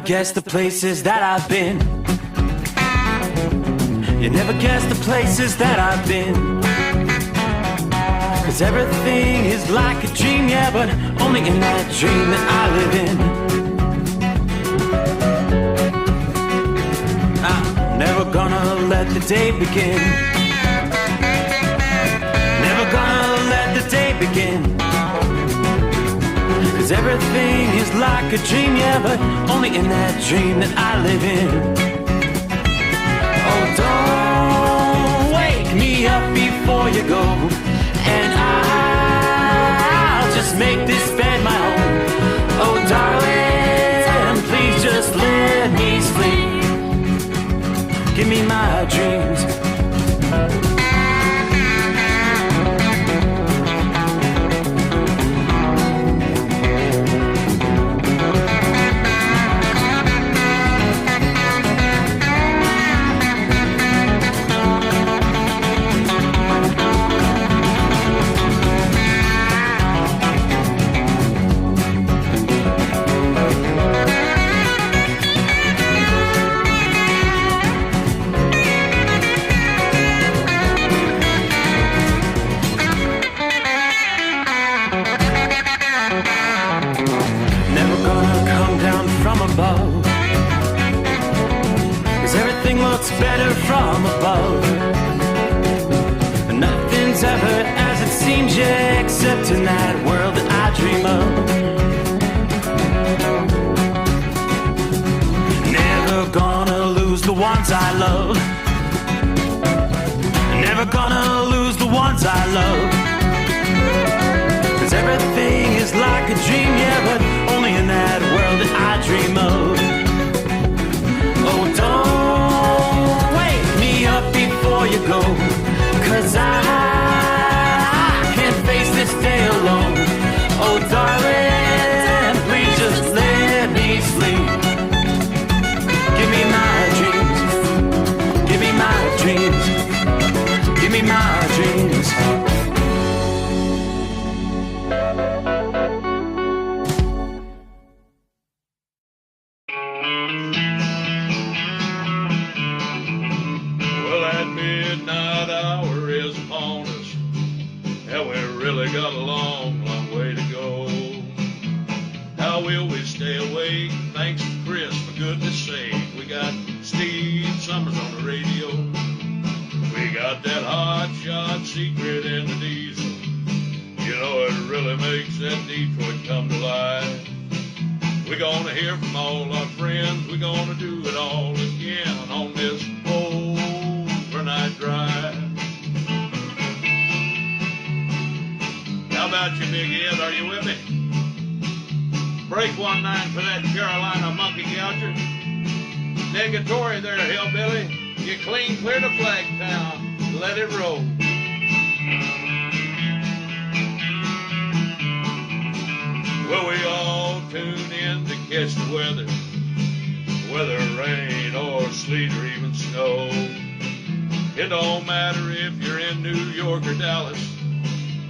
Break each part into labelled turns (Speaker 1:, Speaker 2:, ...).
Speaker 1: never guess the places that I've been. You never guess the places that I've been. 'Cause everything is like a dream, yeah, but only in that dream that I live in. I'm never gonna let the day begin. Never gonna let the day begin. 'Cause everything is like a dream, yeah, but only in that dream that I live in. Oh, don't wake me up before you go, and I'll just make this bed my home. Oh, darling, please just let me sleep. Give me my dreams. Better from above. Nothing's ever as it seems, yeah, except in that world that I dream of. Never gonna lose the ones I love. Never gonna lose the ones I love. 'Cause everything is like a dream, yeah, but only in that world that I dream of. Oh, don't wake me up before you go, 'cause I can't face this day alone. Oh, darling, please just let me sleep. Give me my dreams. Give me my dreams. Give me my dreams.
Speaker 2: Got a long, long way to go. How will we stay awake? Thanks to Chris, for goodness sake. We got Steve Sommers on the radio. We got that hot shot secret in the diesel. You know, it really makes that Detroit come to life. We're gonna hear from all our friends. We're gonna do it all again on this overnight drive. How about you, Big Ed? Are you with me? Break 1-9 for that Carolina monkey gouger. Negatory there, hillbilly. You clean clear to Flagtown. Let it roll. Well, we all tune in to catch the weather. Whether rain or sleet or even snow. It don't matter if you're in New York or Dallas.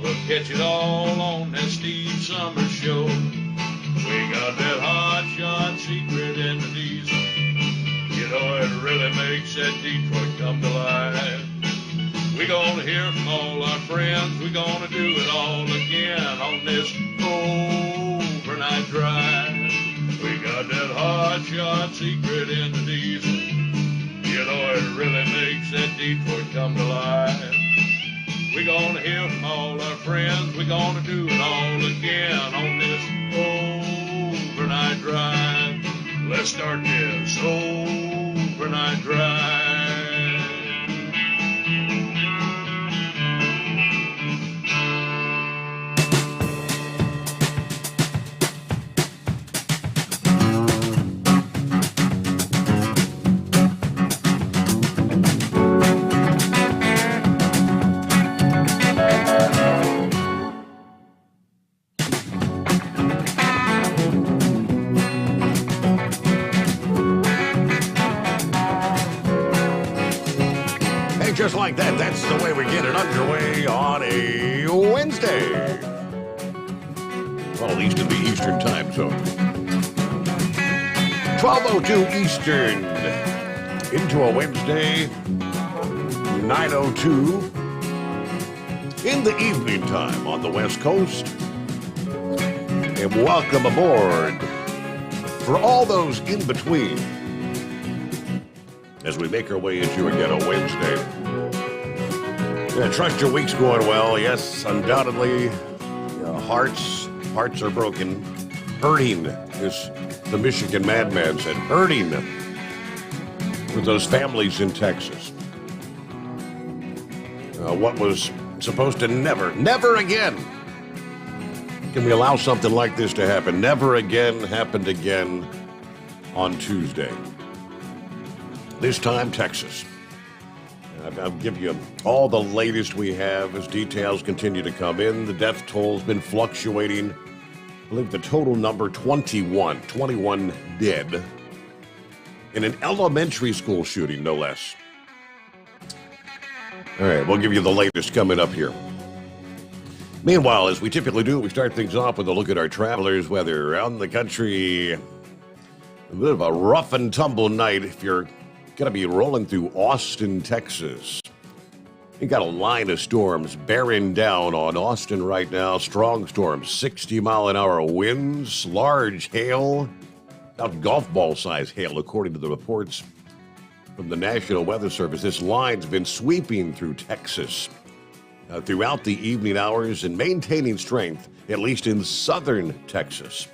Speaker 2: We'll catch it all on that Steve Sommers show. We got that hot shot secret in the diesel. You know, it really makes that Detroit come to life. We're gonna hear from all our friends. We're gonna do it all again on this overnight drive. We got that hot shot secret in the diesel. You know, it really makes that Detroit come to life. We're gonna hear from all our friends. We're gonna do it all again on this overnight drive. Let's start this overnight drive.
Speaker 3: Just like that, that's the way we get it underway on a Wednesday. Well, at least in the Eastern time zone. 12:02 Eastern into a Wednesday, 9:02 in the evening time on the West Coast. And welcome aboard for all those in between as we make our way into again a Wednesday. Yeah, trust your week's going well. Yes, undoubtedly, hearts are broken. Hurting, as the Michigan madman said, hurting with those families in Texas. What was supposed to never again. Can we allow something like this to happen? Never again happened again on Tuesday. This time, Texas. I'll give you all the latest we have as details continue to come in. The death toll's been fluctuating. I believe the total number 21 dead in an elementary school shooting, no less. All right, we'll give you the latest coming up here. Meanwhile, as we typically do, we start things off with a look at our travelers' weather around the country. A bit of a rough and tumble night if you're going to be rolling through Austin, Texas. You got a line of storms bearing down on Austin right now. Strong storms, 60-mile-an-hour winds, large hail, about golf ball size hail, according to the reports from the National Weather Service. This line's been sweeping through Texas throughout the evening hours and maintaining strength, at least in southern Texas.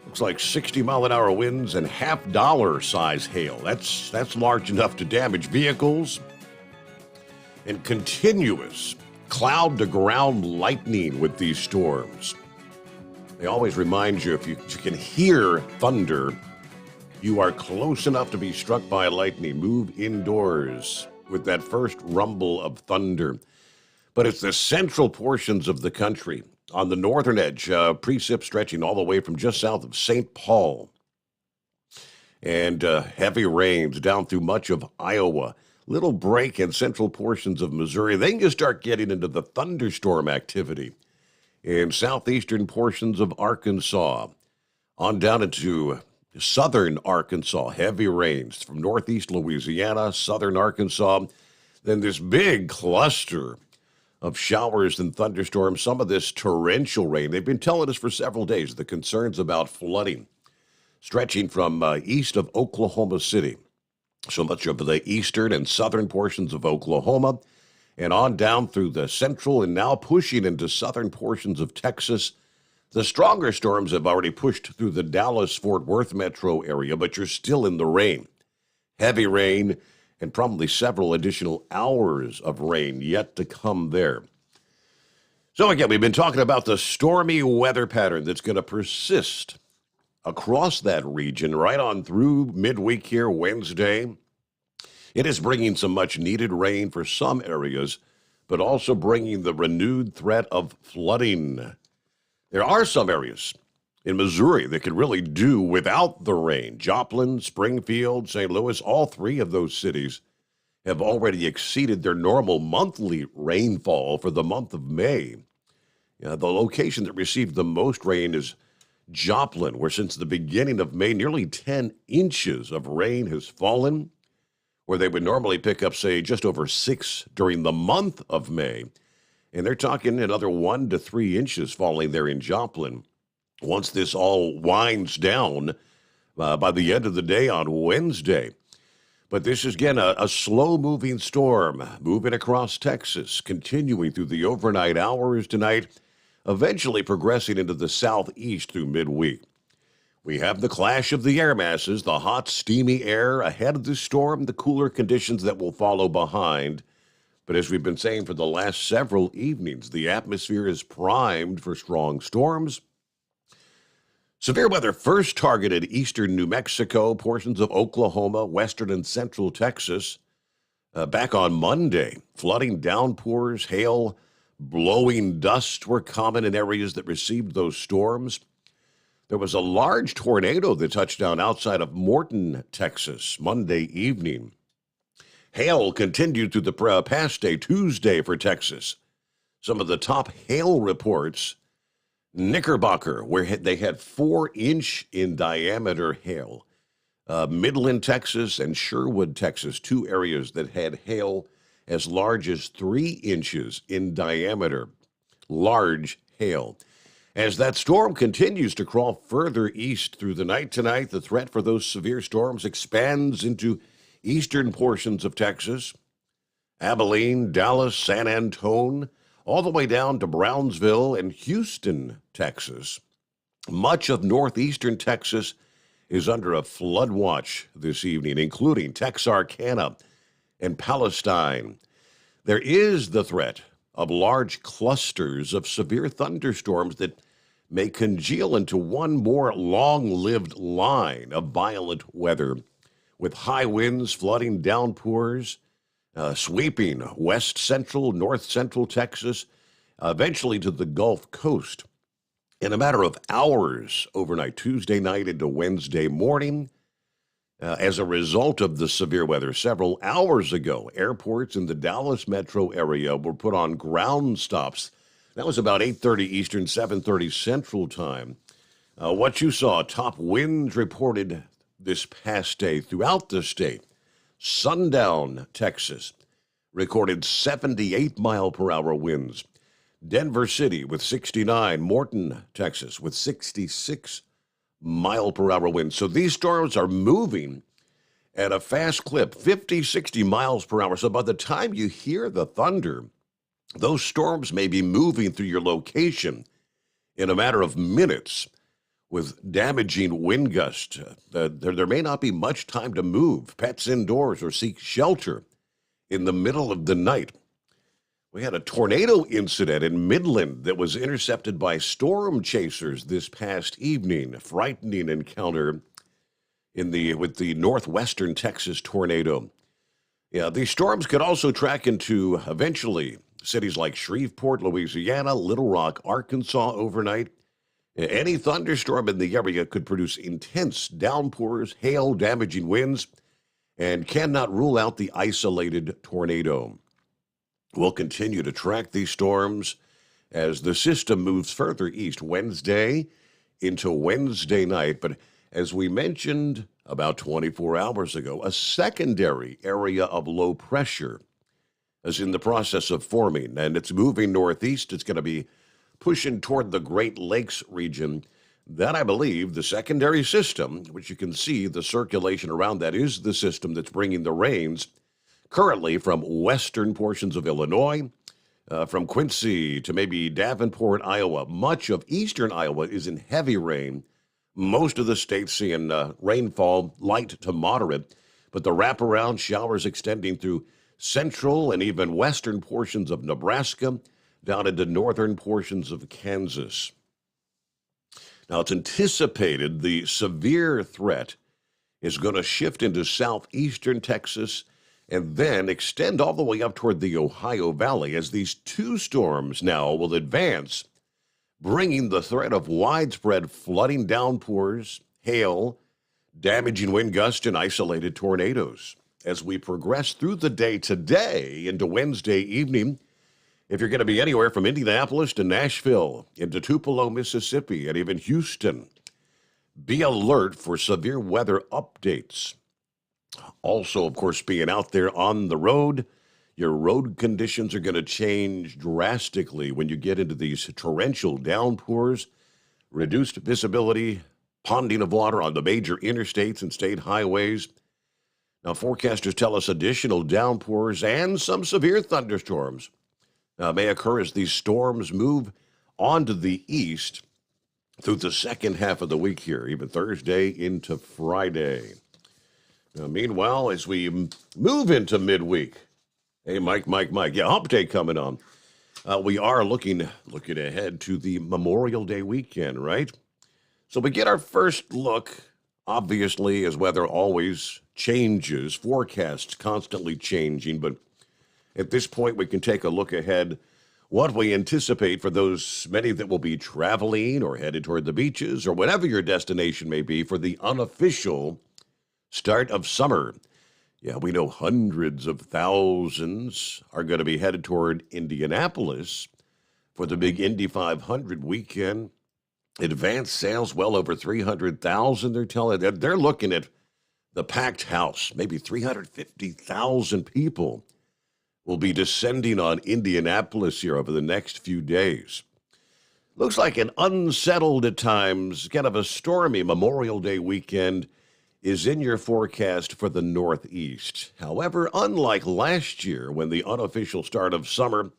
Speaker 3: Looks like 60-mile-an-hour winds and half-dollar size hail. That's large enough to damage vehicles. And continuous cloud-to-ground lightning with these storms. They always remind you, if you can hear thunder, you are close enough to be struck by lightning. Move indoors with that first rumble of thunder. But it's the central portions of the country. On the northern edge, precip stretching all the way from just south of St. Paul. And heavy rains down through much of Iowa. Little break in central portions of Missouri. Then you start getting into the thunderstorm activity in southeastern portions of Arkansas. On down into southern Arkansas, heavy rains from northeast Louisiana, southern Arkansas. Then this big cluster of showers and thunderstorms, some of this torrential rain. They've been telling us for several days the concerns about flooding, stretching from east of Oklahoma City. So much of the eastern and southern portions of Oklahoma, and on down through the central and now pushing into southern portions of Texas. The stronger storms have already pushed through the Dallas-Fort Worth metro area, but you're still in the rain. Heavy rain and probably several additional hours of rain yet to come there. So again, we've been talking about the stormy weather pattern that's going to persist across that region right on through midweek here Wednesday. It is bringing some much needed rain for some areas, but also bringing the renewed threat of flooding. There are some areas in Missouri that could really do without the rain. Joplin, Springfield, St. Louis, all three of those cities have already exceeded their normal monthly rainfall for the month of May. The location that received the most rain is Joplin, where since the beginning of May, nearly 10 inches of rain has fallen, where they would normally pick up, say, just over 6 during the month of May. And they're talking another 1 to 3 inches falling there in Joplin. Once this all winds down by the end of the day on Wednesday. But this is, again, a slow-moving storm moving across Texas, continuing through the overnight hours tonight, eventually progressing into the southeast through midweek. We have the clash of the air masses, the hot, steamy air ahead of the storm, the cooler conditions that will follow behind. But as we've been saying for the last several evenings, the atmosphere is primed for strong storms. Severe weather first targeted eastern New Mexico, portions of Oklahoma, western and central Texas. Back on Monday, flooding, downpours, hail, blowing dust were common in areas that received those storms. There was a large tornado that touched down outside of Morton, Texas, Monday evening. Hail continued through the past day, Tuesday, for Texas. Some of the top hail reports Knickerbocker, where they had 4-inch in diameter hail. Midland, Texas, and Sherwood, Texas, two areas that had hail as large as 3 inches in diameter. Large hail. As that storm continues to crawl further east through the night tonight, the threat for those severe storms expands into eastern portions of Texas, Abilene, Dallas, San Antone, all the way down to Brownsville and Houston, Texas. Much of northeastern Texas is under a flood watch this evening, including Texarkana and Palestine. There is the threat of large clusters of severe thunderstorms that may congeal into one more long-lived line of violent weather, with high winds, flooding, downpours, sweeping west central, north central Texas, eventually to the Gulf Coast. In a matter of hours overnight, Tuesday night into Wednesday morning, as a result of the severe weather, several hours ago, airports in the Dallas metro area were put on ground stops. That was about 8:30 Eastern, 7:30 Central Time. What you saw, top winds reported this past day throughout the state. Sundown, Texas, recorded 78-mile-per-hour winds. Denver City with 69, Morton, Texas with 66 mile-per-hour winds. So these storms are moving at a fast clip, 50, 60 miles per hour. So by the time you hear the thunder, those storms may be moving through your location in a matter of minutes with damaging wind gusts. There may not be much time to move pets indoors or seek shelter in the middle of the night. We had a tornado incident in Midland that was intercepted by storm chasers this past evening. A frightening encounter with the northwestern Texas tornado. Yeah, these storms could also track into, eventually, cities like Shreveport, Louisiana, Little Rock, Arkansas overnight. Any thunderstorm in the area could produce intense downpours, hail, damaging winds, and cannot rule out the isolated tornado. We'll continue to track these storms as the system moves further east Wednesday into Wednesday night. But as we mentioned about 24 hours ago, a secondary area of low pressure is in the process of forming, and it's moving northeast. It's going to be pushing toward the Great Lakes region. That, I believe, the secondary system, which you can see the circulation around that, is the system that's bringing the rains currently from western portions of Illinois, from Quincy to maybe Davenport, Iowa. Much of eastern Iowa is in heavy rain. Most of the states seeing rainfall light to moderate, but the wraparound showers extending through central and even western portions of Nebraska down into northern portions of Kansas. Now, it's anticipated the severe threat is going to shift into southeastern Texas and then extend all the way up toward the Ohio Valley as these two storms now will advance, bringing the threat of widespread flooding, downpours, hail, damaging wind gusts, and isolated tornadoes. As we progress through the day today into Wednesday evening, if you're going to be anywhere from Indianapolis to Nashville, into Tupelo, Mississippi, and even Houston, be alert for severe weather updates. Also, of course, being out there on the road, your road conditions are going to change drastically when you get into these torrential downpours, reduced visibility, ponding of water on the major interstates and state highways. Now, forecasters tell us additional downpours and some severe thunderstorms may occur as these storms move on to the east through the second half of the week here, even Thursday into Friday. Now, meanwhile, as we move into midweek, hey, Mike, yeah, hump day coming on. We are looking ahead to the Memorial Day weekend, right? So we get our first look, obviously, as weather always changes, forecasts constantly changing, but at this point we can take a look ahead what we anticipate for those many that will be traveling or headed toward the beaches or whatever your destination may be for the unofficial start of summer. Yeah, we know hundreds of thousands are going to be headed toward Indianapolis for the big Indy 500 weekend. Advanced sales well over 300,000. They're looking at the packed house. Maybe 350,000 people will be descending on Indianapolis here over the next few days. Looks like an unsettled at times, kind of a stormy Memorial Day weekend is in your forecast for the Northeast. However, unlike last year when the unofficial start of summer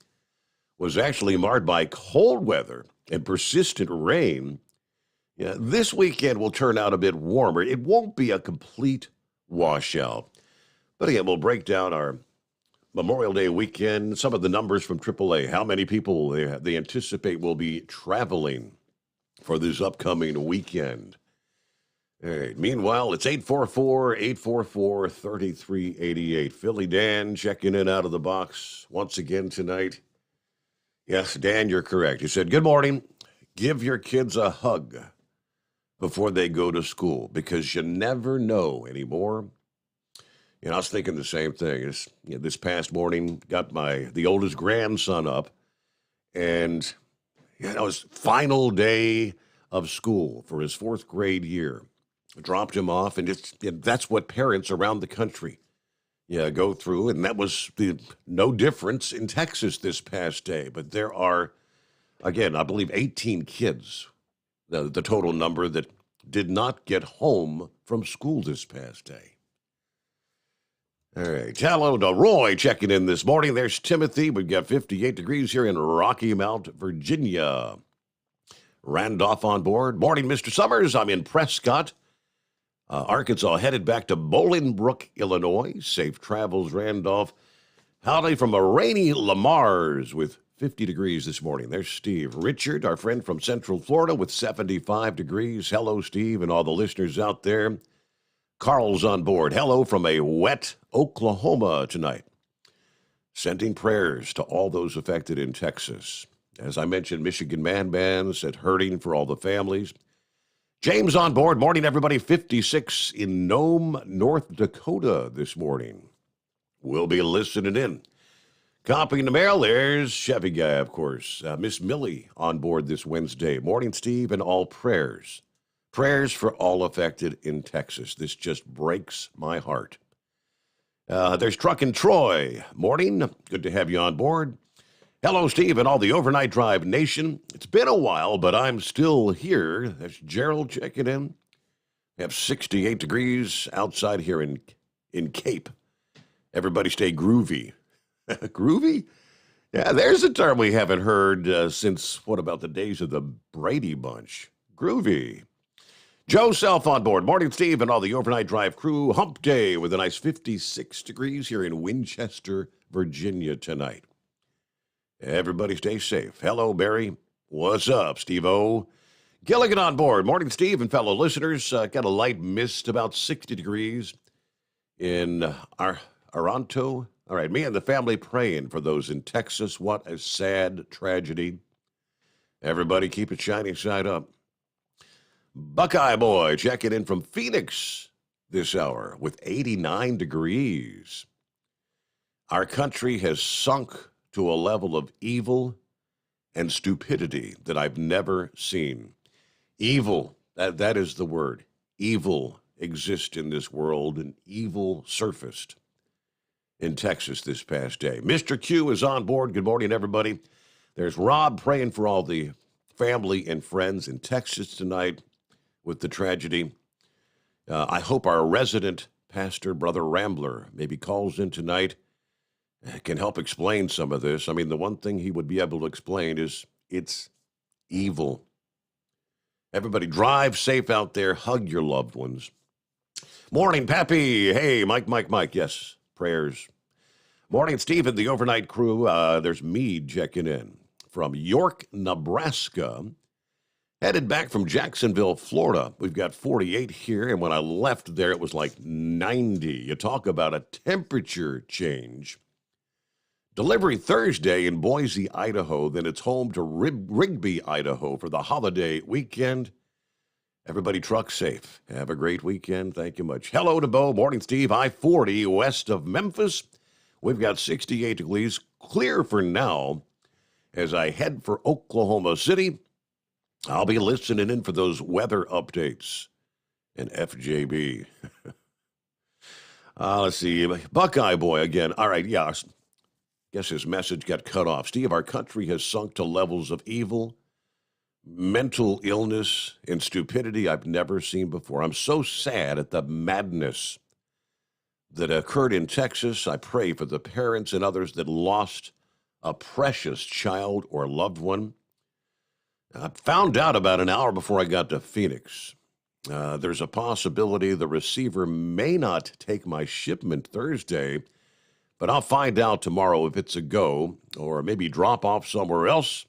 Speaker 3: was actually marred by cold weather and persistent rain, this weekend will turn out a bit warmer. It won't be a complete washout. But again, we'll break down our Memorial Day weekend, some of the numbers from AAA, how many people they anticipate will be traveling for this upcoming weekend. All right. Meanwhile, it's 844-844-3388. Philly Dan checking in out of the box once again tonight. Yes, Dan, you're correct. He said, good morning. Give your kids a hug before they go to school because you never know anymore. I was thinking the same thing. This past morning, got the oldest grandson up, and it was final day of school for his fourth grade year. Dropped him off, and that's what parents around the country go through, and that was no difference in Texas this past day. But there are, again, I believe 18 kids, the total number that did not get home from school this past day. All right. Hello to Roy checking in this morning. There's Timothy. We've got 58 degrees here in Rocky Mount, Virginia. Randolph on board. Morning, Mr. Sommers. I'm in Prescott, Arkansas, headed back to Bolingbrook, Illinois. Safe travels, Randolph. Howdy from a rainy Lamar's with 50 degrees this morning. There's Steve. Richard, our friend from Central Florida, with 75 degrees. Hello, Steve, and all the listeners out there. Carl's on board. Hello from a wet Oklahoma tonight. Sending prayers to all those affected in Texas. As I mentioned, Michigan Man Band said hurting for all the families. James on board. Morning, everybody. 56 in Nome, North Dakota this morning. We'll be listening in. Copying the mail, there's Chevy Guy, of course. Miss Millie on board this Wednesday. Morning, Steve, and all prayers. Prayers for all affected in Texas. This just breaks my heart. There's Truck and Troy. Morning. Good to have you on board. Hello, Steve, and all the Overnight Drive Nation. It's been a while, but I'm still here. That's Gerald checking in. We have 68 degrees outside here in Cape. Everybody stay groovy. Groovy? Yeah, there's a term we haven't heard since, what about the days of the Brady Bunch? Groovy. Joe Self on board. Morning, Steve, and all the Overnight Drive crew. Hump day with a nice 56 degrees here in Winchester, Virginia tonight. Everybody stay safe. Hello, Barry. What's up, Steve-O? Gilligan on board. Morning, Steve, and fellow listeners. Got a light mist, about 60 degrees in Aranto. All right, me and the family praying for those in Texas. What a sad tragedy. Everybody keep it shining side up. Buckeye Boy checking in from Phoenix this hour with 89 degrees. Our country has sunk to a level of evil and stupidity that I've never seen. Evil, that is the word. Evil exists in this world, and evil surfaced in Texas this past day. Mr. Q is on board. Good morning, everybody. There's Rob praying for all the family and friends in Texas tonight with the tragedy. I hope our resident pastor, Brother Rambler, maybe calls in tonight, can help explain some of this. I mean, the one thing he would be able to explain is it's evil. Everybody drive safe out there. Hug your loved ones. Morning, Pappy. Hey, Mike. Yes, prayers. Morning, Steve and the overnight crew. There's Meade checking in from York, Nebraska. Headed back from Jacksonville, Florida. We've got 48 here, and when I left there, it was like 90. You talk about a temperature change. Delivery Thursday in Boise, Idaho. Then it's home to Rigby, Idaho for the holiday weekend. Everybody truck safe. Have a great weekend. Thank you much. Hello to Bo. Morning, Steve. I-40 west of Memphis. We've got 68 degrees. Clear for now as I head for Oklahoma City. I'll be listening in for those weather updates and FJB. Let's see. Buckeye Boy again. All right, yeah. Guess his message got cut off. Steve, our country has sunk to levels of evil, mental illness, and stupidity I've never seen before. I'm so sad at the madness that occurred in Texas. I pray for the parents and others that lost a precious child or loved one. I found out about an hour before I got to Phoenix. There's a possibility the receiver may not take my shipment Thursday, but I'll find out tomorrow if it's a go, or maybe drop off somewhere else,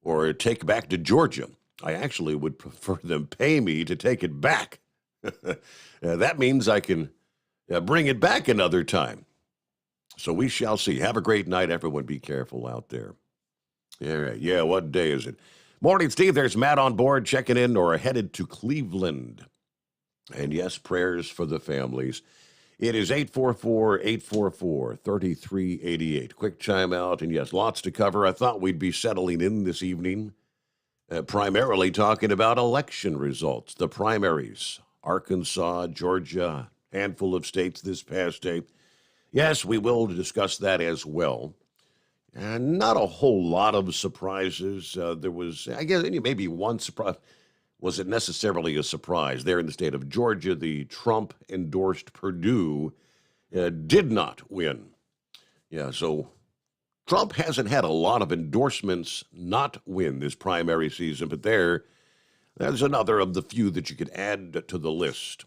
Speaker 3: or take back to Georgia. I actually would prefer them pay me to take it back. That means I can bring it back another time. So we shall see. Have a great night, everyone. Be careful out there. All right. Yeah, what day is it? Morning, Steve. There's Matt on board, checking in or headed to Cleveland. And yes, prayers for the families. It is 844-844-3388. Quick chime out, and yes, lots to cover. I thought we'd be settling in this evening, primarily talking about election results, the primaries, Arkansas, Georgia, handful of states this past day. Yes, we will discuss that as well. And not a whole lot of surprises. There was, I guess, maybe one surprise. Was it necessarily a surprise? There in the state of Georgia, the Trump-endorsed Purdue did not win. Yeah, so Trump hasn't had a lot of endorsements not win this primary season, but there's another of the few that you could add to the list.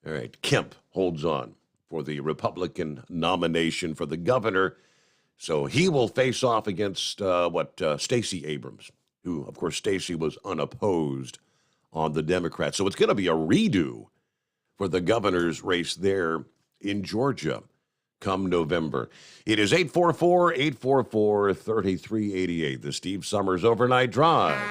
Speaker 3: All right, Kemp holds on for the Republican nomination for the governor. So he will face off against Stacey Abrams, who, of course, Stacey was unopposed on the Democrats. So it's going to be a redo for the governor's race there in Georgia come November. It is 844-844-3388, the Steve Sommers Overnight Drive.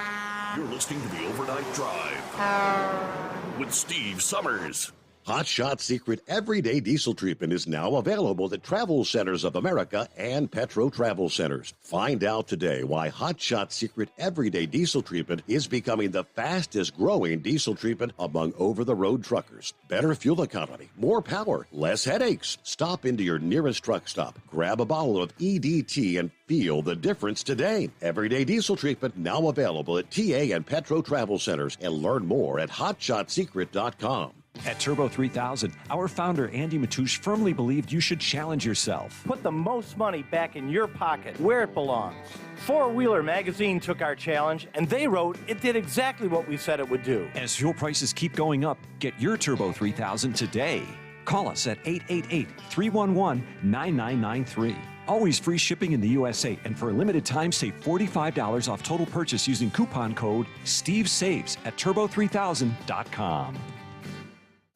Speaker 4: You're listening to the Overnight Drive with Steve Sommers.
Speaker 3: Hot Shot Secret Everyday Diesel Treatment is now available at Travel Centers of America and Petro Travel Centers. Find out today why Hot Shot Secret Everyday Diesel Treatment is becoming the fastest growing diesel treatment among over-the-road truckers. Better fuel economy, more power, less headaches. Stop into your nearest truck stop, grab a bottle of EDT, and feel the difference today. Everyday Diesel Treatment now available at TA and Petro Travel Centers, and learn more at hotshotsecret.com.
Speaker 5: At Turbo 3000, our founder Andy Matouche firmly believed you should challenge yourself.
Speaker 6: Put the most money back in your pocket, where it belongs. Four Wheeler magazine took our challenge, and they wrote it did exactly what we said it would do.
Speaker 5: As fuel prices keep going up, get your Turbo 3000 today. Call us at 888-311-9993. Always free shipping in the USA, and for a limited time, save $45 off total purchase using coupon code STEVESAVES at turbo3000.com.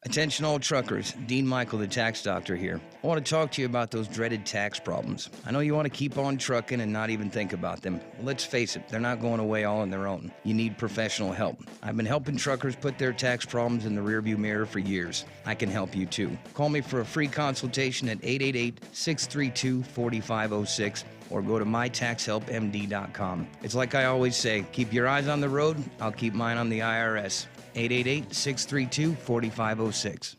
Speaker 7: Attention all truckers, Dean Michael, the tax doctor here. I want to talk to you about those dreaded tax problems. I know you want to keep on trucking and not even think about them. Let's face it, they're not going away all on their own. You need professional help. I've been helping truckers put their tax problems in the rearview mirror for years. I can help you too. Call me for a free consultation at 888-632-4506 or go to mytaxhelpmd.com. It's like I always say, keep your eyes on the road, I'll keep mine on the IRS. 888-632-4506.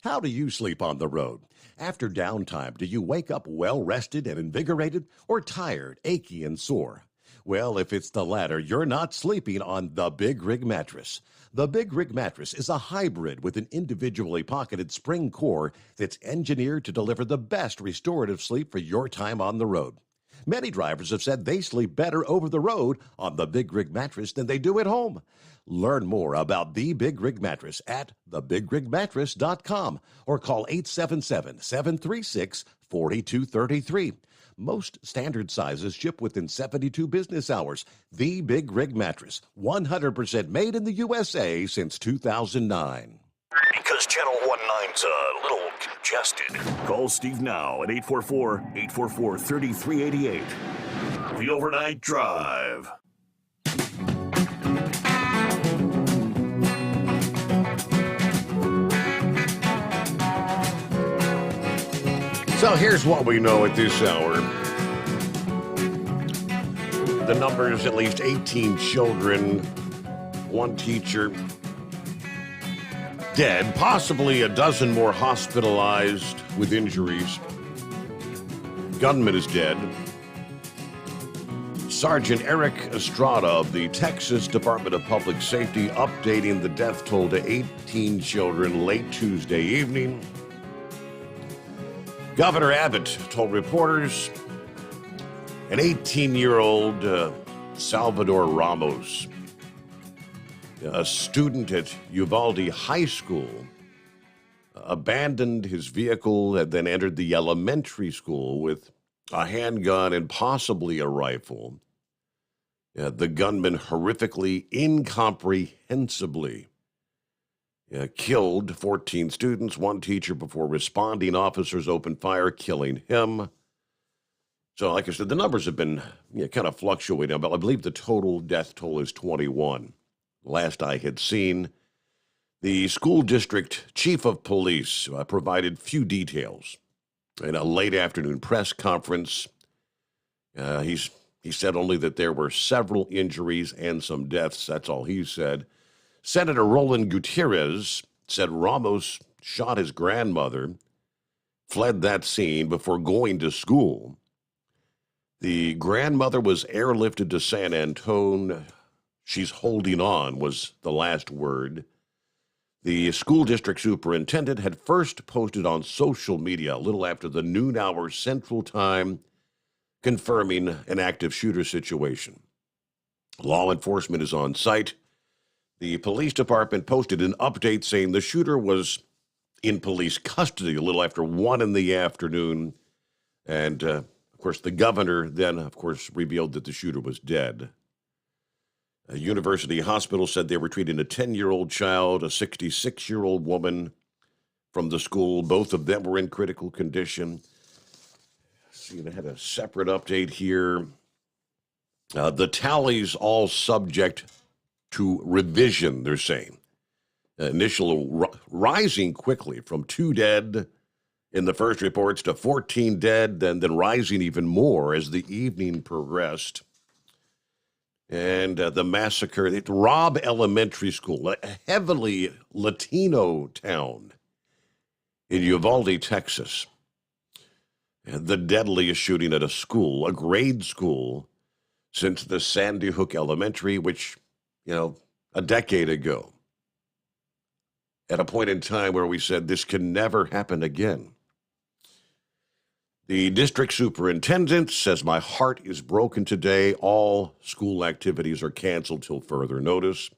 Speaker 3: How do you sleep on the road? After downtime, do you wake up well-rested and invigorated, or tired, achy, and sore? Well, if it's the latter, you're not sleeping on the Big Rig Mattress. The Big Rig Mattress is a hybrid with an individually pocketed spring core that's engineered to deliver the best restorative sleep for your time on the road. Many drivers have said they sleep better over the road on the Big Rig Mattress than they do at home. Learn more about the Big Rig Mattress at thebigrigmattress.com or call 877-736-4233. Most standard sizes ship within 72 business hours. The Big Rig Mattress, 100% made in the USA since 2009.
Speaker 4: Because Channel 19's a little congested. Call Steve now at 844-844-3388. The Overnight Drive.
Speaker 3: So here's what we know at this hour. The numbers, at least 18 children, one teacher dead, possibly a dozen more hospitalized with injuries. Gunman is dead. Sergeant Eric Estrada of the Texas Department of Public Safety updating the death toll to 18 children late Tuesday evening. Governor Abbott told reporters an 18-year-old Salvador Ramos, a student at Uvalde High School, abandoned his vehicle and then entered the elementary school with a handgun and possibly a rifle. The gunman horrifically, incomprehensibly killed 14 students, one teacher, before responding officers opened fire, killing him. So, like I said, the numbers have been kind of fluctuating, but I believe the total death toll is 21. Last I had seen, the school district chief of police provided few details. In a late afternoon press conference, he said only that there were several injuries and some deaths. That's all he said. Senator Roland Gutierrez said Ramos shot his grandmother, fled that scene before going to school. The grandmother was airlifted to San Antone. She's holding on, was the last word. The school district superintendent had first posted on social media a little after the noon hour Central Time, confirming an active shooter situation. Law enforcement is on site. The police department posted an update saying the shooter was in police custody a little after 1 in the afternoon. And, of course, the governor then, of course, revealed that the shooter was dead. A university hospital said they were treating a 10-year-old child, a 66-year-old woman from the school. Both of them were in critical condition. See, they had a separate update here. The tallies all subject to revision, they're saying. Initial rising quickly from 2 dead in the first reports to 14 dead, then rising even more as the evening progressed. And the massacre at Robb Elementary School, a heavily Latino town in Uvalde, Texas. And the deadliest shooting at a school, a grade school, since the Sandy Hook Elementary, which, a decade ago, at a point in time where we said this can never happen again. The district superintendent says, "My heart is broken today. All school activities are canceled till further notice.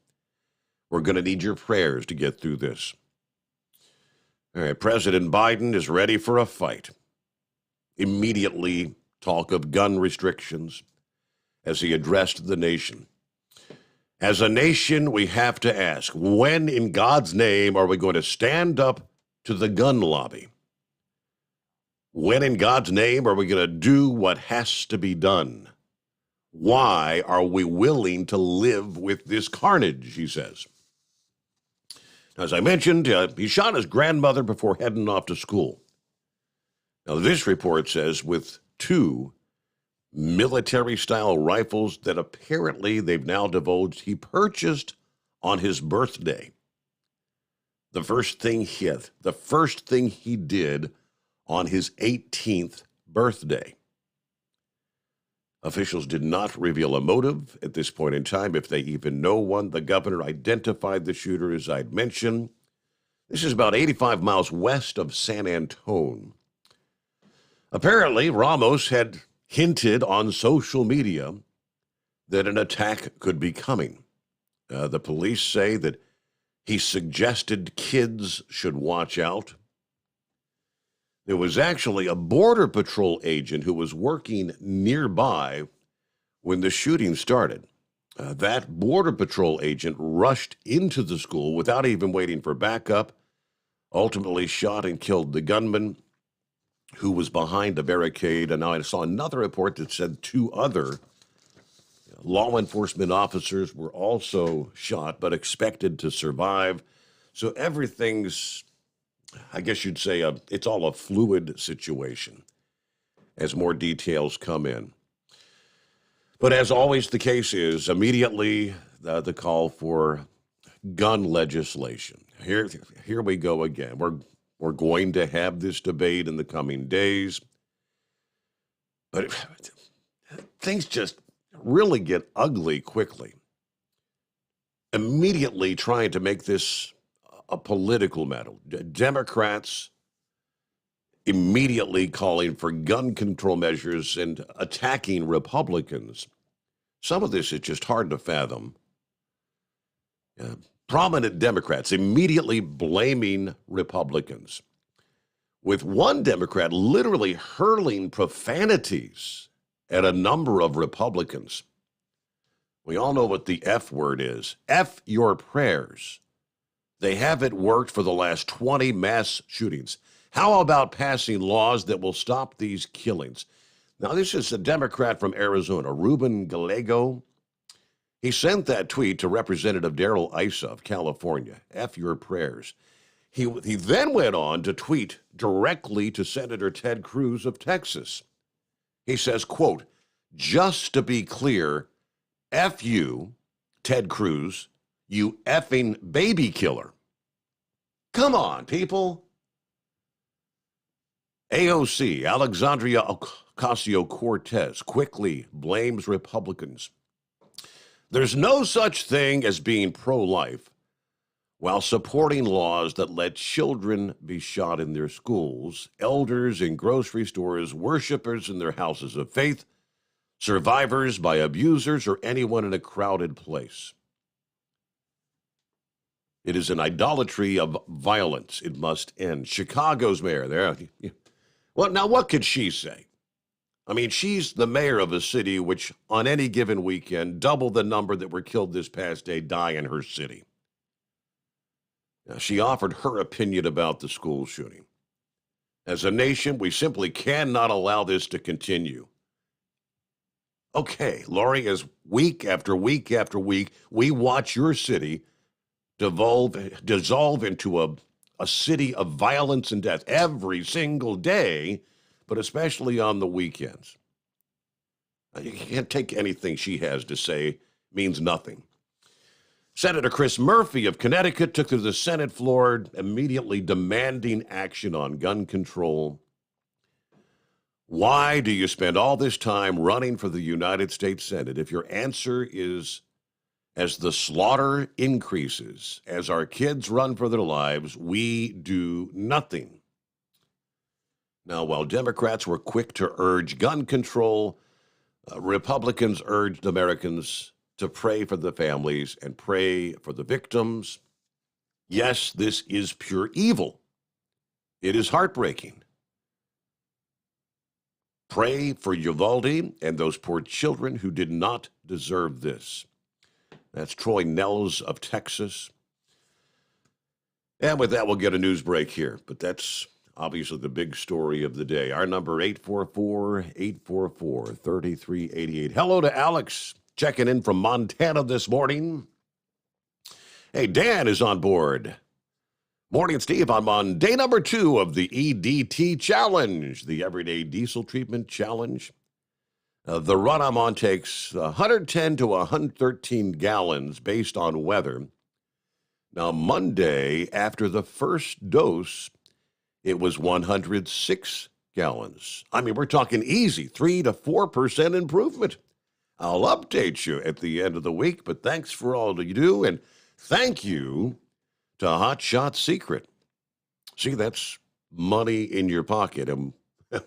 Speaker 3: We're going to need your prayers to get through this." All right, President Biden is ready for a fight. Immediately talk of gun restrictions as he addressed the nation. As a nation, we have to ask, when in God's name are we going to stand up to the gun lobby? When in God's name are we going to do what has to be done? Why are we willing to live with this carnage, he says. As I mentioned, he shot his grandmother before heading off to school. Now, this report says with 2 military-style rifles that apparently they've now divulged he purchased on his birthday. The first thing he did on his 18th birthday. Officials did not reveal a motive at this point in time, if they even know one. The governor identified the shooter, as I'd mentioned. This is about 85 miles west of San Antone. Apparently, Ramos had hinted on social media that an attack could be coming. The police say that he suggested kids should watch out. There was actually a Border Patrol agent who was working nearby when the shooting started. That Border Patrol agent rushed into the school without even waiting for backup, ultimately shot and killed the gunman who was behind the barricade. And now I saw another report that said 2 other law enforcement officers were also shot but expected to survive. So everything's, I guess you'd say, it's all a fluid situation as more details come in. But as always the case is, immediately the call for gun legislation. Here we go again. We're going to have this debate in the coming days. But things just really get ugly quickly. Immediately trying to make this a political matter. Democrats immediately calling for gun control measures and attacking Republicans. Some of this is just hard to fathom. Prominent Democrats immediately blaming Republicans, with one Democrat literally hurling profanities at a number of Republicans. We all know what the F word is. F your prayers. They haven't worked for the last 20 mass shootings. How about passing laws that will stop these killings? Now, this is a Democrat from Arizona, Ruben Gallego. He sent that tweet to Representative Daryl Issa of California. F your prayers. He then went on to tweet directly to Senator Ted Cruz of Texas. He says, quote, just to be clear, F you, Ted Cruz, you effing baby killer. Come on, people. AOC, Alexandria Ocasio-Cortez, quickly blames Republicans. There's no such thing as being pro-life while supporting laws that let children be shot in their schools, elders in grocery stores, worshipers in their houses of faith, survivors by abusers, or anyone in a crowded place. It is an idolatry of violence. It must end. Chicago's mayor there. Well, now what could she say? I mean, she's the mayor of a city which, on any given weekend, double the number that were killed this past day die in her city. Now, she offered her opinion about the school shooting. As a nation, we simply cannot allow this to continue. Okay, Lori, as week after week after week, we watch your city dissolve into a city of violence and death every single day, but especially on the weekends. You can't take anything she has to say, means nothing. Senator Chris Murphy of Connecticut took to the Senate floor, immediately demanding action on gun control. Why do you spend all this time running for the United States Senate if your answer is, as the slaughter increases, as our kids run for their lives, we do nothing? Now, while Democrats were quick to urge gun control, Republicans urged Americans to pray for the families and pray for the victims. Yes, this is pure evil. It is heartbreaking. Pray for Uvalde and those poor children who did not deserve this. That's Troy Nels of Texas. And with that, we'll get a news break here. But that's obviously the big story of the day. Our number, 844-844-3388. Hello to Alex, checking in from Montana this morning. Hey, Dan is on board. Morning, Steve. I'm on day number 2 of the EDT Challenge, the Everyday Diesel Treatment Challenge. The run I'm on takes 110 to 113 gallons based on weather. Now, Monday, after the first dose, it was 106 gallons. I mean, we're talking easy, 3 to 4% improvement. I'll update you at the end of the week, but thanks for all you do, and thank you to Hot Shot Secret. See, that's money in your pocket. And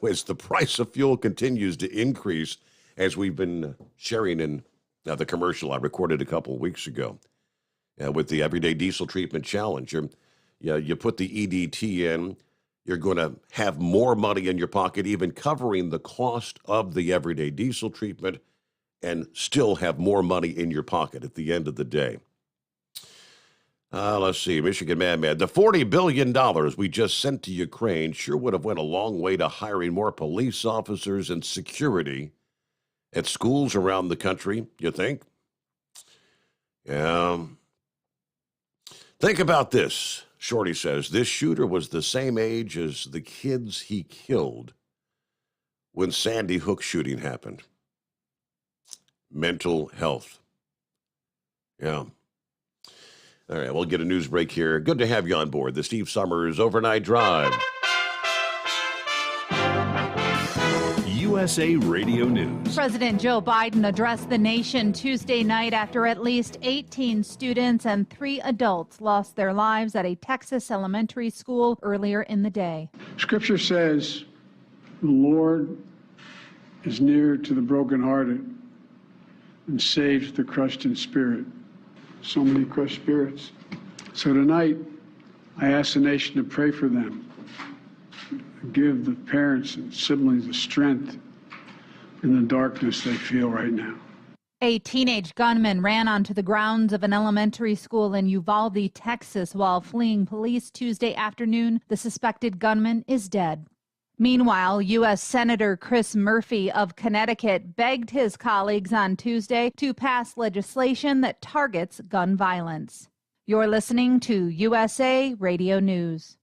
Speaker 3: as the price of fuel continues to increase, as we've been sharing in the commercial I recorded a couple of weeks ago with the Everyday Diesel Treatment Challenge, you put the EDT in, you're going to have more money in your pocket, even covering the cost of the Everyday Diesel treatment, and still have more money in your pocket at the end of the day. Let's see, Michigan Madman. The $40 billion we just sent to Ukraine sure would have went a long way to hiring more police officers and security at schools around the country, you think? Yeah. Think about this. Shorty says, this shooter was the same age as the kids he killed when Sandy Hook shooting happened. mental health. Yeah. All right, we'll get a news break here. Good to have you on board the Steve Sommers Overnight Drive.
Speaker 4: USA Radio News.
Speaker 8: President Joe Biden addressed the nation Tuesday night after at least 18 students and 3 adults lost their lives at a Texas elementary school earlier in the day.
Speaker 9: Scripture says, the Lord is near to the brokenhearted and saves the crushed in spirit. So many crushed spirits. So tonight, I ask the nation to pray for them. Give the parents and siblings the strength in the darkness they feel right now.
Speaker 8: A teenage gunman ran onto the grounds of an elementary school in Uvalde, Texas, while fleeing police Tuesday afternoon. The suspected gunman is dead. Meanwhile, U.S. Senator Chris Murphy of Connecticut begged his colleagues on Tuesday to pass legislation that targets gun violence. You're listening to USA Radio News.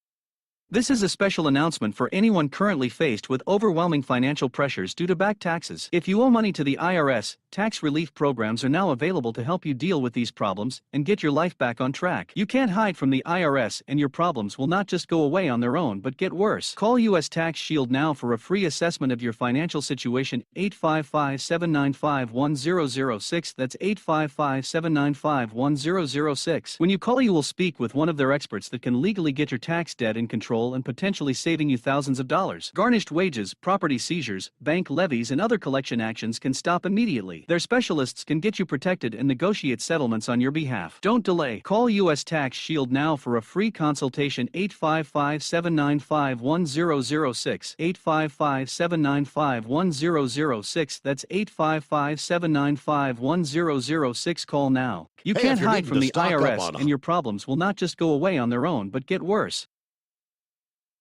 Speaker 10: This is a special announcement for anyone currently faced with overwhelming financial pressures due to back taxes. If you owe money to the IRS, tax relief programs are now available to help you deal with these problems and get your life back on track. You can't hide from the IRS, and your problems will not just go away on their own but get worse. Call U.S. Tax Shield now for a free assessment of your financial situation. 855-795-1006. That's 855-795-1006. When you call, you will speak with one of their experts that can legally get your tax debt in control and potentially saving you thousands of dollars. Garnished wages, property seizures, bank levies, and other collection actions can stop immediately. Their specialists can get you protected and negotiate settlements on your behalf. Don't delay. Call U.S. Tax Shield now for a free consultation. 855-795-1006. 855-795-1006. That's 855-795-1006. Call now. You can't hide from the IRS, and your problems will not just go away on their own but get worse.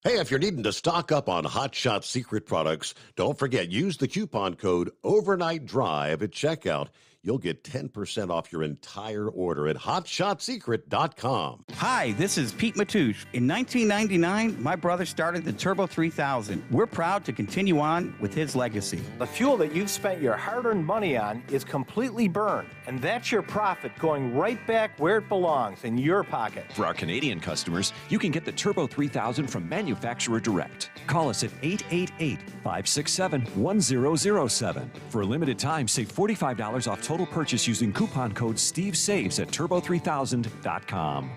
Speaker 3: Hey, if you're needing to stock up on Hot Shot Secret products, don't forget, use the coupon code Overnight Drive at checkout. You'll get 10% off your entire order at hotshotsecret.com.
Speaker 11: Hi, this is Pete Matouche. In 1999, my brother started the Turbo 3000. We're proud to continue on with his legacy.
Speaker 6: The fuel that you've spent your hard-earned money on is completely burned, and that's your profit going right back where it belongs, in your pocket.
Speaker 5: For our Canadian customers, you can get the Turbo 3000 from manufacturer direct. Call us at 888-567-1007. For a limited time, save $45 off total purchase using coupon code SteveSaves at turbo3000.com.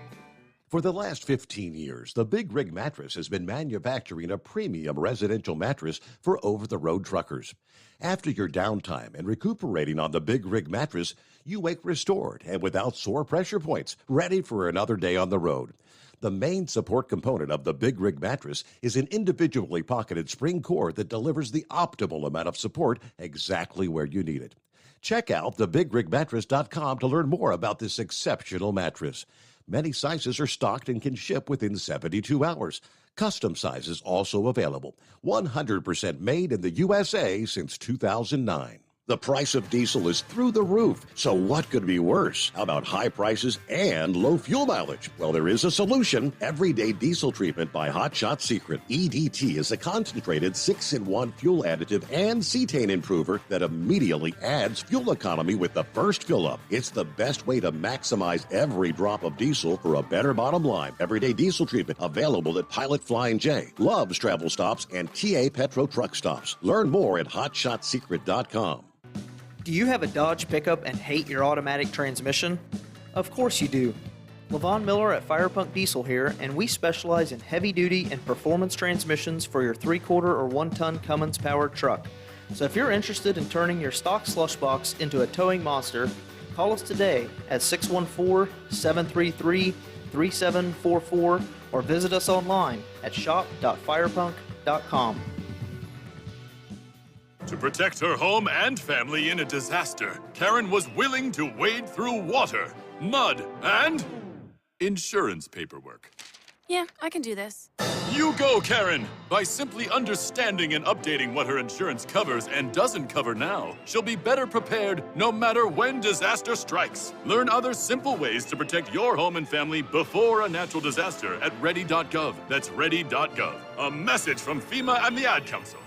Speaker 3: For the last 15 years, the Big Rig Mattress has been manufacturing a premium residential mattress for over-the-road truckers. After your downtime and recuperating on the Big Rig Mattress, you wake restored and without sore pressure points, ready for another day on the road. The main support component of the Big Rig Mattress is an individually pocketed spring core that delivers the optimal amount of support exactly where you need it. Check out thebigrigmattress.com to learn more about this exceptional mattress. Many sizes are stocked and can ship within 72 hours. Custom sizes also available. 100% made in the USA since 2009. The price of diesel is through the roof, so what could be worse? How about high prices and low fuel mileage? Well, there is a solution. Everyday Diesel Treatment by Hot Shot Secret. EDT is a concentrated 6-in-1 fuel additive and cetane improver that immediately adds fuel economy with the first fill-up. It's the best way to maximize every drop of diesel for a better bottom line. Everyday Diesel Treatment available at Pilot Flying J, Love's Travel Stops, and TA Petro Truck Stops. Learn more at hotshotsecret.com.
Speaker 12: Do you have a Dodge pickup and hate your automatic transmission? Of course you do. LaVon Miller at Firepunk Diesel here, and we specialize in heavy-duty and performance transmissions for your 3-quarter or 1-ton Cummins-powered truck. So if you're interested in turning your stock slush box into a towing monster, call us today at 614-733-3744 or visit us online at shop.firepunk.com.
Speaker 13: To protect her home and family in a disaster, Karen was willing to wade through water, mud, and insurance paperwork.
Speaker 14: Yeah, I can do this.
Speaker 13: You go, Karen! By simply understanding and updating what her insurance covers and doesn't cover now, she'll be better prepared no matter when disaster strikes. Learn other simple ways to protect your home and family before a natural disaster at ready.gov. That's ready.gov. A message from FEMA and the Ad Council.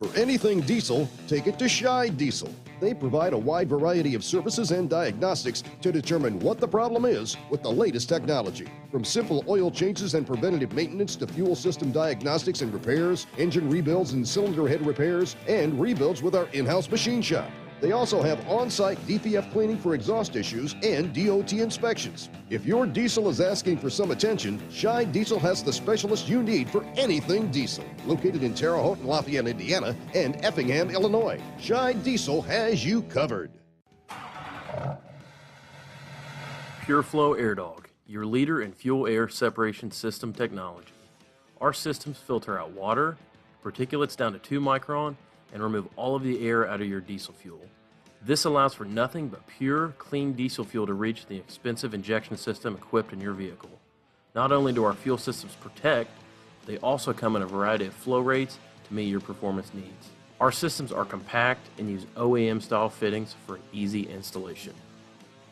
Speaker 15: For anything diesel, take it to Scheid Diesel. They provide a wide variety of services and diagnostics to determine what the problem is with the latest technology. From simple oil changes and preventative maintenance to fuel system diagnostics and repairs, engine rebuilds and cylinder head repairs, and rebuilds with our in-house machine shop. They also have on-site DPF cleaning for exhaust issues and DOT inspections. If your diesel is asking for some attention, Scheid Diesel has the specialist you need for anything diesel. Located in Terre Haute and Lafayette, Indiana, and Effingham, Illinois, Scheid Diesel has you covered.
Speaker 16: PureFlow Air Dog, your leader in fuel air separation system technology. Our systems filter out water, particulates down to 2 micron, and remove all of the air out of your diesel fuel. This allows for nothing but pure, clean diesel fuel to reach the expensive injection system equipped in your vehicle. Not only do our fuel systems protect, they also come in a variety of flow rates to meet your performance needs. Our systems are compact and use OEM-style fittings for an easy installation.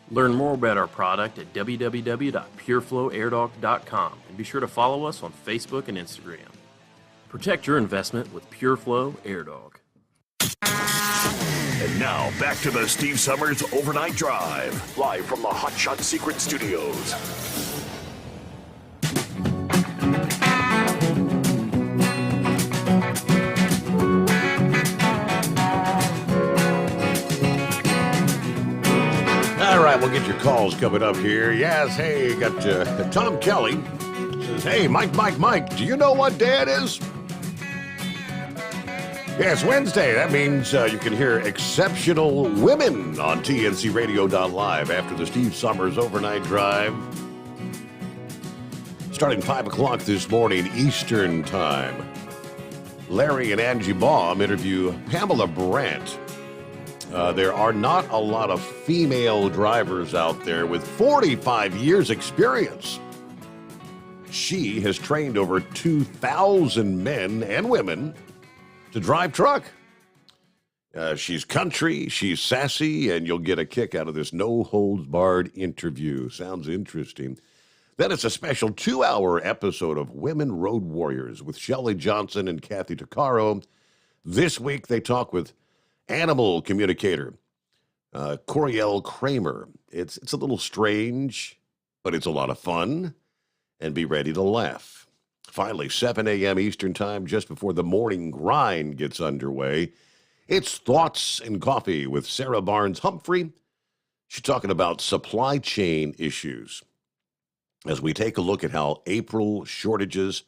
Speaker 16: Learn more about our product at www.pureflowairDog.com and be sure to follow us on Facebook and Instagram. Protect your investment with PureFlow Air Dog.
Speaker 4: And now, back to the Steve Summers Overnight Drive, live from the Hot Shot Secret Studios.
Speaker 3: All right, we'll get your calls coming up here. Yes, hey, got Tom Kelly. Says, hey, Mike, do you know what day it is? Yeah, it's Wednesday. That means you can hear Exceptional Women on TNCRadio.live after the Steve Summers Overnight Drive. Starting 5 o'clock this morning, Eastern Time. Larry and Angie Baum interview Pamela Brandt. There are not a lot of female drivers out there with 45 years experience. She has trained over 2,000 men and women to drive truck. She's country, she's sassy, and you'll get a kick out of this no-holds-barred interview. Sounds interesting. Then it's a special 2-hour episode of Women Road Warriors with Shelley Johnson and Kathy Tuccaro. This week they talk with animal communicator Coriel Kramer. It's a little strange, but it's a lot of fun, and be ready to laugh. Finally, 7 a.m. Eastern Time, just before the morning grind gets underway, it's Thoughts and Coffee with Sarah Barnes-Humphrey. She's talking about supply chain issues as we take a look at how April shortages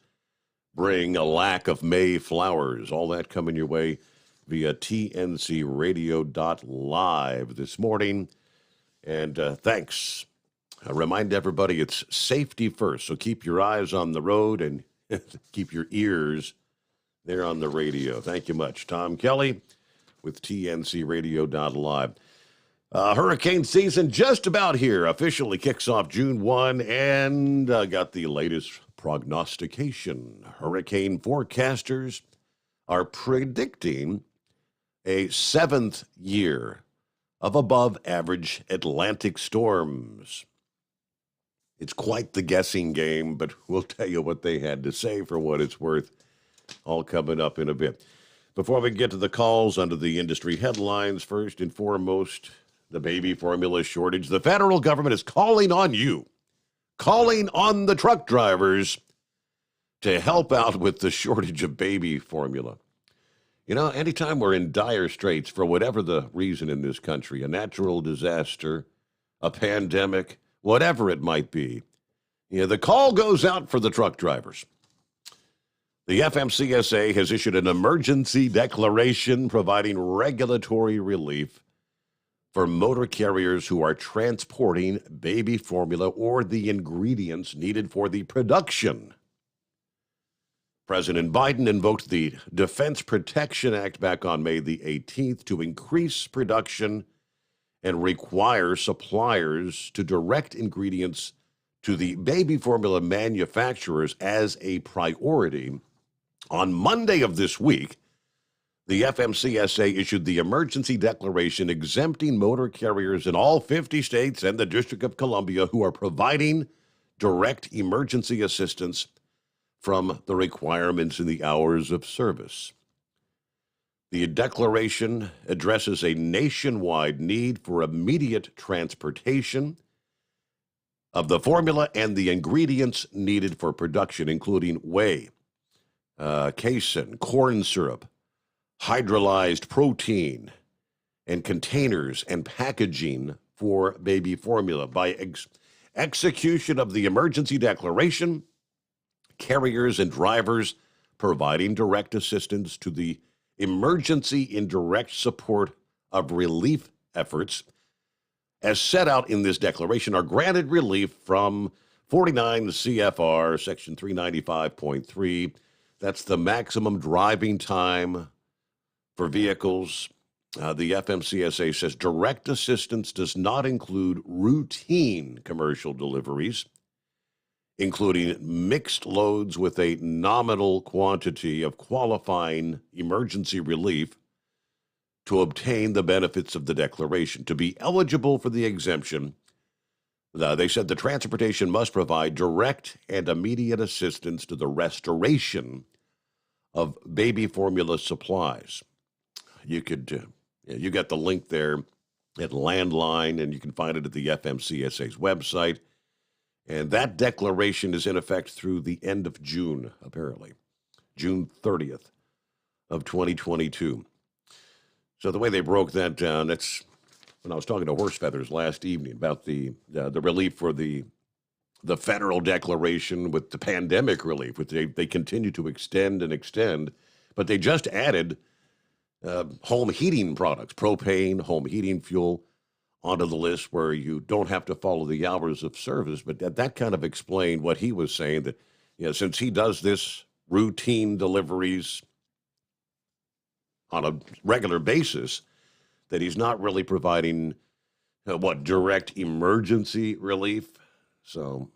Speaker 3: bring a lack of May flowers. All that coming your way via TNCRadio.live this morning. And thanks. I remind everybody it's safety first, so keep your eyes on the road and keep your ears there on the radio. Thank you much. Tom Kelly with TNCRadio.live. Hurricane season just about here. Officially kicks off June 1 and got the latest prognostication. Hurricane forecasters are predicting a 7th year of above-average Atlantic storms. It's quite the guessing game, but we'll tell you what they had to say for what it's worth. All coming up in a bit. Before we get to the calls under the industry headlines, first and foremost, the baby formula shortage. The federal government is calling on you, calling on the truck drivers to help out with the shortage of baby formula. You know, anytime we're in dire straits for whatever the reason in this country, a natural disaster, a pandemic, whatever it might be, the call goes out for the truck drivers. The FMCSA has issued an emergency declaration providing regulatory relief for motor carriers who are transporting baby formula or the ingredients needed for the production. President Biden invoked the Defense Production Act back on May the 18th to increase production and require suppliers to direct ingredients to the baby formula manufacturers as a priority. On Monday of this week, the FMCSA issued the emergency declaration exempting motor carriers in all 50 states and the District of Columbia who are providing direct emergency assistance from the requirements in the hours of service. The declaration addresses a nationwide need for immediate transportation of the formula and the ingredients needed for production, including whey, casein, corn syrup, hydrolyzed protein, and containers and packaging for baby formula. By execution of the emergency declaration, carriers and drivers providing direct assistance to the emergency in direct support of relief efforts as set out in this declaration are granted relief from 49 CFR section 395.3. That's the maximum driving time for vehicles. The FMCSA says direct assistance does not include routine commercial deliveries, including mixed loads with a nominal quantity of qualifying emergency relief to obtain the benefits of the declaration. To be eligible for the exemption, they said the transportation must provide direct and immediate assistance to the restoration of baby formula supplies. You could, you got the link there at Landline, and you can find it at the FMCSA's website. And that declaration is in effect through the end of June, apparently, June 30th of 2022. So the way they broke that down, that's when I was talking to Horse Feathers last evening about the relief for the federal declaration with the pandemic relief, which they continue to extend and extend, but they just added home heating products, propane, home heating fuel, onto the list where you don't have to follow the hours of service. But that kind of explained what he was saying, that since he does this routine deliveries on a regular basis, that he's not really providing direct emergency relief. So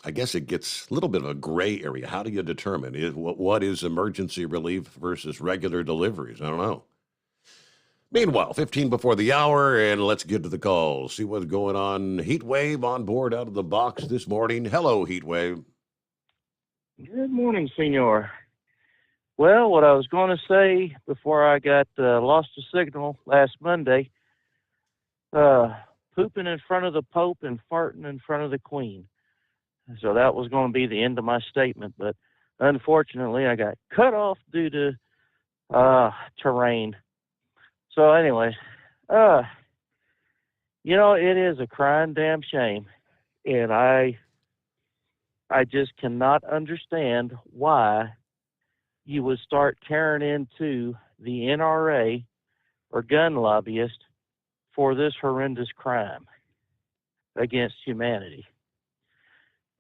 Speaker 3: I guess it gets a little bit of a gray area. How do you determine what is emergency relief versus regular deliveries? I don't know. Meanwhile, 15 before the hour, and let's get to the calls. See what's going on. Heatwave on board out of the box this morning. Hello, Heatwave.
Speaker 17: Good morning, senor. Well, what I was going to say before I got lost the signal last Monday, pooping in front of the Pope and farting in front of the Queen. So that was going to be the end of my statement, but unfortunately I got cut off due to terrain. So anyway, it is a crying damn shame, and I just cannot understand why you would start tearing into the NRA or gun lobbyist for this horrendous crime against humanity.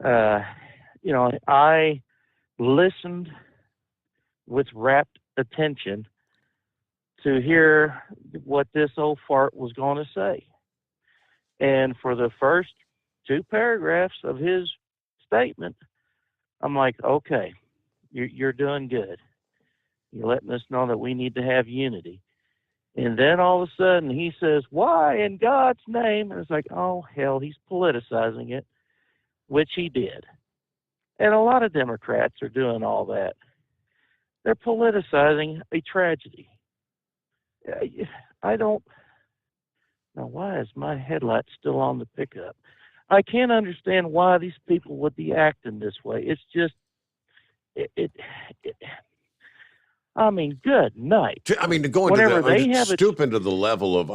Speaker 17: I listened with rapt attention to hear what this old fart was going to say. And for the first two paragraphs of his statement, I'm like, okay, you're doing good. You're letting us know that we need to have unity. And then all of a sudden he says, why in God's name? And it's like, oh, hell, he's politicizing it, which he did. And a lot of Democrats are doing all that. They're politicizing a tragedy. I don't know, why is my headlight still on the pickup? I can't understand why these people would be acting this way. It's just, I mean, good night.
Speaker 3: To go into stoop into the level of,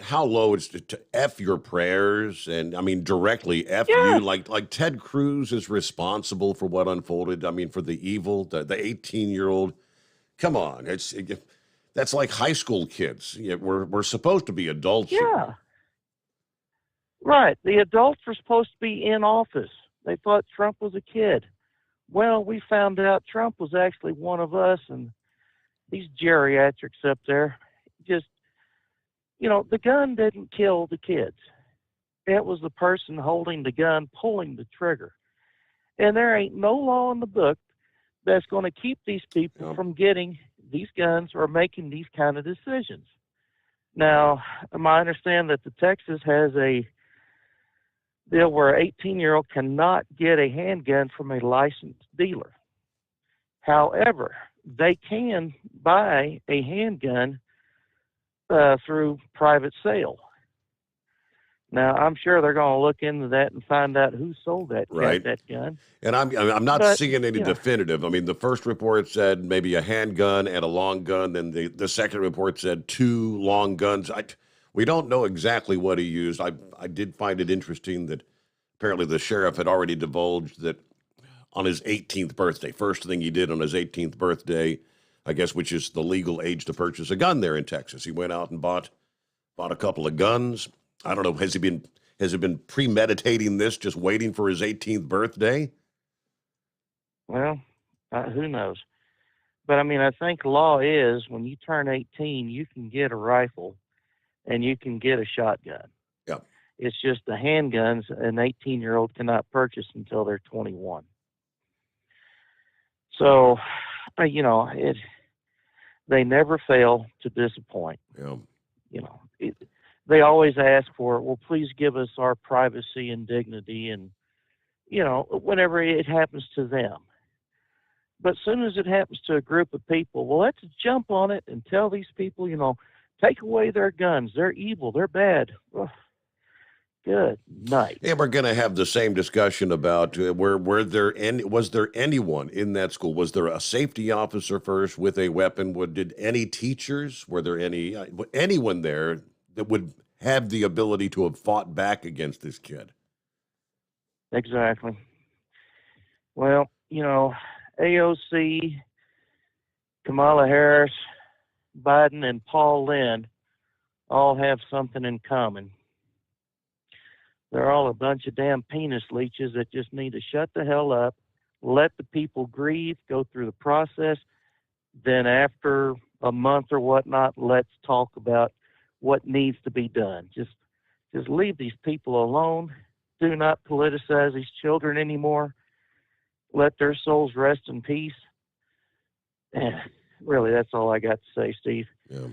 Speaker 3: how low is to F your prayers and, directly F you, like Ted Cruz is responsible for what unfolded. For the evil, the 18-year-old. Come on, that's like high school kids. We're supposed to be adults.
Speaker 17: Yeah. Right. The adults were supposed to be in office. They thought Trump was a kid. Well, we found out Trump was actually one of us, and these geriatrics up there just, the gun didn't kill the kids. It was the person holding the gun pulling the trigger. And there ain't no law in the book that's going to keep these people from getting these guns or making these kind of decisions. Now, I understand that the Texas has a bill where an 18-year-old cannot get a handgun from a licensed dealer. However, they can buy a handgun through private sale. Now, I'm sure they're going to look into that and find out who sold that gun.
Speaker 3: And I'm not seeing any definitive. I mean, the first report said maybe a handgun and a long gun. Then the second report said 2 long guns. We don't know exactly what he used. I did find it interesting that apparently the sheriff had already divulged that on his 18th birthday, first thing he did on his 18th birthday, I guess, which is the legal age to purchase a gun there in Texas, he went out and bought a couple of guns. I don't know. Has he been premeditating this, just waiting for his 18th birthday?
Speaker 17: Well, who knows? But I mean, I think law is when you turn 18, you can get a rifle and you can get a shotgun.
Speaker 3: Yeah.
Speaker 17: It's just the handguns an 18-year-old cannot purchase until they're 21. So, they never fail to disappoint.
Speaker 3: Yeah.
Speaker 17: They always ask for, well, please give us our privacy and dignity and, whenever it happens to them. But as soon as it happens to a group of people, well, let's jump on it and tell these people, take away their guns. They're evil. They're bad. Ugh. Good night.
Speaker 3: And we're going to have the same discussion about was there anyone in that school? Was there a safety officer first with a weapon? Did any teachers? Were there anyone there that would have the ability to have fought back against this kid?
Speaker 17: Exactly. Well, AOC, Kamala Harris, Biden, and Paul Lynde all have something in common. They're all a bunch of damn penis leeches that just need to shut the hell up, let the people grieve, go through the process. Then after a month or whatnot, let's talk about what needs to be done. Just leave these people alone. Do not politicize these children anymore. Let their souls rest in peace. And really, that's all I got to say, Steve.
Speaker 3: Yeah.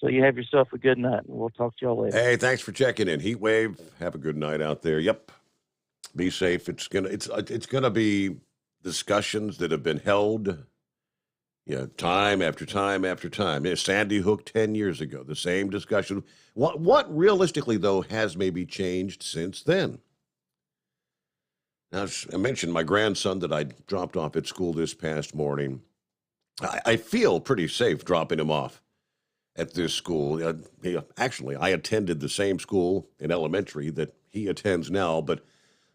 Speaker 17: So you have yourself a good night, and we'll talk to y'all later.
Speaker 3: Hey, thanks for checking in. Heat wave. Have a good night out there. Yep. Be safe. It's gonna be discussions that have been held, time after time after time. Sandy Hook 10 years ago, the same discussion. What realistically though has maybe changed since then? Now, I mentioned my grandson that I dropped off at school this past morning. I feel pretty safe dropping him off at this school. Actually, I attended the same school in elementary that he attends now, but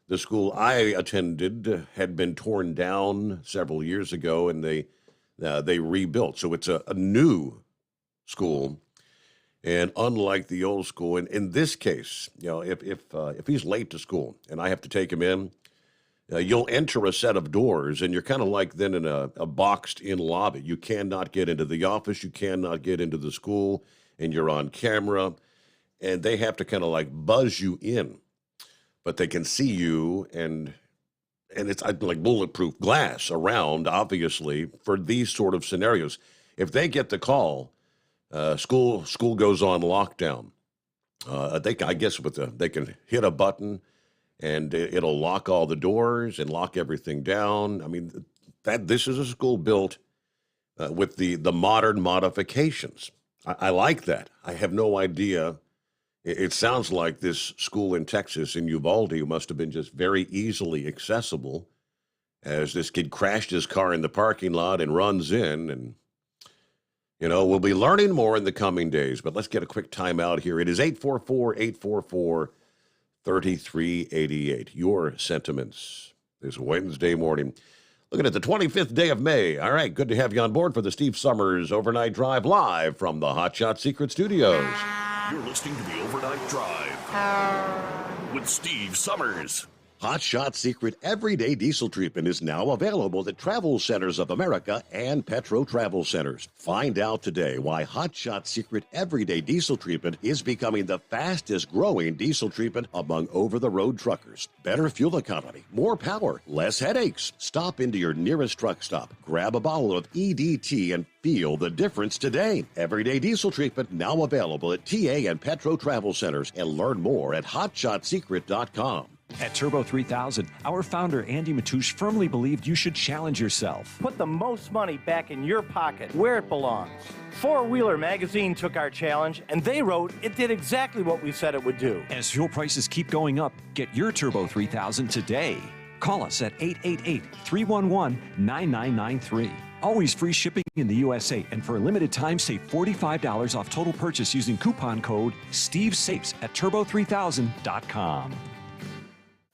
Speaker 3: the school I attended had been torn down several years ago, and they rebuilt. So it's a new school, and unlike the old school, in this case, if he's late to school and I have to take him in, you'll enter a set of doors, and you're kind of like then in a boxed-in lobby. You cannot get into the office. You cannot get into the school, and you're on camera, and they have to kind of like buzz you in. But they can see you, and it's like bulletproof glass around, obviously, for these sort of scenarios. If they get the call, school goes on lockdown. They can hit a button, and it'll lock all the doors and lock everything down. I mean, this is a school built with the modern modifications. I like that. I have no idea. It sounds like this school in Texas, in Uvalde, must have been just very easily accessible, as this kid crashed his car in the parking lot and runs in. And, we'll be learning more in the coming days. But let's get a quick time out here. It is 844-844-3388. Your sentiments this Wednesday morning. Looking at the 25th day of May. All right, good to have you on board for the Steve Sommers Overnight Drive live from the Hot Shot Secret Studios.
Speaker 4: You're listening to the Overnight Drive with Steve Sommers.
Speaker 3: Hot Shot Secret Everyday Diesel Treatment is now available at Travel Centers of America and Petro Travel Centers. Find out today why Hot Shot Secret Everyday Diesel Treatment is becoming the fastest growing diesel treatment among over-the-road truckers. Better fuel economy, more power, less headaches. Stop into your nearest truck stop, grab a bottle of EDT, and feel the difference today. Everyday Diesel Treatment now available at TA and Petro Travel Centers, and learn more at hotshotsecret.com.
Speaker 5: At Turbo 3000, our founder Andy Matoush firmly believed you should challenge yourself.
Speaker 6: Put the most money back in your pocket, where it belongs. Four Wheeler Magazine took our challenge, and they wrote it did exactly what we said it would do.
Speaker 5: As fuel prices keep going up, get your Turbo 3000 today. Call us at 888-311-9993. Always free shipping in the USA, and for a limited time, save $45 off total purchase using coupon code STEVESAVES at turbo3000.com.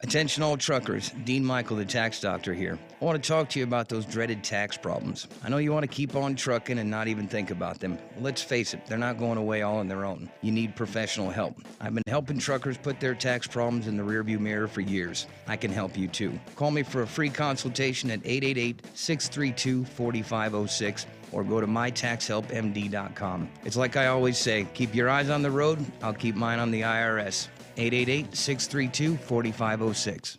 Speaker 7: Attention all truckers, Dean Michael, the tax doctor here. I want to talk to you about those dreaded tax problems. I know you want to keep on trucking and not even think about them. Well, let's face it, they're not going away all on their own. You need professional help. I've been helping truckers put their tax problems in the rearview mirror for years. I can help you too. Call me for a free consultation at 888-632-4506 or go to mytaxhelpmd.com. It's like I always say, keep your eyes on the road, I'll keep mine on the IRS. 888-632-4506.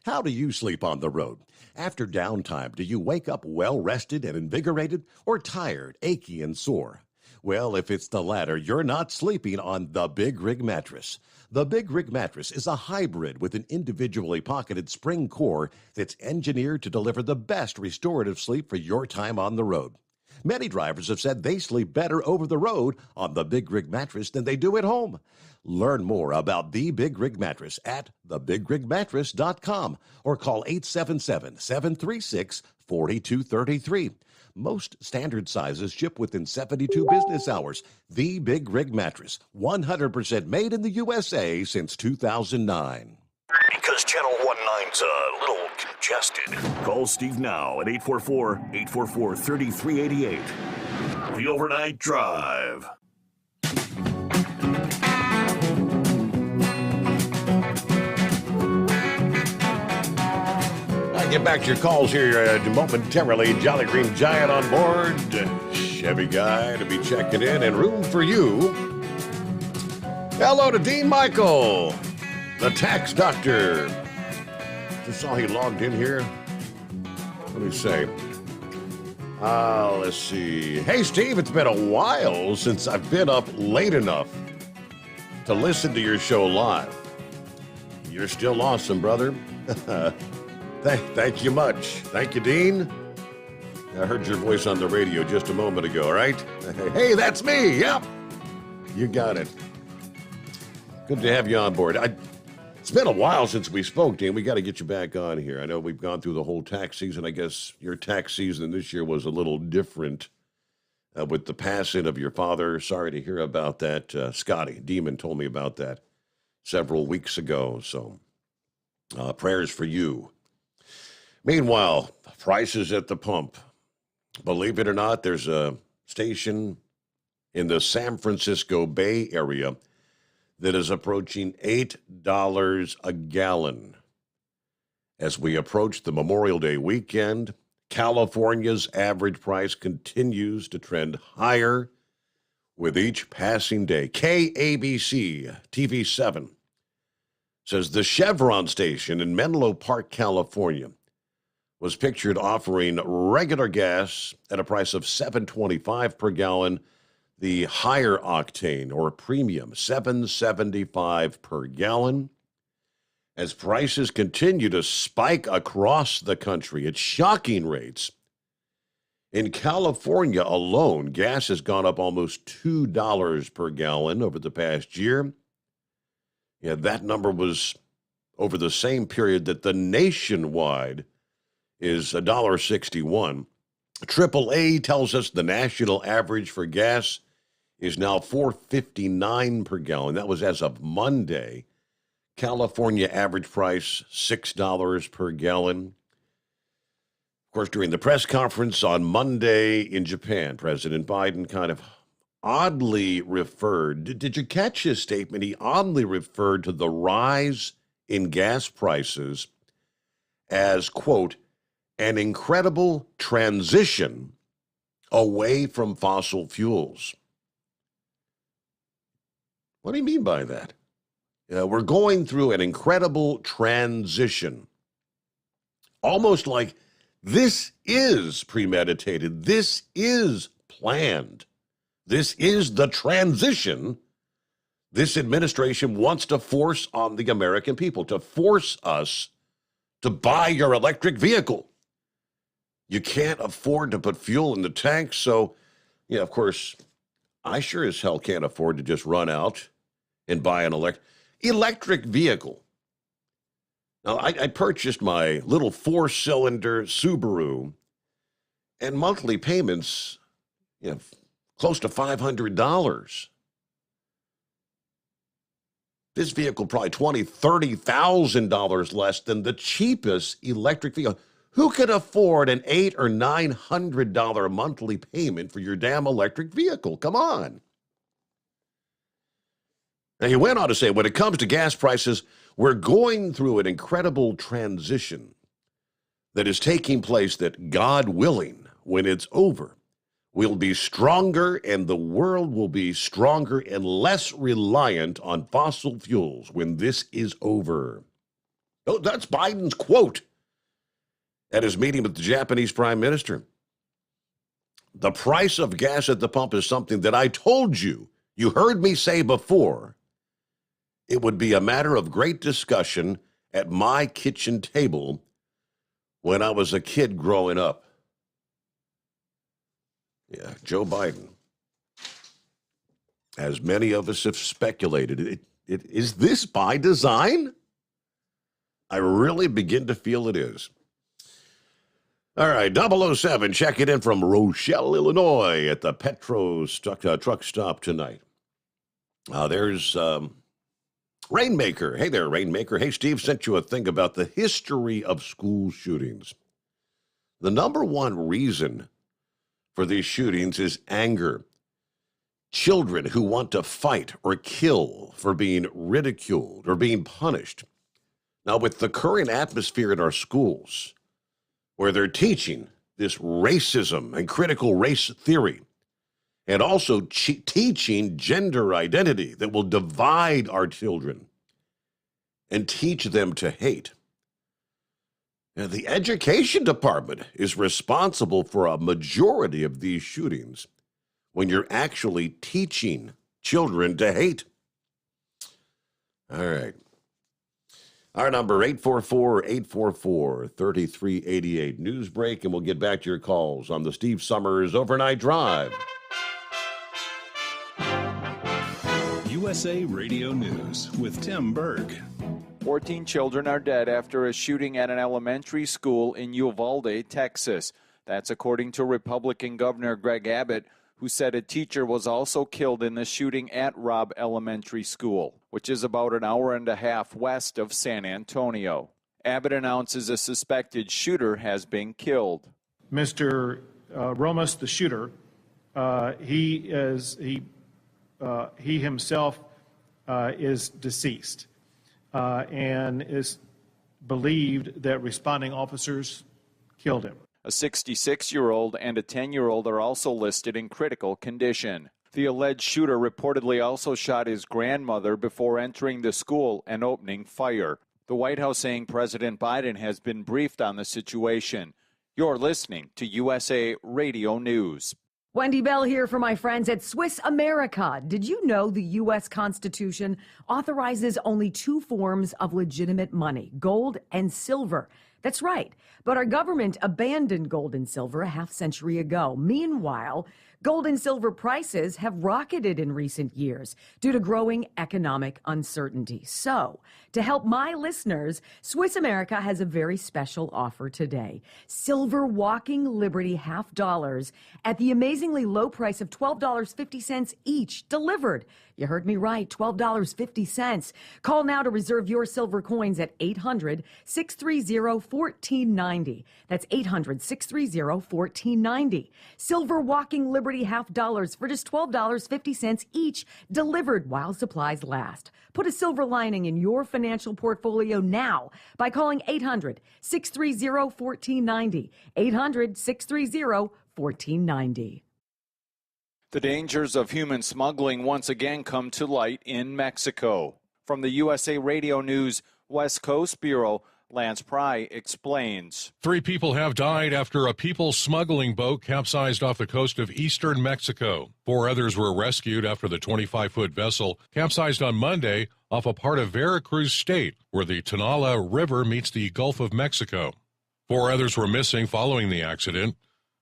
Speaker 3: How do you sleep on the road? After downtime, do you wake up well-rested and invigorated, or tired, achy, and sore? Well, if it's the latter, you're not sleeping on the Big Rig Mattress. The Big Rig Mattress is a hybrid with an individually pocketed spring core that's engineered to deliver the best restorative sleep for your time on the road. Many drivers have said they sleep better over the road on the Big Rig Mattress than they do at home. Learn more about the Big Rig Mattress at thebigrigmattress.com or call 877-736-4233. Most standard sizes ship within 72 business hours. The Big Rig Mattress, 100% made in the USA since 2009.
Speaker 4: Because Channel 19's a little congested. Call Steve now at 844-844-3388. The Overnight Drive.
Speaker 3: Get back to your calls here momentarily. Jolly Green Giant on board. Chevy Guy to be checking in, and room for you. Hello to Dean Michael, the tax doctor. Just saw he logged in here. Let me say. Let's see. Hey, Steve, it's been a while since I've been up late enough to listen to your show live. You're still awesome, brother. Thank you much. Thank you, Dean. I heard your voice on the radio just a moment ago, right? Hey, that's me. Yep. You got it. Good to have you on board. It's been a while since we spoke, Dean. We got to get you back on here. I know we've gone through the whole tax season. I guess your tax season this year was a little different with the passing of your father. Sorry to hear about that. Scotty Demon told me about that several weeks ago. So prayers for you. Meanwhile, prices at the pump. Believe it or not, there's a station in the San Francisco Bay Area that is approaching $8 a gallon. As we approach the Memorial Day weekend, California's average price continues to trend higher with each passing day. KABC TV 7 says the Chevron station in Menlo Park, California, was pictured offering regular gas at a price of $7.25 per gallon, the higher octane or premium $7.75 per gallon. As prices continue to spike across the country at shocking rates, in California alone, gas has gone up almost $2 per gallon over the past year. Yeah, that number was over the same period that the nationwide is $1.61. AAA tells us the national average for gas is now $4.59 per gallon. That was as of Monday. California average price, $6 per gallon. Of course, during the press conference on Monday in Japan, President Biden kind of oddly referred, did you catch his statement? He oddly referred to the rise in gas prices as, quote, an incredible transition away from fossil fuels. What do you mean by that? We're going through an incredible transition. Almost like this is premeditated. This is planned. This is the transition This administration wants to force on the American people, to force us to buy your electric vehicle. You can't afford to put fuel in the tank, so, yeah, of course, I sure as hell can't afford to just run out and buy an electric vehicle. Now, I purchased my little 4-cylinder Subaru, and monthly payments, close to $500. This vehicle probably $20,000, $30,000 less than the cheapest electric vehicle. Who could afford an $800 or $900 monthly payment for your damn electric vehicle? Come on. Now, he went on to say, when it comes to gas prices, we're going through an incredible transition that is taking place that, God willing, when it's over, we'll be stronger and the world will be stronger and less reliant on fossil fuels when this is over. Oh, that's Biden's quote at his meeting with the Japanese Prime Minister. The price of gas at the pump is something that I told you, you heard me say before, it would be a matter of great discussion at my kitchen table when I was a kid growing up. Yeah, Joe Biden, as many of us have speculated, is this by design? I really begin to feel it is. All right, 007, check it in from Rochelle, Illinois at the Petro truck stop tonight. There's Rainmaker. Hey there, Rainmaker. Hey, Steve, sent you a thing about the history of school shootings. The number one reason for these shootings is anger. Children who want to fight or kill for being ridiculed or being punished. Now, with the current atmosphere in our schools, where they're teaching this racism and critical race theory, and also teaching gender identity that will divide our children and teach them to hate. Now, the education department is responsible for a majority of these shootings when you're actually teaching children to hate. All right. Our number, 844-844-3388. News break, and we'll get back to your calls on the Steve Sommers Overnight Drive.
Speaker 18: USA Radio News with Tim Berg.
Speaker 19: 14 children are dead after a shooting at an elementary school in Uvalde, Texas. That's according to Republican Governor Greg Abbott, who said a teacher was also killed in the shooting at Robb Elementary School, which is about an hour and a half west of San Antonio. Abbott announces a suspected shooter has been killed.
Speaker 20: Mr. Romas, the shooter, he himself is deceased and is believed that responding officers killed him.
Speaker 19: A 66-year-old and a 10-year-old are also listed in critical condition. The alleged shooter reportedly also shot his grandmother before entering the school and opening fire. The White House saying President Biden has been briefed on the situation. You're listening to USA Radio News.
Speaker 21: Wendy Bell here for my friends at Swiss America. Did you know the U.S. Constitution authorizes only two forms of legitimate money, gold and silver? That's right. But our government abandoned gold and silver a half-century ago. Meanwhile, gold and silver prices have rocketed in recent years due to growing economic uncertainty. So, to help my listeners, Swiss America has a very special offer today. Silver Walking Liberty $half at the amazingly low price of $12.50 each, delivered. You heard me right, $12.50. Call now to reserve your silver coins at 800-630-1490. That's 800-630-1490. Silver Walking Liberty $half for just $12.50 each, delivered while supplies last. Put a silver lining in your financial portfolio now by calling 800-630-1490. 800-630-1490.
Speaker 19: The dangers of human smuggling once again come to light in Mexico. From the USA Radio News West Coast Bureau, Lance Pry explains.
Speaker 1: 3 people have died after a people smuggling boat capsized off the coast of eastern Mexico. 4 others were rescued after the 25-foot vessel capsized on Monday off a part of Veracruz State, where the Tonala River meets the Gulf of Mexico. 4 others were missing following the accident.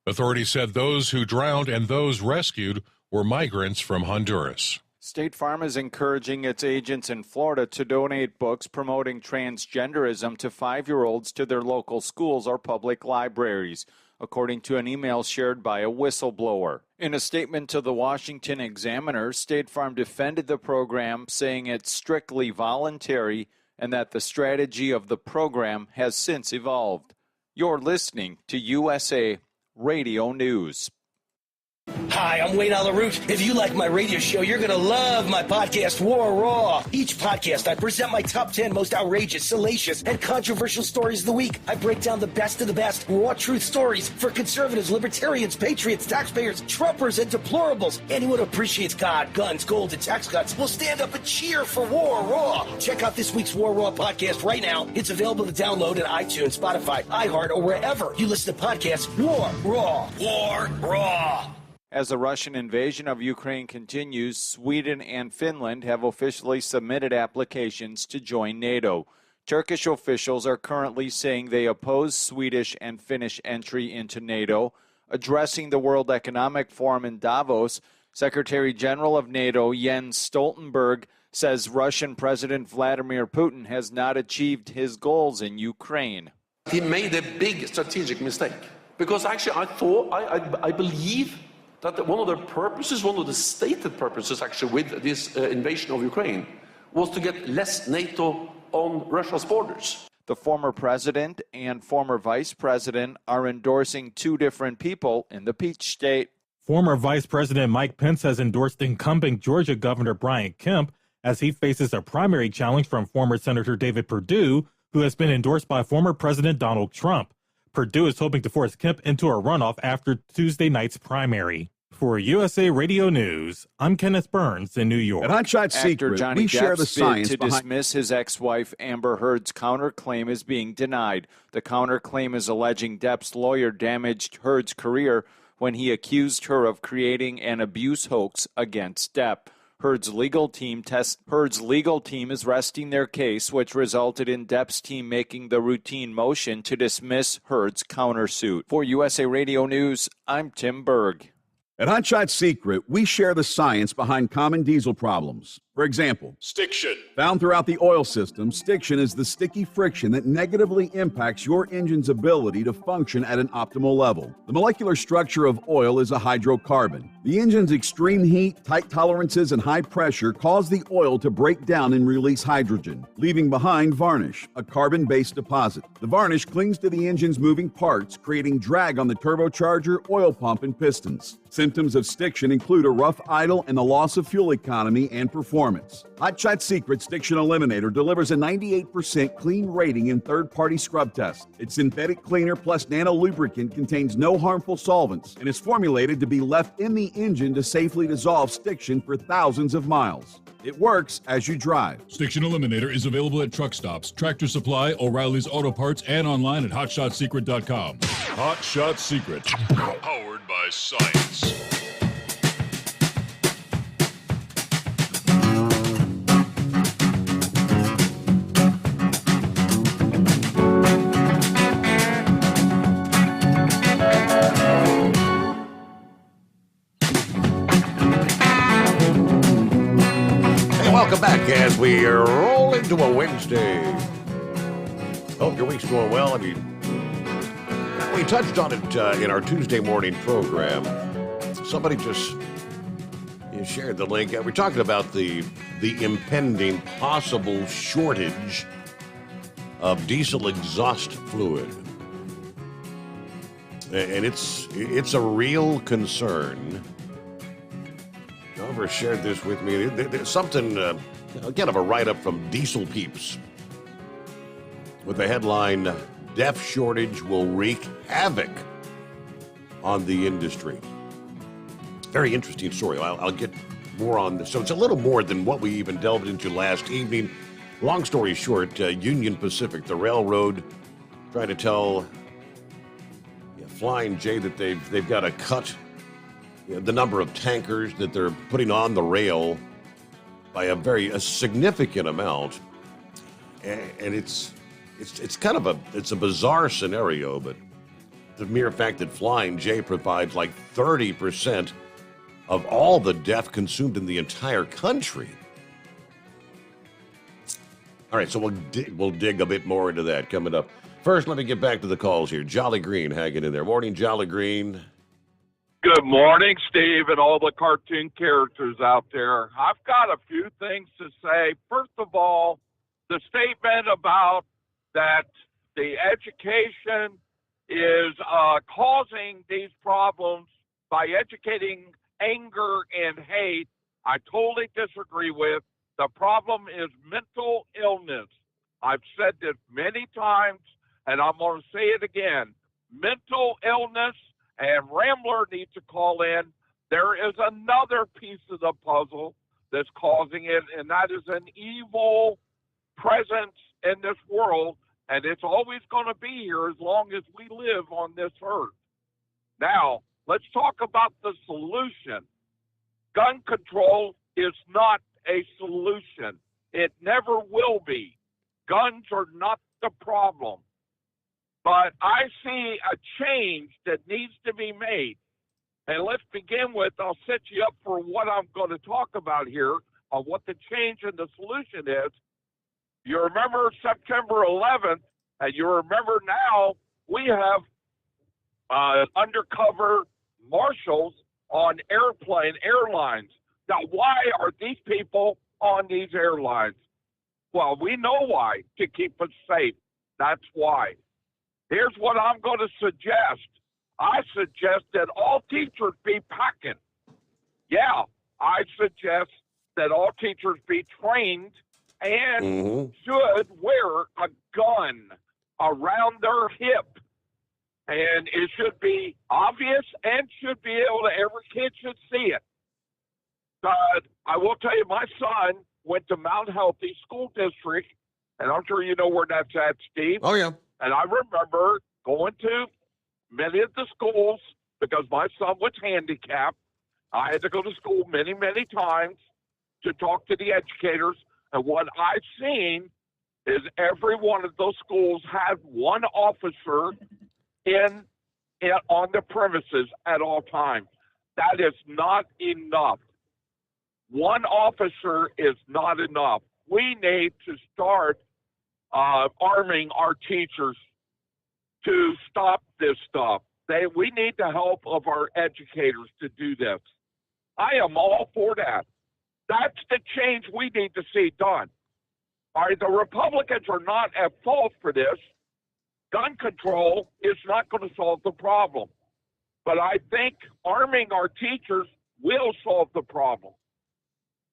Speaker 1: Authorities said those who drowned and those rescued were migrants from Honduras.
Speaker 19: State Farm is encouraging its agents in Florida to donate books promoting transgenderism to 5-year-olds to their local schools or public libraries, according to an email shared by a whistleblower. In a statement to the Washington Examiner, State Farm defended the program, saying it's strictly voluntary and that the strategy of the program has since evolved. You're listening to USA Radio News.
Speaker 22: Hi, I'm Wayne Alaroot. If you like my radio show, you're going to love my podcast, War Raw. Each podcast, I present my top 10 most outrageous, salacious, and controversial stories of the week. I break down the best of the best, raw truth stories for conservatives, libertarians, patriots, taxpayers, Trumpers, and deplorables. Anyone who appreciates God, guns, gold, and tax cuts will stand up and cheer for War Raw. Check out this week's War Raw podcast right now. It's available to download at iTunes, Spotify, iHeart, or wherever you listen to podcasts. War Raw. War Raw.
Speaker 19: As the Russian invasion of Ukraine continues, Sweden and Finland have officially submitted applications to join NATO. Turkish officials are currently saying they oppose Swedish and Finnish entry into NATO. Addressing the World Economic Forum in Davos, Secretary General of NATO Jens Stoltenberg says Russian President Vladimir Putin has not achieved his goals in Ukraine.
Speaker 23: He made a big strategic mistake because actually I believe that one of the stated purposes actually with this invasion of Ukraine was to get less NATO on Russia's borders.
Speaker 19: The former president and former vice president are endorsing 2 different people in the Peach State.
Speaker 24: Former Vice President Mike Pence has endorsed incumbent Georgia Governor Brian Kemp as he faces a primary challenge from former Senator David Perdue, who has been endorsed by former President Donald Trump. Perdue is hoping to force Kemp into a runoff after Tuesday night's primary. For USA Radio News, I'm Kenneth Burns in New York.
Speaker 25: At Hotshot Secret, we share the science
Speaker 19: to dismiss his ex-wife Amber Heard's counterclaim is being denied. The counterclaim is alleging Depp's lawyer damaged Heard's career when he accused her of creating an abuse hoax against Depp. Heard's legal team is resting their case, which resulted in Depp's team making the routine motion to dismiss Heard's countersuit. For USA Radio News, I'm Tim Berg.
Speaker 25: At Hotshot Secret, we share the science behind common diesel problems. For example,
Speaker 13: stiction.
Speaker 25: Found throughout the oil system, stiction is the sticky friction that negatively impacts your engine's ability to function at an optimal level. The molecular structure of oil is a hydrocarbon. The engine's extreme heat, tight tolerances, and high pressure cause the oil to break down and release hydrogen, leaving behind varnish, a carbon-based deposit. The varnish clings to the engine's moving parts, creating drag on the turbocharger, oil pump, and pistons. Symptoms of stiction include a rough idle and the loss of fuel economy and performance. Hotshot Secret Stiction Eliminator delivers a 98% clean rating in third-party scrub tests. Its synthetic cleaner plus nano lubricant contains no harmful solvents and is formulated to be left in the engine to safely dissolve stiction for thousands of miles. It works as you drive.
Speaker 26: Stiction Eliminator is available at truck stops, Tractor Supply, O'Reilly's Auto Parts, and online at HotShotSecret.com. Hotshot Secret. Powered by science.
Speaker 3: Welcome back as we roll into a Wednesday. Hope your week's going well. I mean, we touched on it in our Tuesday morning program. Somebody just shared the link. We're talking about the impending possible shortage of diesel exhaust fluid. And it's a real concern. Over shared this with me. There's something, kind of a write-up from Diesel Peeps with the headline, "DEF shortage will wreak havoc on the industry." Very interesting story. I'll get more on this. So it's a little more than what we even delved into last evening. Long story short, Union Pacific, the railroad, trying to tell Flying J that they've got to cut the number of tankers that they're putting on the rail by a significant amount, and it's kind of a bizarre scenario, but the mere fact that Flying J provides like 30% of all the DEF consumed in the entire country. All right, so we'll dig a bit more into that coming up. First, let me get back to the calls here. Jolly Green hanging in there. Morning, Jolly Green.
Speaker 2: Good morning, Steve, and all the cartoon characters out there. I've got a few things to say. First of all, the statement about that the education is causing these problems by educating anger and hate, I totally disagree with. The problem is mental illness. I've said this many times, and I'm going to say it again. Mental illness, and Rambler needs to call in. There is another piece of the puzzle that's causing it, and that is an evil presence in this world, and it's always going to be here as long as we live on this earth. Now, let's talk about the solution. Gun control is not a solution. It never will be. Guns are not the problem. But I see a change that needs to be made. And let's begin with, I'll set you up for what I'm going to talk about here on what the change and the solution is. You remember September 11th, and you remember now we have undercover marshals on airlines. Now, why are these people on these airlines? Well, we know why, to keep us safe. That's why. Here's what I'm going to suggest. I suggest that all teachers be packing. Yeah, I suggest that all teachers be trained and should wear a gun around their hip. And it should be obvious and should be able to, every kid should see it. But I will tell you, my son went to Mount Healthy School District, and I'm sure you know where that's at, Steve.
Speaker 3: Oh, yeah.
Speaker 2: And I remember going to many of the schools because my son was handicapped. I had to go to school many, many times to talk to the educators. And what I've seen is every one of those schools had one officer in on the premises at all times. That is not enough. One officer is not enough. We need to start arming our teachers to stop this stuff. We need the help of our educators to do this. I am all for that. That's the change we need to see done. All right, the Republicans are not at fault for this. Gun control is not going to solve the problem. But I think arming our teachers will solve the problem.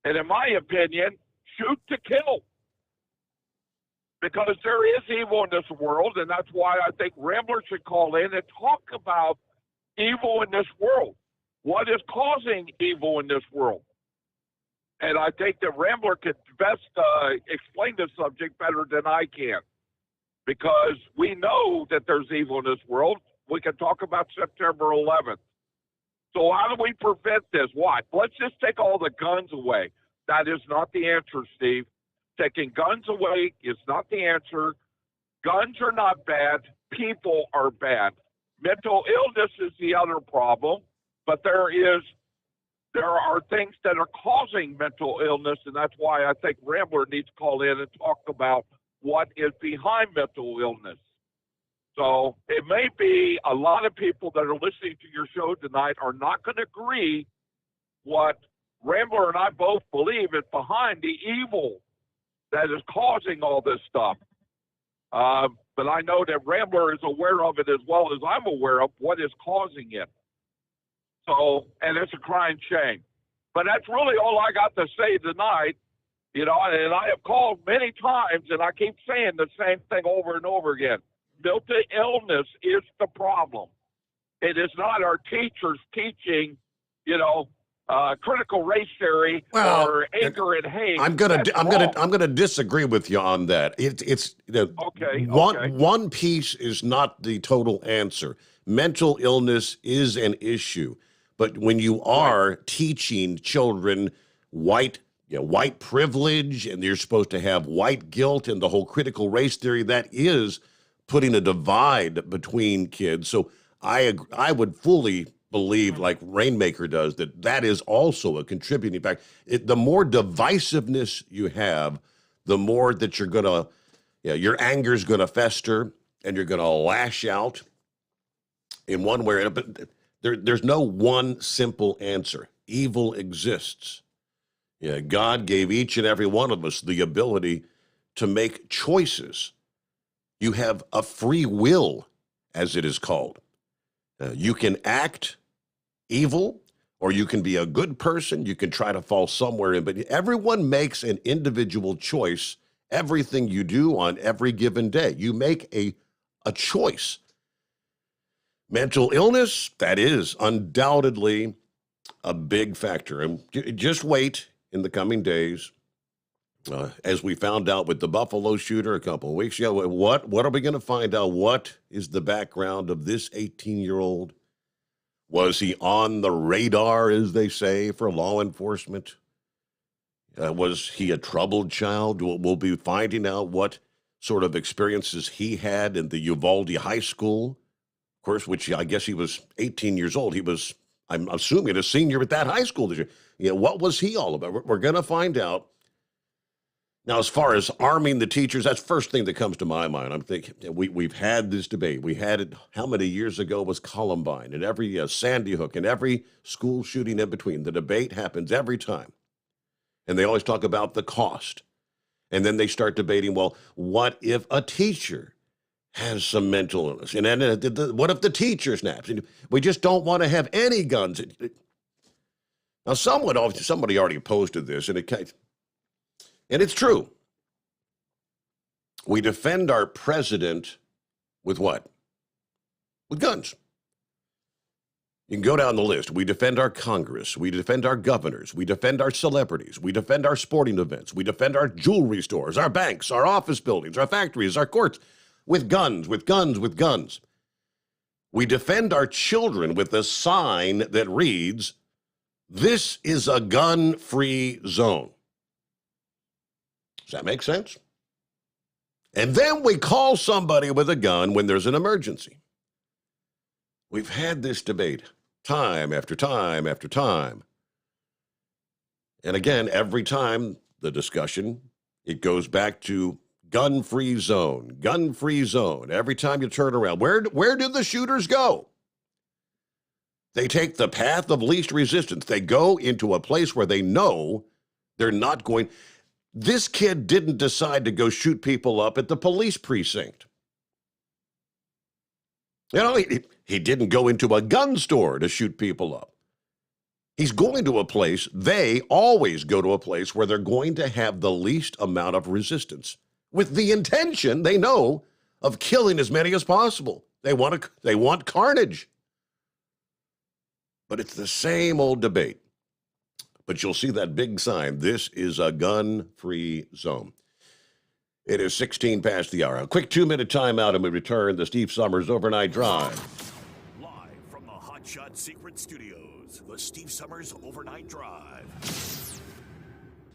Speaker 2: And in my opinion, shoot to kill. Because there is evil in this world, and that's why I think Rambler should call in and talk about evil in this world. What is causing evil in this world? And I think that Rambler could best explain the subject better than I can. Because we know that there's evil in this world. We can talk about September 11th. So how do we prevent this? What? Let's just take all the guns away. That is not the answer, Steve. Taking guns away is not the answer. Guns are not bad. People are bad. Mental illness is the other problem, but there are things that are causing mental illness, and that's why I think Rambler needs to call in and talk about what is behind mental illness. So it may be a lot of people that are listening to your show tonight are not going to agree what Rambler and I both believe is behind the evil that is causing all this stuff. But I know that Rambler is aware of it as well as I'm aware of what is causing it. So, and it's a crying shame. But that's really all I got to say tonight. You know, and I have called many times, and I keep saying the same thing over and over again. Mental illness is the problem. It is not our teachers teaching, you know, critical race theory or anger and hate.
Speaker 3: I'm gonna disagree with you on that. It's one piece is not the total answer. Mental illness is an issue, but when you are teaching children white privilege, and you're supposed to have white guilt and the whole critical race theory, that is putting a divide between kids. So I would fully believe, like Rainmaker does, that is also a contributing factor. The more divisiveness you have, the more that you're gonna, your anger's gonna fester, and you're gonna lash out in one way or another. But there's no one simple answer. Evil exists. God gave each and every one of us the ability to make choices. You have a free will, as it is called. You can act evil, or you can be a good person. You can try to fall somewhere in, but everyone makes an individual choice. Everything you do on every given day, you make a choice. Mental illness, that is undoubtedly a big factor. And just wait in the coming days. As we found out with the Buffalo shooter a couple of weeks ago, what are we going to find out? What is the background of this 18-year-old? Was he on the radar, as they say, for law enforcement? Was he a troubled child? We'll be finding out what sort of experiences he had in the Uvalde High School, of course, which I guess he was 18 years old. He was, I'm assuming, a senior at that high school this year. What was he all about? We're going to find out. Now, as far as arming the teachers, that's the first thing that comes to my mind. I'm thinking, we've had this debate. We had it, how many years ago was Columbine, and every Sandy Hook, and every school shooting in between. The debate happens every time. And they always talk about the cost. And then they start debating, well, what if a teacher has some mental illness? And then what if the teacher snaps? And we just don't want to have any guns. Now, somebody already posted this, and it's true. We defend our president with what? With guns. You can go down the list. We defend our Congress. We defend our governors. We defend our celebrities. We defend our sporting events. We defend our jewelry stores, our banks, our office buildings, our factories, our courts, with guns, with guns, with guns. We defend our children with a sign that reads, "This is a gun-free zone." Does that make sense? And then we call somebody with a gun when there's an emergency. We've had this debate time after time after time. And again, every time the discussion, it goes back to gun-free zone, gun-free zone. Every time you turn around, where do the shooters go? They take the path of least resistance. They go into a place where they know they're not going. This kid didn't decide to go shoot people up at the police precinct. He didn't go into a gun store to shoot people up. He's going to a place, they always go to a place where they're going to have the least amount of resistance, with the intention, they know, of killing as many as possible. They want carnage. But it's the same old debate. But you'll see that big sign, "This is a gun-free zone." It is 16 past the hour. A quick 2-minute timeout, and we return to Steve Sommers Overnight Drive.
Speaker 4: Live from the Hot Shot Secret Studios, the Steve Sommers Overnight Drive.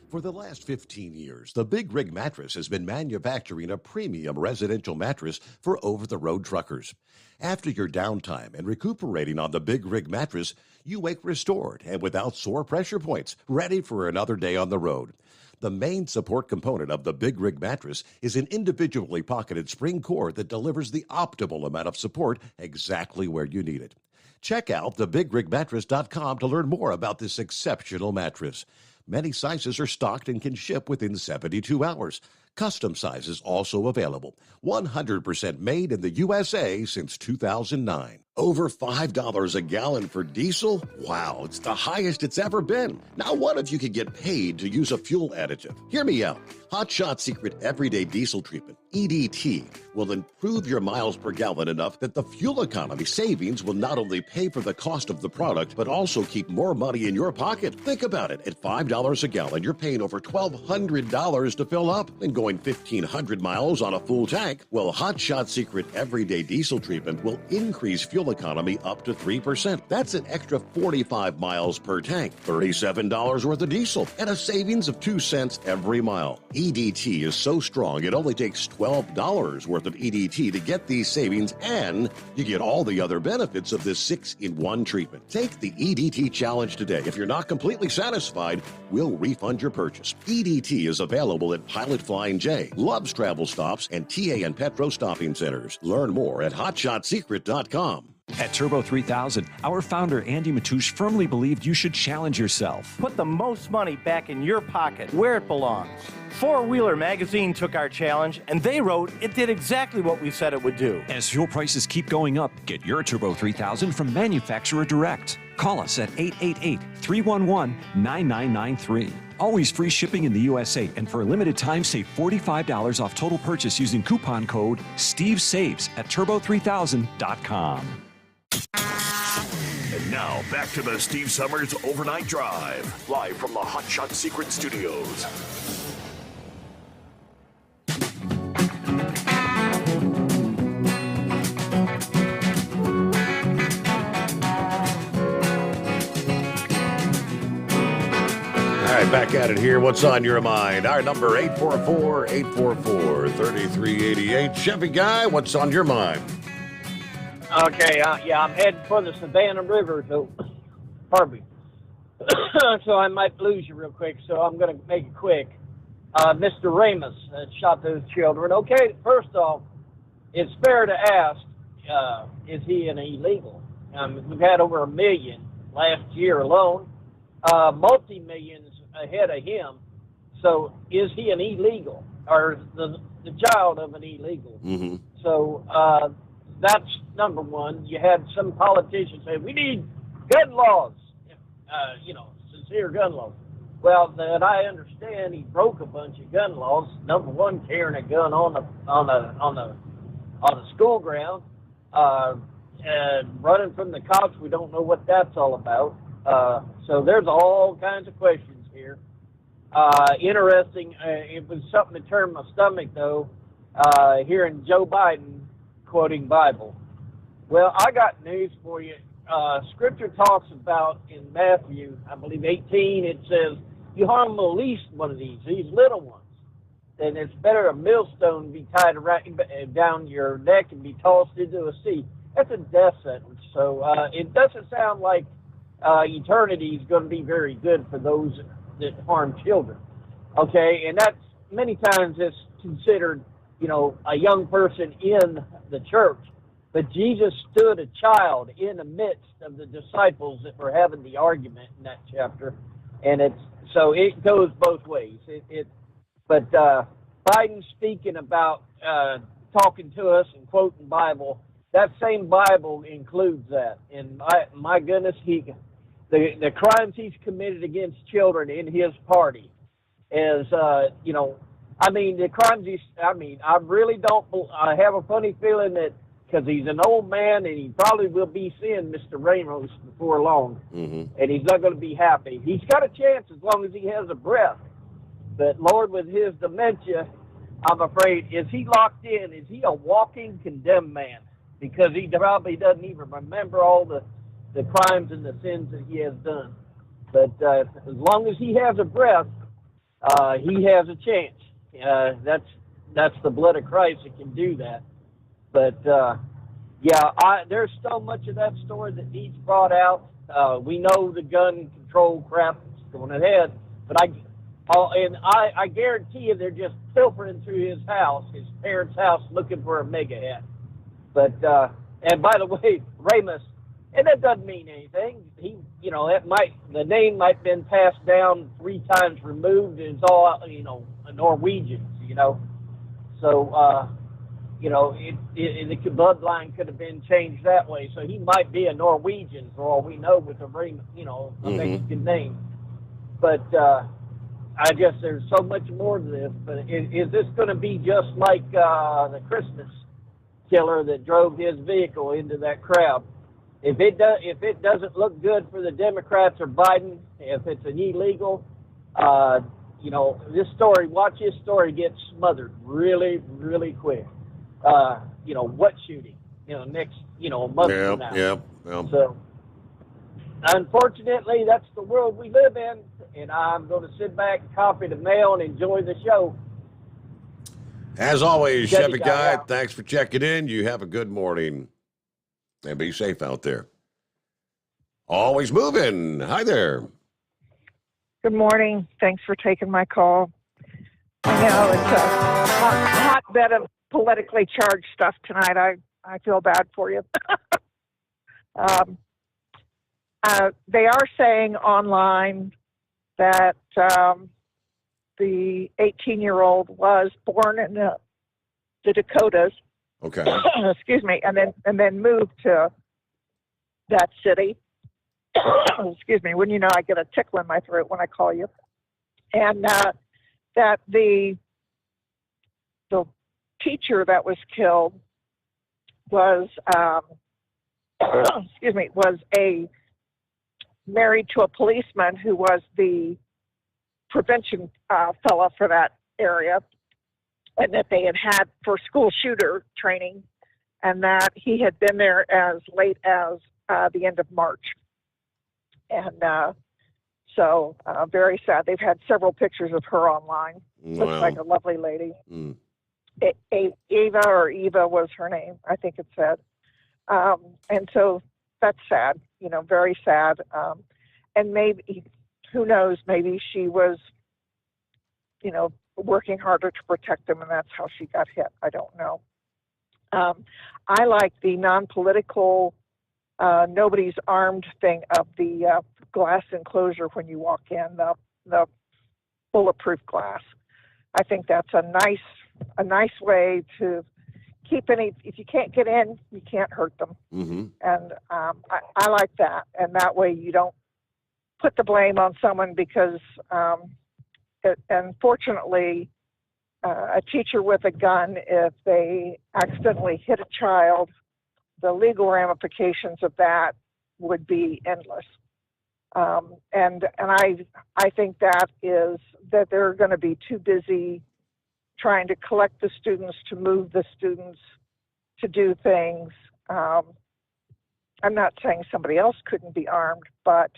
Speaker 3: For the last 15 years, the Big Rig Mattress has been manufacturing a premium residential mattress for over-the-road truckers. After your downtime and recuperating on the Big Rig Mattress, you wake restored and without sore pressure points, ready for another day on the road. The main support component of the Big Rig Mattress is an individually pocketed spring core that delivers the optimal amount of support exactly where you need it. Check out thebigrigmattress.com to learn more about this exceptional mattress. Many sizes are stocked and can ship within 72 hours. Custom sizes also available. 100% made in the USA since 2009. Over $5 a gallon for diesel? Wow, it's the highest it's ever been. Now what if you could get paid to use a fuel additive? Hear me out. Hot Shot Secret Everyday Diesel Treatment. EDT will improve your miles per gallon enough that the fuel economy savings will not only pay for the cost of the product, but also keep more money in your pocket. Think about it. At $5 a gallon, you're paying over $1,200 to fill up and going 1,500 miles on a full tank. Well, Hot Shot Secret Everyday Diesel Treatment will increase fuel economy up to 3%. That's an extra 45 miles per tank, $37 worth of diesel, and a savings of 2 cents every mile. EDT is so strong, it only takes $12 worth of EDT to get these savings, and you get all the other benefits of this 6-in-1 treatment. Take the EDT challenge today. If you're not completely satisfied, we'll refund your purchase. EDT is available at Pilot Flying J, Love's Travel Stops, and TA and Petro Stopping Centers. Learn more at hotshotsecret.com.
Speaker 5: At Turbo 3000, our founder Andy Matouche firmly believed you should challenge yourself.
Speaker 6: Put the most money back in your pocket, where it belongs. Four Wheeler Magazine took our challenge, and they wrote it did exactly what we said it would do.
Speaker 5: As fuel prices keep going up, get your Turbo 3000 from manufacturer direct. Call us at 888-311-9993. Always free shipping in the USA, and for a limited time, save $45 off total purchase using coupon code STEVESAVES at turbo3000.com.
Speaker 4: And now, back to the Steve Summers Overnight Drive, live from the Hot Shot Secret Studios.
Speaker 3: All right, back at it here. What's on your mind? Our number, 844-844-3388. Chevy Guy, what's on your mind?
Speaker 8: Okay, I'm heading for the Savannah River, so pardon me. So I might lose you real quick, so I'm going to make it quick. Mr. Ramos shot those children. Okay, first off, it's fair to ask, is he an illegal? We've had over 1 million last year alone, multi-millions ahead of him. So is he an illegal, or the child of an illegal?
Speaker 3: Mm-hmm.
Speaker 8: So that's number one. You had some politicians say, we need gun laws, sincere gun laws. Well, that I understand, he broke a bunch of gun laws. Number one, carrying a gun on the school ground, and running from the cops. We don't know what that's all about. So there's all kinds of questions here. Interesting. It was something that turned my stomach, though, hearing Joe Biden quoting Bible. Well, I got news for you. Scripture talks about in Matthew, I believe 18, it says, you harm the least one of these little ones, then it's better a millstone be tied around, down your neck and be tossed into a sea. That's a death sentence. So it doesn't sound like eternity is going to be very good for those that harm children. Okay, and that's many times it's considered, a young person in the church. But Jesus stood a child in the midst of the disciples that were having the argument in that chapter, and it goes both ways. But Biden speaking about talking to us and quoting Bible, that same Bible includes that. And my goodness, the crimes he's committed against children in his party is, the crimes I really don't. I have a funny feeling that, because he's an old man and he probably will be seeing Mr. Ramos before long, and he's not going to be happy. He's got a chance as long as he has a breath. But Lord, with his dementia, I'm afraid, is he locked in? Is he a walking condemned man? Because he probably doesn't even remember all the crimes and the sins that he has done. But as long as he has a breath, he has a chance. That's the blood of Christ that can do that. But, there's so much of that story that needs brought out. We know the gun control crap is going ahead, but I guarantee you they're just pilfering through his parents' house, looking for a mega hat. But, and by the way, Ramos, and that doesn't mean anything. The name might have been passed down 3 times removed, and it's all, Norwegians, So, the bloodline could have been changed that way. So he might be a Norwegian, for all we know, with a Mexican name. But, I guess there's so much more to this, but is this going to be just like the Christmas killer that drove his vehicle into that crowd? If it doesn't look good for the Democrats or Biden, if it's an illegal, watch this story get smothered really, really quick. What shooting? Next, a month from now.
Speaker 3: Yeah.
Speaker 8: So, unfortunately, that's the world we live in, and I'm going to sit back, copy the mail, and enjoy the show.
Speaker 3: As always,
Speaker 8: Chevy
Speaker 3: Chevy Guy,
Speaker 8: Guy,
Speaker 3: thanks for checking in. You have a good morning, and be safe out there. Always moving. Hi there.
Speaker 9: Good morning. Thanks for taking my call. I know it's a hotbed of politically charged stuff tonight. I feel bad for you. They are saying online that the 18-year-old was born in the Dakotas.
Speaker 3: Okay.
Speaker 9: Excuse me, and then moved to that city. Excuse me. When I get a tickle in my throat when I call you, and that the teacher that was killed was was married to a policeman who was the prevention fellow for that area, and that they had for school shooter training, and that he had been there as late as the end of March. And so very sad. They've had several pictures of her online.
Speaker 3: Wow.
Speaker 9: Looks like a lovely lady.
Speaker 3: Mm.
Speaker 9: Eva was her name, I think it said. And so that's sad, very sad. And maybe, who knows, maybe she was, working harder to protect them, and that's how she got hit. I don't know. I like the non-political, nobody's armed thing of the glass enclosure when you walk in, the bulletproof glass. I think that's a nice way to keep if you can't get in, you can't hurt them.
Speaker 3: Mm-hmm.
Speaker 9: And I like that. And that way you don't put the blame on someone because, unfortunately, a teacher with a gun, if they accidentally hit a child, the legal ramifications of that would be endless. And I think that they're going to be too busy trying to collect the students, to move the students, to do things. I'm not saying somebody else couldn't be armed, but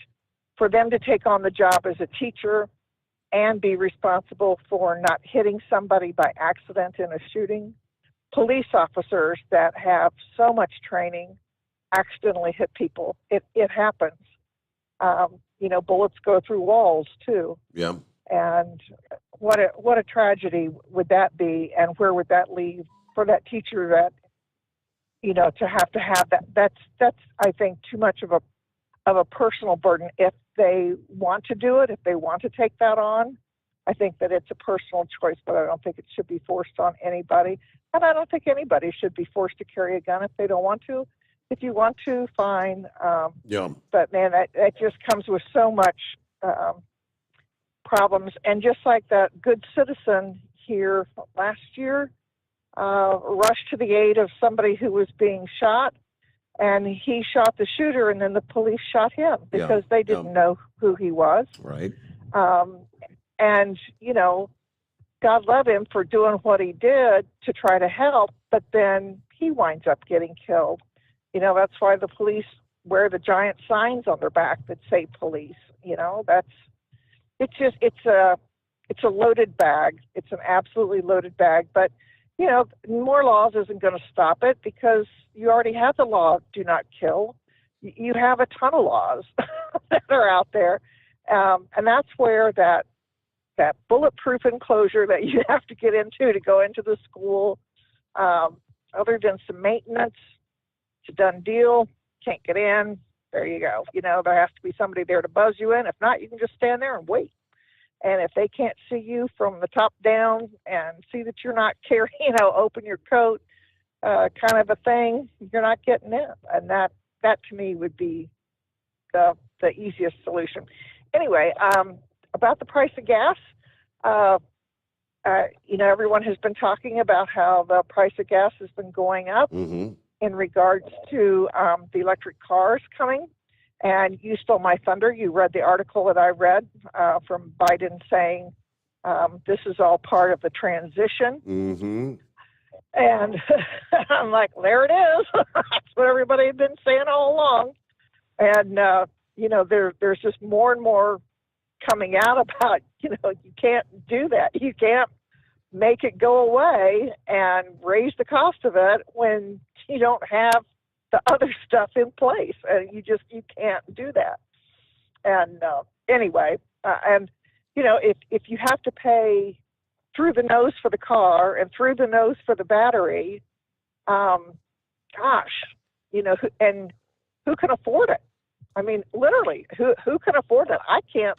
Speaker 9: for them to take on the job as a teacher and be responsible for not hitting somebody by accident in a shooting, police officers that have so much training accidentally hit people. It happens. Bullets go through walls too.
Speaker 3: Yeah.
Speaker 9: And what a tragedy would that be, and where would that leave for that teacher that, to have that? That's I think too much of a personal burden. If they want to do it, if they want to take that on, I think that it's a personal choice, but I don't think it should be forced on anybody. And I don't think anybody should be forced to carry a gun if they don't want to. If you want to, fine.
Speaker 3: Yeah.
Speaker 9: But man, that just comes with so much problems. And just like that good citizen here last year rushed to the aid of somebody who was being shot, and he shot the shooter, and then the police shot him because they didn't know who he was.
Speaker 3: Right.
Speaker 9: And, God love him for doing what he did to try to help, but then he winds up getting killed. That's why the police wear the giant signs on their back that say police. It's a loaded bag. It's an absolutely loaded bag. But, more laws isn't going to stop it because you already have the law, do not kill. You have a ton of laws that are out there. And that's where that bulletproof enclosure that you have to get into to go into the school, other than some maintenance, it's a done deal. Can't get in. There you go. There has to be somebody there to buzz you in. If not, you can just stand there and wait. And if they can't see you from the top down and see that you're not carrying, open your coat, kind of a thing, you're not getting in. And that to me would be the easiest solution. Anyway, about the price of gas, Everyone has been talking about how the price of gas has been going up in regards to the electric cars coming. And you stole my thunder. You read the article that I read from Biden saying this is all part of the transition. And I'm like, there it is. That's what everybody had been saying all along. And, there's just more and more coming out about, you can't do that. You can't make it go away and raise the cost of it when you don't have the other stuff in place. And you can't do that. And anyway, if you have to pay through the nose for the car and through the nose for the battery, and who can afford it? I mean, literally, who can afford it? I can't.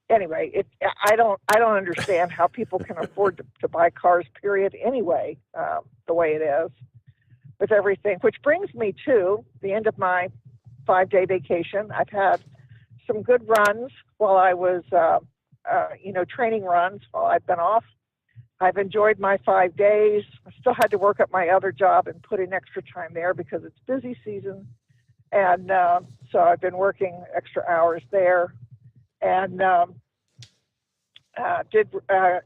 Speaker 9: Anyway, I don't understand how people can afford to buy cars, period, anyway, the way it is with everything, which brings me to the end of my 5-day vacation. I've had some good runs while I was, training runs while I've been off. I've enjoyed my 5 days. I still had to work at my other job and put in extra time there because it's busy season. And so I've been working extra hours there. And did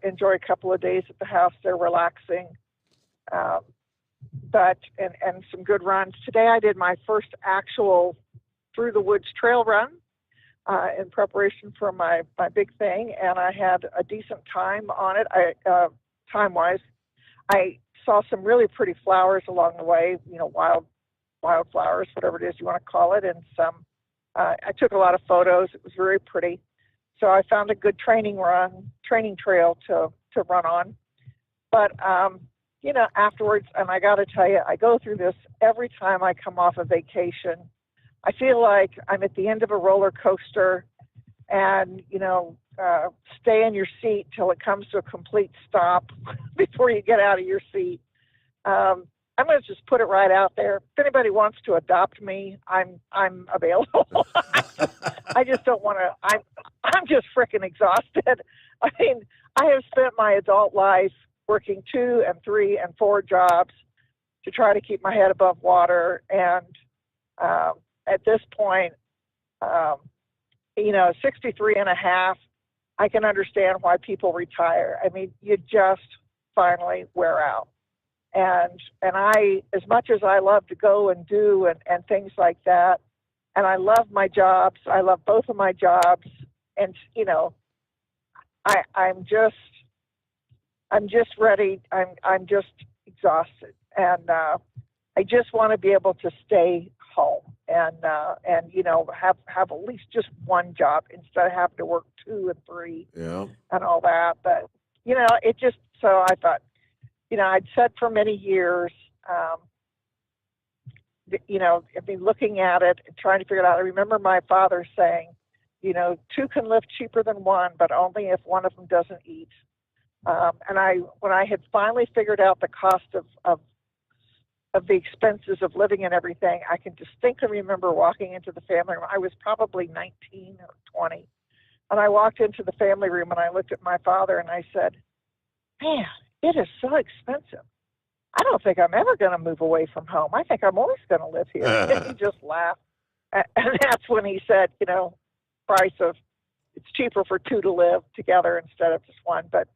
Speaker 9: enjoy a couple of days at the house there relaxing. But some good runs. Today I did my first actual through the woods trail run in preparation for my big thing, and I had a decent time on it. Time-wise, I saw some really pretty flowers along the way, wildflowers, whatever it is you want to call it, and some. I took a lot of photos. It was very pretty. So I found a good training trail to run on. But, afterwards, and I got to tell you, I go through this every time I come off a vacation. I feel like I'm at the end of a roller coaster and, stay in your seat till it comes to a complete stop before you get out of your seat. I'm going to just put it right out there. If anybody wants to adopt me, I'm available. I just don't want to. I'm just freaking exhausted. I mean, I have spent my adult life working 2 and 3 and 4 jobs to try to keep my head above water. And at this point, 63 and a half, I can understand why people retire. I mean, you just finally wear out. And I, as much as I love to go and do and things like that, and I love my jobs, I love both of my jobs, and I'm just ready. I'm just exhausted, and I just want to be able to stay home and have at least just one job instead of having to work 2 and 3 and all that. But it just, so I thought, I'd said for many years, I've been looking at it and trying to figure it out. I remember my father saying, 2 can live cheaper than 1, but only if one of them doesn't eat. And when I had finally figured out the cost of the expenses of living and everything, I can distinctly remember walking into the family room. I was probably 19 or 20. And I walked into the family room and I looked at my father and I said, man, it is so expensive. I don't think I'm ever going to move away from home. I think I'm always going to live here. And he just laughed. And that's when he said, price of it's cheaper for 2 to live together instead of just 1. But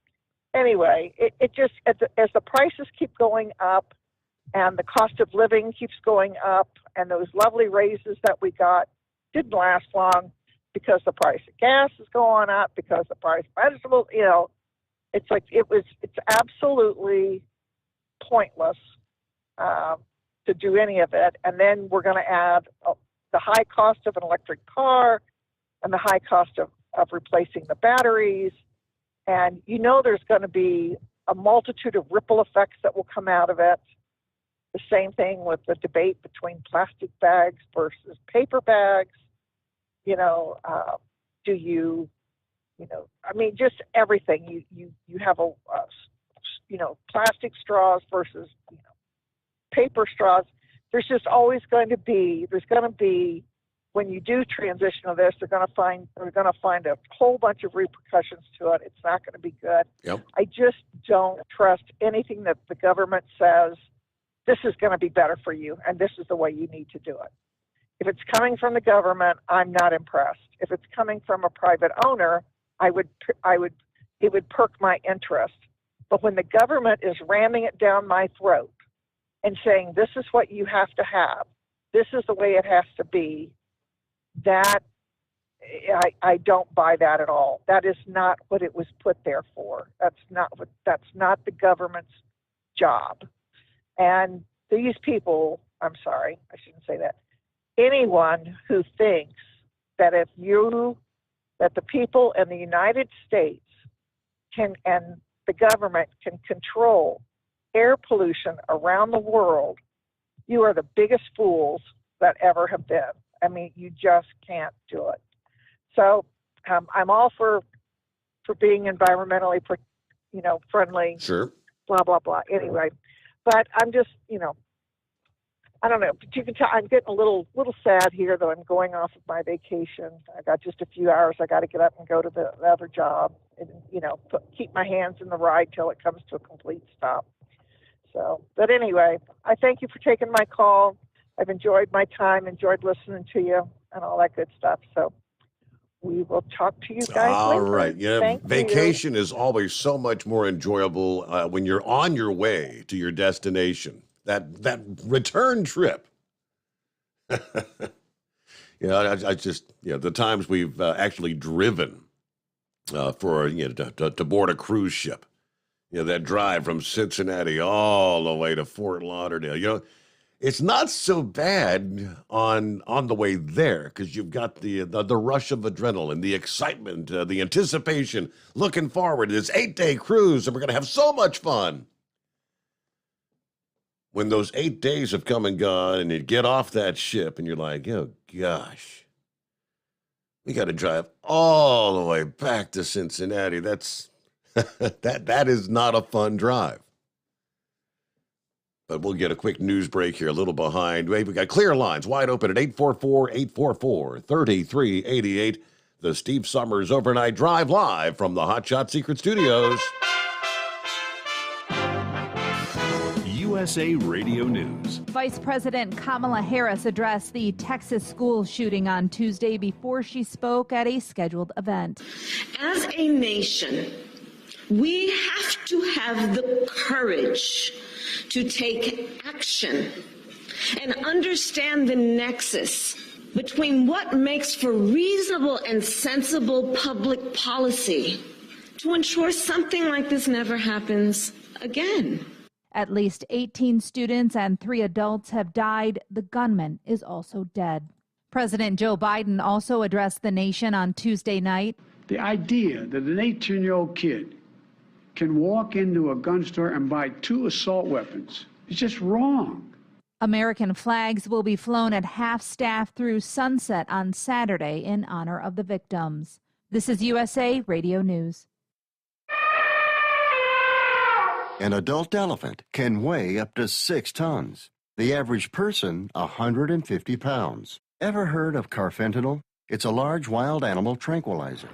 Speaker 9: anyway, it just, as the prices keep going up and the cost of living keeps going up and those lovely raises that we got didn't last long because the price of gas is going up, because the price of vegetables, it's like it's absolutely pointless to do any of it. And then we're going to add the high cost of an electric car and the high cost of replacing the batteries. And there's going to be a multitude of ripple effects that will come out of it. The same thing with the debate between plastic bags versus paper bags. Do you, just everything. You have plastic straws versus, paper straws. There's going to be when you do transition to this, they're going to find a whole bunch of repercussions to it. It's not going to be good.
Speaker 3: Yep.
Speaker 9: I just don't trust anything that the government says. This is going to be better for you, and this is the way you need to do it. If it's coming from the government, I'm not impressed. If it's coming from a private owner, it would perk my interest. But when the government is ramming it down my throat and saying, this is what you have to have, this is the way it has to be, that I don't buy that at all. That is not what it was put there for. That's not the government's job. And these people, I'm sorry, I shouldn't say that. Anyone who thinks that that the people in the United States and the government can control air pollution around the world, you are the biggest fools that ever have been. I mean, you just can't do it. So I'm all for being environmentally, friendly.
Speaker 3: Sure.
Speaker 9: Blah, blah, blah. Anyway, but I'm just, I don't know. But you can tell I'm getting a little sad here, though. I'm going off of my vacation. I got just a few hours. I got to get up and go to the other job and, keep my hands in the ride till it comes to a complete stop. So, but anyway, I thank you for taking my call. I've enjoyed my time, enjoyed listening to you and all that good stuff. So we will talk to you guys
Speaker 3: All
Speaker 9: later.
Speaker 3: right. Yeah,
Speaker 9: Thank
Speaker 3: vacation is always so much more enjoyable when you're on your way to your destination. That return trip. I just, the times we've actually driven to board a cruise ship. That drive from Cincinnati all the way to Fort Lauderdale. It's not so bad on the way there because you've got the rush of adrenaline, the excitement, the anticipation, looking forward to this 8-day cruise, and we're going to have so much fun. When those 8 days have come and gone, and you get off that ship, and you're like, oh gosh, we got to drive all the way back to Cincinnati. That's that is not a fun drive. But we'll get a quick news break here, a little behind. We got clear lines wide open at 844-844-3388. The Steve Sommers Overnight Drive live from the Hot Shot Secret Studios.
Speaker 18: USA Radio News.
Speaker 10: Vice President Kamala Harris addressed the Texas school shooting on Tuesday before she spoke at a scheduled event.
Speaker 11: As a nation, we have to have the courage to take action and understand the nexus between what makes for reasonable and sensible public policy to ensure something like this never happens again.
Speaker 10: At least 18 students and 3 adults have died. The gunman is also dead. President Joe Biden also addressed the nation on Tuesday night.
Speaker 12: The idea that an 18-year-old kid can walk into a gun store and buy 2 assault weapons is just wrong.
Speaker 10: American flags will be flown at half-staff through sunset on Saturday in honor of the victims. This is USA Radio News.
Speaker 14: An adult elephant can weigh up to 6 tons. The average person, 150 pounds. Ever heard of carfentanil? It's a large wild animal tranquilizer.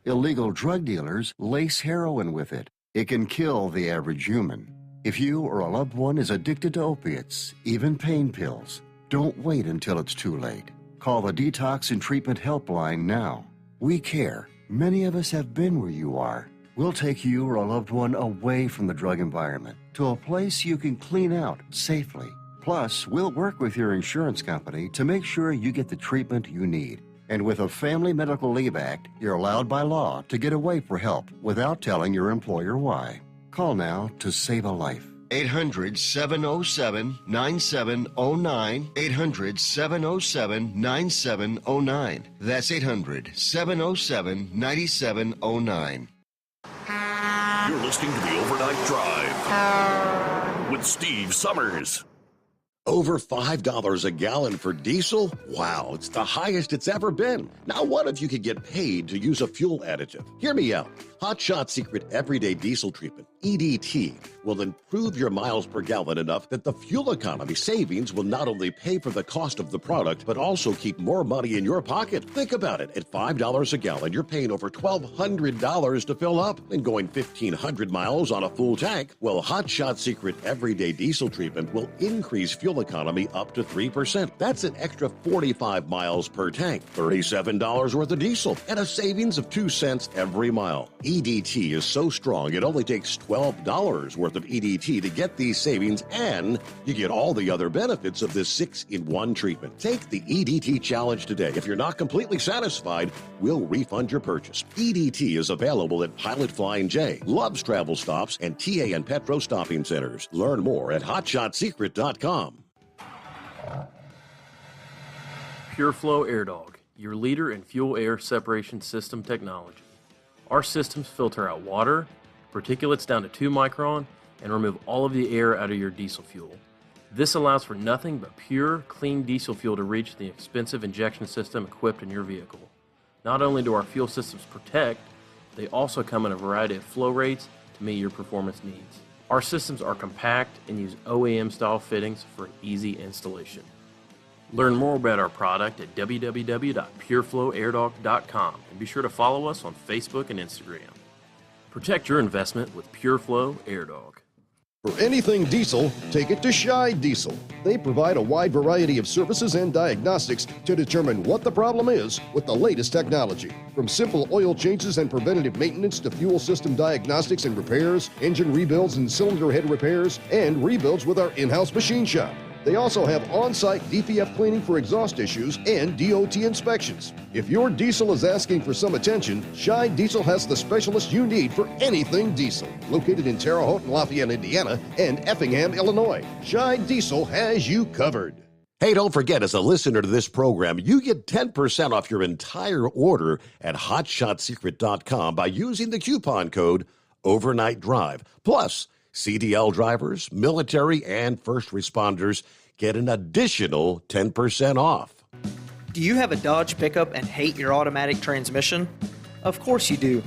Speaker 14: Illegal drug dealers lace heroin with it. It can kill the average human. If you or a loved one is addicted to opiates, even pain pills, don't wait until it's too late. Call the Detox and Treatment Helpline now. We care. Many of us have been where you are. We'll take you or a loved one away from the drug environment to a place you can clean out safely. Plus, we'll work with your insurance company to make sure you get the treatment you need. And with a Family Medical Leave Act, you're allowed by law to get away for help without telling your employer why. Call now to save a life. 800-707-9709. 800-707-9709. That's 800-707-9709.
Speaker 4: You're listening to the Overnight Drive with Steve Sommers.
Speaker 3: Over $5 a gallon for diesel? Wow, it's the highest it's ever been. Now what if you could get paid to use a fuel additive? Hear me out. Hot Shot Secret Everyday Diesel Treatment, EDT, will improve your miles per gallon enough that the fuel economy savings will not only pay for the cost of the product, but also keep more money in your pocket. Think about it. At $5 a gallon, you're paying over $1,200 to fill up and going 1,500 miles on a full tank. Well, Hot Shot Secret Everyday Diesel Treatment will increase fuel economy up to 3%. That's an extra 45 miles per tank, $37 worth of diesel, and a savings of 2 cents every mile. EDT is so strong, it only takes $12 worth of EDT to get these savings, and you get all the other benefits of this 6-in-1 treatment. Take the EDT challenge today. If you're not completely satisfied, we'll refund your purchase. EDT is available at Pilot Flying J, Love's Travel Stops, and TA and Petro Stopping Centers. Learn more at hotshotsecret.com.
Speaker 7: PureFlow Air Dog, your leader in fuel air separation system technology. Our systems filter out water, particulates down to 2 micron, and remove all of the air out of your diesel fuel. This allows for nothing but pure, clean diesel fuel to reach the expensive injection system equipped in your vehicle. Not only do our fuel systems protect, they also come in a variety of flow rates to meet your performance needs. Our systems are compact and use OEM-style fittings for an easy installation. Learn more about our product at www.pureflowairdog.com and be sure to follow us on Facebook and Instagram. Protect your investment with PureFlow Air Dog.
Speaker 15: For anything diesel, take it to Scheid Diesel. They provide a wide variety of services and diagnostics to determine what the problem is with the latest technology. From simple oil changes and preventative maintenance to fuel system diagnostics and repairs, engine rebuilds and cylinder head repairs, and rebuilds with our in-house machine shop. They also have on-site DPF cleaning for exhaust issues and DOT inspections. If your diesel is asking for some attention, Scheid Diesel has the specialist you need for anything diesel. Located in Terre Haute and Lafayette, Indiana, and Effingham, Illinois, Scheid Diesel has you covered.
Speaker 3: Hey, don't forget, as a listener to this program, you get 10% off your entire order at hotshotsecret.com by using the coupon code Overnight Drive. Plus, CDL drivers, military, and first responders get an additional 10% off.
Speaker 16: Do you have a Dodge pickup and hate your automatic transmission? Of course you do.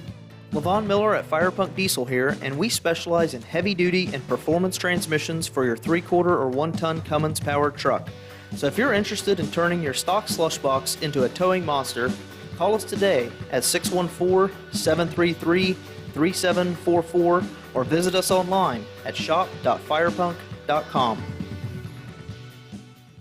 Speaker 16: LaVon Miller at Firepunk Diesel here, and we specialize in heavy-duty and performance transmissions for your 3-quarter or 1-ton Cummins-powered truck. So if you're interested in turning your stock slush box into a towing monster, call us today at 614-733-3744 or visit us online at shop.firepunk.com.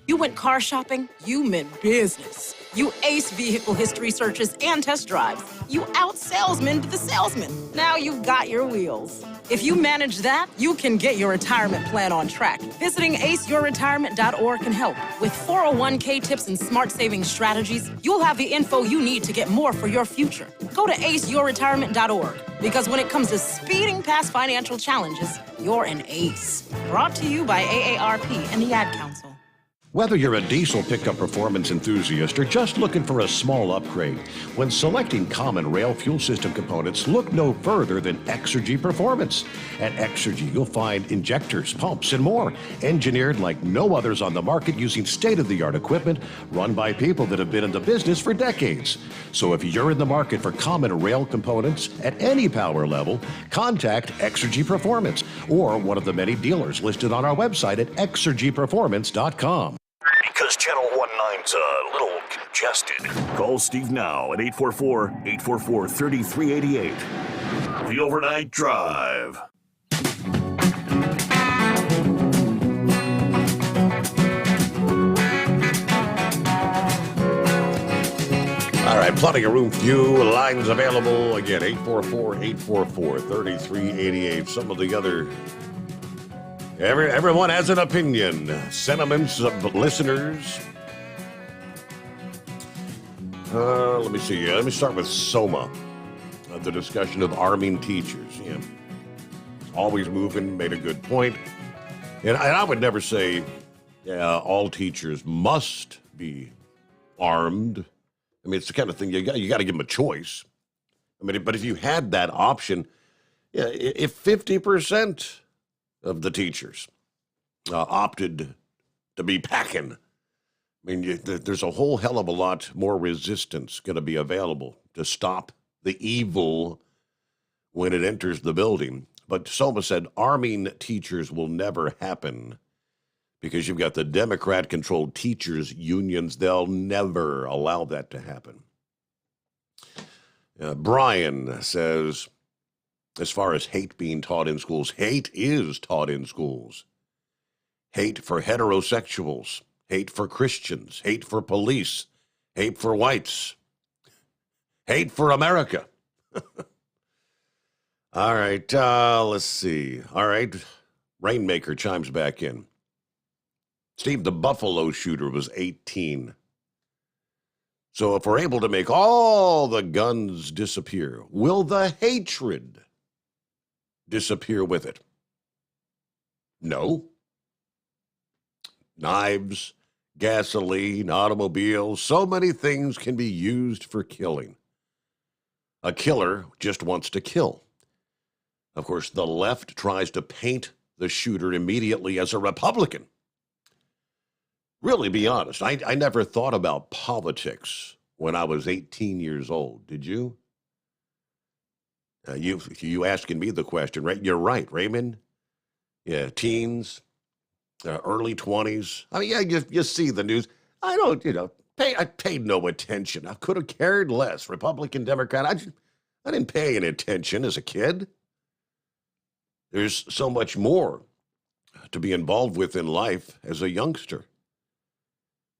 Speaker 17: You went car shopping? You meant business. You ace vehicle history searches and test drives. You out-salesman to the salesman. Now you've got your wheels. If you manage that, you can get your retirement plan on track. Visiting aceyourretirement.org can help. With 401k tips and smart savings strategies, you'll have the info you need to get more for your future. Go to aceyourretirement.org, because when it comes to speeding past financial challenges, you're an ace. Brought to you by AARP and the Ad Council.
Speaker 3: Whether you're a diesel pickup performance enthusiast or just looking for a small upgrade, when selecting common rail fuel system components, look no further than Exergy Performance. At Exergy, you'll find injectors, pumps, and more, engineered like no others on the market using state-of-the-art equipment run by people that have been in the business for decades. So if you're in the market for common rail components at any power level, contact Exergy Performance or one of the many dealers listed on our website at exergyperformance.com.
Speaker 4: Because Channel 19's a little congested. Call Steve now at 844-844-3388. The Overnight Drive.
Speaker 3: All right, plenty of room for you. Lines available. Again, 844-844-3388. Some of the other... Everyone has an opinion. Sentiments of listeners. Let me see. Let me start with Soma. The discussion of arming teachers. Yeah. Always moving, made a good point. And I would never say all teachers must be armed. I mean, it's the kind of thing you got to give them a choice. I mean, but if you had that option, if 50% of the teachers opted to be packing. I mean, there's a whole hell of a lot more resistance going to be available to stop the evil when it enters the building. But Soma said arming teachers will never happen because you've got the Democrat-controlled teachers' unions. They'll never allow that to happen. Brian says, as far as hate being taught in schools, hate is taught in schools. Hate for heterosexuals, hate for Christians, hate for police, hate for whites, hate for America. All right, let's see. All right, Rainmaker chimes back in. Steve, the Buffalo shooter was 18. So if we're able to make all the guns disappear, will the hatred disappear with it? No. Knives, gasoline, automobiles, so many things can be used for killing. A killer just wants to kill. Of course, the left tries to paint the shooter immediately as a Republican. Really, be honest, I never thought about politics when I was 18 years old. Did you? You asking me the question, right? You're right, Raymond. Yeah, teens, early 20s. I mean, yeah, you see the news. I don't, I paid no attention. I could have cared less. Republican, Democrat, I didn't pay any attention as a kid. There's so much more to be involved with in life as a youngster.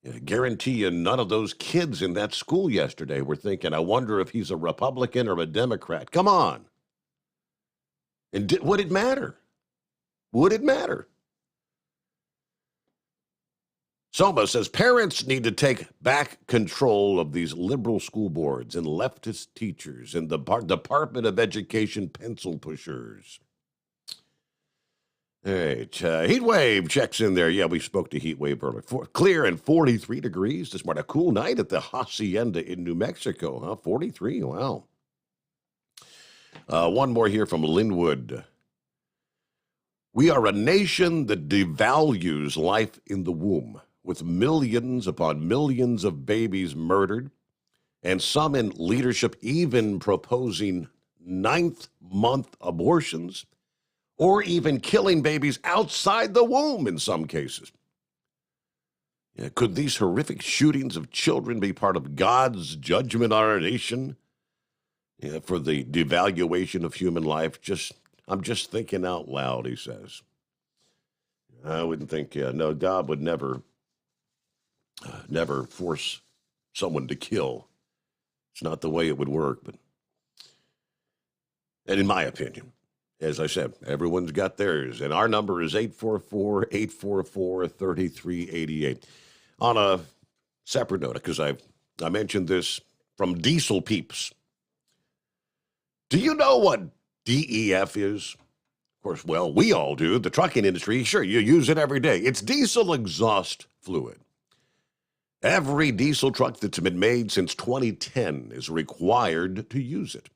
Speaker 3: I guarantee you none of those kids in that school yesterday were thinking, I wonder if he's a Republican or a Democrat. Come on. And would it matter? Would it matter? Soma says parents need to take back control of these liberal school boards and leftist teachers and the Department of Education pencil pushers. All right, Heatwave checks in there. Yeah, we spoke to Heatwave earlier. Clear and 43 degrees this morning. A cool night at the Hacienda in New Mexico, huh? 43, wow. One more here from Linwood. We are a nation that devalues life in the womb, with millions upon millions of babies murdered, and some in leadership even proposing ninth-month abortions, or even killing babies outside the womb in some cases. Yeah, could these horrific shootings of children be part of God's judgment on our nation? Yeah, for the devaluation of human life? I'm just thinking out loud, he says. I wouldn't think, no, God would never force someone to kill. It's not the way it would work, and in my opinion, as I said, everyone's got theirs, and our number is 844-844-3388. On a separate note, because I mentioned this from Diesel Peeps. Do you know what DEF is? Of course, well, we all do. The trucking industry, sure, you use it every day. It's diesel exhaust fluid. Every diesel truck that's been made since 2010 is required to use it.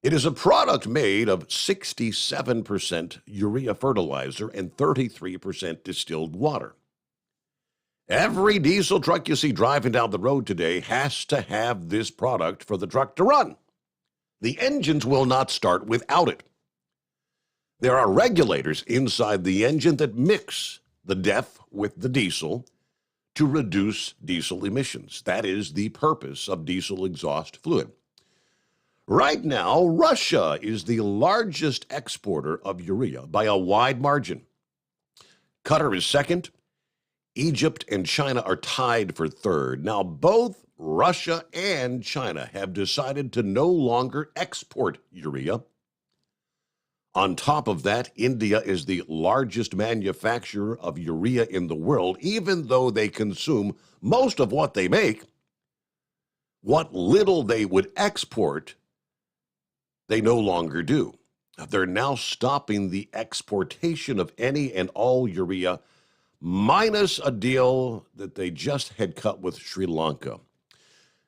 Speaker 3: It is a product made of 67% urea fertilizer and 33% distilled water. Every diesel truck you see driving down the road today has to have this product for the truck to run. The engines will not start without it. There are regulators inside the engine that mix the DEF with the diesel to reduce diesel emissions. That is the purpose of diesel exhaust fluid. Right now, Russia is the largest exporter of urea by a wide margin. Qatar is second. Egypt and China are tied for third. Now, both Russia and China have decided to no longer export urea. On top of that, India is the largest manufacturer of urea in the world, even though they consume most of what they make. What little they would export, they no longer do. They're now stopping the exportation of any and all urea, minus a deal that they just had cut with Sri Lanka.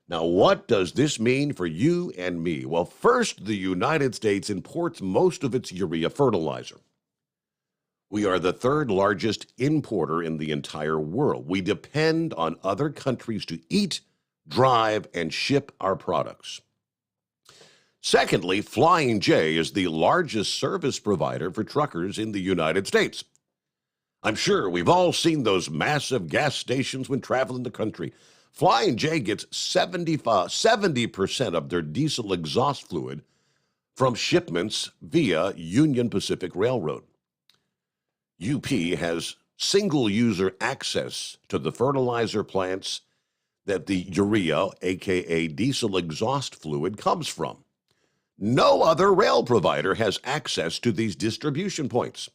Speaker 3: Now, what does this mean for you and me? Well, first, the United States imports most of its urea fertilizer. We are the third largest importer in the entire world. We depend on other countries to eat, drive, and ship our products. Secondly, Flying J is the largest service provider for truckers in the United States. I'm sure we've all seen those massive gas stations when traveling the country. Flying J gets 70% of their diesel exhaust fluid from shipments via Union Pacific Railroad. UP has single-user access to the fertilizer plants that the urea, aka diesel exhaust fluid, comes from. No other rail provider has access to these distribution points.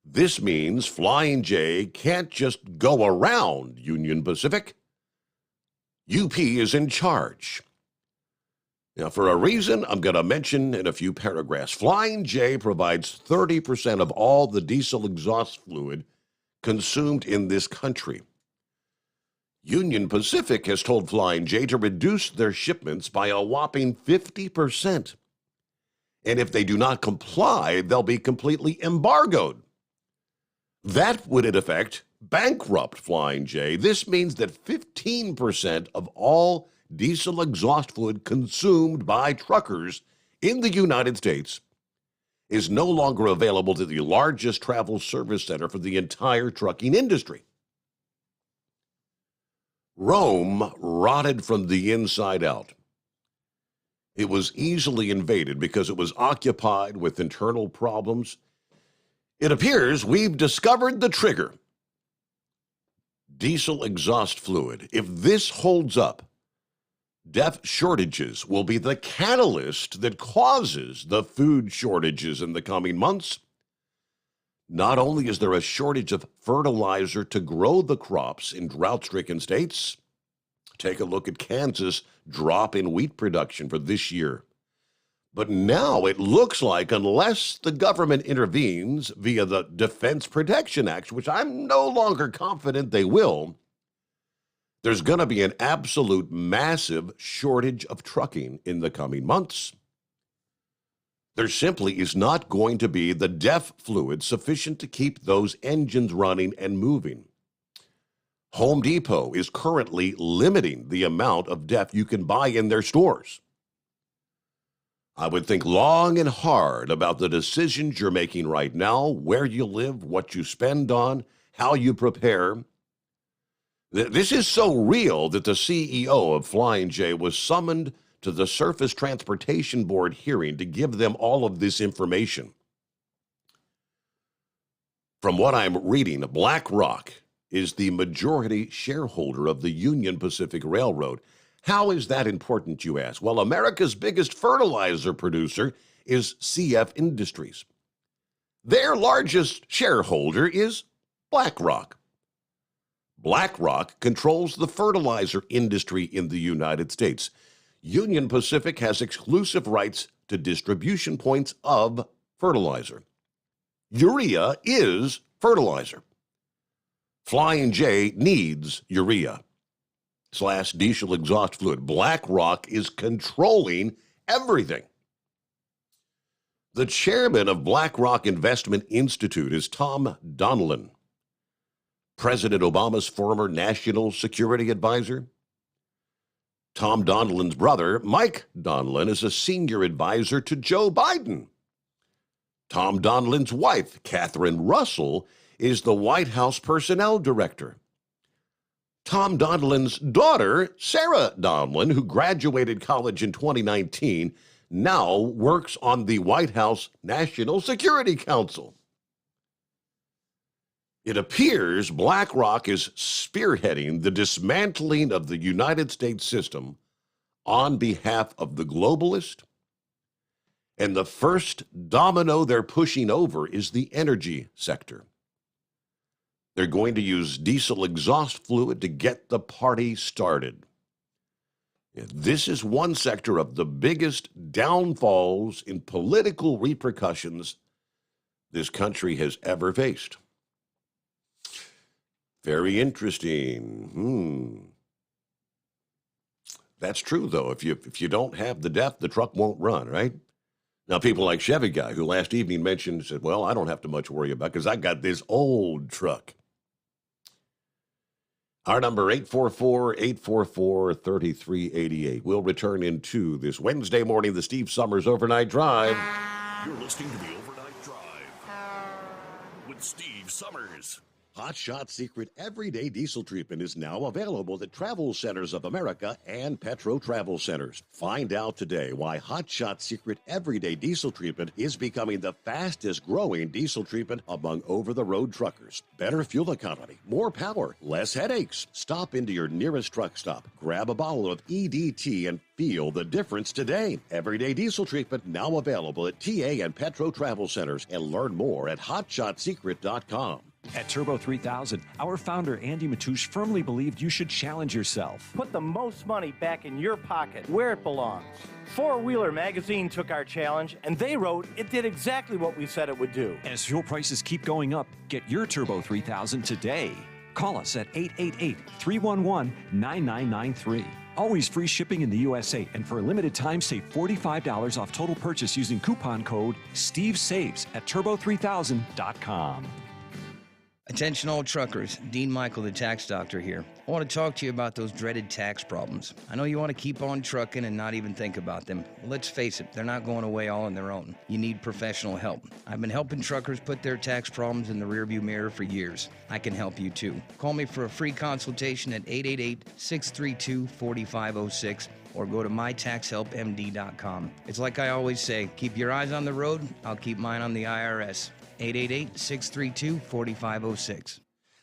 Speaker 3: This means Flying J can't just go around Union Pacific. UP is in charge. Now, for a reason I'm going to mention in a few paragraphs, Flying J provides 30% of all the diesel exhaust fluid consumed in this country. Union Pacific has told Flying J to reduce their shipments by a whopping 50%. And if they do not comply, they'll be completely embargoed. That would, in effect, bankrupt Flying J. This means that 15% of all diesel exhaust fluid consumed by truckers in the United States is no longer available to the largest travel service center for the entire trucking industry. Rome rotted from the inside out. It was easily invaded because it was occupied with internal problems. It appears we've discovered the trigger. Diesel exhaust fluid. If this holds up, DEF shortages will be the catalyst that causes the food shortages in the coming months. Not only is there a shortage of fertilizer to grow the crops in drought-stricken states, take a look at Kansas' drop in wheat production for this year. But now it looks like unless the government intervenes via the Defense Production Act, which I'm no longer confident they will, there's going to be an absolute massive shortage of trucking in the coming months. There simply is not going to be the DEF fluid sufficient to keep those engines running and moving. Home Depot is currently limiting the amount of DEF you can buy in their stores. I would think long and hard about the decisions you're making right now, where you live, what you spend on, how you prepare. This is so real that the CEO of Flying J was summoned to the Surface Transportation Board hearing to give them all of this information. From what I'm reading, BlackRock is the majority shareholder of the Union Pacific Railroad. How is that important, you ask? Well, America's biggest fertilizer producer is CF Industries. Their largest shareholder is BlackRock. BlackRock controls the fertilizer industry in the United States. Union Pacific has exclusive rights to distribution points of fertilizer. Urea is fertilizer. Flying J needs urea / diesel exhaust fluid. BlackRock is controlling everything. The chairman of BlackRock Investment Institute is Tom Donilon, President Obama's former national security advisor. Tom Donilon's brother, Mike Donilon, is a senior advisor to Joe Biden. Tom Donilon's wife, Catherine Russell, is the White House personnel director. Tom Donilon's daughter, Sarah Donilon, who graduated college in 2019, now works on the White House National Security Council. It appears BlackRock is spearheading the dismantling of the United States system on behalf of the globalist. And the first domino they're pushing over is the energy sector. They're going to use diesel exhaust fluid to get the party started. This is one sector of the biggest downfalls in political repercussions this country has ever faced. Very interesting. That's true, though. If you don't have the DEF, the truck won't run, right? Now, people like Chevy Guy, who last evening mentioned, said, well, I don't have to much worry about because I got this old truck. Our number, 844-844-3388. We'll return into this Wednesday morning, the Steve Sommers Overnight Drive.
Speaker 4: You're listening to the Overnight Drive with Steve Sommers.
Speaker 3: Hot Shot Secret Everyday Diesel Treatment is now available at Travel Centers of America and Petro Travel Centers. Find out today why Hot Shot Secret Everyday Diesel Treatment is becoming the fastest growing diesel treatment among over-the-road truckers. Better fuel economy, more power, less headaches. Stop into your nearest truck stop, grab a bottle of EDT, and feel the difference today. Everyday Diesel Treatment now available at TA and Petro Travel Centers, and learn more at hotshotsecret.com.
Speaker 5: At Turbo 3000, our founder Andy Matouche firmly believed you should challenge yourself.
Speaker 6: Put the most money back in your pocket, where it belongs. Four Wheeler Magazine took our challenge, and they wrote it did exactly what we said it would do.
Speaker 5: As fuel prices keep going up, get your Turbo 3000 today. Call us at 888-311-9993. Always free shipping in the USA, and for a limited time, save $45 off total purchase using coupon code STEVESAVES at turbo3000.com.
Speaker 1: Attention all truckers, Dean Michael, the tax doctor here. I want to talk to you about those dreaded tax problems. I know you want to keep on trucking and not even think about them. Well, let's face it, they're not going away all on their own. You need professional help. I've been helping truckers put their tax problems in the rearview mirror for years. I can help you too. Call me for a free consultation at 888-632-4506 or go to mytaxhelpmd.com. It's like I always say, keep your eyes on the road, I'll keep mine on the IRS. 888-632-4506.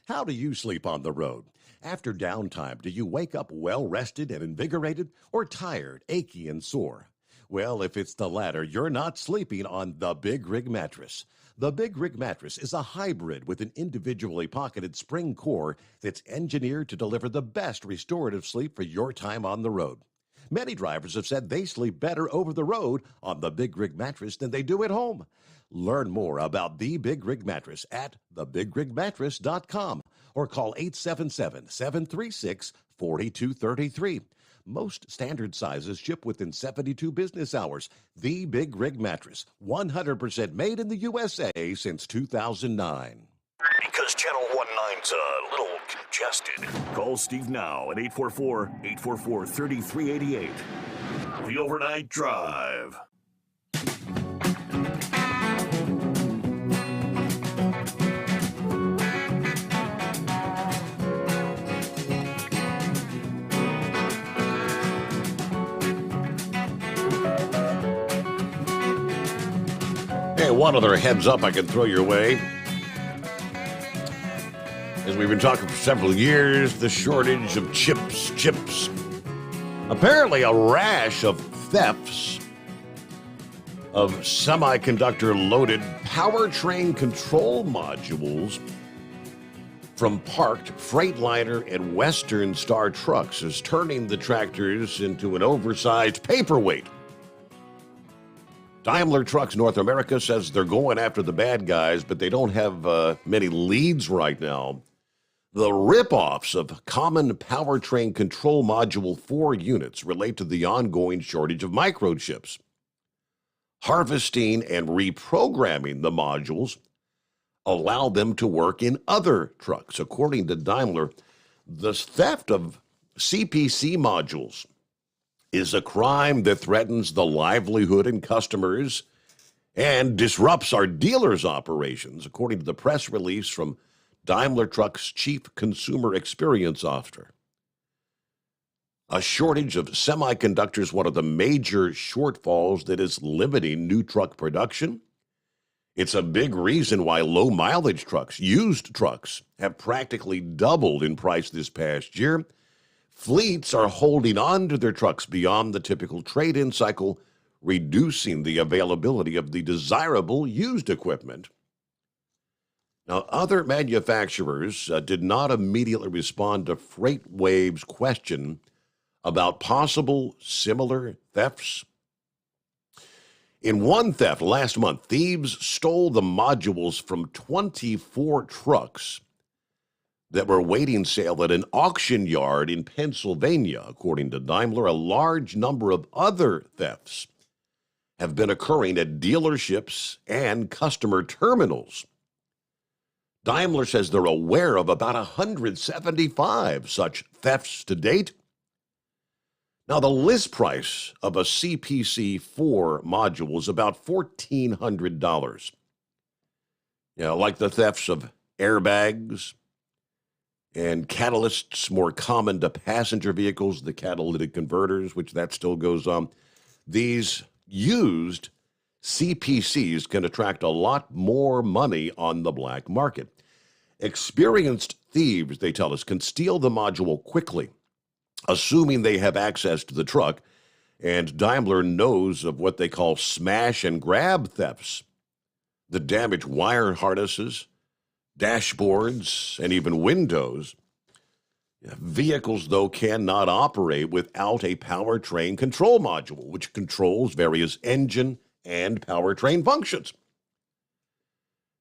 Speaker 3: How do you sleep on the road? After downtime, do you wake up well-rested and invigorated, or tired, achy, and sore? Well, if it's the latter, you're not sleeping on the Big Rig Mattress. The Big Rig Mattress is a hybrid with an individually pocketed spring core that's engineered to deliver the best restorative sleep for your time on the road. Many drivers have said they sleep better over the road on the Big Rig Mattress than they do at home. Learn more about the Big Rig Mattress at thebigrigmattress.com or call 877-736-4233. Most standard sizes ship within 72 business hours. The Big Rig Mattress, 100% made in the USA since 2009.
Speaker 4: Because Channel 19's a little congested. Call Steve now at 844-844-3388. The Overnight Drive.
Speaker 3: Hey, one other heads up I can throw your way. As we've been talking for several years, the shortage of chips. Apparently a rash of thefts of semiconductor-loaded powertrain control modules from parked Freightliner and Western Star trucks is turning the tractors into an oversized paperweight. Daimler Trucks North America says they're going after the bad guys, but they don't have many leads right now. The rip-offs of common powertrain control module 4 units relate to the ongoing shortage of microchips. Harvesting and reprogramming the modules allow them to work in other trucks. According to Daimler, the theft of CPC modules is a crime that threatens the livelihood and customers and disrupts our dealers' operations, according to the press release from Daimler Truck's Chief Consumer Experience Officer. A shortage of semiconductors, one of the major shortfalls that is limiting new truck production. It's a big reason why low-mileage trucks, used trucks, have practically doubled in price this past year. Fleets are holding on to their trucks beyond the typical trade-in cycle, reducing the availability of the desirable used equipment. Now, other manufacturers did not immediately respond to FreightWave's question about possible similar thefts. In one theft last month, thieves stole the modules from 24 trucks that were waiting sale at an auction yard in Pennsylvania. According to Daimler, a large number of other thefts have been occurring at dealerships and customer terminals. Daimler says they're aware of about 175 such thefts to date. Now, the list price of a CPC-4 module is about $1,400. Like the thefts of airbags and catalysts more common to passenger vehicles, the catalytic converters, which that still goes on. These used CPCs can attract a lot more money on the black market. Experienced thieves, they tell us, can steal the module quickly, assuming they have access to the truck, and Daimler knows of what they call smash and grab thefts that damage wire harnesses, dashboards, and even windows. Vehicles, though, cannot operate without a powertrain control module, which controls various engine and powertrain functions.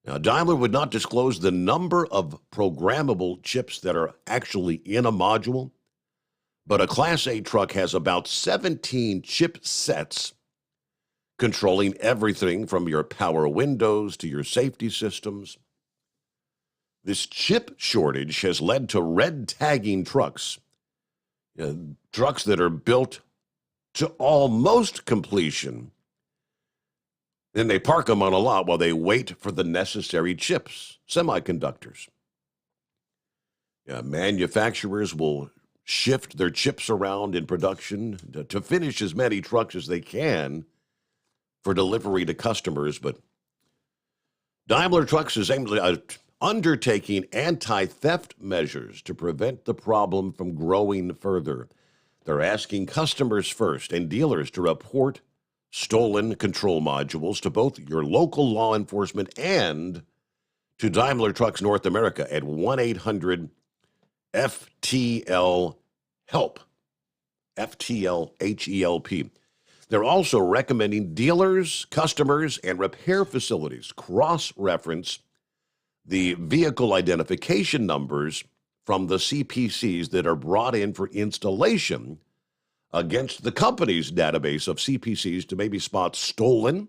Speaker 3: Now, Daimler would not disclose the number of programmable chips that are actually in a module, but a Class A truck has about 17 chip sets controlling everything from your power windows to your safety systems. This chip shortage has led to red tagging trucks, trucks that are built to almost completion. Then they park them on a lot while they wait for the necessary chips, semiconductors. Manufacturers will shift their chips around in production to finish as many trucks as they can for delivery to customers, but Daimler Trucks is undertaking anti-theft measures to prevent the problem from growing further. They're asking customers first and dealers to report stolen control modules to both your local law enforcement and to Daimler Trucks North America at 1-800-FTL-HELP, FTL-HELP. They're also recommending dealers, customers, and repair facilities cross-reference the vehicle identification numbers from the CPCs that are brought in for installation against the company's database of CPCs to maybe spot stolen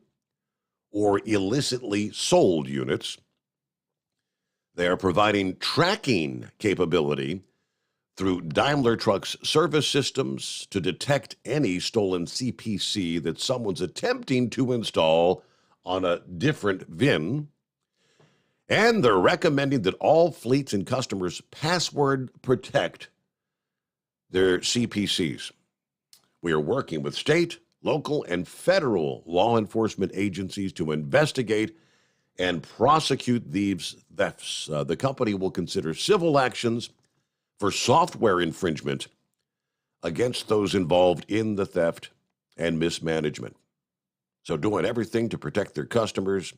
Speaker 3: or illicitly sold units. They are providing tracking capability through Daimler Trucks service systems to detect any stolen CPC that someone's attempting to install on a different VIN. And they're recommending that all fleets and customers password protect their CPCs. We are working with state, local, and federal law enforcement agencies to investigate and prosecute these thefts. The company will consider civil actions for software infringement against those involved in the theft and mismanagement. So doing everything to protect their customers.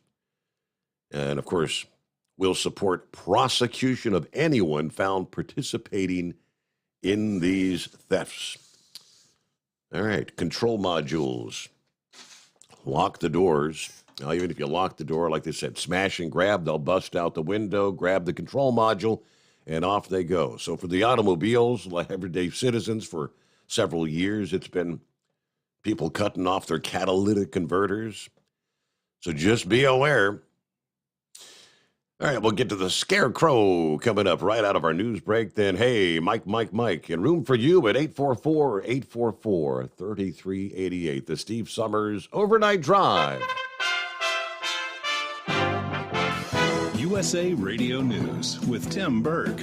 Speaker 3: And of course, will support prosecution of anyone found participating in these thefts. All right, control modules. Lock the doors. Now, even if you lock the door, like they said, smash and grab, they'll bust out the window, grab the control module, and off they go. So for the automobiles, like everyday citizens, for several years, it's been people cutting off their catalytic converters. So just be aware. All right, we'll get to the Scarecrow coming up right out of our news break. Then, hey, Mike, and room for you at 844-844-3388. The Steve Sommers Overnight Drive.
Speaker 18: USA Radio News with Tim Berg.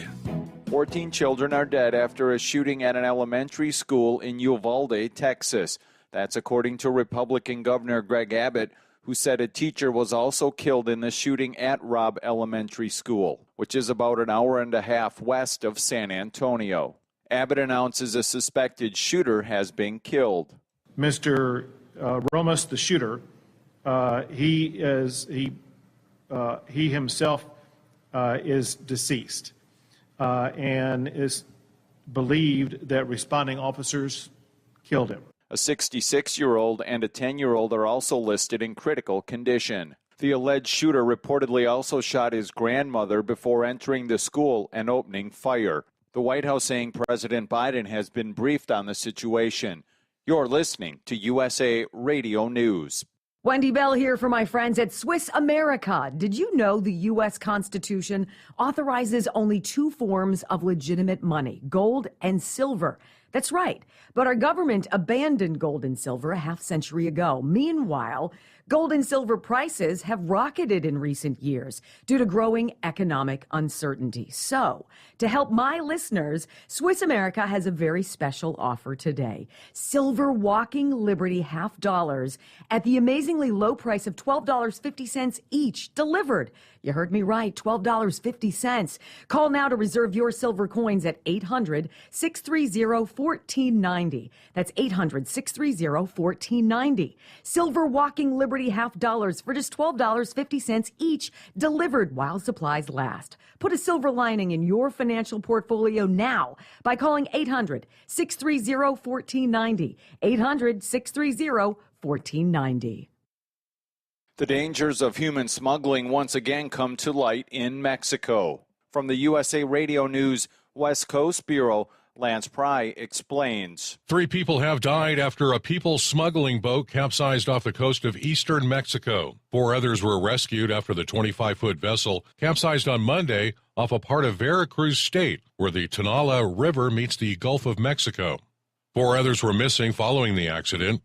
Speaker 19: 14 children are dead after a shooting at an elementary school in Uvalde, Texas. That's according to Republican Governor Greg Abbott, who said a teacher was also killed in the shooting at Robb Elementary School, which is about an hour and a half west of San Antonio. Abbott announces a suspected shooter has been killed.
Speaker 20: Mr. Romas, the shooter, he himself is deceased and is believed that responding officers killed him.
Speaker 19: A 66-year-old and a 10-year-old are also listed in critical condition. The alleged shooter reportedly also shot his grandmother before entering the school and opening fire. The White House saying President Biden has been briefed on the situation. You're listening to USA Radio News.
Speaker 13: Wendy Bell here for my friends at Swiss America. Did you know the U.S. Constitution authorizes only two forms of legitimate money, gold and silver? That's right. But our government abandoned gold and silver a half-century ago. Meanwhile, gold and silver prices have rocketed in recent years due to growing economic uncertainty. So, to help my listeners, Swiss America has a very special offer today. Silver Walking Liberty $half at the amazingly low price of $12.50 each, delivered. You heard me right, $12.50. Call now to reserve your silver coins at 800-630-1490. That's 800-630-1490. Silver Walking Liberty $half for just $12.50 each, delivered while supplies last. Put a silver lining in your financial portfolio now by calling 800-630-1490. 800-630-1490.
Speaker 19: The dangers of human smuggling once again come to light in Mexico. From the USA Radio News West Coast Bureau, Lance Pry explains.
Speaker 21: 3 people have died after a people smuggling boat capsized off the coast of eastern Mexico. 4 others were rescued after the 25-foot vessel capsized on Monday off a part of Veracruz State, where the Tonala River meets the Gulf of Mexico. 4 others were missing following the accident.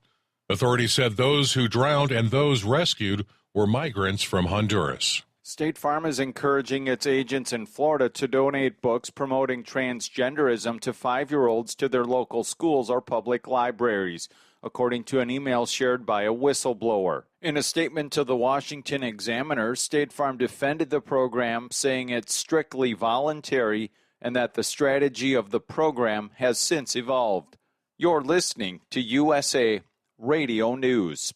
Speaker 21: Authorities said those who drowned and those rescued were migrants from Honduras.
Speaker 19: State Farm is encouraging its agents in Florida to donate books promoting transgenderism to 5-year-olds to their local schools or public libraries, according to an email shared by a whistleblower. In a statement to the Washington Examiner, State Farm defended the program, saying it's strictly voluntary and that the strategy of the program has since evolved. You're listening to USA Radio News.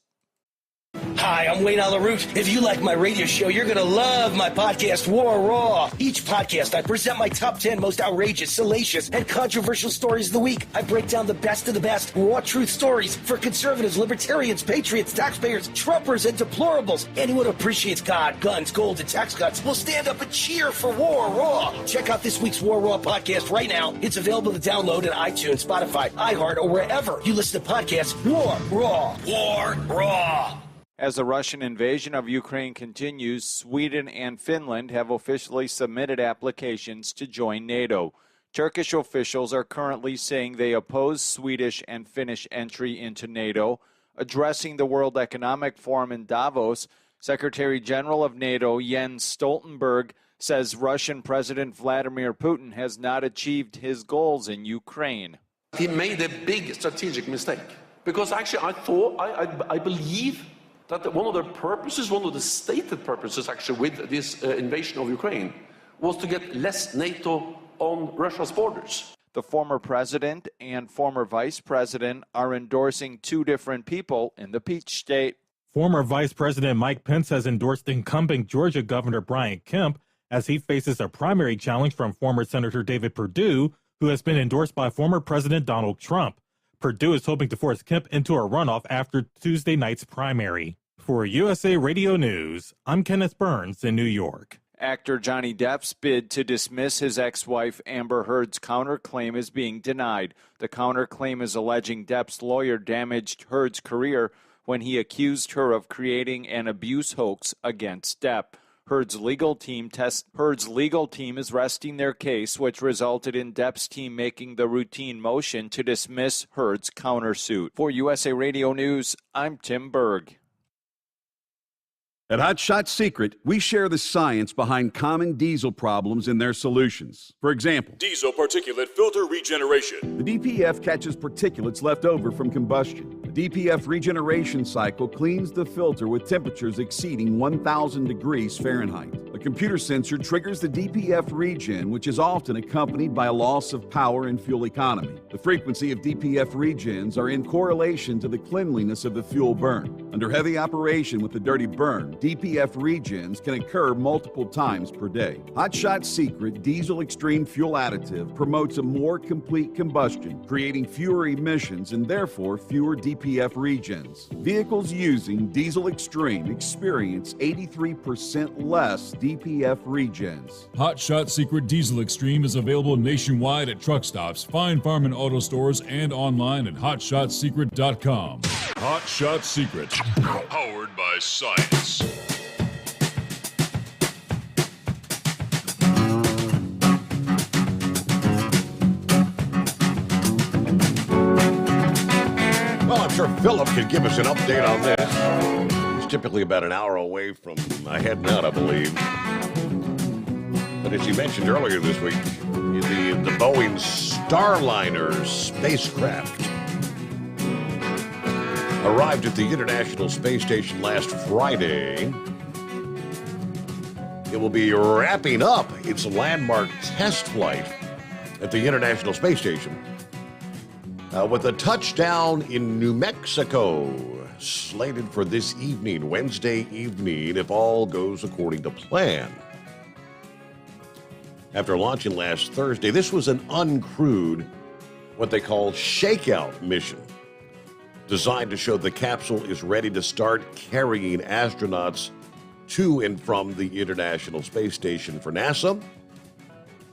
Speaker 22: Hi, I'm Wayne Alaroot. If you like my radio show, you're going to love my podcast, War Raw. Each podcast, I present my top 10 most outrageous, salacious, and controversial stories of the week. I break down the best of the best raw truth stories for conservatives, libertarians, patriots, taxpayers, Trumpers, and deplorables. Anyone who appreciates God, guns, gold, and tax cuts will stand up and cheer for War Raw. Check out this week's War Raw podcast right now. It's available to download at iTunes, Spotify, iHeart, or wherever you listen to podcasts. War Raw. War Raw.
Speaker 19: As the Russian invasion of Ukraine continues, Sweden and Finland have officially submitted applications to join NATO. Turkish officials are currently saying they oppose Swedish and Finnish entry into NATO. Addressing the World Economic Forum in Davos, Secretary General of NATO Jens Stoltenberg says Russian President Vladimir Putin has not achieved his goals in Ukraine.
Speaker 23: He made a big strategic mistake because actually I believe that one of the stated purposes actually with this invasion of Ukraine was to get less NATO on Russia's borders.
Speaker 19: The former president and former vice president are endorsing 2 different people in the Peach State.
Speaker 24: Former Vice President Mike Pence has endorsed incumbent Georgia Governor Brian Kemp as he faces a primary challenge from former Senator David Perdue, who has been endorsed by former President Donald Trump. Perdue is hoping to force Kemp into a runoff after Tuesday night's primary. For USA Radio News, I'm Kenneth Burns in New York.
Speaker 19: Actor Johnny Depp's bid to dismiss his ex-wife Amber Heard's counterclaim is being denied. The counterclaim is alleging Depp's lawyer damaged Heard's career when he accused her of creating an abuse hoax against Depp. Heard's legal team is resting their case, which resulted in Depp's team making the routine motion to dismiss Heard's countersuit. For USA Radio News, I'm Tim Berg.
Speaker 25: At Hot Shot Secret, we share the science behind common diesel problems and their solutions. For example,
Speaker 26: diesel particulate filter regeneration.
Speaker 25: The DPF catches particulates left over from combustion. The DPF regeneration cycle cleans the filter with temperatures exceeding 1,000 degrees Fahrenheit. A computer sensor triggers the DPF regen, which is often accompanied by a loss of power and fuel economy. The frequency of DPF regens are in correlation to the cleanliness of the fuel burn. Under heavy operation with the dirty burn, DPF regens can occur multiple times per day. Hot Shot Secret Diesel Extreme Fuel Additive promotes a more complete combustion, creating fewer emissions and therefore fewer DPF regens. Vehicles using Diesel Extreme experience 83% less DPF regens.
Speaker 26: Hot Shot Secret Diesel Extreme is available nationwide at truck stops, fine farm and auto stores, and online at hotshotsecret.com. Hot Shot Secret. Powered by science.
Speaker 3: Well, I'm sure Philip could give us an update on this. He's typically about an hour away from heading out, I believe. But as you mentioned earlier this week, the Boeing Starliner spacecraft arrived at the International Space Station last Friday. It will be wrapping up its landmark test flight at the International Space Station with a touchdown in New Mexico slated for this evening, Wednesday evening, if all goes according to plan. After launching last Thursday, this was an uncrewed, what they call shakeout mission, designed to show the capsule is ready to start carrying astronauts to and from the International Space Station for NASA.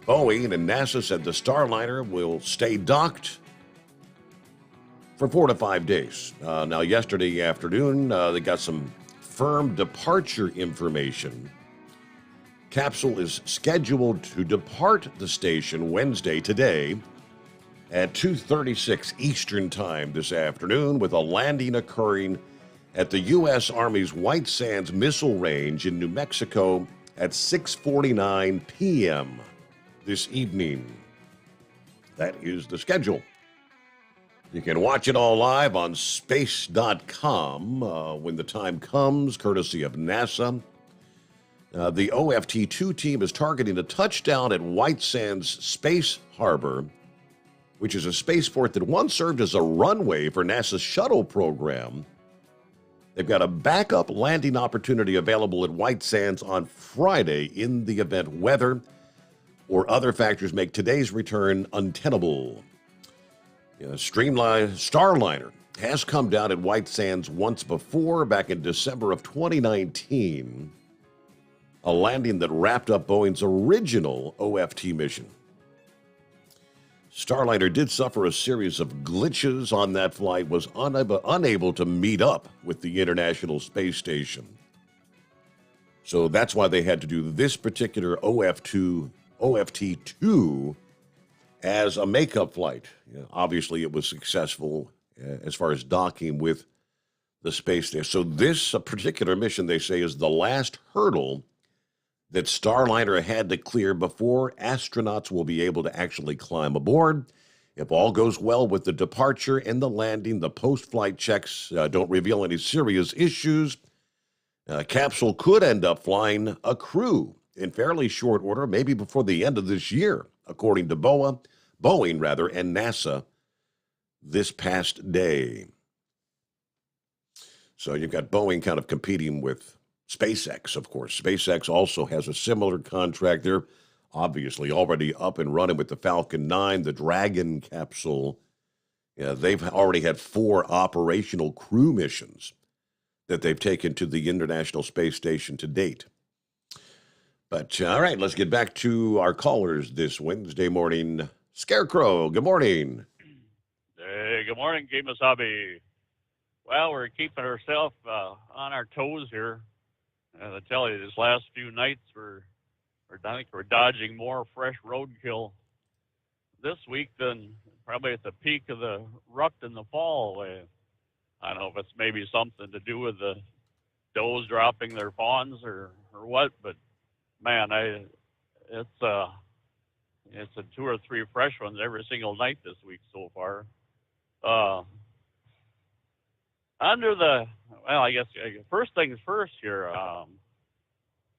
Speaker 3: Boeing and NASA said the Starliner will stay docked for 4 to 5 days. Now, yesterday afternoon, they got some firm departure information. Capsule is scheduled to depart the station Wednesday, today, at 2:36 Eastern Time this afternoon, with a landing occurring at the U.S. Army's White Sands Missile Range in New Mexico at 6:49 p.m. this evening. That is the schedule. You can watch it all live on space.com when the time comes, courtesy of NASA. The OFT-2 team is targeting a touchdown at White Sands Space Harbor, which is a spaceport that once served as a runway for NASA's shuttle program. They've got a backup landing opportunity available at White Sands on Friday in the event weather or other factors make today's return untenable. Starliner has come down at White Sands once before, back in December of 2019, a landing that wrapped up Boeing's original OFT mission. Starliner did suffer a series of glitches on that flight, was unable to meet up with the International Space Station. So that's why they had to do this particular OFT-2 as a makeup flight. Obviously, it was successful as far as docking with the space station. So this particular mission, they say, is the last hurdle that Starliner had to clear before astronauts will be able to actually climb aboard. If all goes well with the departure and the landing, the post-flight checks don't reveal any serious issues, capsule could end up flying a crew in fairly short order, maybe before the end of this year, according to Boeing and NASA this past day. So you've got Boeing kind of competing with SpaceX, of course. SpaceX also has a similar contract. They're obviously already up and running with the Falcon 9, the Dragon capsule. They've already had 4 operational crew missions that they've taken to the International Space Station to date. But, all right, let's get back to our callers this Wednesday morning. Scarecrow, good morning.
Speaker 2: Hey, good morning, Kemosabe. Well, we're keeping ourselves on our toes here. I tell you, these last few nights, I think we're dodging more fresh roadkill this week than probably at the peak of the rut in the fall. I don't know if it's maybe something to do with the does dropping their fawns or what, but man, it's 2 or 3 fresh ones every single night this week so far. I guess first things first here.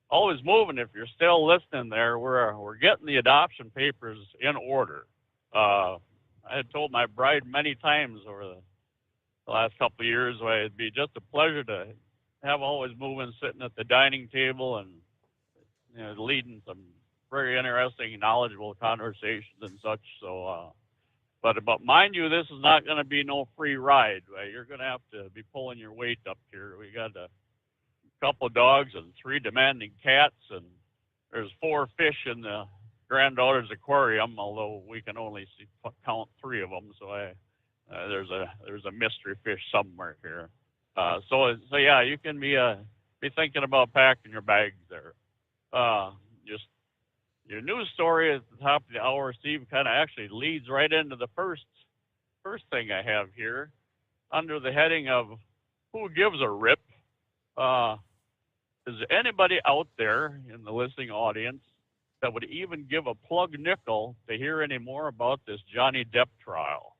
Speaker 2: Always moving. If you're still listening there, we're getting the adoption papers in order. I had told my bride many times over the last couple of years why it'd be just a pleasure to have Always Moving sitting at the dining table and leading some very interesting, knowledgeable conversations and such. So. But mind you, this is not going to be no free ride. Right? You're going to have to be pulling your weight up here. We got a couple of dogs and 3 demanding cats, and there's 4 fish in the granddaughter's aquarium, although we can only count 3 of them. So I there's a mystery fish somewhere here. So yeah, you can be thinking about packing your bags there. Just your news story at the top of the hour, Steve, kind of actually leads right into the first thing I have here, under the heading of "Who gives a rip?" Is there anybody out there in the listening audience that would even give a plug nickel to hear any more about this Johnny Depp trial?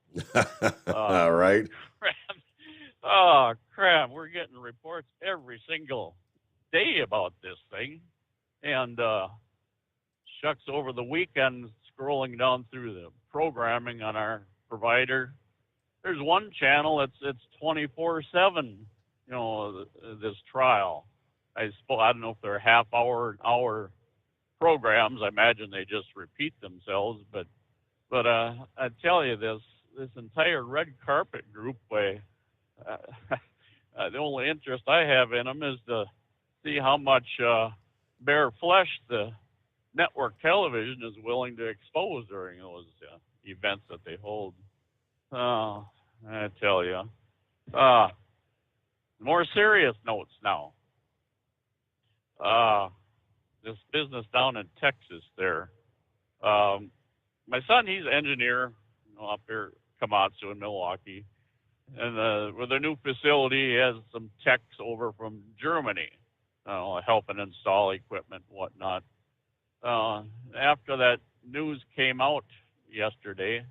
Speaker 3: All right.
Speaker 2: Oh, crap. We're getting reports every single day about this thing. And shucks, over the weekend, scrolling down through the programming on our provider, there's one channel it's 24/7, this trial. I don't know if they're hour programs. I imagine they just repeat themselves, but I tell you, this entire red carpet group, the only interest I have in them is to see how much bare flesh the network television is willing to expose during those events that they hold. I tell you. More serious notes now. This business down in Texas there. My son, he's an engineer up here, Komatsu in Milwaukee. And with their new facility, he has some techs over from Germany, helping install equipment and whatnot. After that news came out yesterday,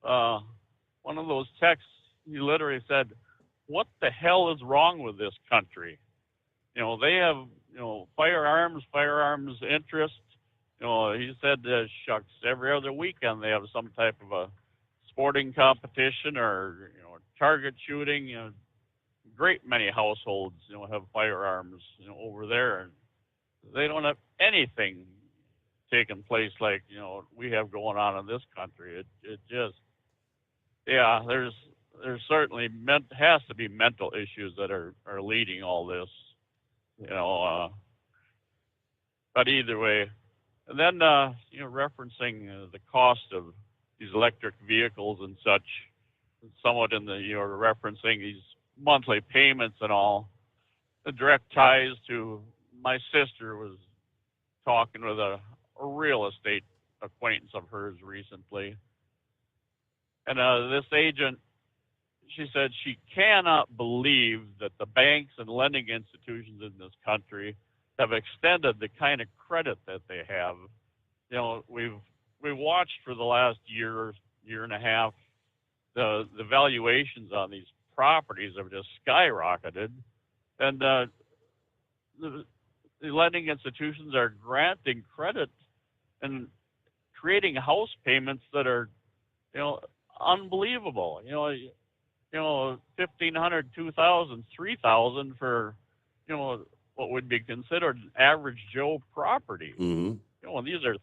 Speaker 2: one of those techs, he literally said, "What the hell is wrong with this country? They have, firearms interest. He said, shucks, every other weekend they have some type of a sporting competition or, target shooting. Great many households, have firearms, over there. And they don't have anything taking place like, we have going on in this country. It just, yeah, there's certainly has to be mental issues that are leading all this. But either way, and then referencing the cost of these electric vehicles and such, somewhat in the referencing these monthly payments and all. The direct ties to my sister was talking with a real estate acquaintance of hers recently, and this agent, she said she cannot believe that the banks and lending institutions in this country have extended the kind of credit that they have. We've watched for the last year and a half, the valuations on these properties have just skyrocketed, and the lending institutions are granting credit and creating house payments that are, unbelievable. $1,500, $2,000, $3,000 for, what would be considered an average Joe property.
Speaker 3: Mm-hmm.
Speaker 2: And these are,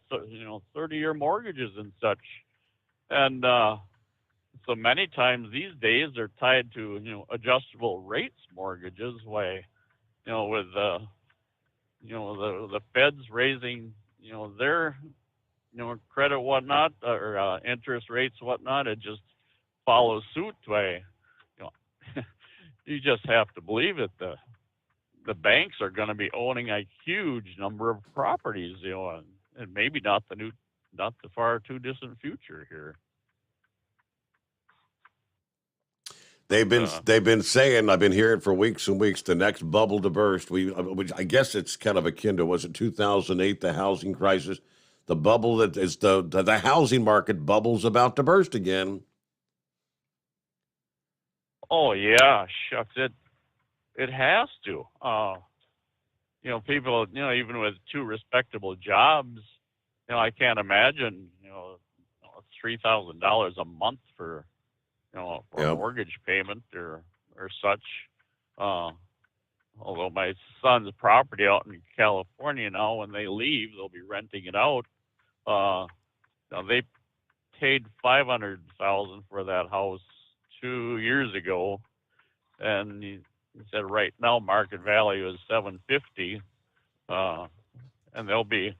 Speaker 2: 30-year mortgages and such. And so many times these days they're tied to, adjustable rates mortgages. Why, with the Feds raising, their, credit whatnot or interest rates whatnot, it just follows suit. Why, you just have to believe it. The banks are going to be owning a huge number of properties, and maybe not the far too distant future here.
Speaker 3: They've been saying, I've been hearing for weeks and weeks, the next bubble to burst. I guess it's kind of akin to, was it 2008, the housing crisis? The bubble that is the housing market bubble's about to burst again.
Speaker 2: Oh yeah, shucks, it has to. People, even with two respectable jobs, I can't imagine, $3,000 a month for a mortgage payment or such. Although my son's property out in California now, when they leave, they'll be renting it out. They paid $500,000 for that house 2 years ago, and he said right now market value is $750, and they'll be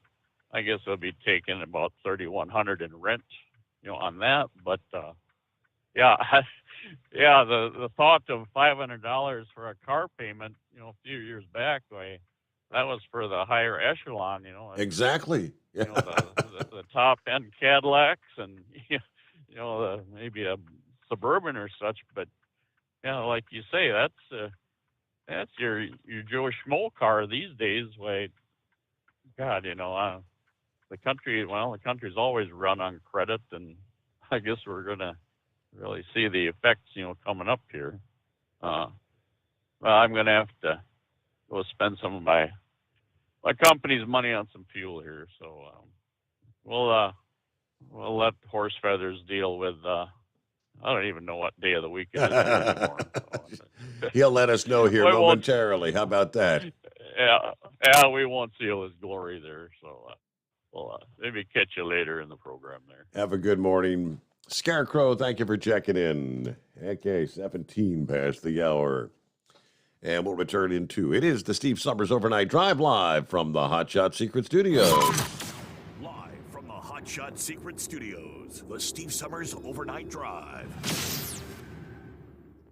Speaker 2: taking about $3,100 in rent, on that. But Yeah, yeah. The thought of $500 for a car payment, a few years back, that was for the higher echelon.
Speaker 3: Exactly.
Speaker 2: The top end Cadillacs and maybe a Suburban or such. But like you say, that's your Joe Schmo car these days. God, the country's always run on credit, and I guess we're gonna really see the effects, coming up here. Well, I'm gonna have to go spend some of my company's money on some fuel here, so we'll let horse feathers deal with. I don't even know what day of the week it is anymore.
Speaker 3: He'll let us know here
Speaker 2: We won't-
Speaker 3: momentarily. How about that?
Speaker 2: Yeah, we won't see his glory there. So we'll maybe catch you later in the program there.
Speaker 3: Have a good morning. Scarecrow, thank you for checking in. Okay, 17 past the hour. And we'll return in 2. It is the Steve Summers Overnight Drive live from the Hot Shot Secret Studios.
Speaker 4: Live from the Hot Shot Secret Studios, the Steve Summers Overnight Drive.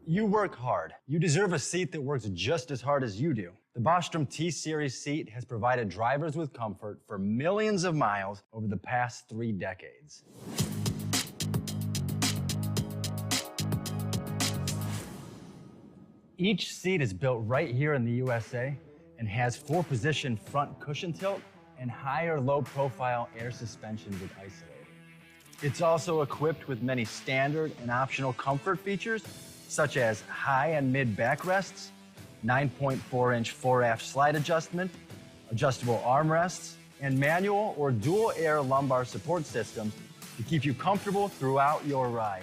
Speaker 8: You work hard. You deserve a seat that works just as hard as you do. The Bostrom T-Series seat has provided drivers with comfort for millions of miles over the past 3 decades. Each seat is built right here in the USA and has 4-position front cushion tilt and higher low-profile air suspension with isolator. It's also equipped with many standard and optional comfort features, such as high and mid backrests, 9.4-inch 4-aft slide adjustment, adjustable armrests, and manual or dual air lumbar support systems to keep you comfortable throughout your ride.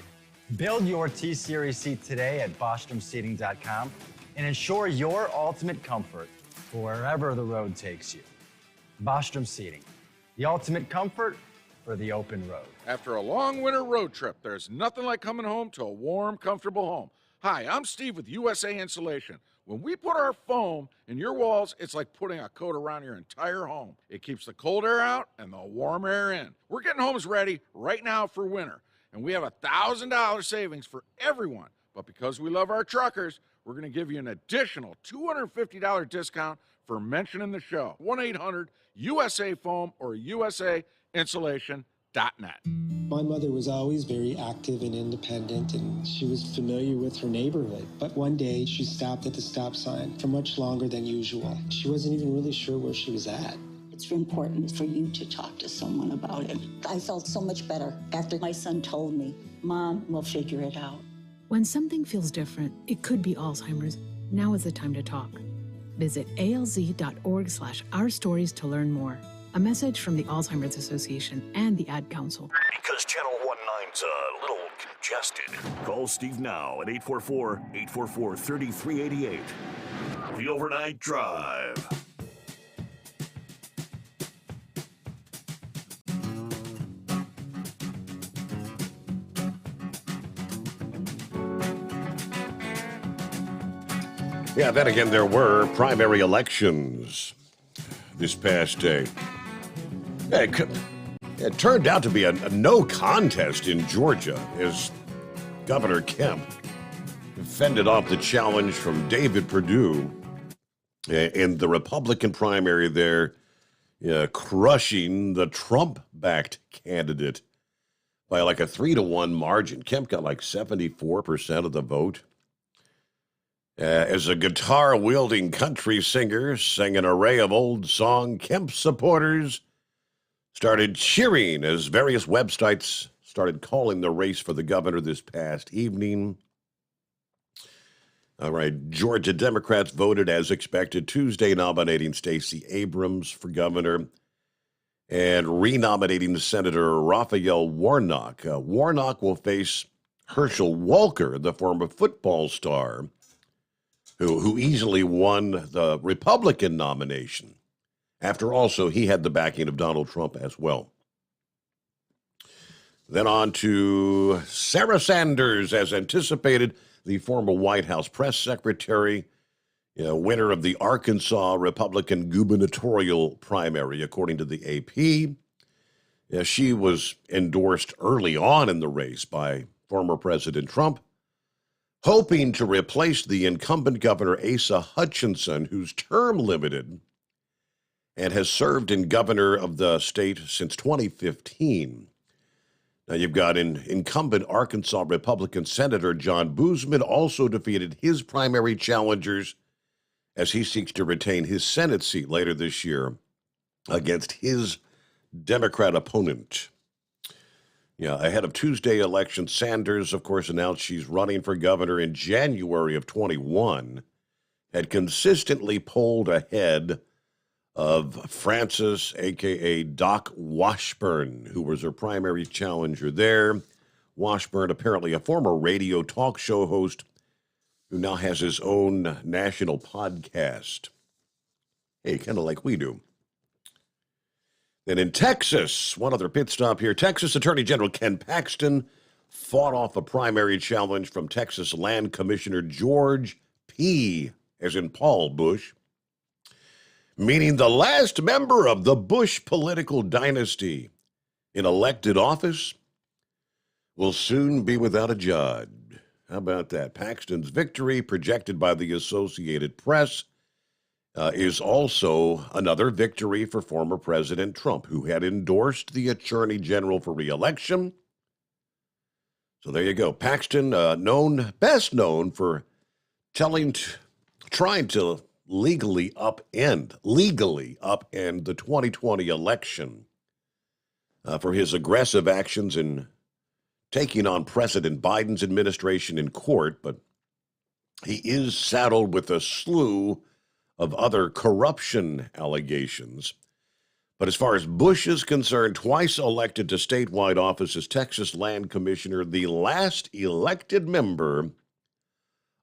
Speaker 8: Build your T-Series seat today at BostromSeating.com and ensure your ultimate comfort for wherever the road takes you. Bostrom Seating, the ultimate comfort for the open road.
Speaker 9: After a long winter road trip, there's nothing like coming home to a warm, comfortable home. Hi, I'm Steve with USA Insulation. When we put our foam in your walls, it's like putting a coat around your entire home. It keeps the cold air out and the warm air in. We're getting homes ready right now for winter, and we have $1,000 savings for everyone. But because we love our truckers, we're going to give you an additional $250 discount for mentioning the show. 1-800-USA-FOAM or USAinsulation.net.
Speaker 10: My mother was always very active and independent, and she was familiar with her neighborhood. But one day, she stopped at the stop sign for much longer than usual. She wasn't even really sure where she was at.
Speaker 11: It's important for you to talk to someone about it. I felt so much better after my son told me, Mom, we'll figure it out.
Speaker 12: When something feels different, it could be Alzheimer's. Now is the time to talk. Visit alz.org/ourstories to learn more. A message from the Alzheimer's Association and the Ad Council.
Speaker 4: Because Channel 19's a little congested. Call Steve now at 844-844-3388. The Overnight Drive.
Speaker 3: Yeah, then again, there were primary elections this past day. It turned out to be a no contest in Georgia as Governor Kemp fended off the challenge from David Perdue in the Republican primary there, crushing the Trump-backed candidate by like a 3-1 margin. Kemp got like 74% of the vote. As a guitar-wielding country singer sang an array of old song, Kemp supporters started cheering as various websites started calling the race for the governor this past evening. All right, Georgia Democrats voted as expected Tuesday, nominating Stacey Abrams for governor and renominating Senator Raphael Warnock. Warnock will face Herschel Walker, the former football star, who easily won the Republican nomination. After also, he had the backing of Donald Trump as well. Then on to Sarah Sanders, as anticipated, the former White House press secretary, winner of the Arkansas Republican gubernatorial primary, according to the AP. She was endorsed early on in the race by former President Trump, hoping to replace the incumbent governor Asa Hutchinson, who's term limited and has served in governor of the state since 2015. Now you've got incumbent Arkansas Republican Senator John Boozman also defeated his primary challengers as he seeks to retain his Senate seat later this year against his Democrat opponent. Yeah, ahead of Tuesday election, Sanders, of course, announced she's running for governor in January of 21, had consistently polled ahead of Francis, a.k.a. Doc Washburn, who was her primary challenger there. Washburn, apparently a former radio talk show host who now has his own national podcast. Hey, kind of like we do. Then in Texas, one other pit stop here, Texas Attorney General Ken Paxton fought off a primary challenge from Texas Land Commissioner George P., as in Paul Bush, meaning the last member of the Bush political dynasty in elected office will soon be without a job. How about that? Paxton's victory, projected by the Associated Press, is also another victory for former President Trump, who had endorsed the Attorney General for re-election. So there you go. Paxton, best known for trying to legally upend the 2020 election for his aggressive actions in taking on President Biden's administration in court, but he is saddled with a slew of other corruption allegations. But as far as Bush is concerned, twice elected to statewide office as Texas Land Commissioner, the last elected member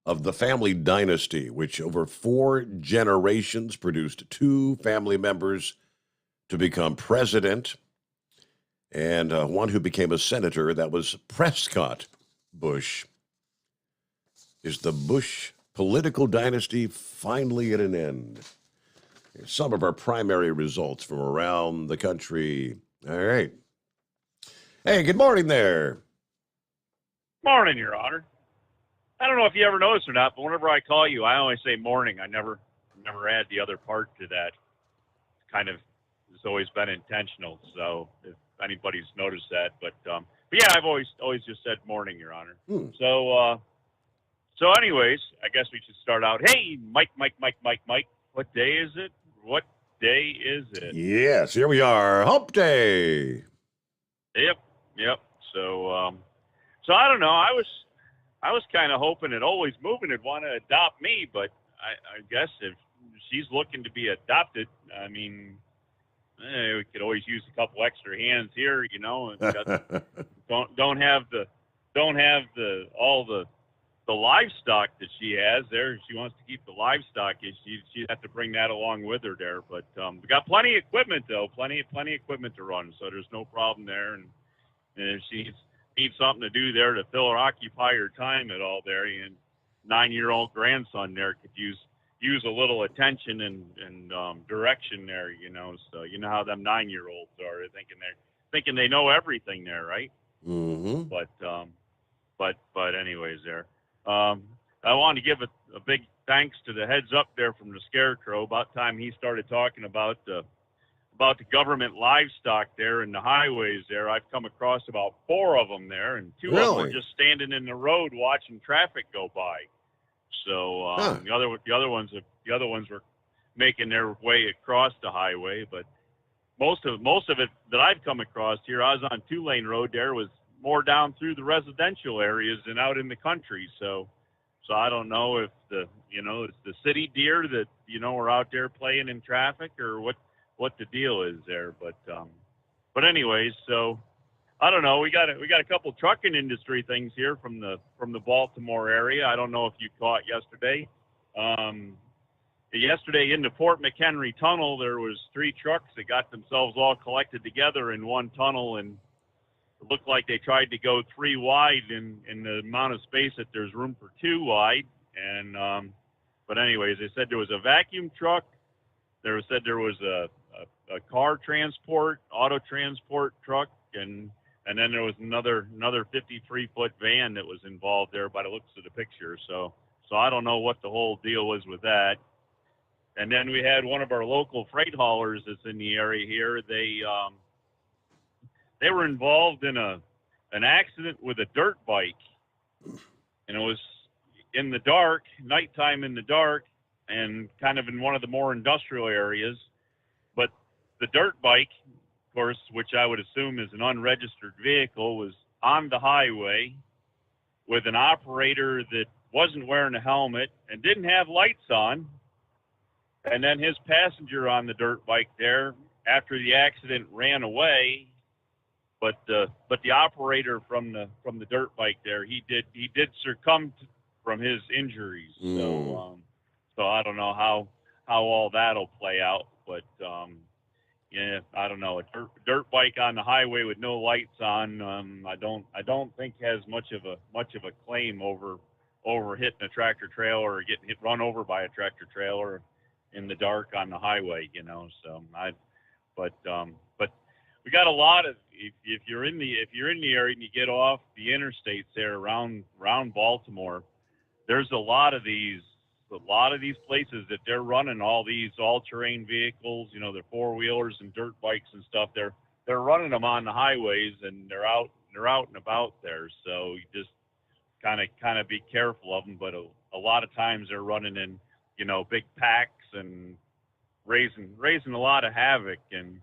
Speaker 3: of the family dynasty, which over 4 generations produced 2 family members to become president, and one who became a senator. That was Prescott Bush. Is the Bush political dynasty finally at an end? Here's some of our primary results from around the country. All right. Hey, good morning there.
Speaker 2: Morning, Your Honor. I don't know if you ever noticed or not, but whenever I call you, I always say morning. I never add the other part to that. Kind of, it's always been intentional. So if anybody's noticed that, but yeah, I've always just said morning, Your Honor. So anyways, I guess we should start out. Hey, Mike. What day is it? What day is it?
Speaker 3: Yes, here we are. Hump Day.
Speaker 2: Yep. So I don't know. I was kind of hoping that Always Moving would want to adopt me, but I guess if she's looking to be adopted, I mean, we could always use a couple extra hands here, you know. And don't have all the livestock that she has there. She wants to keep the livestock. She'd have to bring that along with her there. But we got plenty of equipment though, plenty equipment to run, so there's no problem there. And if she needs something to do there to fill or occupy her time at all there, and 9-year-old grandson there could use a little attention and direction there, you know. So you know how them 9-year-olds are, thinking they know everything there, right?
Speaker 3: Mm-hmm.
Speaker 2: But anyways there. I wanted to give a big thanks to the heads up there from the Scarecrow. About time he started talking about the government livestock there and the highways there. I've come across about 4 of them there, and 2 of them were just standing in the road watching traffic go by. So the other ones were making their way across the highway. But most of it that I've come across here, I was on 2-lane road there, was more down through the residential areas than out in the country. So I don't know if it's the city deer that, you know, are out there playing in traffic or what the deal is there. But anyways, so I don't know. We got a couple trucking industry things here from the Baltimore area. I don't know if you caught yesterday. Yesterday in the Fort McHenry tunnel, there was 3 trucks that got themselves all collected together in one tunnel, and it looked like they tried to go 3 wide in the amount of space that there's room for 2 wide. And but anyways, they said there was a vacuum truck. There was a car transport, auto transport truck, and and then there was another 53-foot van that was involved there by the looks of the picture. So I don't know what the whole deal was with that. And then we had one of our local freight haulers that's in the area here. They were involved in an accident with a dirt bike, and it was in the dark, nighttime in the dark, and kind of in one of the more industrial areas. But the dirt bike, of course, which I would assume is an unregistered vehicle, was on the highway with an operator that wasn't wearing a helmet and didn't have lights on. And then his passenger on the dirt bike there, after the accident, ran away. But the operator from the dirt bike there, he did succumb from his injuries. So I don't know how all that'll play out. But yeah, I don't know. A dirt bike on the highway with no lights on, I don't think has much of a claim over hitting a tractor trailer or getting run over by a tractor trailer in the dark on the highway. So but we got a lot of, if you're in the area and you get off the interstates there around Baltimore, there's a lot of these places that they're running all these all-terrain vehicles, they're four-wheelers and dirt bikes and stuff. They're running them on the highways, and they're out and about there. So you just kind of be careful of them. But a lot of times they're running in, big packs and raising a lot of havoc. And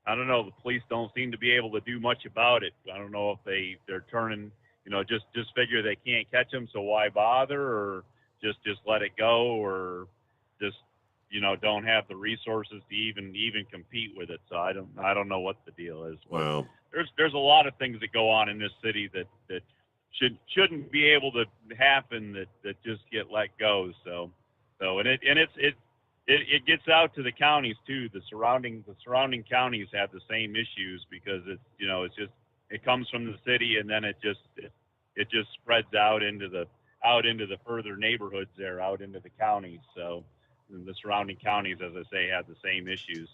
Speaker 2: I don't know, the police don't seem to be able to do much about it. I don't know if they're turning, just figure they can't catch them, so why bother, or just let it go, or just don't have the resources to even compete with it. So I don't know what the deal is.
Speaker 3: Wow.
Speaker 2: There's a lot of things that go on in this city that shouldn't be able to happen, that just get let go. So it gets out to the counties too. The surrounding counties have the same issues, because it comes from the city, and then it just spreads out into the further neighborhoods there, out into the counties. So the surrounding counties, as I say, have the same issues.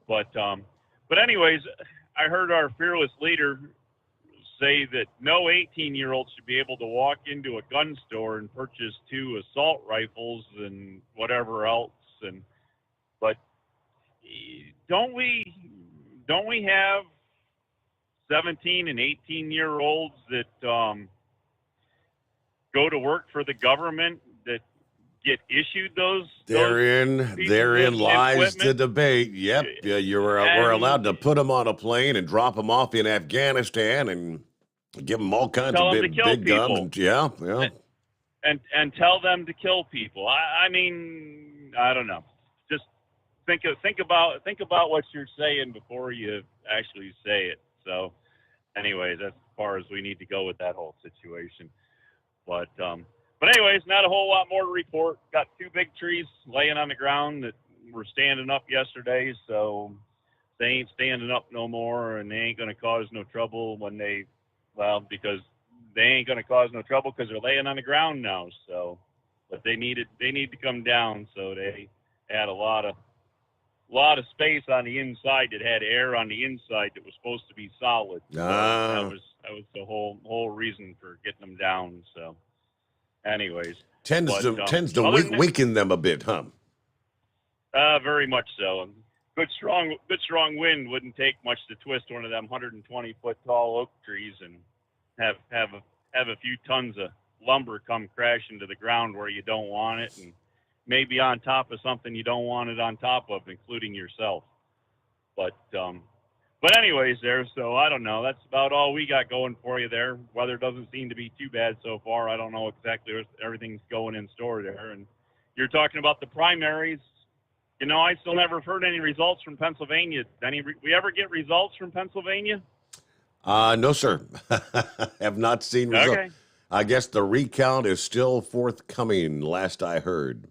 Speaker 2: But anyways, I heard our fearless leader say that no 18-year-old should be able to walk into a gun store and purchase 2 assault rifles and whatever else. But don't we have 17 and 18-year-olds that go to work for the government that get issued those?
Speaker 3: Therein lies the debate. Yep, we're allowed to put them on a plane and drop them off in Afghanistan and give them all kinds of big gun. And yeah.
Speaker 2: And tell them to kill people. I mean, I don't know. Just think about what you're saying before you actually say it. So, anyways, that's as far as we need to go with that whole situation. But anyways, not a whole lot more to report. Got 2 big trees laying on the ground that were standing up yesterday, so they ain't standing up no more, and they ain't going to cause no trouble because they ain't going to cause no trouble because they're laying on the ground now. So, but they need to come down. So they had a lot of space on the inside that had air on the inside that was supposed to be solid. So that was the whole reason for getting them down. So, anyways,
Speaker 3: tends to weaken them a bit, huh?
Speaker 2: Very much so. Good strong wind wouldn't take much to twist one of them 120-foot tall oak trees and have a few tons of lumber come crash into the ground where you don't want it, and maybe on top of something you don't want it on top of, including yourself. But anyways, so I don't know. That's about all we got going for you there. Weather doesn't seem to be too bad so far. I don't know exactly where everything's going in store there. And you're talking about the primaries. I still never heard any results from Pennsylvania. We ever get results from Pennsylvania?
Speaker 3: No, sir. Have not seen results.
Speaker 2: Okay.
Speaker 3: I guess the recount is still forthcoming, last I heard.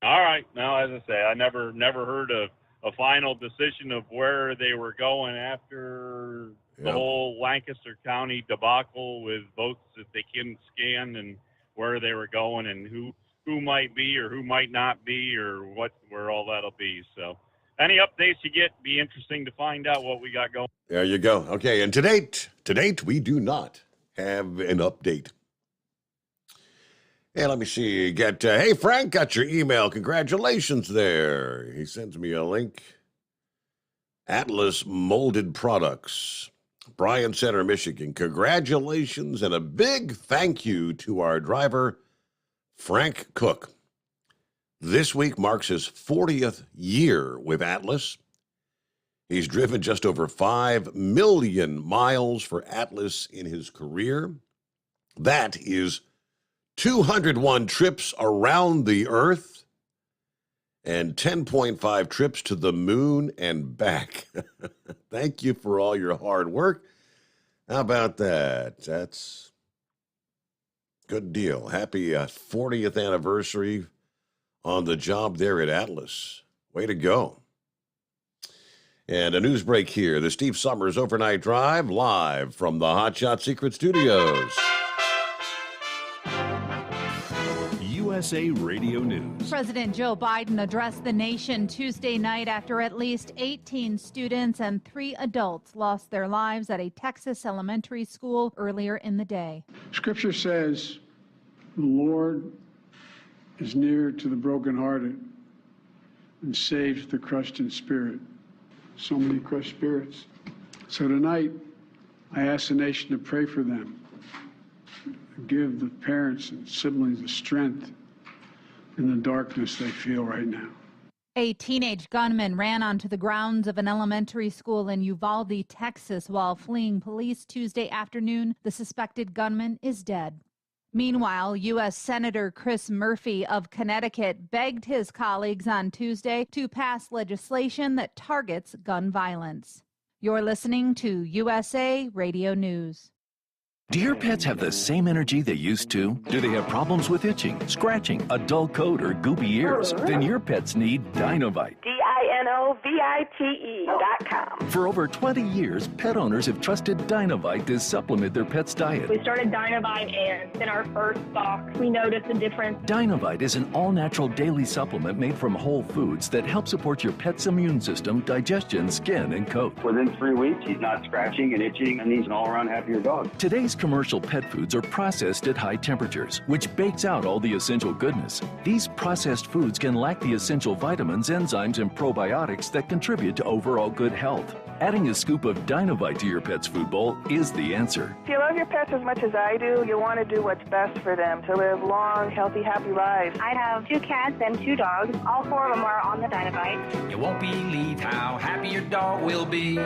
Speaker 2: All right. Now, as I say, I never heard a final decision of where they were going after the whole Lancaster County debacle with votes that they couldn't scan, and where they were going, and who might be or who might not be, or where all that'll be. So, any updates you get, be interesting to find out what we got going.
Speaker 3: There you go. Okay, and to date, we do not have an update. And let me see, hey, Frank, got your email. Congratulations there. He sends me a link. Atlas Molded Products, Bryan Center, Michigan. Congratulations and a big thank you to our driver, Frank Cook. This week marks his 40th year with Atlas. He's driven just over 5 million miles for Atlas in his career. That is 201 trips around the earth and 10.5 trips to the moon and back. Thank you for all your hard work. How about that? That's good deal. Happy 40th anniversary on the job there at Atlas. Way to go. And a news break here. The Steve Sommers Overnight Drive live from the Hot Shot Secret Studios.
Speaker 18: USA Radio News.
Speaker 6: President Joe Biden addressed the nation Tuesday night after at least 18 students and 3 adults lost their lives at a Texas elementary school earlier in the day.
Speaker 7: Scripture says, the Lord is near to the brokenhearted and saves the crushed in spirit. So many crushed spirits. So tonight, I ask the nation to pray for them. Give the parents and siblings the strength in the darkness they feel right now.
Speaker 6: A teenage gunman ran onto the grounds of an elementary school in Uvalde, Texas, while fleeing police Tuesday afternoon. The suspected gunman is dead. Meanwhile, U.S. Senator Chris Murphy of Connecticut begged his colleagues on Tuesday to pass legislation that targets gun violence. You're listening to USA Radio News.
Speaker 14: Do your pets have the same energy they used to? Do they have problems with itching, scratching, a dull coat, or goopy ears? Then your pets need Dinovite.
Speaker 15: DINOVITE.com.
Speaker 14: For over 20 years, pet owners have trusted Dinovite to supplement their pet's diet.
Speaker 15: We started Dinovite, and in our first box, we noticed a difference.
Speaker 14: Dinovite is an all-natural daily supplement made from whole foods that help support your pet's immune system, digestion, skin, and coat.
Speaker 16: Within 3 weeks, he's not scratching and itching, and he's an all-around happier dog.
Speaker 14: Today's commercial pet foods are processed at high temperatures, which bakes out all the essential goodness. These processed foods can lack the essential vitamins, enzymes, and probiotics that contribute to overall good health. Adding a scoop of Dinovite to your pet's food bowl is the answer.
Speaker 15: If you love your pets as much as I do, you want to do what's best for them to live long, healthy, happy lives. I have 2 cats and 2 dogs. All 4 of them are on the Dinovite.
Speaker 17: You won't believe how happy your dog will be.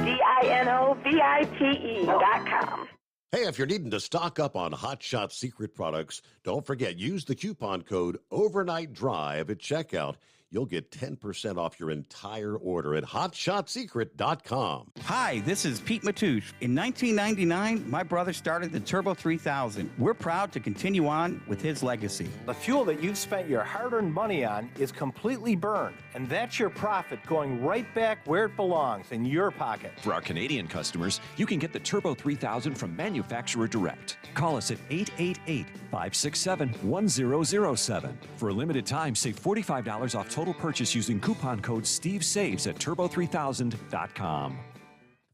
Speaker 15: DINOVITE.com.
Speaker 3: Hey, if you're needing to stock up on Hot Shot Secret products, don't forget, use the coupon code Overnight Drive at checkout. You'll get 10% off your entire order at hotshotsecret.com.
Speaker 27: Hi, this is Pete Matouche. In 1999, my brother started the Turbo 3000. We're proud to continue on with his legacy.
Speaker 28: The fuel that you've spent your hard-earned money on is completely burned, and that's your profit going right back where it belongs, in your pocket.
Speaker 5: For our Canadian customers, you can get the Turbo 3000 from manufacturer direct. Call us at 888-567-1007. For a limited time, save $45 off total purchase using coupon code STEVESAVES at turbo3000.com.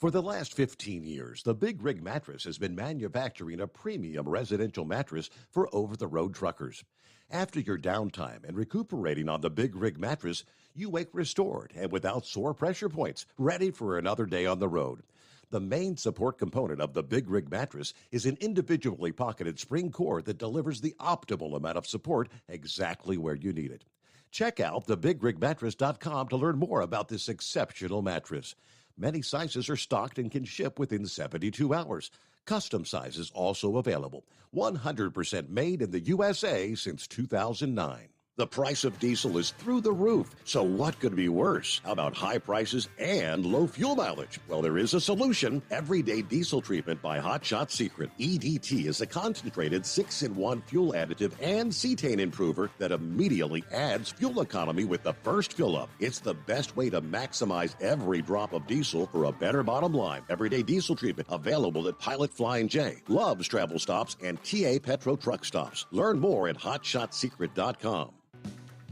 Speaker 3: For the last 15 years, the Big Rig Mattress has been manufacturing a premium residential mattress for over-the-road truckers. After your downtime and recuperating on the Big Rig Mattress, you wake restored and without sore pressure points, ready for another day on the road. The main support component of the Big Rig Mattress is an individually pocketed spring core that delivers the optimal amount of support exactly where you need it. Check out thebigrigmattress.com to learn more about this exceptional mattress. Many sizes are stocked and can ship within 72 hours. Custom sizes also available. 100% made in the USA since 2009. The price of diesel is through the roof, so what could be worse? How about high prices and low fuel mileage? Well, there is a solution. Everyday Diesel Treatment by Hot Shot Secret. EDT is a concentrated 6-in-1 fuel additive and cetane improver that immediately adds fuel economy with the first fill-up. It's the best way to maximize every drop of diesel for a better bottom line. Everyday Diesel Treatment available at Pilot Flying J, Love's Travel Stops, and TA Petro Truck Stops. Learn more at hotshotsecret.com.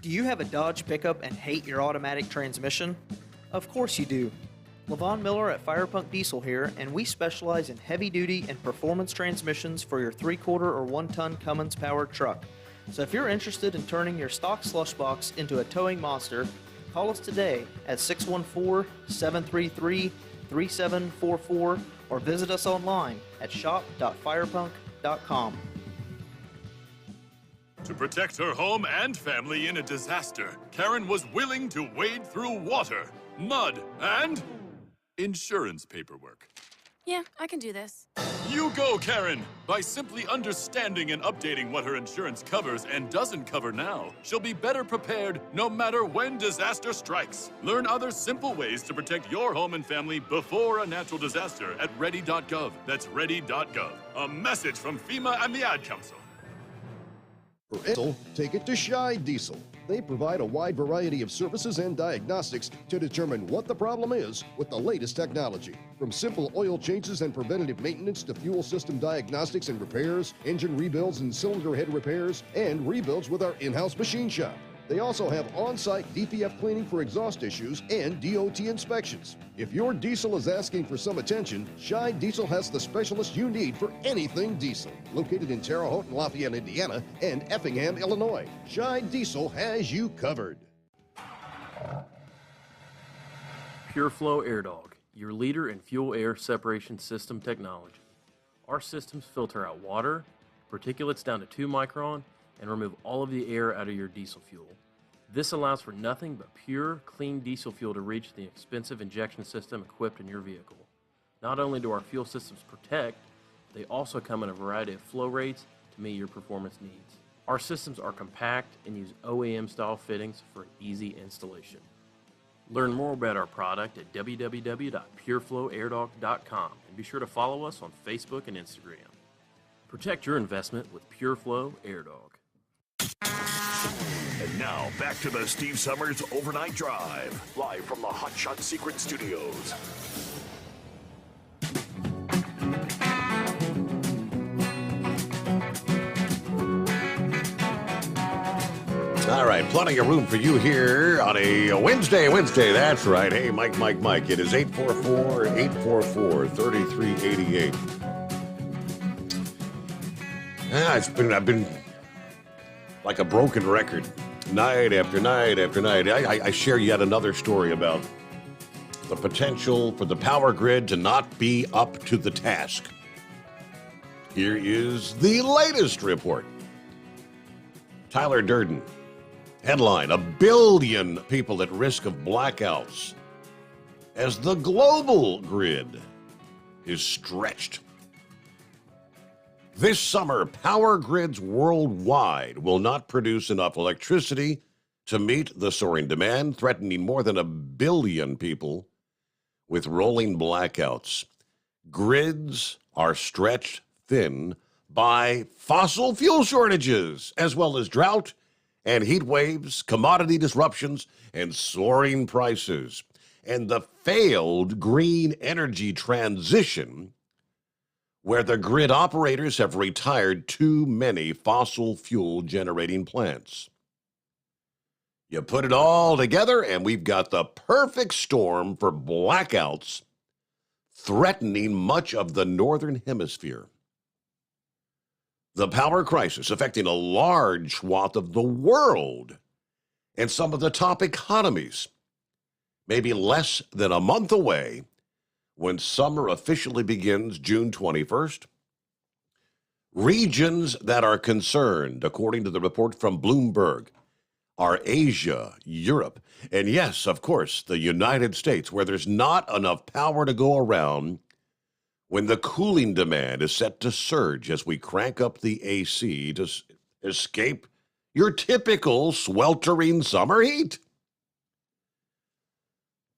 Speaker 1: Do you have a Dodge pickup and hate your automatic transmission? Of course you do. LaVon Miller at Firepunk Diesel here, and we specialize in heavy-duty and performance transmissions for your 3-quarter or 1-ton Cummins-powered truck. So if you're interested in turning your stock slush box into a towing monster, call us today at 614-733-3744 or visit us online at shop.firepunk.com.
Speaker 13: To protect her home and family in a disaster, Karen was willing to wade through water, mud, and insurance paperwork.
Speaker 19: Yeah, I can do this.
Speaker 13: You go, Karen! By simply understanding and updating what her insurance covers and doesn't cover now, she'll be better prepared no matter when disaster strikes. Learn other simple ways to protect your home and family before a natural disaster at ready.gov. That's ready.gov. A message from FEMA and the Ad Council.
Speaker 20: For diesel, take it to Shy Diesel. They provide a wide variety of services and diagnostics to determine what the problem is with the latest technology. From simple oil changes and preventative maintenance to fuel system diagnostics and repairs, engine rebuilds and cylinder head repairs, and rebuilds with our in-house machine shop. They also have on-site DPF cleaning for exhaust issues and DOT inspections. If your diesel is asking for some attention, Shy Diesel has the specialist you need for anything diesel. Located in Terre Haute and Lafayette, Indiana, and Effingham, Illinois, Shy Diesel has you covered.
Speaker 21: PureFlow Air Dog, your leader in fuel air separation system technology. Our systems filter out water, particulates down to 2 micron, and remove all of the air out of your diesel fuel. This allows for nothing but pure, clean diesel fuel to reach the expensive injection system equipped in your vehicle. Not only do our fuel systems protect, they also come in a variety of flow rates to meet your performance needs. Our systems are compact and use OEM-style fittings for easy installation. Learn more about our product at www.pureflowairdog.com and be sure to follow us on Facebook and Instagram. Protect your investment with PureFlow Air Dog.
Speaker 4: And now, back to the Steve Summers Overnight Drive, live from the Hot Shot Secret Studios.
Speaker 3: All right, plenty of room for you here on a Wednesday. That's right. Hey, Mike. It is 844-844-3388. I've been like a broken record, night after night after night. I share yet another story about the potential for the power grid to not be up to the task. Here is the latest report. Tyler Durden. Headline, 1 billion people at risk of blackouts as the global grid is stretched. This summer, power grids worldwide will not produce enough electricity to meet the soaring demand, threatening more than 1 billion people with rolling blackouts. Grids are stretched thin by fossil fuel shortages, as well as drought and heat waves, commodity disruptions, and soaring prices. And the failed green energy transition, where the grid operators have retired too many fossil fuel generating plants. You put it all together, and we've got the perfect storm for blackouts threatening much of the northern hemisphere. The power crisis affecting a large swath of the world and some of the top economies may be less than a month away when summer officially begins June 21st. Regions that are concerned, according to the report from Bloomberg, are Asia, Europe, and yes, of course, the United States, where there's not enough power to go around when the cooling demand is set to surge as we crank up the AC to escape your typical sweltering summer heat.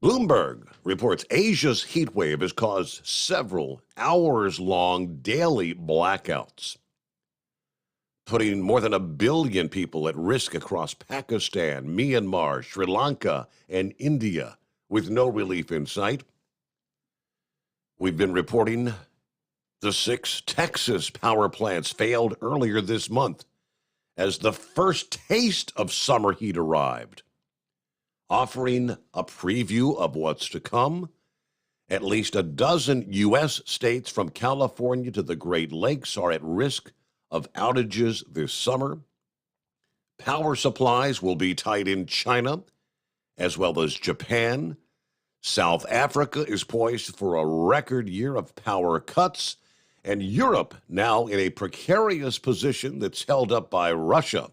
Speaker 3: Bloomberg reports Asia's heat wave has caused several hours-long daily blackouts, putting more than 1 billion people at risk across Pakistan, Myanmar, Sri Lanka, and India, with no relief in sight. We've been reporting the 6 Texas power plants failed earlier this month as the first taste of summer heat arrived, offering a preview of what's to come. At least a dozen U.S. states from California to the Great Lakes are at risk of outages this summer. Power supplies will be tight in China, as well as Japan. South Africa is poised for a record year of power cuts, and Europe now in a precarious position that's held up by Russia.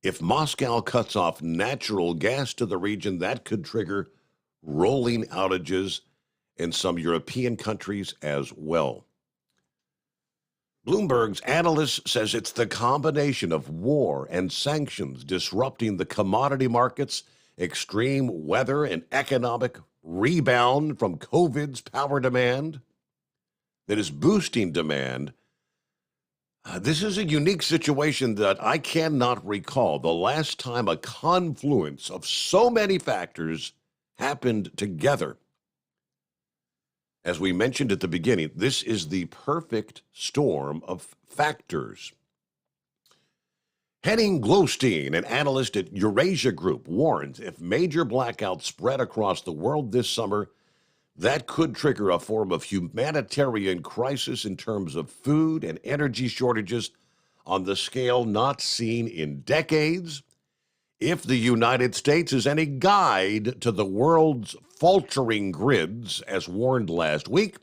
Speaker 3: If Moscow cuts off natural gas to the region, that could trigger rolling outages in some European countries as well. Bloomberg's analyst says it's the combination of war and sanctions disrupting the commodity markets, extreme weather, and economic rebound from COVID's power demand that is boosting demand. This is a unique situation that I cannot recall the last time a confluence of so many factors happened together. As we mentioned at the beginning, this is the perfect storm of factors. Henning Glowstein, an analyst at Eurasia Group, warns if major blackouts spread across the world this summer, that could trigger a form of humanitarian crisis in terms of food and energy shortages on the scale not seen in decades. If the United States is any guide to the world's faltering grids, as warned last week,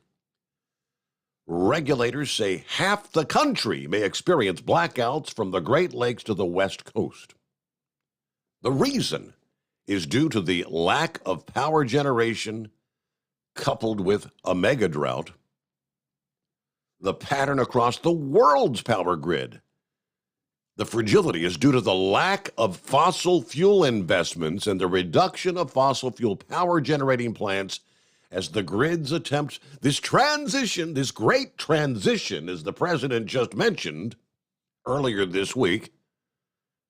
Speaker 3: regulators say half the country may experience blackouts from the Great Lakes to the West Coast. The reason is due to the lack of power generation coupled with a mega drought. The pattern across the world's power grid. The fragility is due to the lack of fossil fuel investments and the reduction of fossil fuel power generating plants as the grids attempt this transition, this great transition, as the president just mentioned earlier this week,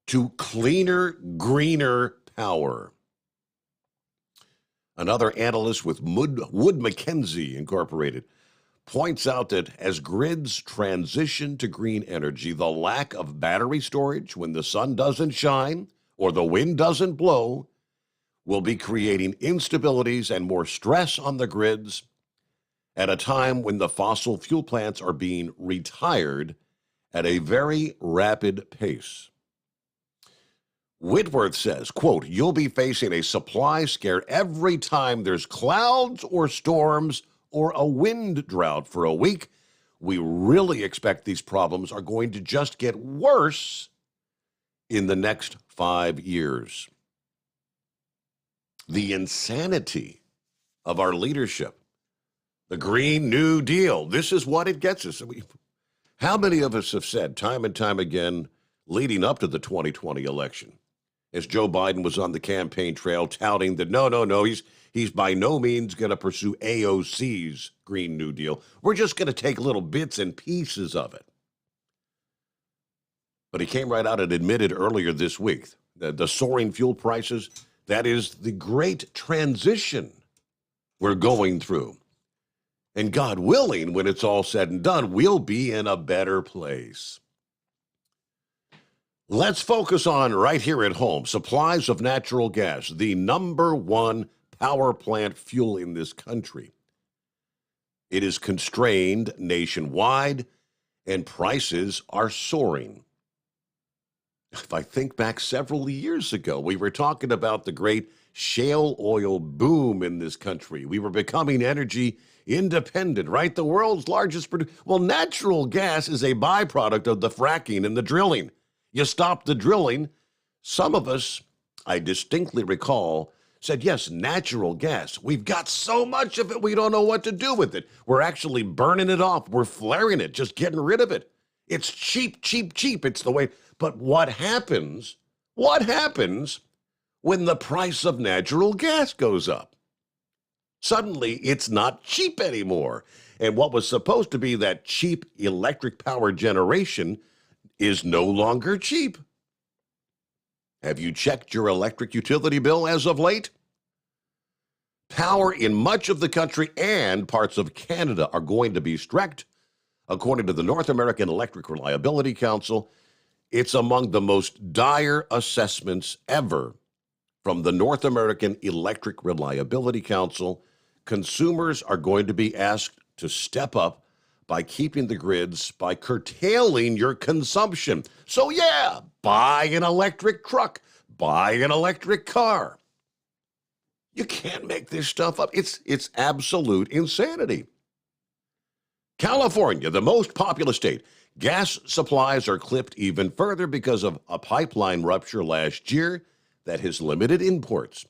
Speaker 3: to cleaner, greener power. Another analyst with Wood Mackenzie Incorporated points out that as grids transition to green energy, the lack of battery storage when the sun doesn't shine or the wind doesn't blow will be creating instabilities and more stress on the grids at a time when the fossil fuel plants are being retired at a very rapid pace. Whitworth says, quote, "You'll be facing a supply scare every time there's clouds or storms or a wind drought for a week. We really expect these problems are going to just get worse in the next 5 years." The insanity of our leadership, the Green New Deal, this is what it gets us. How many of us have said time and time again, leading up to the 2020 election, as Joe Biden was on the campaign trail touting that no, he's by no means going to pursue AOC's Green New Deal. We're just going to take little bits and pieces of it. But he came right out and admitted earlier this week that the soaring fuel prices, that is the great transition we're going through. And God willing, when it's all said and done, we'll be in a better place. Let's focus on right here at home, supplies of natural gas, the number one power plant fuel in this country. It is constrained nationwide, and prices are soaring. If I think back several years ago, we were talking about the great shale oil boom in this country. We were becoming energy independent, right? The world's largest producer. Well, natural gas is a byproduct of the fracking and the drilling. You stop the drilling. Some of us, I distinctly recall, said, yes, natural gas. We've got so much of it, we don't know what to do with it. We're actually burning it off. We're flaring it, just getting rid of it. It's cheap, cheap, cheap. It's the way. But what happens when the price of natural gas goes up? Suddenly, it's not cheap anymore. And what was supposed to be that cheap electric power generation is no longer cheap. Have you checked your electric utility bill as of late? Power in much of the country and parts of Canada are going to be stretched, according to the North American Electric Reliability Council. It's among the most dire assessments ever from the North American Electric Reliability Council. Consumers are going to be asked to step up by keeping the grids, by curtailing your consumption. So yeah, buy an electric truck, buy an electric car. You can't make this stuff up. It's absolute insanity. California, the most populous state, gas supplies are clipped even further because of a pipeline rupture last year that has limited imports.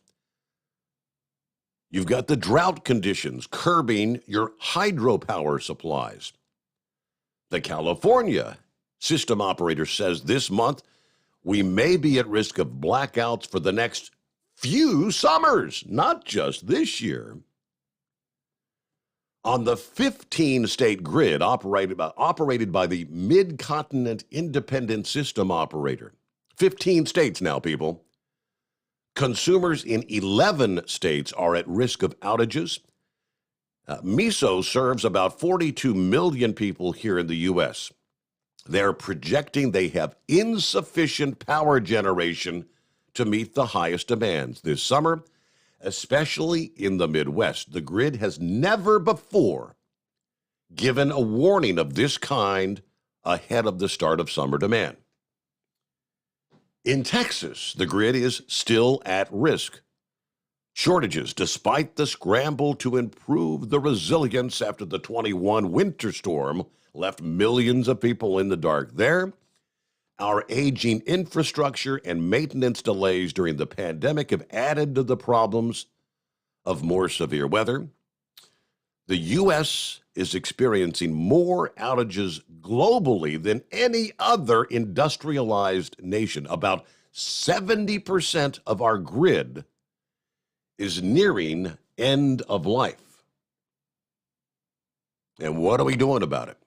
Speaker 3: You've got the drought conditions curbing your hydropower supplies. The California system operator says this month we may be at risk of blackouts for the next few summers, not just this year. On the 15-state grid operated by the Mid-Continent Independent System Operator, 15 states now, people. Consumers in 11 states are at risk of outages. MISO serves about 42 million people here in the U.S. They're projecting they have insufficient power generation to meet the highest demands this summer, especially in the Midwest. The grid has never before given a warning of this kind ahead of the start of summer demand. In Texas, the grid is still at risk. Shortages, despite the scramble to improve the resilience after the 21 winter storm left millions of people in the dark there. Our aging infrastructure and maintenance delays during the pandemic have added to the problems of more severe weather. The U.S. is experiencing more outages globally than any other industrialized nation. About 70% of our grid is nearing end of life. And what are we doing about it?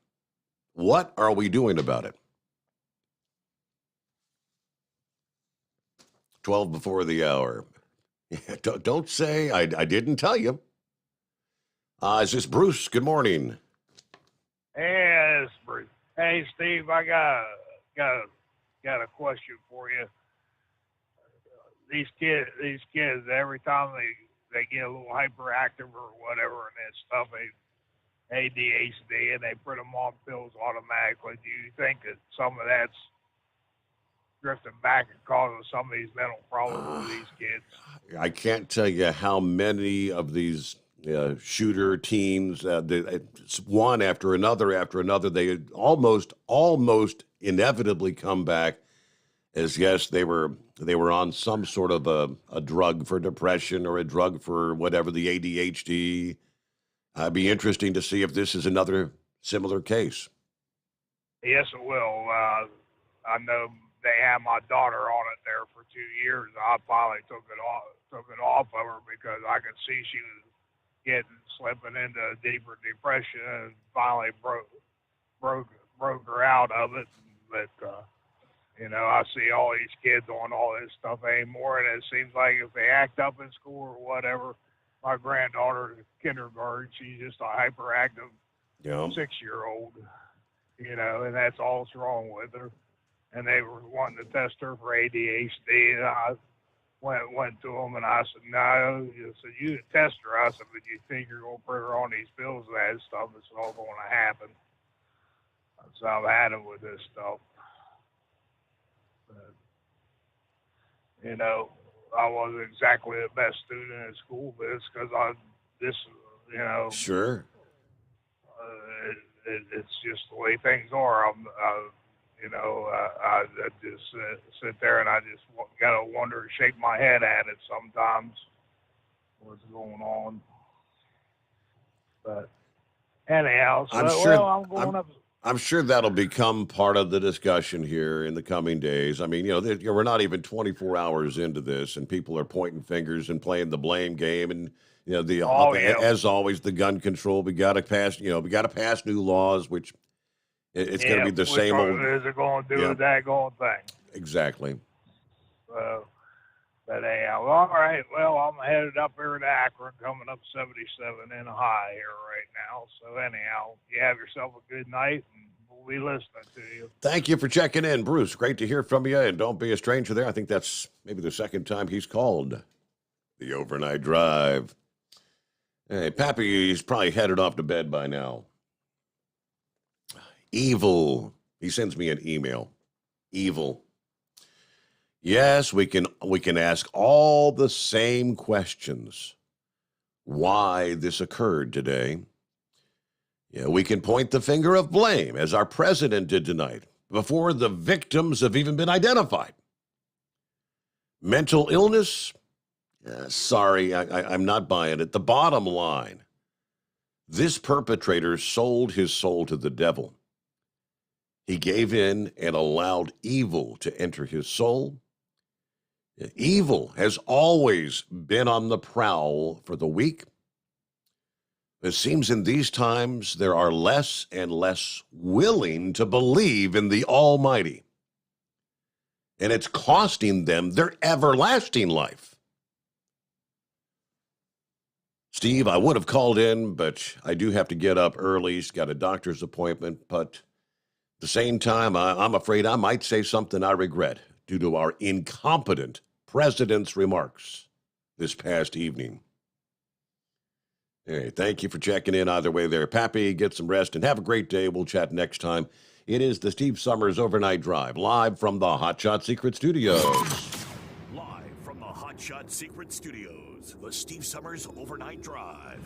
Speaker 3: What are we doing about it? 12 before the hour. Don't say I didn't tell you. Is this Bruce? Good morning.
Speaker 8: Hey, it's Bruce. Hey, Steve, I got a question for you. These kids, every time they get a little hyperactive or whatever and that stuff, they ADHD, and they put them on pills automatically. Do you think that some of that's drifting back and causing some of these mental problems with these kids?
Speaker 3: I can't tell you how many of these shooter teams, it's one after another, they almost inevitably come back as, yes, they were on some sort of a drug for depression or a drug for whatever, the ADHD. It'd be interesting to see if this is another similar case.
Speaker 8: Yes, it will. I know they had my daughter on it there for 2 years. I finally took it off of her because I could see she was slipping into deeper depression, and finally broke her out of it. But I see all these kids on all this stuff anymore, and it seems like if they act up in school or whatever, my granddaughter in kindergarten, she's just a hyperactive 6-year-old, and that's all that's wrong with her. And they were wanting to test her for ADHD, and I went to them and I said, no, you can test her. I said, but you think you're going to put her on these pills and that stuff, it's all going to happen. So I've had it with this stuff. But, I wasn't exactly the best student in school, but it's because
Speaker 3: Sure.
Speaker 8: It's just the way things are. I just sit there and I just gotta wonder and shake my head at it sometimes. What's going on? But anyhow,
Speaker 3: I'm sure that'll become part of the discussion here in the coming days. I mean, we're not even 24 hours into this, and people are pointing fingers and playing the blame game. And as always, the gun control. We got to pass new laws, which it's going to be the same old.
Speaker 8: Is it going to do the daggone thing?
Speaker 3: Exactly.
Speaker 8: But anyhow, all right. Well, I'm headed up here to Akron, coming up 77 in a high here right now. So anyhow, you have yourself a good night, and We'll be listening to you.
Speaker 3: Thank you for checking in, Bruce. Great to hear from you, and don't be a stranger there. I think that's maybe the second time he's called the overnight drive. Hey, Pappy, he's probably headed off to bed by now. Evil. He sends me an email. Evil. Yes, we can ask all the same questions. Why this occurred today. Yeah, we can point the finger of blame, as our president did tonight, before the victims have even been identified. Mental illness? Sorry, I'm not buying it. The bottom line, this perpetrator sold his soul to the devil. He gave in and allowed evil to enter his soul. Evil has always been on the prowl for the weak. It seems in these times there are less and less willing to believe in the Almighty. And it's costing them their everlasting life. Steve, I would have called in, but I do have to get up early. He's got a doctor's appointment. But at the same time, I'm afraid I might say something I regret due to our incompetent president's remarks this past evening. Hey, thank you for checking in either way there. Pappy, get some rest and have a great day. We'll chat next time. It is the Steve Sommers Overnight Drive, live from the Hot Shot Secret Studios.
Speaker 4: Live from the Hot Shot Secret Studios, the Steve Sommers Overnight Drive.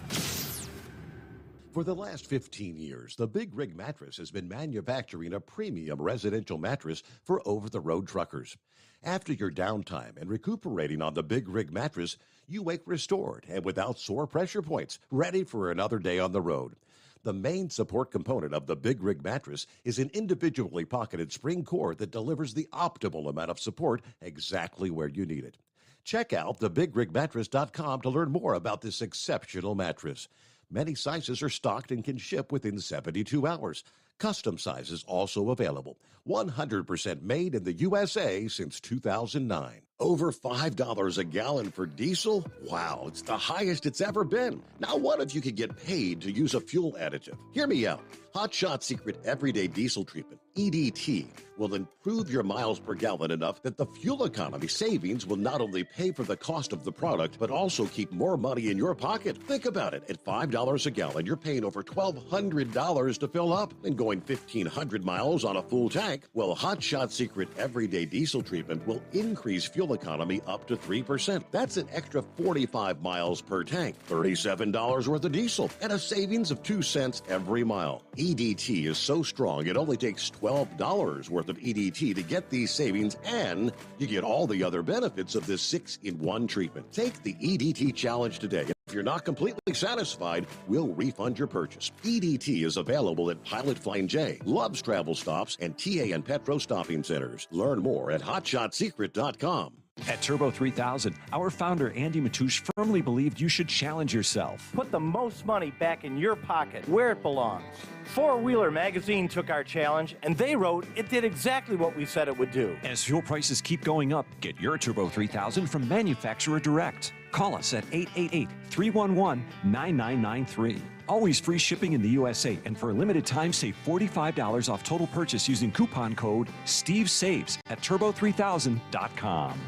Speaker 3: For the last 15 years, the Big Rig Mattress has been manufacturing a premium residential mattress for over-the-road truckers. After your downtime and recuperating on the Big Rig Mattress, you wake restored and without sore pressure points, ready for another day on the road. The main support component of the Big Rig Mattress is an individually pocketed spring core that delivers the optimal amount of support exactly where you need it. Check out thebigrigmattress.com to learn more about this exceptional mattress. Many sizes are stocked and can ship within 72 hours. Custom sizes also available. 100% made in the USA since 2009. Over $5 a gallon for diesel? Wow, it's the highest it's ever been. Now what if you could get paid to use a fuel additive? Hear me out. Hot Shot Secret Everyday Diesel Treatment, EDT, will improve your miles per gallon enough that the fuel economy savings will not only pay for the cost of the product, but also keep more money in your pocket. Think about it. At $5 a gallon, you're paying over $1,200 to fill up and going 1,500 miles on a full tank. Well, Hot Shot Secret Everyday Diesel Treatment will increase fuel economy up to 3%. That's an extra 45 miles per tank, $37 worth of diesel, and a savings of 2 cents every mile. EDT is so strong, it only takes $12 worth of EDT to get these savings, and you get all the other benefits of this 6-in-1 treatment. Take the EDT challenge today. If you're not completely satisfied, we'll refund your purchase. EDT is available at Pilot Flying J, Love's Travel Stops, and TA and Petro Stopping Centers. Learn more at hotshotsecret.com.
Speaker 5: At Turbo 3000, our founder Andy Matoush firmly believed you should challenge yourself.
Speaker 28: Put the most money back in your pocket, where it belongs. Four Wheeler magazine took our challenge, and they wrote it did exactly what we said it would do.
Speaker 5: As fuel prices keep going up, get your Turbo 3000 from manufacturer direct. Call us at 888-311-9993. Always free shipping in the USA, and for a limited time, save $45 off total purchase using coupon code STEVESAVES at turbo3000.com.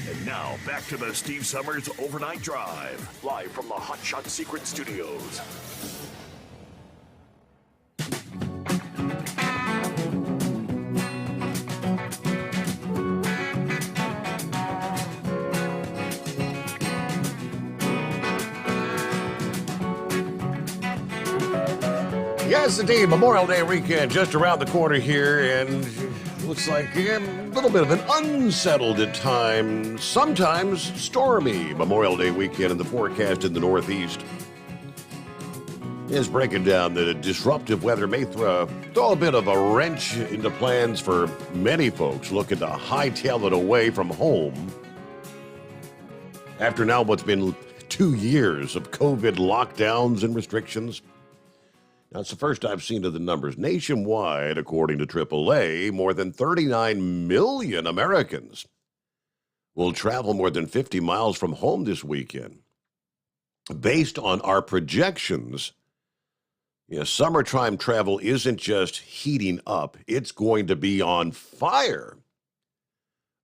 Speaker 4: And now, back to the Steve Sommers Overnight Drive, live from the Hot Shot Secret Studios.
Speaker 3: Yes, indeed. Memorial Day weekend just around the corner here, and looks like a little bit of an unsettled at times, sometimes stormy Memorial Day weekend in the forecast in the Northeast. Is breaking down that a disruptive weather may throw a bit of a wrench into plans for many folks looking to hightail it away from home. After now what's been 2 years of COVID lockdowns and restrictions. Now, it's the first I've seen of the numbers. Nationwide, according to AAA, more than 39 million Americans will travel more than 50 miles from home this weekend. Based on our projections, Summertime travel isn't just heating up, it's going to be on fire.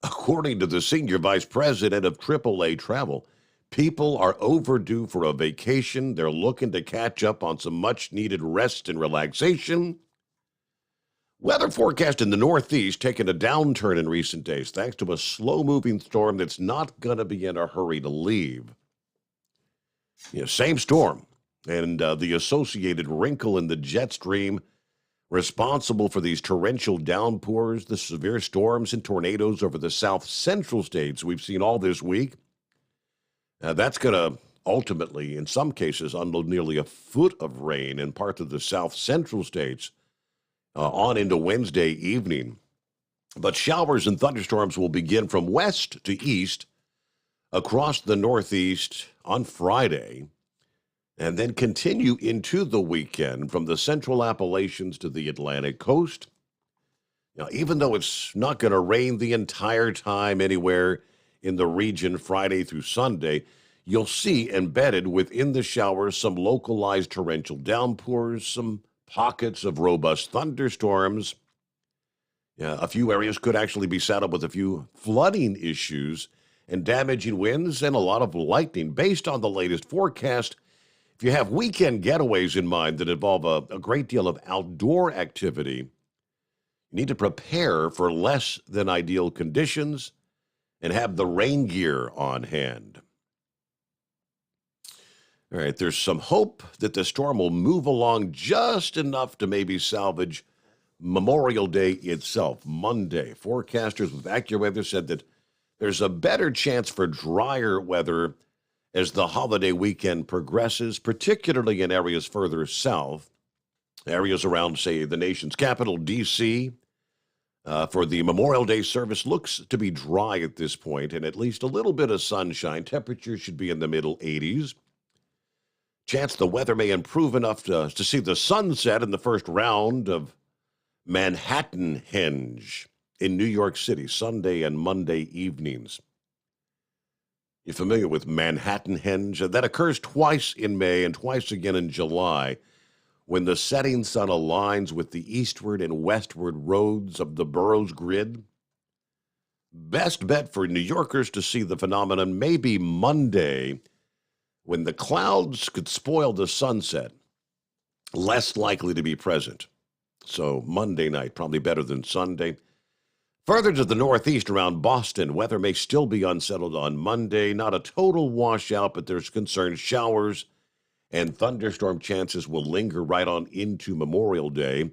Speaker 3: According to the senior vice president of AAA Travel, people are overdue for a vacation. They're looking to catch up on some much-needed rest and relaxation. Weather forecast in the Northeast taking a downturn in recent days thanks to a slow-moving storm that's not going to be in a hurry to leave. Same storm and the associated wrinkle in the jet stream responsible for these torrential downpours, the severe storms and tornadoes over the south central states we've seen all this week. That's going to ultimately, in some cases, unload nearly a foot of rain in parts of the south central states on into Wednesday evening. But showers and thunderstorms will begin from west to east across the Northeast on Friday, and then continue into the weekend from the central Appalachians to the Atlantic coast. Now, even though it's not going to rain the entire time anywhere in the region Friday through Sunday, you'll see embedded within the showers some localized torrential downpours, some pockets of robust thunderstorms. A few areas could actually be saddled with a few flooding issues and damaging winds and a lot of lightning based on the latest forecast. If you have weekend getaways in mind that involve a great deal of outdoor activity, you need to prepare for less than ideal conditions and have the rain gear on hand. All right, there's some hope that the storm will move along just enough to maybe salvage Memorial Day itself, Monday. Forecasters with AccuWeather said that there's a better chance for drier weather as the holiday weekend progresses, particularly in areas further south, areas around, say, the nation's capital, D.C. For the Memorial Day service looks to be dry at this point and at least a little bit of sunshine. Temperatures should be in the middle 80s. Chance the weather may improve enough to see the sunset in the first round of Manhattan Henge in New York City, Sunday and Monday evenings. You familiar with Manhattan Henge? That occurs twice in May and twice again in July when the setting sun aligns with the eastward and westward roads of the borough's grid. Best bet for New Yorkers to see the phenomenon may be Monday, when the clouds could spoil the sunset, less likely to be present. So Monday night, probably better than Sunday. Further to the northeast around Boston, weather may still be unsettled on Monday. Not a total washout, but there's concerned showers and thunderstorm chances will linger right on into Memorial Day.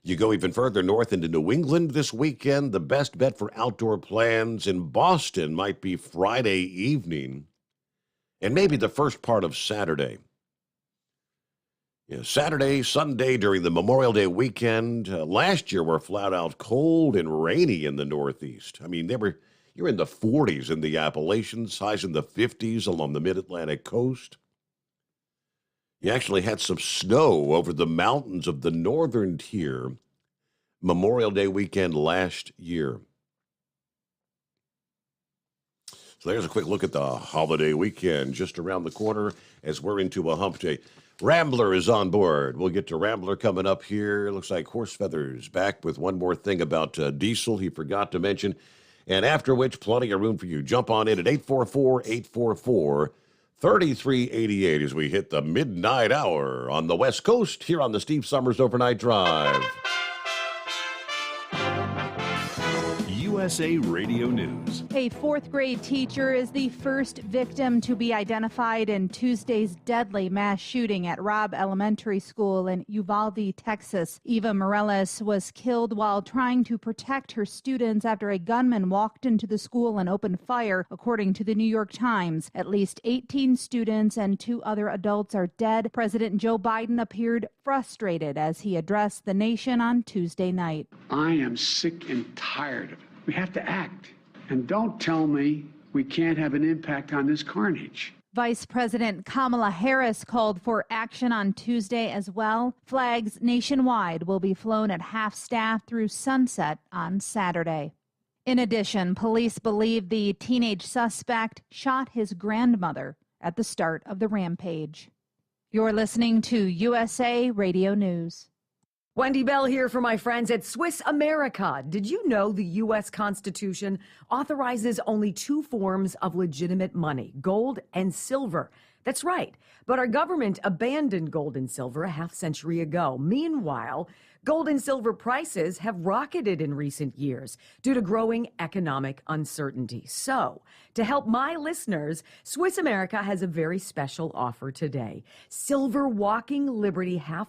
Speaker 3: You go even further north into New England this weekend, the best bet for outdoor plans in Boston might be Friday evening and maybe the first part of Saturday. Saturday, Sunday during the Memorial Day weekend. Last year were flat out cold and rainy in the Northeast. I mean, you're in the 40s in the Appalachians, highs in the 50s along the mid-Atlantic coast. You actually had some snow over the mountains of the northern tier Memorial Day weekend last year. So there's a quick look at the holiday weekend just around the corner as we're into a hump day. Rambler is on board. We'll get to Rambler coming up here. Looks like Horse Feathers back with one more thing about diesel he forgot to mention. And after which, plenty of room for you. Jump on in at 844-844-3388 as we hit the midnight hour on the West Coast here on the Steve Summers Overnight Drive.
Speaker 18: USA Radio News.
Speaker 6: A fourth grade teacher is the first victim to be identified in Tuesday's deadly mass shooting at Robb Elementary School in Uvalde, Texas. Eva Morales was killed while trying to protect her students after a gunman walked into the school and opened fire, according to the New York Times. At least 18 students and 2 other adults are dead. President Joe Biden appeared frustrated as he addressed the nation on Tuesday night.
Speaker 7: I am sick and tired of it. We have to act. And don't tell me we can't have an impact on this carnage.
Speaker 6: Vice President Kamala Harris called for action on Tuesday as well. Flags nationwide will be flown at half-staff through sunset on Saturday. In addition, police believe the teenage suspect shot his grandmother at the start of the rampage. You're listening to USA Radio News.
Speaker 9: Wendy Bell here for my friends at Swiss America. Did you know the U.S. Constitution authorizes only two forms of legitimate money, gold and silver? That's right. But our government abandoned gold and silver a half-century ago. Meanwhile, gold and silver prices have rocketed in recent years due to growing economic uncertainty. So, to help my listeners, Swiss America has a very special offer today. Silver Walking Liberty $half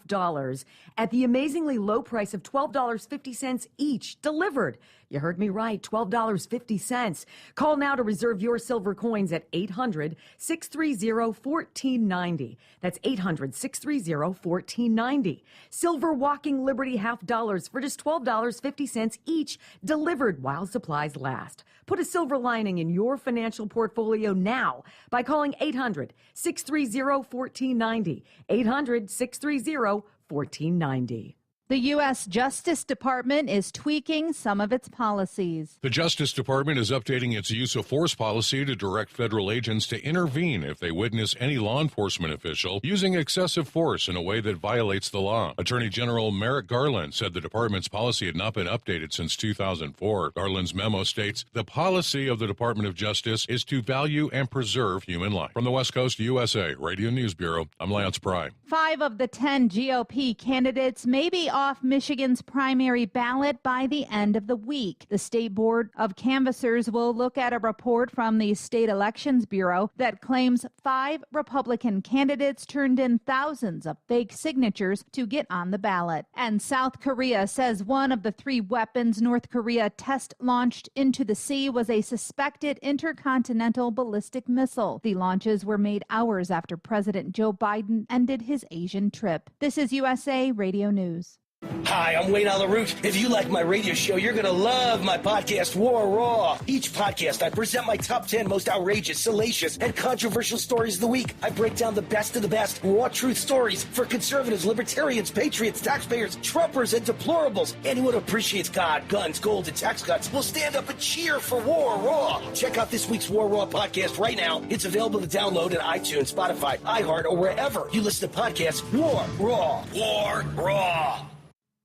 Speaker 9: at the amazingly low price of $12.50 each, delivered. You heard me right, $12.50. Call now to reserve your silver coins at 800-630-1490. That's 800-630-1490. Silver Walking Liberty $half for just $12.50 each, delivered while supplies last. Put a silver lining in your financial portfolio now by calling 800-630-1490. 800-630-1490.
Speaker 6: The U.S. Justice Department is tweaking some of its policies.
Speaker 10: The Justice Department is updating its use of force policy to direct federal agents to intervene if they witness any law enforcement official using excessive force in a way that violates the law. Attorney General Merrick Garland said the department's policy had not been updated since 2004. Garland's memo states, the policy of the Department of Justice is to value and preserve human life. From the West Coast USA Radio News Bureau, I'm Lance Pry.
Speaker 6: 5 of the 10 GOP candidates may be off Michigan's primary ballot by the end of the week. The State Board of Canvassers will look at a report from the State Elections Bureau that claims 5 Republican candidates turned in thousands of fake signatures to get on the ballot. And South Korea says one of the 3 weapons North Korea test launched into the sea was a suspected intercontinental ballistic missile. The launches were made hours after President Joe Biden ended his Asian trip. This is USA Radio News.
Speaker 11: Hi, I'm Wayne Alaroot. If you like my radio show, you're going to love my podcast, War Raw. Each podcast, I present my top 10 most outrageous, salacious, and controversial stories of the week. I break down the best of the best raw truth stories for conservatives, libertarians, patriots, taxpayers, Trumpers, and deplorables. Anyone who appreciates God, guns, gold, and tax cuts will stand up and cheer for War Raw. Check out this week's War Raw podcast right now. It's available to download at iTunes, Spotify, iHeart, or wherever you listen to podcasts. War Raw. War Raw.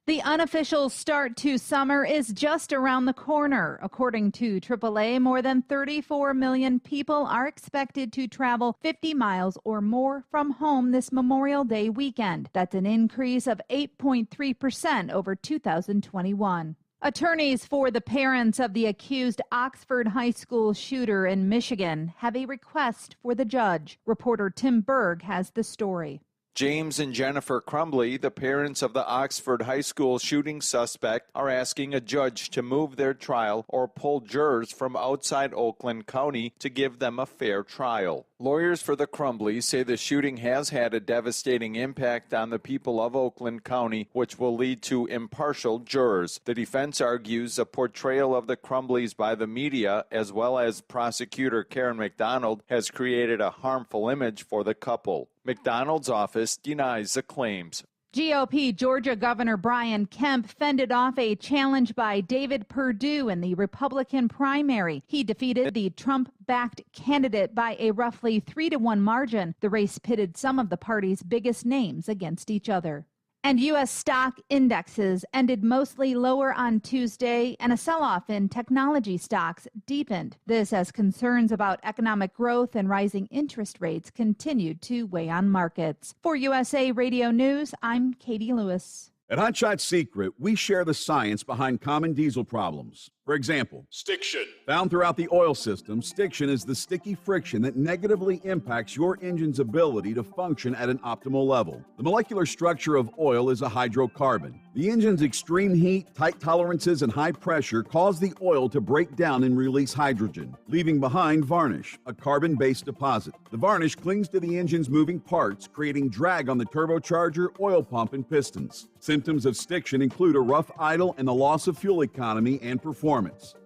Speaker 6: The unofficial start to summer is just around the corner. According to AAA, more than 34 million people are expected to travel 50 miles or more from home this Memorial Day weekend. That's an increase of 8.3% over 2021. Attorneys for the parents of the accused Oxford High School shooter in Michigan have a request for the judge. Reporter Tim Berg has the story.
Speaker 22: James and Jennifer Crumbly, the parents of the Oxford High School shooting suspect, are asking a judge to move their trial or pull jurors from outside Oakland County to give them a fair trial. Lawyers for the Crumblies say the shooting has had a devastating impact on the people of Oakland County, which will lead to impartial jurors. The defense argues a portrayal of the Crumblies by the media, as well as prosecutor Karen McDonald, has created a harmful image for the couple. McDonald's office denies the claims.
Speaker 6: GOP Georgia Governor Brian Kemp fended off a challenge by David Perdue in the Republican primary. He defeated the Trump-backed candidate by a roughly 3-1 margin. The race pitted some of the party's biggest names against each other. And U.S. stock indexes ended mostly lower on Tuesday, and a sell-off in technology stocks deepened. This as concerns about economic growth and rising interest rates continued to weigh on markets. For USA Radio News, I'm Katie Lewis.
Speaker 23: At Hot Shot Secret, we share the science behind common diesel problems. For example,
Speaker 13: stiction.
Speaker 23: Found throughout the oil system, stiction is the sticky friction that negatively impacts your engine's ability to function at an optimal level. The molecular structure of oil is a hydrocarbon. The engine's extreme heat, tight tolerances, and high pressure cause the oil to break down and release hydrogen, leaving behind varnish, a carbon-based deposit. The varnish clings to the engine's moving parts, creating drag on the turbocharger, oil pump, and pistons. Symptoms of stiction include a rough idle and the loss of fuel economy and performance.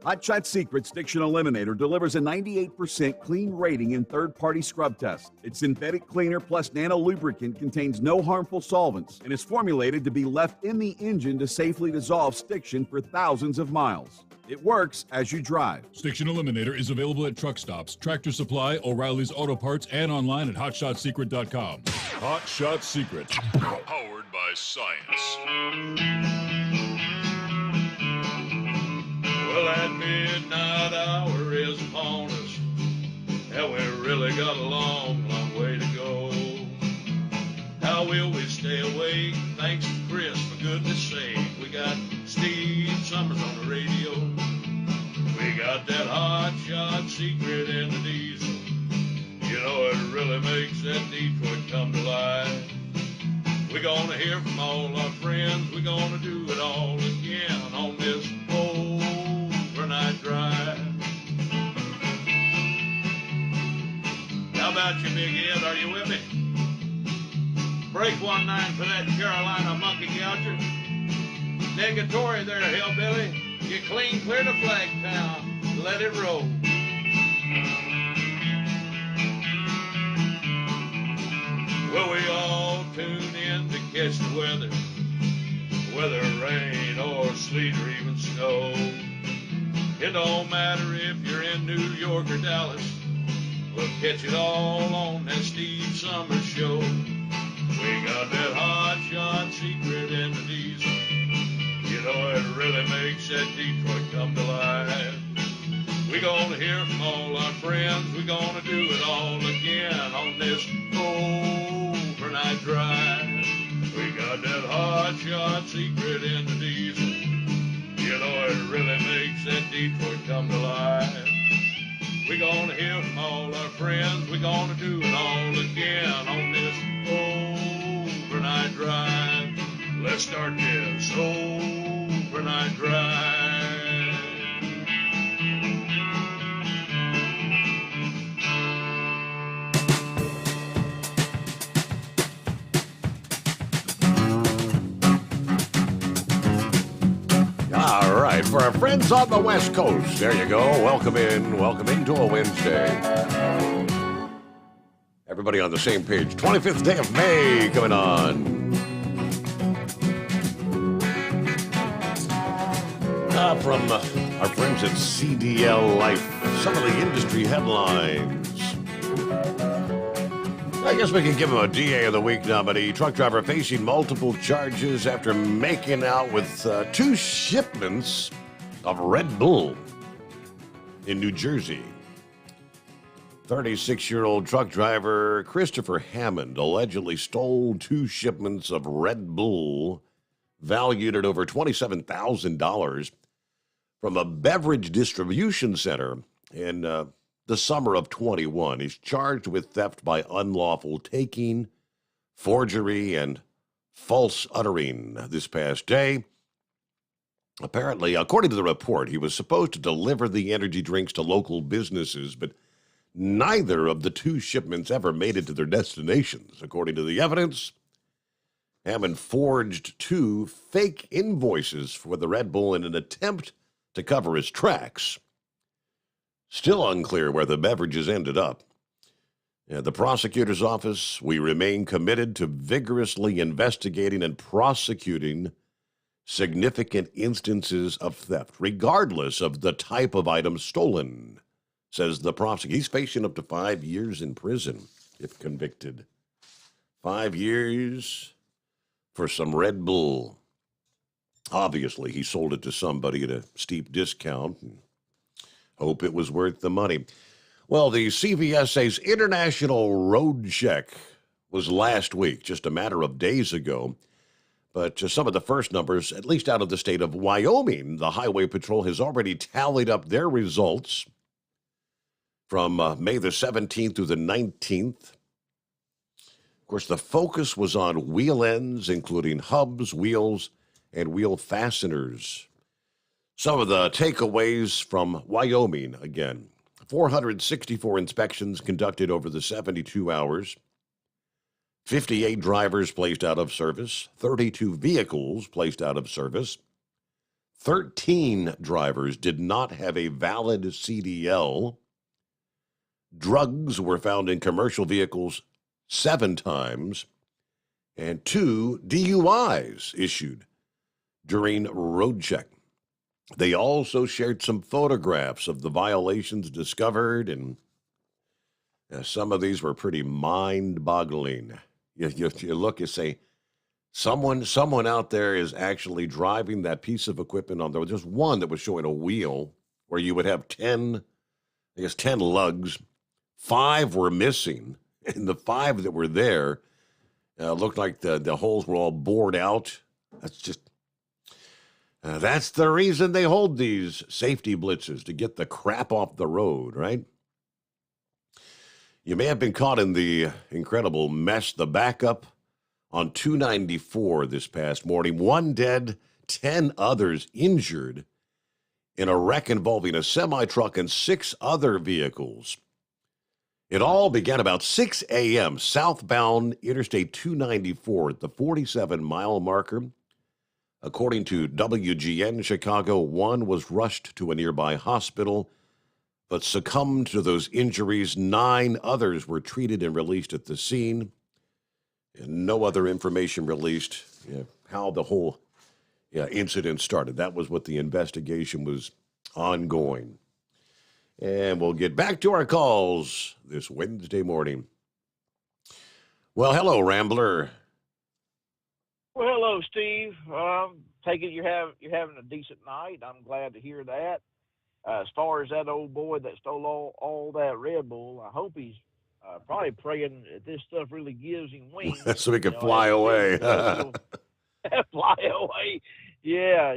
Speaker 23: Hot Shot Secret Stiction Eliminator delivers a 98% clean rating in third-party scrub tests. Its synthetic cleaner plus nano lubricant contains no harmful solvents and is formulated to be left in the engine to safely dissolve stiction for thousands of miles. It works as you drive.
Speaker 13: Stiction Eliminator is available at truck stops, Tractor Supply, O'Reilly's Auto Parts, and online at HotShotSecret.com. Hot Shot Secret.
Speaker 10: Powered by science.
Speaker 2: Well, that midnight hour is upon us, and we really got a long, long way to go. How will we stay awake? Thanks to Chris, for goodness sake. We got Steve Sommers on the radio. We got that hot shot secret in the diesel. You know, it really makes that Detroit come to life. We're gonna hear from all our friends. We're gonna do it all again on this overnight drive. How about you, Big Ed? Are you with me? Break 1-9 for that Carolina monkey gouger. Negatory there, hillbilly. You clean clear to Flagtown. Let it roll. Well, we all tune in to catch the weather, whether rain or sleet or even snow. It don't matter if you're in New York or Dallas. We'll catch it all on that Steve Sommers show. We got that hot shot secret in the diesel. You know, it really makes that Detroit come to life. We're gonna hear from all our friends. We're gonna do it all again on this overnight drive. We got that hot shot secret in the diesel. You know, it really makes that Detroit come to life. We're gonna hear from all our friends. We're gonna do it all again on this overnight drive. Let's start this overnight drive.
Speaker 3: All right, for our friends on the West Coast, there you go. Welcome into a Wednesday. Everybody on the same page. 25th day of May coming on. From our friends at CDL Life, some of the industry headlines. I guess we can give him a DA of the Week nominee. Truck driver facing multiple charges after making out with 2 shipments of Red Bull in New Jersey. 36-year-old truck driver Christopher Hammond allegedly stole 2 shipments of Red Bull valued at over $27,000 from a beverage distribution center in the summer of 21. He's charged with theft by unlawful taking, forgery, and false uttering this past day. Apparently, according to the report, he was supposed to deliver the energy drinks to local businesses, but neither of the 2 shipments ever made it to their destinations. According to the evidence, Hammond forged 2 fake invoices for the Red Bull in an attempt to cover his tracks. Still unclear where the beverages ended up. At the prosecutor's office, we remain committed to vigorously investigating and prosecuting significant instances of theft, regardless of the type of item stolen, says the prosecutor. He's facing up to 5 years in prison if convicted. 5 years for some Red Bull. Obviously, he sold it to somebody at a steep discount and hope it was worth the money. Well, the CVSA's International Road Check was last week, just a matter of days ago. But some of the first numbers, at least out of the state of Wyoming, the Highway Patrol has already tallied up their results from May the 17th through the 19th. Of course, the focus was on wheel ends, including hubs, wheels, and wheel fasteners. Some of the takeaways from Wyoming, again, 464 inspections conducted over the 72 hours, 58 drivers placed out of service, 32 vehicles placed out of service, 13 drivers did not have a valid CDL, drugs were found in commercial vehicles 7 times, and 2 DUIs issued during road check. They also shared some photographs of the violations discovered, and some of these were pretty mind-boggling. You look and say, someone out there is actually driving that piece of equipment on. There was just one that was showing a wheel where you would have 10 lugs. 5 were missing, and the 5 that were there looked like the holes were all bored out. That's the reason they hold these safety blitzes, to get the crap off the road, right? You may have been caught in the incredible mess, the backup on 294 this past morning. 1 dead, 10 others injured in a wreck involving a semi-truck and 6 other vehicles. It all began about 6 a.m. southbound Interstate 294 at the 47-mile marker. According to WGN Chicago, 1 was rushed to a nearby hospital but succumbed to those injuries. 9 others were treated and released at the scene. And no other information released how the whole incident started. That was what the investigation was ongoing. And we'll get back to our calls this Wednesday morning. Well, hello, Rambler.
Speaker 12: Well, hello, Steve. Take it you're having a decent night. I'm glad to hear that. As far as that old boy that stole all that Red Bull, I hope he's probably praying that this stuff really gives him wings.
Speaker 3: So we can fly away.
Speaker 12: Fly away. Yeah,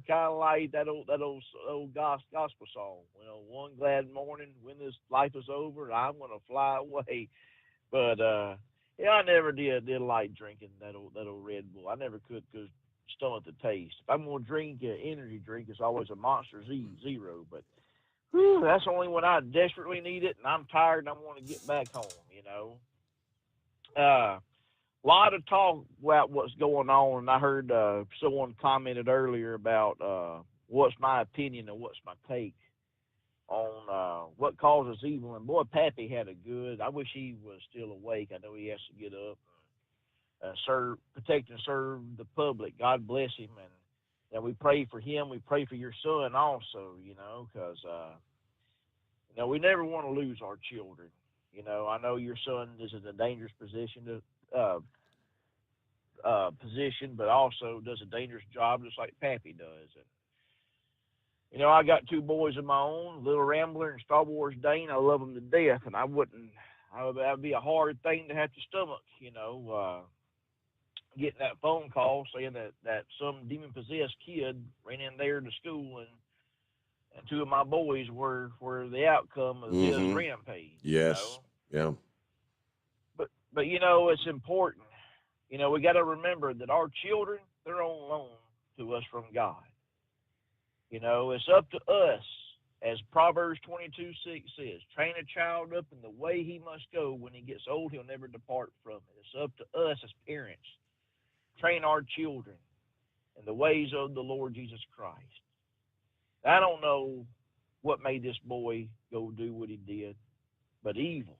Speaker 12: kind of like that old gospel song. One glad morning when this life is over, I'm gonna fly away. But I never did like drinking that old Red Bull. I never could because stomach the taste. If I'm gonna drink an energy drink, it's always a Monster Zero. But that's only when I desperately need it and I'm tired and I want to get back home. A lot of talk about what's going on, and I heard someone commented earlier about what's my opinion and what's my take on what causes evil. And boy, Pappy had a good. I wish he was still awake. I know he has to get up and protect and serve the public. God bless him, and we pray for him. We pray for your son also, because we never want to lose our children. I know your son is in a dangerous position but also does a dangerous job just like Pappy does. And I got 2 boys of my own, Little Rambler and Star Wars Dane. I love them to death, and that'd be a hard thing to have to stomach, getting that phone call saying that some demon-possessed kid ran in there to school and 2 of my boys were the outcome of his rampage.
Speaker 3: Yes, yeah.
Speaker 12: But it's important. We got to remember that our children, they're on loan to us from God. It's up to us, as Proverbs 22:6 says, train a child up in the way he must go. When he gets old, he'll never depart from it. It's up to us as parents. Train our children in the ways of the Lord Jesus Christ. I don't know what made this boy go do what he did, but evil.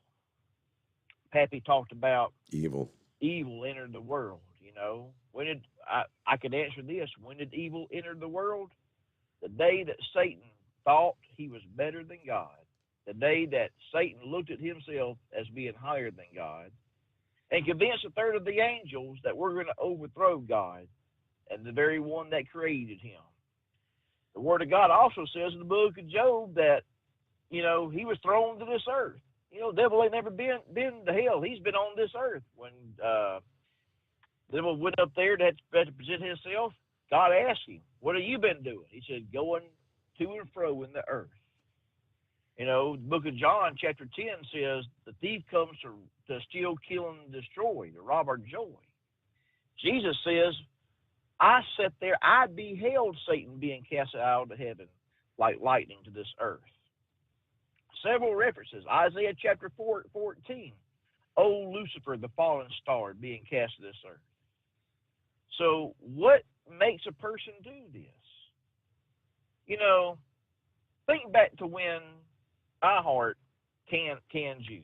Speaker 12: Pappy talked about evil entered the world. When did I could answer this? When did evil enter the world? The day that Satan thought he was better than God. The day that Satan looked at himself as being higher than God and convinced 1/3 of the angels that we're going to overthrow God and the very one that created him. The Word of God also says in the book of Job that, he was thrown to this earth. The devil ain't never been to hell. He's been on this earth. When the devil went up there to present himself, God asked him, what have you been doing? He said, going to and fro in the earth. The book of John, chapter 10 says, the thief comes to steal, kill, and destroy, to rob our joy. Jesus says, I sat there, I beheld Satan being cast out of heaven like lightning to this earth. Several references. Isaiah chapter 14. O Lucifer, the fallen star, being cast to this earth. So what makes a person do this? Think back to when iHeart canned you.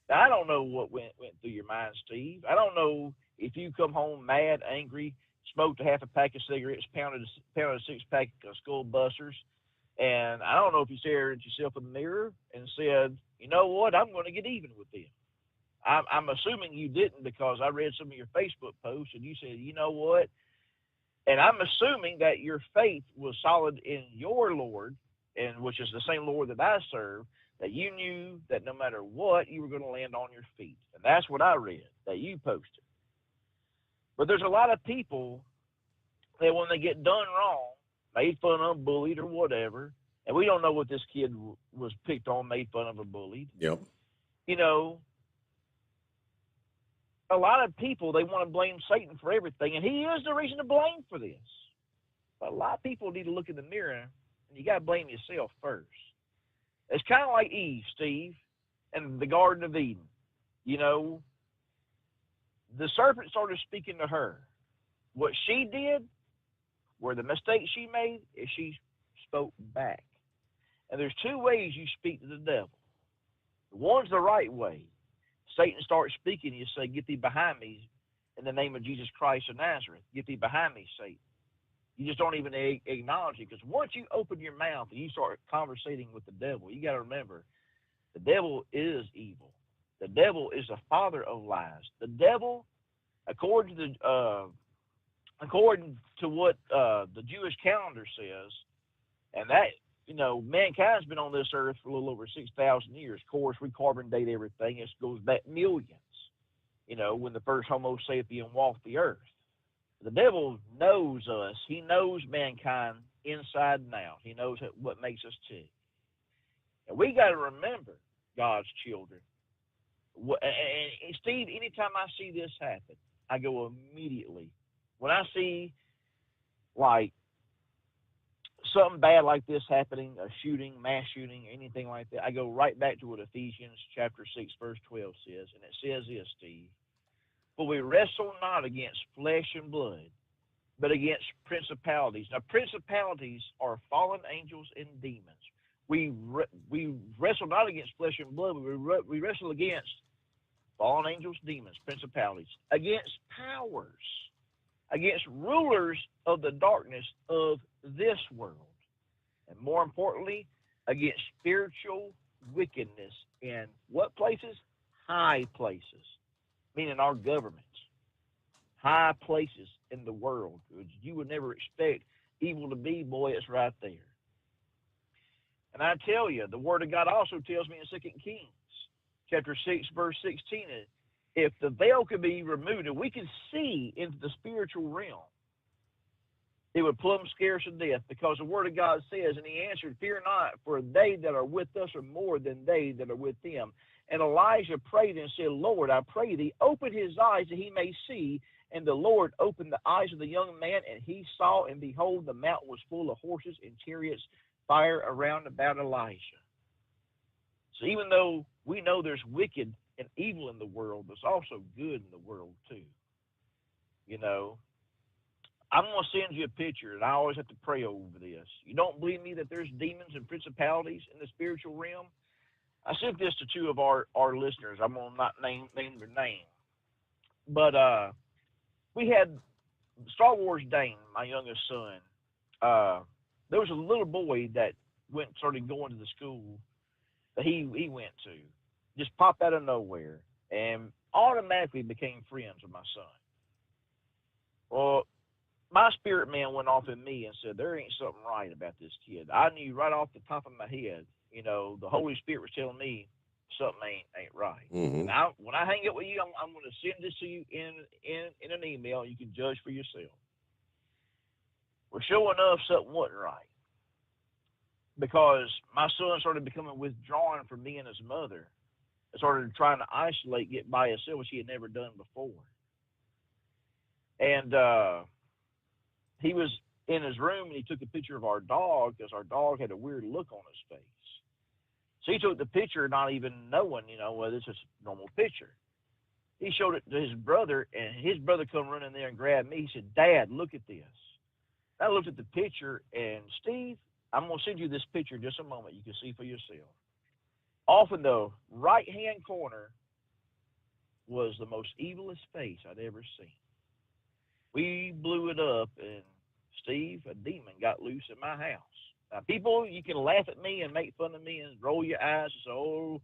Speaker 12: Now, I don't know what went through your mind, Steve. I don't know if you come home mad, angry, smoked a half a pack of cigarettes, pounded a 6-pack of Skull Busters, and I don't know if you stared at yourself in the mirror and said, you know what, I'm going to get even with them. I'm assuming you didn't, because I read some of your Facebook posts and you said, you know what? And I'm assuming that your faith was solid in your Lord, and which is the same Lord that I serve, that you knew that no matter what, you were going to land on your feet. And that's what I read that you posted. But there's a lot of people that when they get done wrong, made fun of, bullied, or whatever, and we don't know what this kid was picked on, made fun of, or bullied.
Speaker 3: Yep.
Speaker 12: You know, a lot of people, they want to blame Satan for everything, and he is the reason to blame for this. But a lot of people need to look in the mirror, and you got to blame yourself first. It's kind of like Eve, Steve, and the Garden of Eden. You know, the serpent started speaking to her. What she did, where the mistake she made, is she spoke back. And there's two ways you speak to the devil. One's the right way. Satan starts speaking, you say, get thee behind me in the name of Jesus Christ of Nazareth. Get thee behind me, Satan. You just don't even acknowledge it, because once you open your mouth and you start conversating with the devil, you got to remember, the devil is evil. The devil is the father of lies. The devil, according to what the Jewish calendar says, and that, you know, mankind's been on this earth for a little over 6,000 years. Of course, we carbon date everything. It goes back millions, you know, when the first Homo sapien walked the earth. The devil knows us. He knows mankind inside and out. He knows what makes us tick. And we got to remember, God's children. And Steve, anytime I see this happen, I go immediately. When I see, like, something bad like this happening, a shooting, mass shooting, anything like that, I go right back to what Ephesians chapter 6, verse 12 says. And it says this, Steve. For we wrestle not against flesh and blood, but against principalities. Now, principalities are fallen angels and demons. We wrestle not against flesh and blood, but we wrestle against fallen angels, demons, principalities, against powers, against rulers of the darkness of this world, and more importantly, against spiritual wickedness in what places? High places, meaning our governments. High places in the world, which you would never expect evil to be, boy, it's right there. And I tell you, the Word of God also tells me in 2 Kings, chapter 6, verse 16, if the veil could be removed and we could see into the spiritual realm, it would plumb scare us to death, because the Word of God says, and he answered, fear not, for they that are with us are more than they that are with them. And Elijah prayed and said, Lord, I pray thee, open his eyes that he may see. And the Lord opened the eyes of the young man, and he saw, and behold, the mountain was full of horses and chariots, fire around about Elijah. So even though we know there's wicked and evil in the world, there's also good in the world too. You know, I'm going to send you a picture, and I always have to pray over this. You don't believe me that there's demons and principalities in the spiritual realm? I sent this to two of our listeners. I'm going to not name their name. But we had Star Wars Dane, my youngest son. There was a little boy that started going to the school that he went to. Just popped out of nowhere and automatically became friends with my son. Well, my spirit man went off in me and said, there ain't something right about this kid. I knew right off the top of my head, you know, the Holy Spirit was telling me something ain't right.
Speaker 3: Mm-hmm.
Speaker 12: Now, when I hang up with you, I'm going to send this to you in an email. You can judge for yourself. Well, sure enough, something wasn't right, because my son started becoming withdrawn from me and his mother. I started trying to isolate, get by himself, which he had never done before. And he was in his room, and he took a picture of our dog, because our dog had a weird look on his face. So he took the picture not even knowing, you know, well, this is a normal picture. He showed it to his brother, and his brother come running there and grabbed me. He said, Dad, look at this. I looked at the picture, and Steve, I'm going to send you this picture in just a moment. You can see for yourself. Off in the right-hand corner was the most evilest face I'd ever seen. We blew it up, and Steve, a demon got loose in my house. Now, people, you can laugh at me and make fun of me and roll your eyes and say, oh,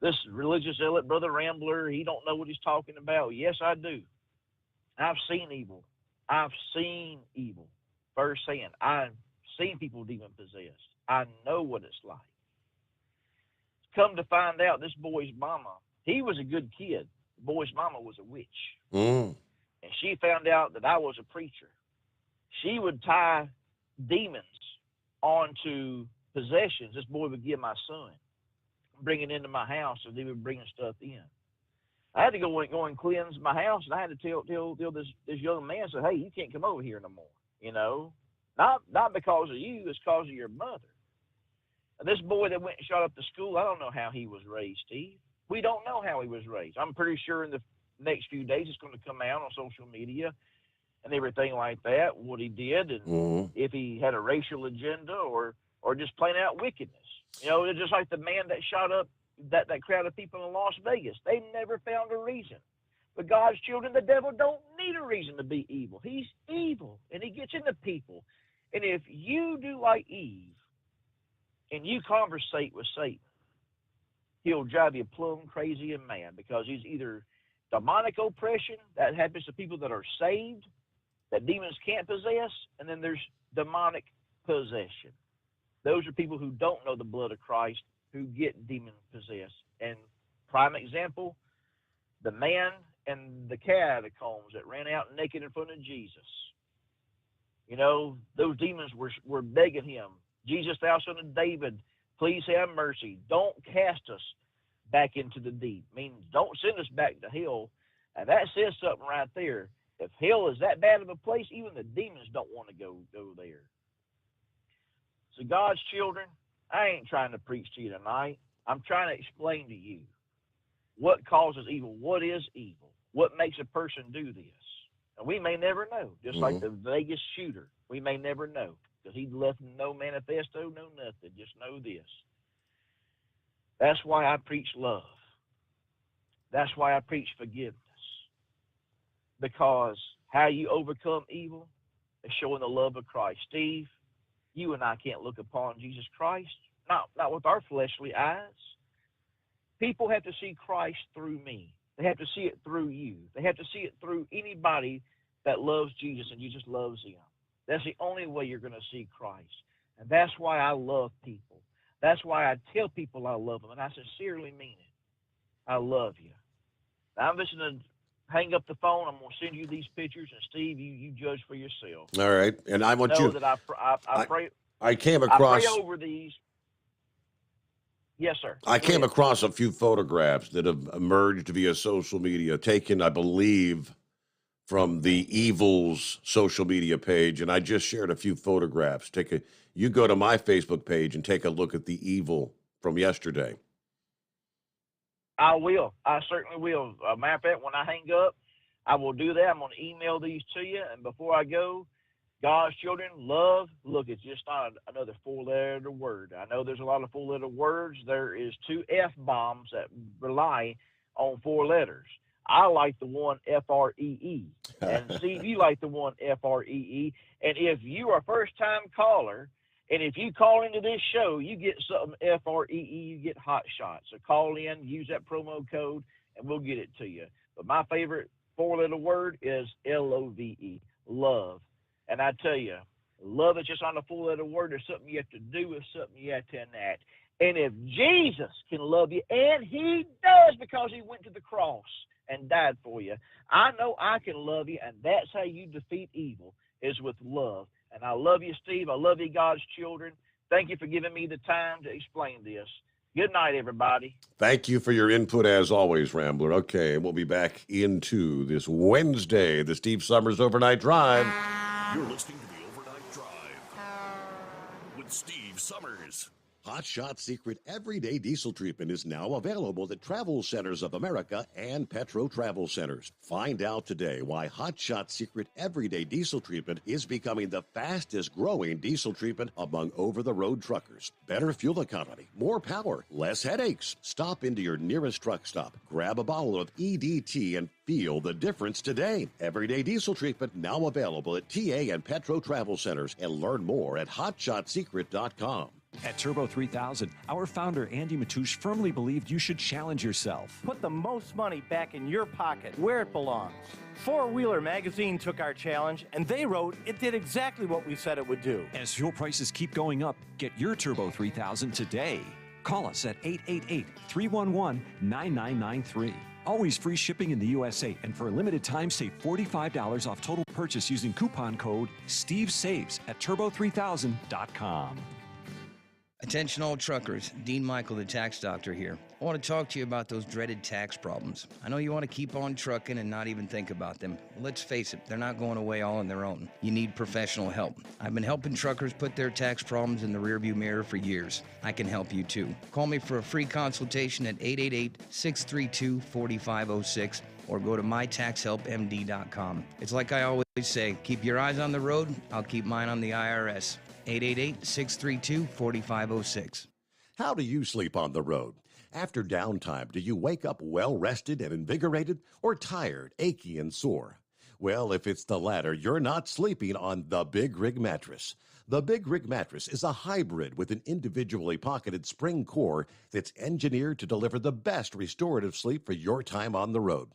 Speaker 12: this religious zealot, Brother Rambler, he don't know what he's talking about. Yes, I do. I've seen evil. I've seen evil firsthand. I've seen people demon-possessed. I know what it's like. Come to find out, this boy's mama, he was a good kid. The boy's mama was a witch.
Speaker 3: Mm.
Speaker 12: And she found out that I was a preacher. She would tie demons onto possessions this boy would give my son, bring it into my house, so they were bringing stuff in. I had to go and cleanse my house, and I had to tell this young man, say, hey, you can't come over here no more. You know, not because of you, it's because of your mother. And this boy that went and shot up the school, I don't know how he was raised, Steve. We don't know how he was raised. I'm pretty sure in the next few days it's going to come out on social media and everything like that, what he did, and if he had a racial agenda or just plain out wickedness. You know, it's just like the man that shot up that crowd of people in Las Vegas. They never found a reason. But God's children, the devil don't need a reason to be evil. He's evil, and he gets into people. And if you do like Eve and you conversate with Satan, he'll drive you plumb crazy and mad, because he's either demonic oppression that happens to people that are saved, that demons can't possess, and then there's demonic possession. Those are people who don't know the blood of Christ, who get demon possessed. And prime example, the man in the catacombs that ran out naked in front of Jesus. You know, those demons were begging him, Jesus, thou son of David, please have mercy. Don't cast us back into the deep. I mean, don't send us back to hell. And that says something right there. If hell is that bad of a place, even the demons don't want to go there. So God's children, I ain't trying to preach to you tonight. I'm trying to explain to you what causes evil, what is evil, what makes a person do this. And we may never know, just like the Vegas shooter. We may never know, because he left no manifesto, no nothing. Just know this. That's why I preach love. That's why I preach forgiveness. Because how you overcome evil is showing the love of Christ. Steve, you and I can't look upon Jesus Christ, not with our fleshly eyes. People have to see Christ through me. They have to see it through you. They have to see it through anybody that loves Jesus and Jesus loves them. That's the only way you're going to see Christ. And that's why I love people. That's why I tell people I love them, and I sincerely mean it. I love you. Now, I'm just going to hang up the phone. I'm going to send you these pictures, and Steve, you judge for yourself.
Speaker 3: All right, and I want
Speaker 12: know
Speaker 3: you.
Speaker 12: That I pray.
Speaker 3: I came across.
Speaker 12: I pray over these. Yes, sir.
Speaker 3: I came across a few photographs that have emerged via social media, taken, I believe, from the Evil's social media page, and I just shared a few photographs. You go to my Facebook page and take a look at the Evil from yesterday.
Speaker 12: I will. I certainly will. Matter of fact, when I hang up, I will do that. I'm going to email these to you, and before I go, God's children, love, look, it's just not another four-letter word. I know there's a lot of four-letter words. There is 2 F-bombs that rely on 4 letters. I like the one F-R-E-E. And Steve, you like the one F-R-E-E. And if you are a first-time caller, and if you call into this show, you get something F-R-E-E, you get hot shots. So call in, use that promo code, and we'll get it to you. But my favorite 4-letter word is L-O-V-E, love. And I tell you, love is just not a 4-letter word. There's something you have to do. It's something you have to enact. And if Jesus can love you, and he does because he went to the cross and died for you, I know I can love you, and that's how you defeat evil, is with love. And I love you, Steve. I love you, God's children. Thank you for giving me the time to explain this. Good night, everybody.
Speaker 3: Thank you for your input, as always, Rambler. Okay, we'll be back into this Wednesday, the Steve Sommers Overnight Drive.
Speaker 4: You're listening to the Overnight Drive with Steve Sommers.
Speaker 3: Hot Shot Secret Everyday Diesel Treatment is now available at Travel Centers of America and Petro Travel Centers. Find out today why Hot Shot Secret Everyday Diesel Treatment is becoming the fastest growing diesel treatment among over-the-road truckers. Better fuel economy, more power, less headaches. Stop into your nearest truck stop, grab a bottle of EDT, and feel the difference today. Everyday Diesel Treatment now available at TA and Petro Travel Centers, and learn more at hotshotsecret.com.
Speaker 5: At Turbo 3000, our founder Andy Matouche firmly believed you should challenge yourself.
Speaker 28: Put the most money back in your pocket, where it belongs. Four Wheeler Magazine took our challenge, and they wrote it did exactly what we said it would do.
Speaker 5: As fuel prices keep going up, get your Turbo 3000 today. Call us at 888-311-9993. Always free shipping in the USA, and for a limited time, save $45 off total purchase using coupon code STEVESAVES at turbo3000.com.
Speaker 14: Attention all truckers, Dean Michael, the tax doctor here. I want to talk to you about those dreaded tax problems. I know you want to keep on trucking and not even think about them. Well, let's face it, they're not going away all on their own. You need professional help. I've been helping truckers put their tax problems in the rearview mirror for years. I can help you too. Call me for a free consultation at 888-632-4506 or go to mytaxhelpmd.com. It's like I always say, keep your eyes on the road, I'll keep mine on the IRS. 888-632-4506.
Speaker 3: How do you sleep on the road? After downtime, do you wake up well-rested and invigorated or tired, achy, and sore? Well, if it's the latter, you're not sleeping on the Big Rig Mattress. The Big Rig Mattress is a hybrid with an individually pocketed spring core that's engineered to deliver the best restorative sleep for your time on the road.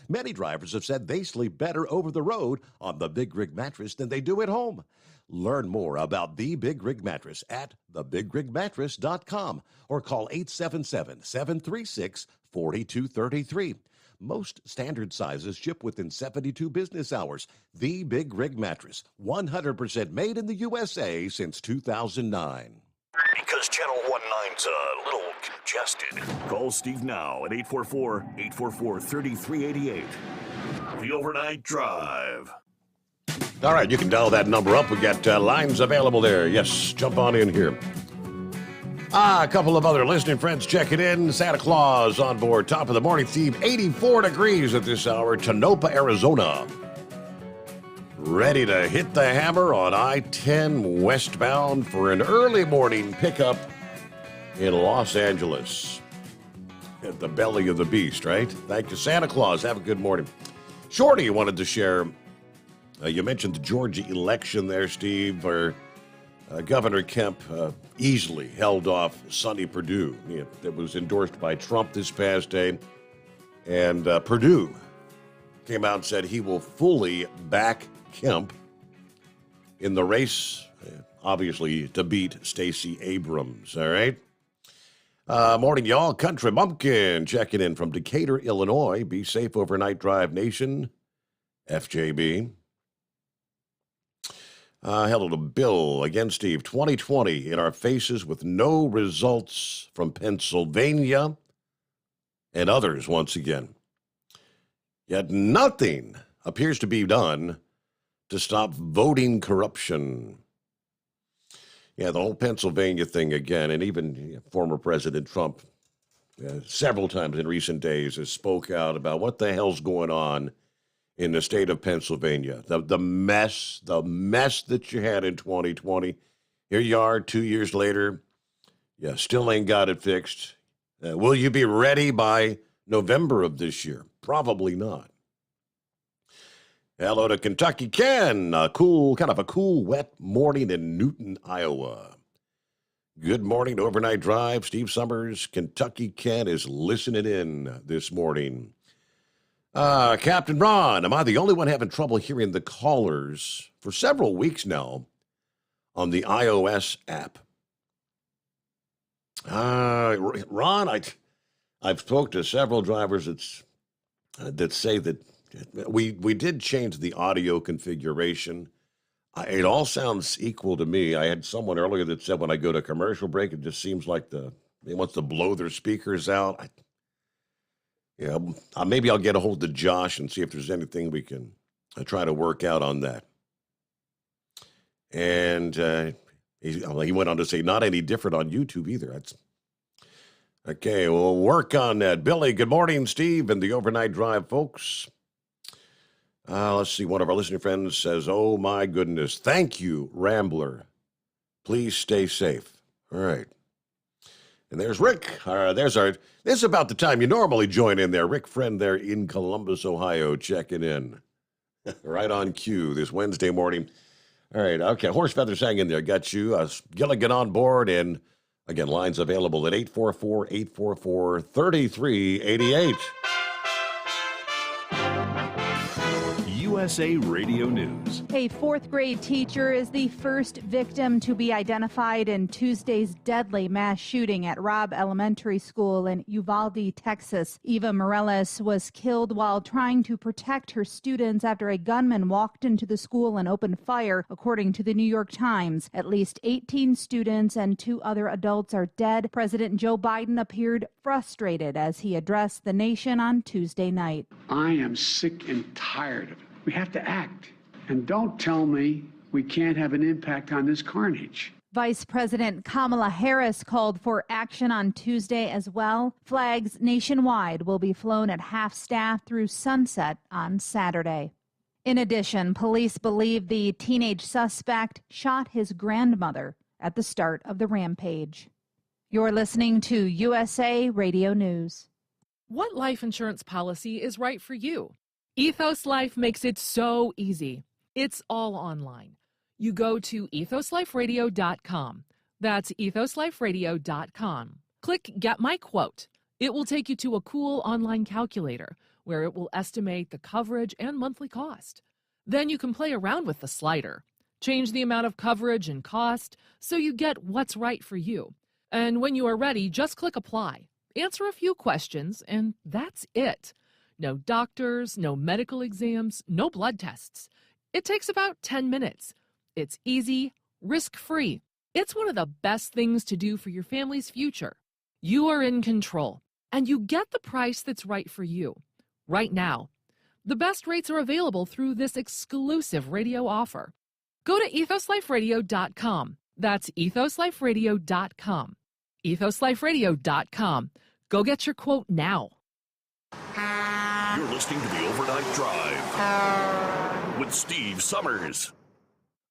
Speaker 3: Many drivers have said they sleep better over the road on the Big Rig Mattress than they do at home. Learn more about the Big Rig Mattress at thebigrigmattress.com or call 877-736-4233. Most standard sizes ship within 72 business hours. The Big Rig Mattress, 100% made in the USA since 2009.
Speaker 4: Because Channel 19's a little congested. Call Steve now at 844-844-3388. The Overnight Drive.
Speaker 3: All right, you can dial that number up. We got lines available there. Yes, jump on in here. A couple of other listening friends checking in. Santa Claus on board. Top of the morning, Steve. 84 degrees at this hour. Tonopah, Arizona. Ready to hit the hammer on I-10 westbound for an early morning pickup in Los Angeles. At the belly of the beast, right? Thank you, Santa Claus. Have a good morning. Shorty wanted to share. You mentioned the Georgia election there, Steve, where Governor Kemp easily held off Sonny Perdue. That was endorsed by Trump this past day. And Perdue came out and said he will fully back Kemp in the race, obviously, to beat Stacey Abrams. All right? Morning, y'all. Country Bumpkin checking in from Decatur, Illinois. Be safe overnight drive, nation. FJB. Hello to Bill. Again, Steve. 2020 in our faces with no results from Pennsylvania and others once again. Yet nothing appears to be done to stop voting corruption. Yeah, the whole Pennsylvania thing again, and even former President Trump several times in recent days has spoke out about what the hell's going on in the state of Pennsylvania. The mess that you had in 2020. Here you are 2 years later. You still ain't got it fixed. Will you be ready by November of this year? Probably not. Hello to Kentucky Ken. Kind of a cool, wet morning in Newton, Iowa. Good morning to Overnight Drive. Steve Sommers, Kentucky Ken is listening in this morning. Captain Ron, am I the only one having trouble hearing the callers for several weeks now on the iOS app? Ron, I've spoke to several drivers that say that we did change the audio configuration. It all sounds equal to me. I had someone earlier that said when I go to commercial break, it just seems like they want to blow their speakers out. Maybe I'll get a hold of Josh and see if there's anything we can try to work out on that. And he went on to say, not any different on YouTube either. That's okay. We'll work on that. Billy, good morning, Steve, and the Overnight Drive, folks. Let's see. One of our listening friends says, oh, my goodness. Thank you, Rambler. Please stay safe. All right. And there's Rick. This is about the time you normally join in there. Rick, friend there in Columbus, Ohio, checking in. Right on cue this Wednesday morning. All right. Okay. Horse Feathers hang in there. Got you. Gilligan on board and Again, lines available at 844-844-3388.
Speaker 18: USA Radio News.
Speaker 6: A fourth grade teacher is the first victim to be identified in Tuesday's deadly mass shooting at Robb Elementary School in Uvalde, Texas. Eva Morales was killed while trying to protect her students after a gunman walked into the school and opened fire, according to the New York Times. At least 18 students and 2 other adults are dead. President Joe Biden appeared frustrated as he addressed the nation on Tuesday night.
Speaker 7: I am sick and tired of it. We have to act. And don't tell me we can't have an impact on this carnage.
Speaker 6: Vice President Kamala Harris called for action on Tuesday as well. Flags nationwide will be flown at half-staff through sunset on Saturday. In addition, police believe the teenage suspect shot his grandmother at the start of the rampage. You're listening to USA Radio News.
Speaker 1: What life insurance policy is right for you? Ethos Life makes it so easy. It's all online. You go to ethosliferadio.com. That's ethosliferadio.com. Click Get My Quote. It will take you to a cool online calculator where it will estimate the coverage and monthly cost. Then you can play around with the slider. Change the amount of coverage and cost so you get what's right for you. And when you are ready, just click Apply. Answer a few questions, and that's it. No doctors, no medical exams, no blood tests. It takes about 10 minutes. It's easy, risk-free. It's one of the best things to do for your family's future. You are in control, and you get the price that's right for you, right now. The best rates are available through this exclusive radio offer. Go to ethosliferadio.com. That's ethosliferadio.com. ethosliferadio.com. Go get your quote now.
Speaker 4: You're listening to the Overnight Drive with Steve Summers.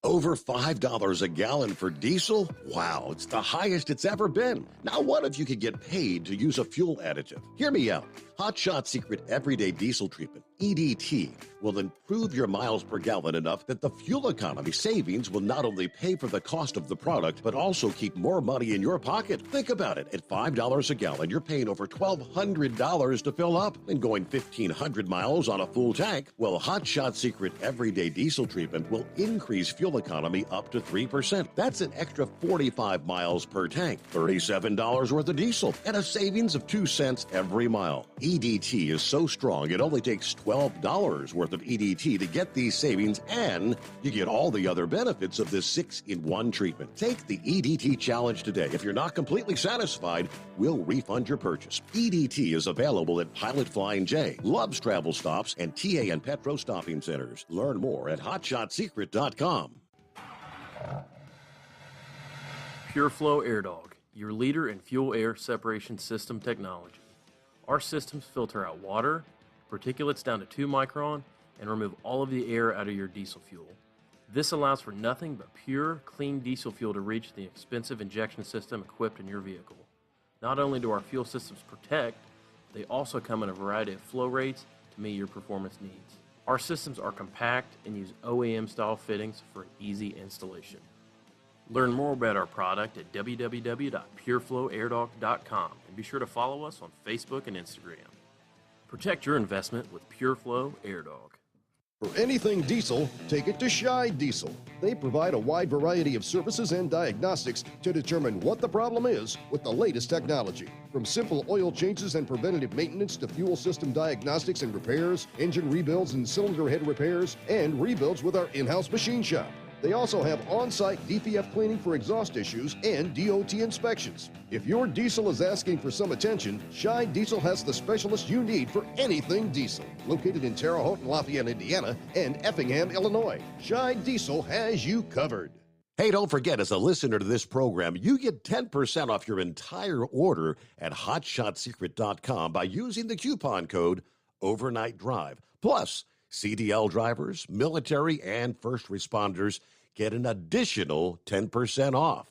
Speaker 3: Over $5 a gallon for diesel? Wow, it's the highest it's ever been. Now, what if you could get paid to use a fuel additive? Hear me out. Hot Shot Secret Everyday Diesel Treatment, EDT, will improve your miles per gallon enough that the fuel economy savings will not only pay for the cost of the product, but also keep more money in your pocket. Think about it. At $5 a gallon, you're paying over $1,200 to fill up and going 1,500 miles on a full tank. Well, Hot Shot Secret Everyday Diesel Treatment will increase fuel economy up to 3%. That's an extra 45 miles per tank, $37 worth of diesel, and a savings of 2 cents every mile. EDT is so strong, it only takes $12 worth of EDT to get these savings, and you get all the other benefits of this 6-in-1 treatment. Take the EDT challenge today. If you're not completely satisfied, we'll refund your purchase. EDT is available at Pilot Flying J, Love's Travel Stops, and TA and Petro Stopping Centers. Learn more at hotshotsecret.com.
Speaker 21: PureFlow Air Dog, your leader in fuel air separation system technology. Our systems filter out water, particulates down to 2 micron, and remove all of the air out of your diesel fuel. This allows for nothing but pure, clean diesel fuel to reach the expensive injection system equipped in your vehicle. Not only do our fuel systems protect, they also come in a variety of flow rates to meet your performance needs. Our systems are compact and use OEM-style fittings for an easy installation. Learn more about our product at www.pureflowairdog.com and be sure to follow us on Facebook and Instagram. Protect your investment with PureFlow Air Dog.
Speaker 20: For anything diesel, take it to Shy Diesel. They provide a wide variety of services and diagnostics to determine what the problem is with the latest technology. From simple oil changes and preventative maintenance to fuel system diagnostics and repairs, engine rebuilds and cylinder head repairs, and rebuilds with our in-house machine shop. They also have on-site DPF cleaning for exhaust issues and DOT inspections. If your diesel is asking for some attention, Shy Diesel has the specialist you need for anything diesel. Located in Terre Haute and Lafayette, Indiana, and Effingham, Illinois, Shy Diesel has you covered.
Speaker 3: Hey, don't forget, as a listener to this program, you get 10% off your entire order at hotshotsecret.com by using the coupon code Overnight Drive. Plus, CDL drivers, military, and first responders get an additional 10% off.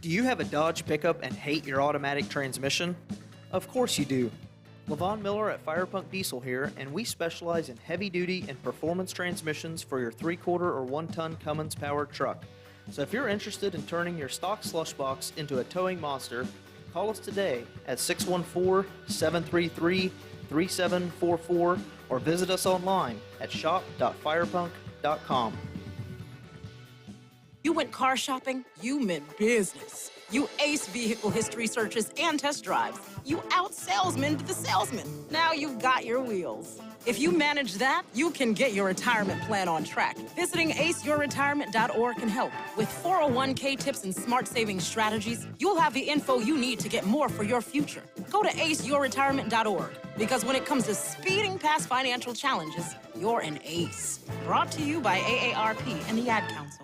Speaker 15: Do you have a Dodge pickup and hate your automatic transmission? Of course you do. Levon Miller at Firepunk Diesel here, and we specialize in heavy-duty and performance transmissions for your 3/4 or 1-ton Cummins-powered truck. So if you're interested in turning your stock slush box into a towing monster, call us today at 614-733-3744 or visit us online at shop.firepunk.com.
Speaker 8: You went car shopping, you meant business. You ace vehicle history searches and test drives. You out-salesman the salesman. Now you've got your wheels. If you manage that, you can get your retirement plan on track. Visiting aceyourretirement.org can help. With 401k tips and smart saving strategies, you'll have the info you need to get more for your future. Go to aceyourretirement.org, because when it comes to speeding past financial challenges, you're an ace. Brought to you by AARP and the Ad Council.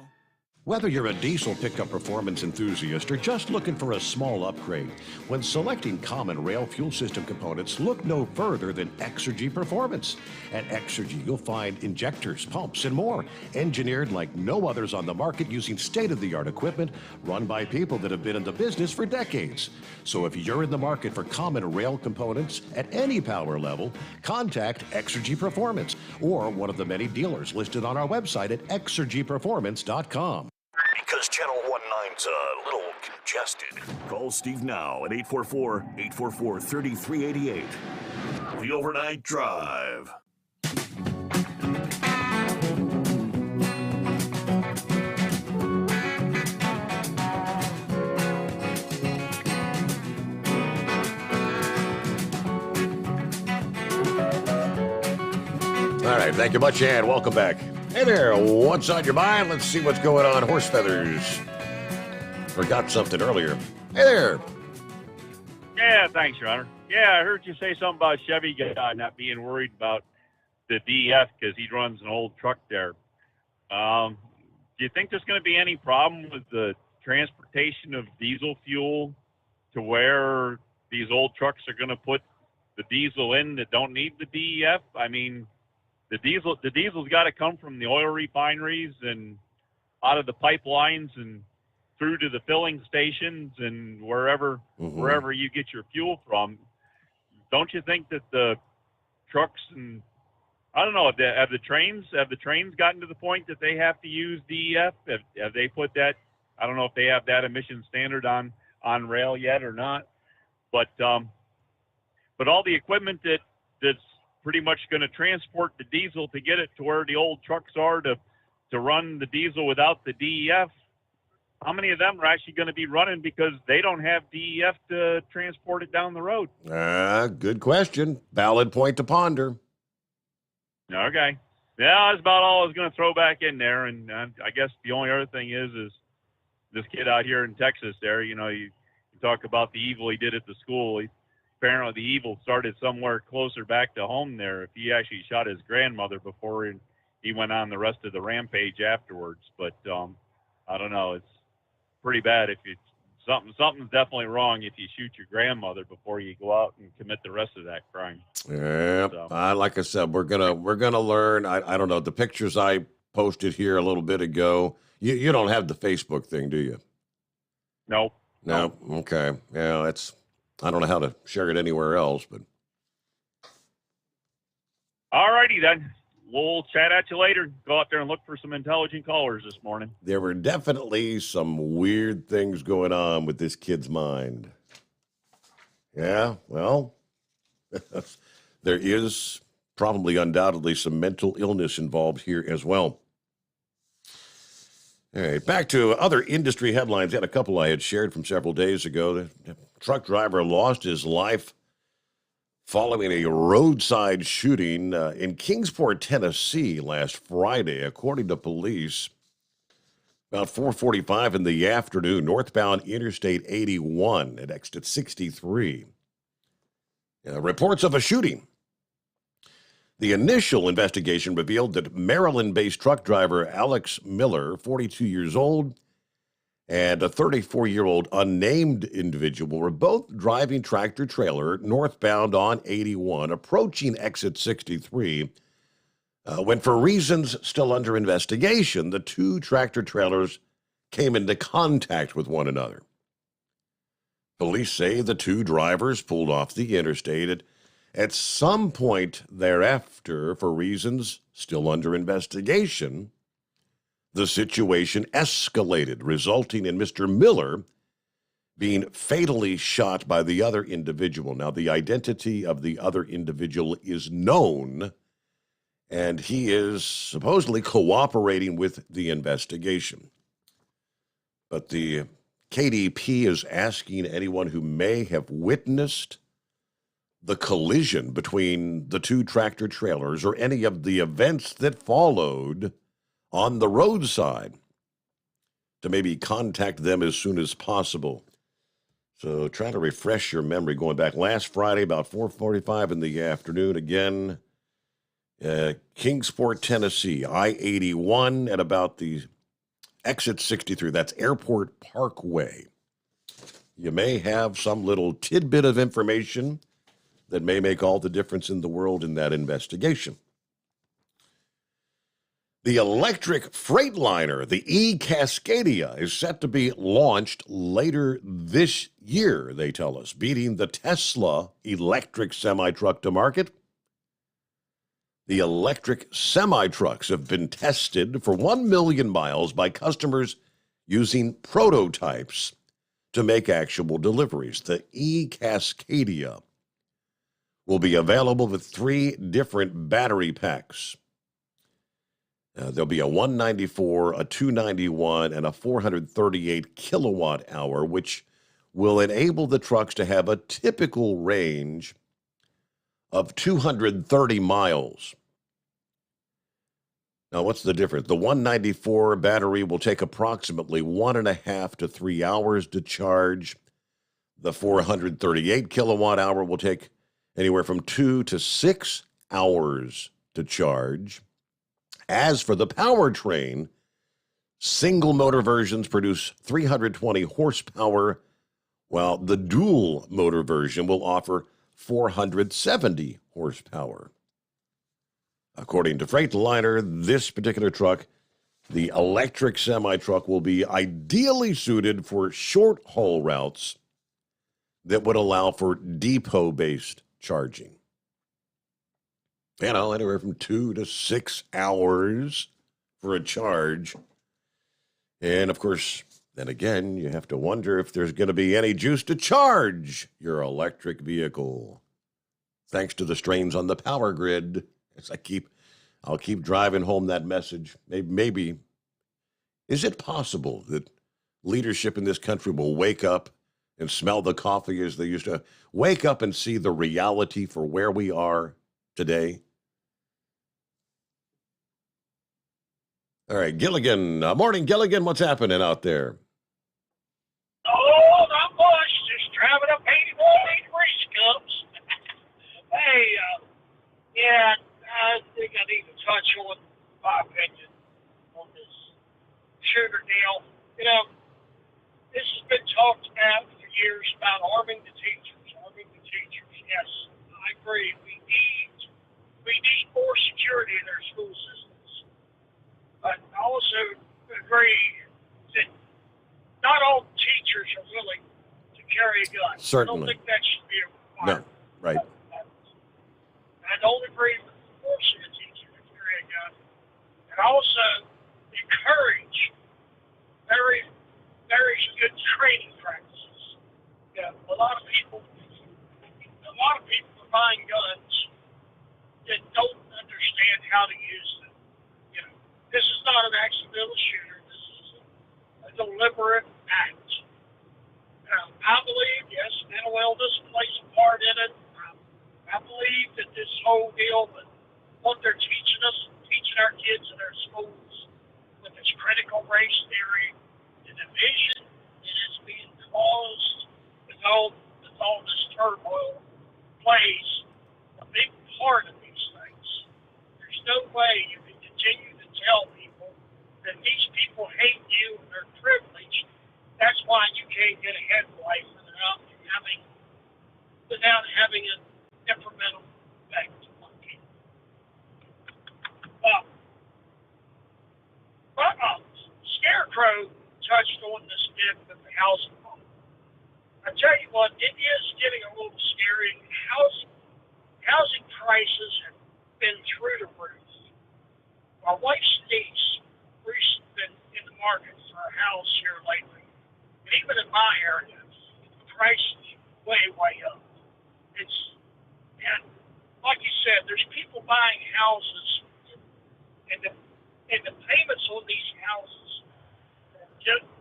Speaker 3: Whether you're a diesel pickup performance enthusiast or just looking for a small upgrade, when selecting common rail fuel system components, look no further than Exergy Performance. At Exergy, you'll find injectors, pumps, and more, engineered like no others on the market using state-of-the-art equipment run by people that have been in the business for decades. So if you're in the market for common rail components at any power level, contact Exergy Performance or one of the many dealers listed on our website at exergyperformance.com.
Speaker 4: Because Channel 19's a little congested. Call Steve now at 844-844-3388. The Overnight Drive.
Speaker 3: All right, thank you much, and welcome back. Hey there, what's on your mind? Let's see what's going on. Horse feathers. Forgot something earlier. Hey there.
Speaker 16: Yeah, thanks, Your Honor. Yeah, I heard you say something about Chevy guy not being worried about the DEF because he runs an old truck there. Do you think there's going to be any problem with the transportation of diesel fuel to where these old trucks are going to put the diesel in that don't need the DEF? I mean, the diesel's got to come from the oil refineries and out of the pipelines and through to the filling stations and wherever you get your fuel from. Don't you think that the trucks and I don't know, have the trains gotten to the point that they have to use DEF? Have they put that? I don't know if they have that emission standard on rail yet or not. But all the equipment that's pretty much going to transport the diesel to get it to where the old trucks are to run the diesel without the DEF, how many of them are actually going to be running because they don't have DEF to transport it down the road?
Speaker 3: Good question. Valid point to ponder.
Speaker 16: Okay. Yeah, that's about all I was going to throw back in there. And I guess the only other thing is this kid out here in Texas there, you talk about the evil he did at the school. Apparently the evil started somewhere closer back to home there. If he actually shot his grandmother before he went on the rest of the rampage afterwards. But I don't know. It's pretty bad if something's definitely wrong if you shoot your grandmother before you go out and commit the rest of that crime.
Speaker 3: Yeah,
Speaker 16: So.
Speaker 3: like I said, we're gonna learn. I don't know, the pictures I posted here a little bit ago. You don't have the Facebook thing, do you?
Speaker 16: Nope.
Speaker 3: No. Okay. Yeah, I don't know how to share it anywhere else, but.
Speaker 16: All righty then. We'll chat at you later. Go out there and look for some intelligent callers this morning.
Speaker 3: There were definitely some weird things going on with this kid's mind. Yeah, well, there is probably undoubtedly some mental illness involved here as well. All right, back to other industry headlines. I had a couple I had shared from several days ago. The truck driver lost his life following a roadside shooting in Kingsport, Tennessee last Friday. According to police, about 4:45 in the afternoon, northbound Interstate 81 at exit 63. Reports of a shooting. The initial investigation revealed that Maryland-based truck driver Alex Miller, 42 years old, and a 34-year-old unnamed individual were both driving tractor-trailer northbound on 81, approaching exit 63, when, for reasons still under investigation, the two tractor-trailers came into contact with one another. Police say the two drivers pulled off the interstate at some point thereafter, for reasons still under investigation. the situation escalated, resulting in Mr. Miller being fatally shot by the other individual. Now, the identity of the other individual is known, and he is supposedly cooperating with the investigation. But the KDP is asking anyone who may have witnessed the collision between the two tractor trailers or any of the events that followed on the roadside to maybe contact them as soon as possible. So try to refresh your memory going back last Friday about 4:45 in the afternoon. Again, Kingsport, Tennessee, I-81 at about the exit 63. That's Airport Parkway. You may have some little tidbit of information that may make all the difference in the world in that investigation. The electric freight liner, the E-Cascadia, is set to be launched later this year, they tell us, beating the Tesla electric semi-truck to market. The electric semi-trucks have been tested for 1 million miles by customers using prototypes to make actual deliveries. The E-Cascadia will be available with 3 different battery packs. There'll be a 194, a 291, and a 438 kilowatt hour, which will enable the trucks to have a typical range of 230 miles. Now, what's the difference? The 194 battery will take approximately 1.5 to 3 hours to charge. The 438 kilowatt hour will take anywhere from 2 to 6 hours to charge. As for the powertrain, single motor versions produce 320 horsepower, while the dual motor version will offer 470 horsepower. According to Freightliner, this particular truck, the electric semi-truck, will be ideally suited for short-haul routes that would allow for depot-based charging. Anywhere from 2 to 6 hours for a charge. And, of course, then again, you have to wonder if there's going to be any juice to charge your electric vehicle. Thanks to the strains on the power grid, as I'll keep driving home that message. Maybe, is it possible that leadership in this country will wake up and smell the coffee as they used to? Wake up and see the reality for where we are today? All right, Gilligan. Morning, Gilligan. What's happening out there?
Speaker 9: Oh, not much. Just driving up 81 Cups. Hey, yeah, I think I need to touch on my opinion on this shooter deal. You know, this has been talked about for years about arming the teachers. Yes, I agree. We need more security in our school systems. But I also agree that not all teachers are willing to carry a gun.
Speaker 3: Certainly.
Speaker 9: I don't think that should be a requirement.
Speaker 3: No, right.
Speaker 9: I don't agree with forcing a teacher to carry a gun. And also encourage very, very good training practices. You know, a lot of people are buying guns that don't understand how to use them. You know, this is not an accidental shooter. This is a deliberate act. I believe, yes, mental illness plays a part in it. I believe that this whole deal, that what they're teaching our kids in our schools, with this critical race theory, the division that is being caused with all this turmoil, plays a big part of these things. There's no way you can continue to tell people that these people hate you and they're privileged. That's why you can't get ahead in life without having an detrimental effect on people. Scarecrow touched on this bit with the housing bubble. I tell you what, it is getting a little scary. Housing prices have been through the roof. My wife's niece been market for a house here lately. And even in my area, the price is way, way up. And like you said, there's people buying houses, and the payments on these houses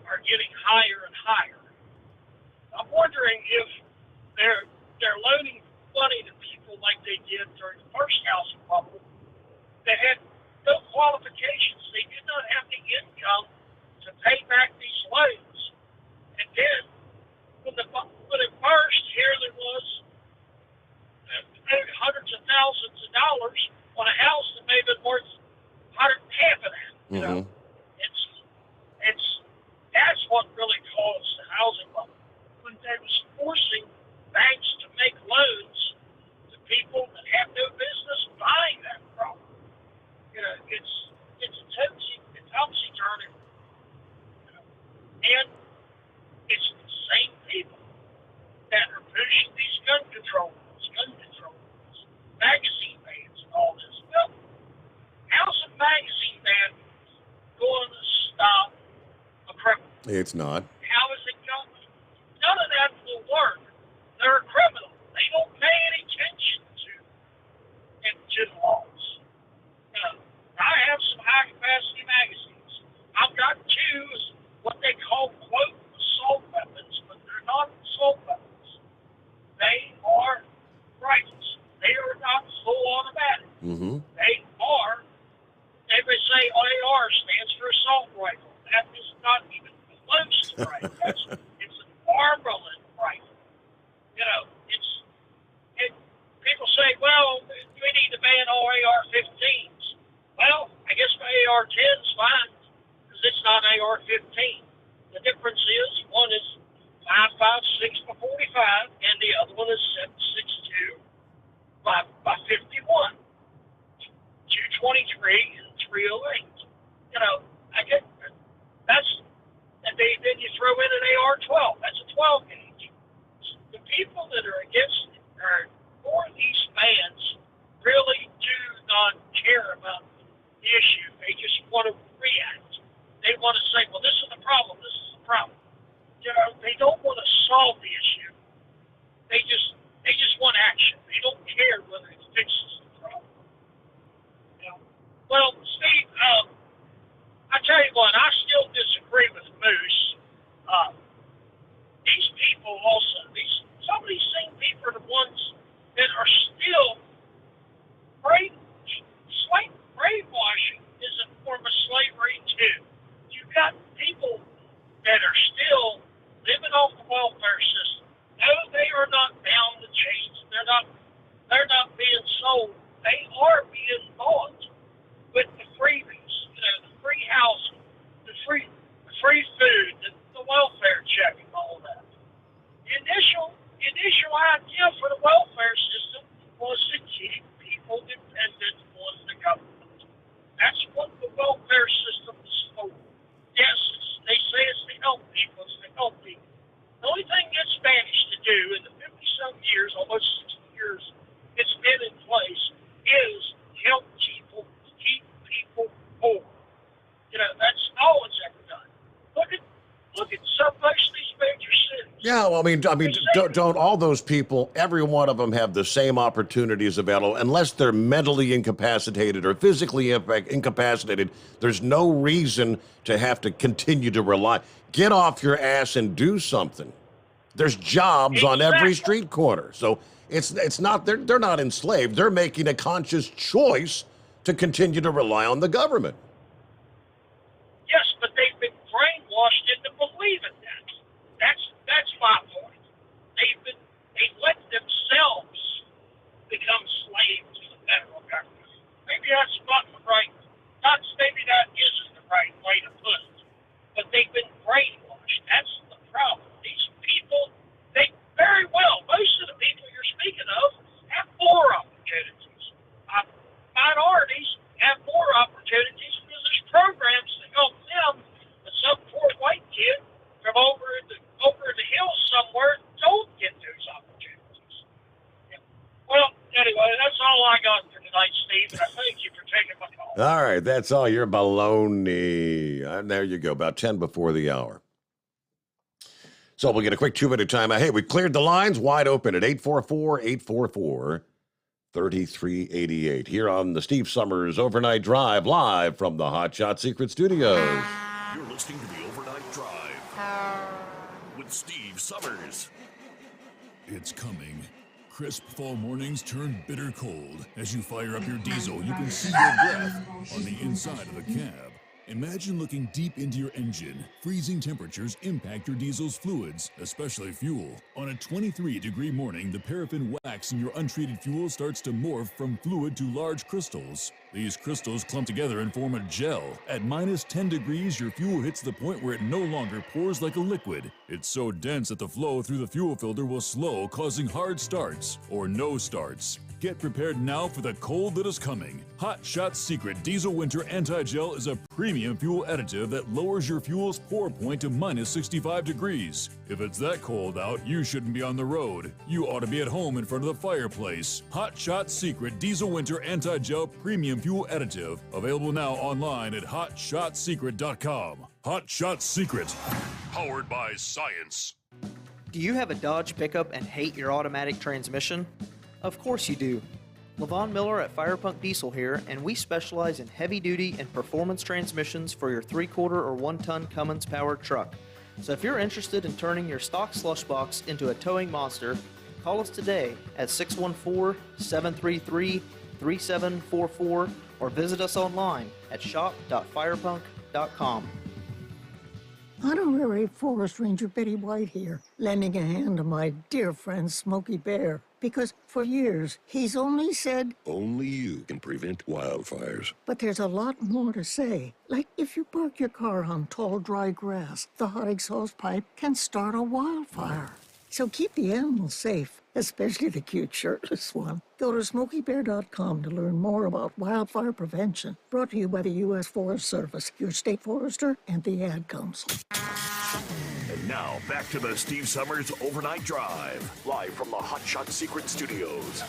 Speaker 9: are getting higher and higher. I'm wondering if they're loaning money to people like they did during the first housing bubble that had no qualifications. They did not have the income to pay back these loans. And then when it burst, here there was hundreds of thousands of dollars on a house that may have been worth half of that. You know, that's what really caused the housing bubble, when they was forcing banks to make loans to people that have no business buying that property. You know, it's topsy-turvy, and it's the same people that are pushing these gun control laws, magazine bans, and all this. Well, how's a magazine ban going to stop a criminal?
Speaker 3: It's not.
Speaker 9: How is it going? None of that will work. They're a criminal. They don't pay any attention to the laws. I have some high-capacity magazines. I've got two, what they call, quote, assault weapons, but they're not assault weapons. They are rifles. They are not full automatic.
Speaker 3: Mm-hmm.
Speaker 9: They are, they would say AR stands for assault rifle. That is not even close to right. It's an armament rifle. You know, people say, well, we need to ban all AR-15s. Well, I guess my AR-10 is fine, because it's not AR-15. The difference is one is 5.56 by 45, and the other one is 7.62 by 51. 223 and 308. You know, I get that's, and then you throw in an AR-12. That's a 12 gauge. The people that are against or for these bans really do not care about the issue. They just want to react. They want to say, well, this is the problem. This is the problem. You know, they don't want to solve the issue. They just want action. They don't care whether it fixes the problem. You know? Well, Steve, I tell you what, I still disagree with Moose. These people also, some of these same people are the ones that are still brainwashing is a form of slavery too. You've got people that are still living off the welfare system. No, they are not bound to change. They're not being sold. They are being bought with the freebies, you know, the free housing, the free food, the welfare check, and all that. The initial idea for the welfare system was to keep people dependent on the government. That's what the welfare system is for. Yes, they say it's to help people. It's to help people. The only thing it's managed to do in the 50-some years, almost 60 years, it's been in place, is help people, keep people poor. You know, that's all it's ever done. Look at some most of these major cities.
Speaker 3: Yeah, well, I mean, don't all those people, every one of them have the same opportunities available, unless they're mentally incapacitated or physically incapacitated. There's no reason to have to continue to rely. Get off your ass and do something. There's jobs on every street corner, so it's not they're not enslaved. They're making a conscious choice to continue to rely on the government.
Speaker 9: Yes, but they've been brainwashed into believing that. That's my point. They've let themselves become slaves to the federal government. Maybe that's not the right. Maybe that isn't the right way to put it. But they've been brainwashed. That's the problem. These people, they very well. Most of the people you're speaking of have more opportunities. Minorities have more opportunities because there's programs to help them. But some poor white kid from over in the hills somewhere don't get those opportunities. Yeah. Well, anyway, that's all I got for today. tonight, Steve, and I thank you for taking my call.
Speaker 3: All right, that's all your baloney. There you go, about 10 before the hour. So we'll get a quick 2-minute timeout. Hey, we cleared the lines wide open at 844-844-3388 here on the Steve Summers Overnight Drive, live from the Hot Shot Secret Studios.
Speaker 4: You're listening to the Overnight Drive with Steve Summers.
Speaker 13: It's coming. Crisp fall mornings turn bitter cold. As you fire up your diesel, you can see your breath on the inside of the cab. Imagine looking deep into your engine. Freezing temperatures impact your diesel's fluids, especially fuel. On a 23-degree morning, the paraffin wax in your untreated fuel starts to morph from fluid to large crystals. These crystals clump together and form a gel. At minus 10 degrees, your fuel hits the point where it no longer pours like a liquid. It's so dense that the flow through the fuel filter will slow, causing hard starts or no starts. Get prepared now for the cold that is coming. Hot Shot Secret Diesel Winter Anti-Gel is a premium fuel additive that lowers your fuel's pour point to minus 65 degrees. If it's that cold out, you shouldn't be on the road. You ought to be at home in front of the fireplace. Hot Shot Secret Diesel Winter Anti-Gel Premium Fuel Additive. Available now online at hotshotsecret.com. Hot Shot Secret.
Speaker 4: Powered by science.
Speaker 15: Do you have a Dodge pickup and hate your automatic transmission? Of course you do. Levon Miller at Firepunk Diesel here, and we specialize in heavy-duty and performance transmissions for your 3-quarter or 1-ton Cummins-powered truck. So if you're interested in turning your stock slush box into a towing monster, call us today at 614-733-3744 or visit us online at shop.firepunk.com.
Speaker 11: Honorary Forest Ranger Betty White here, lending a hand to my dear friend Smokey Bear. Because for years, he's only said,
Speaker 4: Only you can prevent wildfires.
Speaker 11: but there's a lot more to say. Like if you park your car on tall, dry grass, the hot exhaust pipe can start a wildfire. So keep the animals safe, especially the cute shirtless one. Go to SmokeyBear.com to learn more about wildfire prevention. Brought to you by the U.S. Forest Service, your state forester, and the Ad Council.
Speaker 4: And now, back to the Steve Summers Overnight Drive, live from the Hot Shot Secret Studios.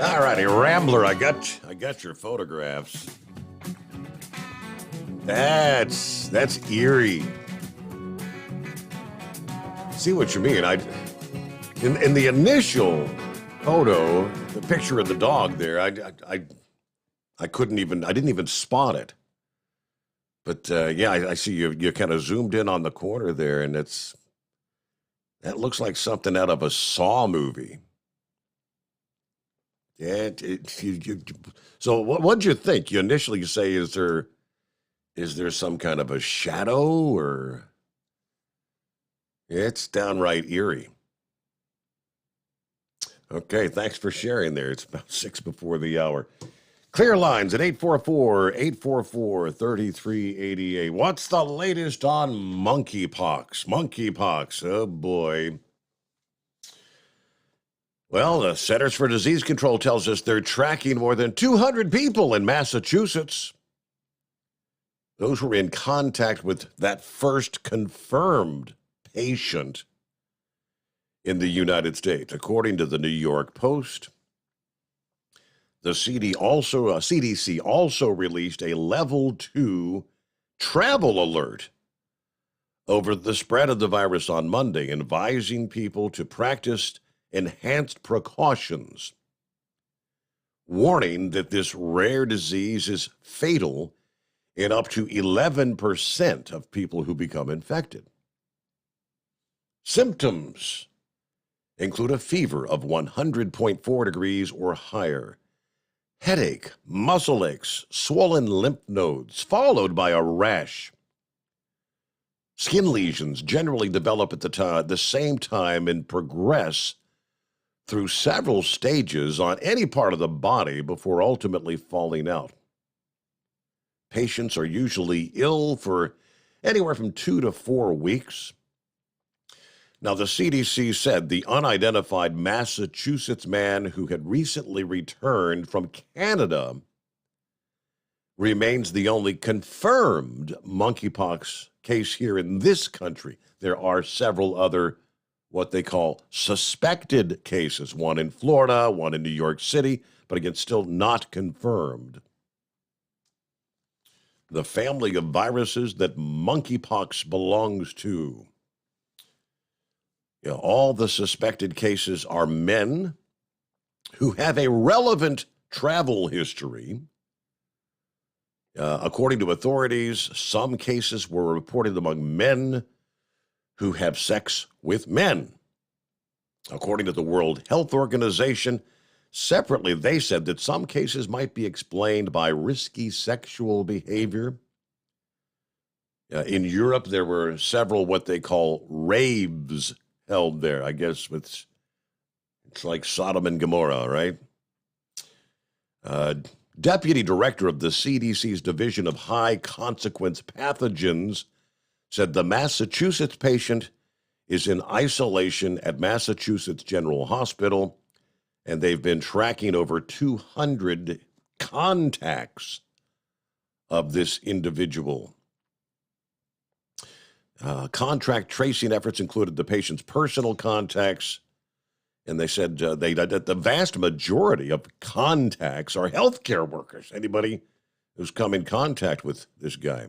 Speaker 3: All righty, Rambler, I got your photographs. That's eerie. See what you mean. In the initial photo, the picture of the dog there, I didn't even spot it. But yeah, I see you kind of zoomed in on the corner there, and that looks like something out of a Saw movie. Yeah. So what'd you think? You initially say, is there some kind of a shadow, or? It's downright eerie. Okay, thanks for sharing there. It's about 6 before the hour. Clear lines at 844-844-3388. What's the latest on monkeypox? Monkeypox, oh boy. Well, the Centers for Disease Control tells us they're tracking more than 200 people in Massachusetts. Those were in contact with that first confirmed patient in the United States. According to the New York Post, the CDC also released a level 2 travel alert over the spread of the virus on Monday, advising people to practice enhanced precautions, warning that this rare disease is fatal in up to 11% of people who become infected. Symptoms include a fever of 100.4 degrees or higher, headache, muscle aches, swollen lymph nodes, followed by a rash. Skin lesions generally develop at the same time and progress through several stages on any part of the body before ultimately falling out. Patients are usually ill for anywhere from 2 to 4 weeks. Now, the CDC said the unidentified Massachusetts man who had recently returned from Canada remains the only confirmed monkeypox case here in this country. There are several other what they call suspected cases, one in Florida, one in New York City, but again, still not confirmed. The family of viruses that monkeypox belongs to. All the suspected cases are men who have a relevant travel history. According to authorities, some cases were reported among men who have sex with men. According to the World Health Organization, separately, they said that some cases might be explained by risky sexual behavior. In Europe, there were several what they call raves held there. I guess it's like Sodom and Gomorrah, right? Deputy Director of the CDC's Division of High Consequence Pathogens said the Massachusetts patient is in isolation at Massachusetts General Hospital, and they've been tracking over 200 contacts of this individual. Contact tracing efforts included the patient's personal contacts, and they said that the vast majority of contacts are healthcare workers, anybody who's come in contact with this guy.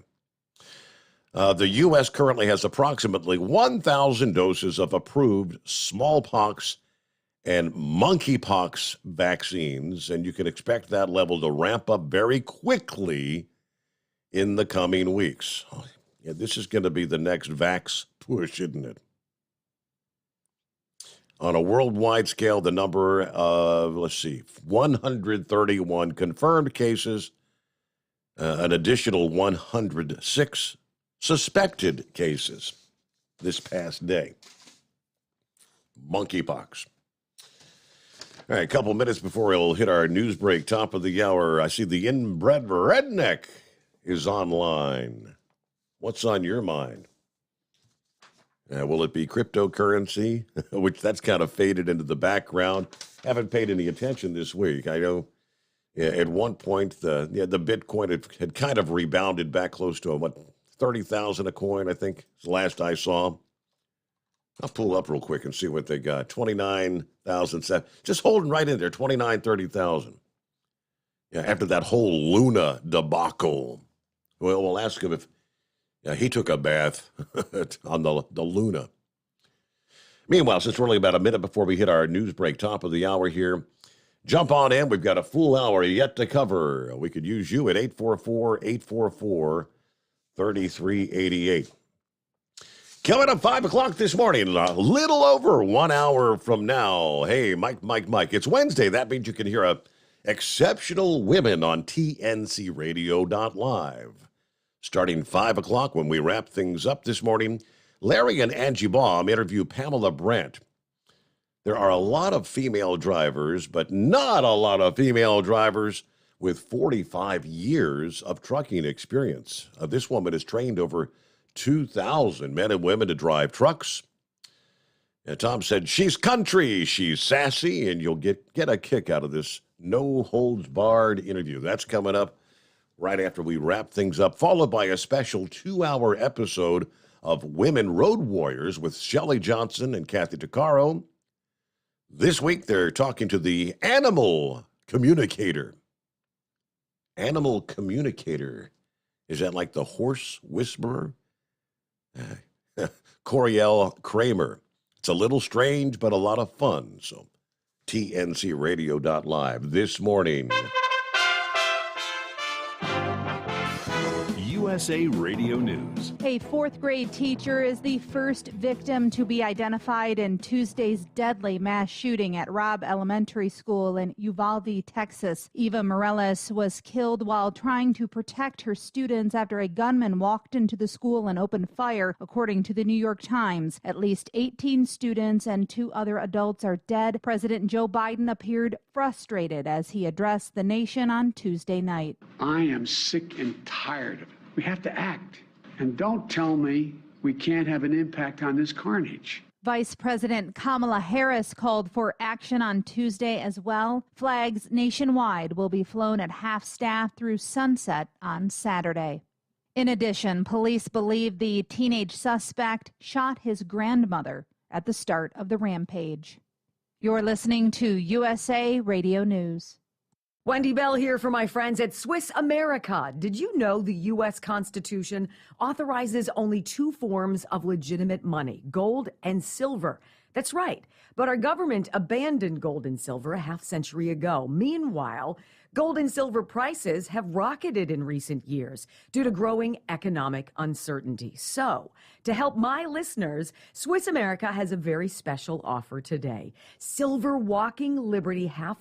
Speaker 3: The U.S. currently has approximately 1,000 doses of approved smallpox and monkeypox vaccines, and you can expect that level to ramp up very quickly in the coming weeks. Yeah, this is going to be the next vax push, isn't it? On a worldwide scale, the number of, 131 confirmed cases, an additional 106 suspected cases this past day. Monkeypox. All right, a couple minutes before we'll hit our news break, top of the hour, I see the inbred redneck is online. What's on your mind? Will it be cryptocurrency, which that's kind of faded into the background? Haven't paid any attention this week. I know at one point the Bitcoin had kind of rebounded back close to 30,000 a coin, I think, is the last I saw. I'll pull up real quick and see what they got. 29,000, just holding right in there, 29, 30,000. Yeah, after that whole Luna debacle. Well, we'll ask him if he took a bath on the Luna. Meanwhile, since we're only about a minute before we hit our news break, top of the hour here, jump on in. We've got a full hour yet to cover. We could use you at 844-844-3388. Coming up 5 o'clock this morning, a little over 1 hour from now. Hey, Mike. It's Wednesday. That means you can hear exceptional women on TNCradio.live. Starting 5 o'clock when we wrap things up this morning, Larry and Angie Baum interview Pamela Brandt. There are a lot of female drivers, but not a lot of female drivers with 45 years of trucking experience. This woman has trained over 2,000 men and women to drive trucks. And Tom said, she's country, she's sassy, and you'll get a kick out of this no-holds-barred interview. That's coming up right after we wrap things up, followed by a special 2-hour episode of Women Road Warriors with Shelley Johnson and Kathy Tuccaro. This week, they're talking to the animal communicator. Animal communicator. Is that like the horse whisperer? Coriel Kramer. It's a little strange, but a lot of fun. So, TNCradio.live this morning.
Speaker 18: USA Radio News.
Speaker 6: A fourth grade teacher is the first victim to be identified in Tuesday's deadly mass shooting at Robb Elementary School in Uvalde, Texas. Eva Morales was killed while trying to protect her students after a gunman walked into the school and opened fire, according to the New York Times. At least 18 students and 2 other adults are dead. President Joe Biden appeared frustrated as he addressed the nation on Tuesday night.
Speaker 7: I am sick and tired of it. We have to act. And don't tell me we can't have an impact on this carnage.
Speaker 6: Vice President Kamala Harris called for action on Tuesday as well. Flags nationwide will be flown at half-staff through sunset on Saturday. In addition, police believe the teenage suspect shot his grandmother at the start of the rampage. You're listening to USA Radio News.
Speaker 17: Wendy Bell here for my friends at Swiss America. Did you know the U.S. Constitution authorizes only two forms of legitimate money, gold and silver? That's right. But our government abandoned gold and silver a half-century ago. Meanwhile, gold and silver prices have rocketed in recent years due to growing economic uncertainty. So, to help my listeners, Swiss America has a very special offer today. Silver Walking Liberty $half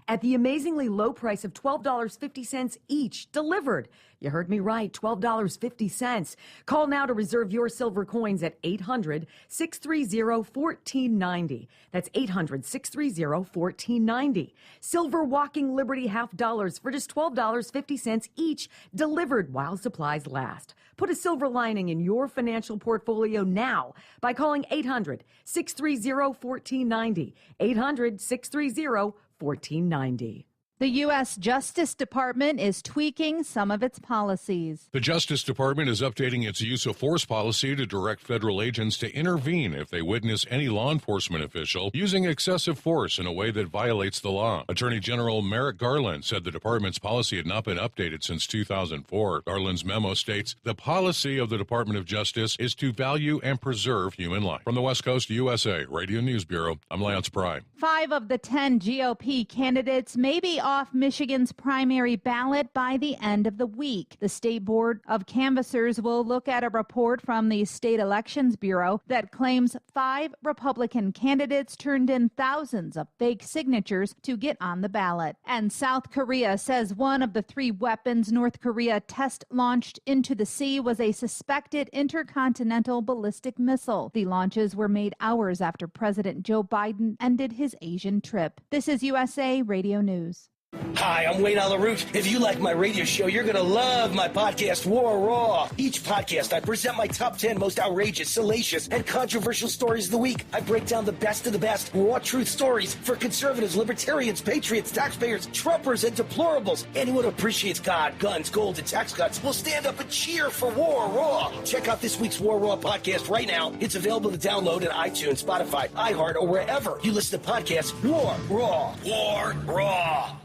Speaker 17: at the amazingly low price of $12.50 each, delivered. You heard me right, $12.50. Call now to reserve your silver coins at 800-630-1490. That's 800-630-1490. Silver Walking Liberty $half for just $12.50 each, delivered while supplies last. Put a silver lining in your financial portfolio now by calling 800-630-1490. 800-630-1490.
Speaker 6: The U.S. Justice Department is tweaking some of its policies.
Speaker 10: The Justice Department is updating its use of force policy to direct federal agents to intervene if they witness any law enforcement official using excessive force in a way that violates the law. Attorney General Merrick Garland said the department's policy had not been updated since 2004. Garland's memo states, the policy of the Department of Justice is to value and preserve human life. From the West Coast USA Radio News Bureau, I'm Lance Pry.
Speaker 6: 5 of the 10 GOP candidates may be off Michigan's primary ballot by the end of the week. The State Board of Canvassers will look at a report from the State Elections Bureau that claims 5 Republican candidates turned in thousands of fake signatures to get on the ballot. And South Korea says one of the 3 weapons North Korea test launched into the sea was a suspected intercontinental ballistic missile. The launches were made hours after President Joe Biden ended his Asian trip. This is USA Radio News.
Speaker 19: Hi, I'm Wayne Alaroot. If you like my radio show, you're going to love my podcast, War Raw. Each podcast, I present my top 10 most outrageous, salacious, and controversial stories of the week. I break down the best of the best raw truth stories for conservatives, libertarians, patriots, taxpayers, Trumpers, and deplorables. Anyone who appreciates God, guns, gold, and tax cuts will stand up and cheer for War Raw. Check out this week's War Raw podcast right now. It's available to download at iTunes, Spotify, iHeart, or wherever you listen to podcasts. War Raw. War Raw.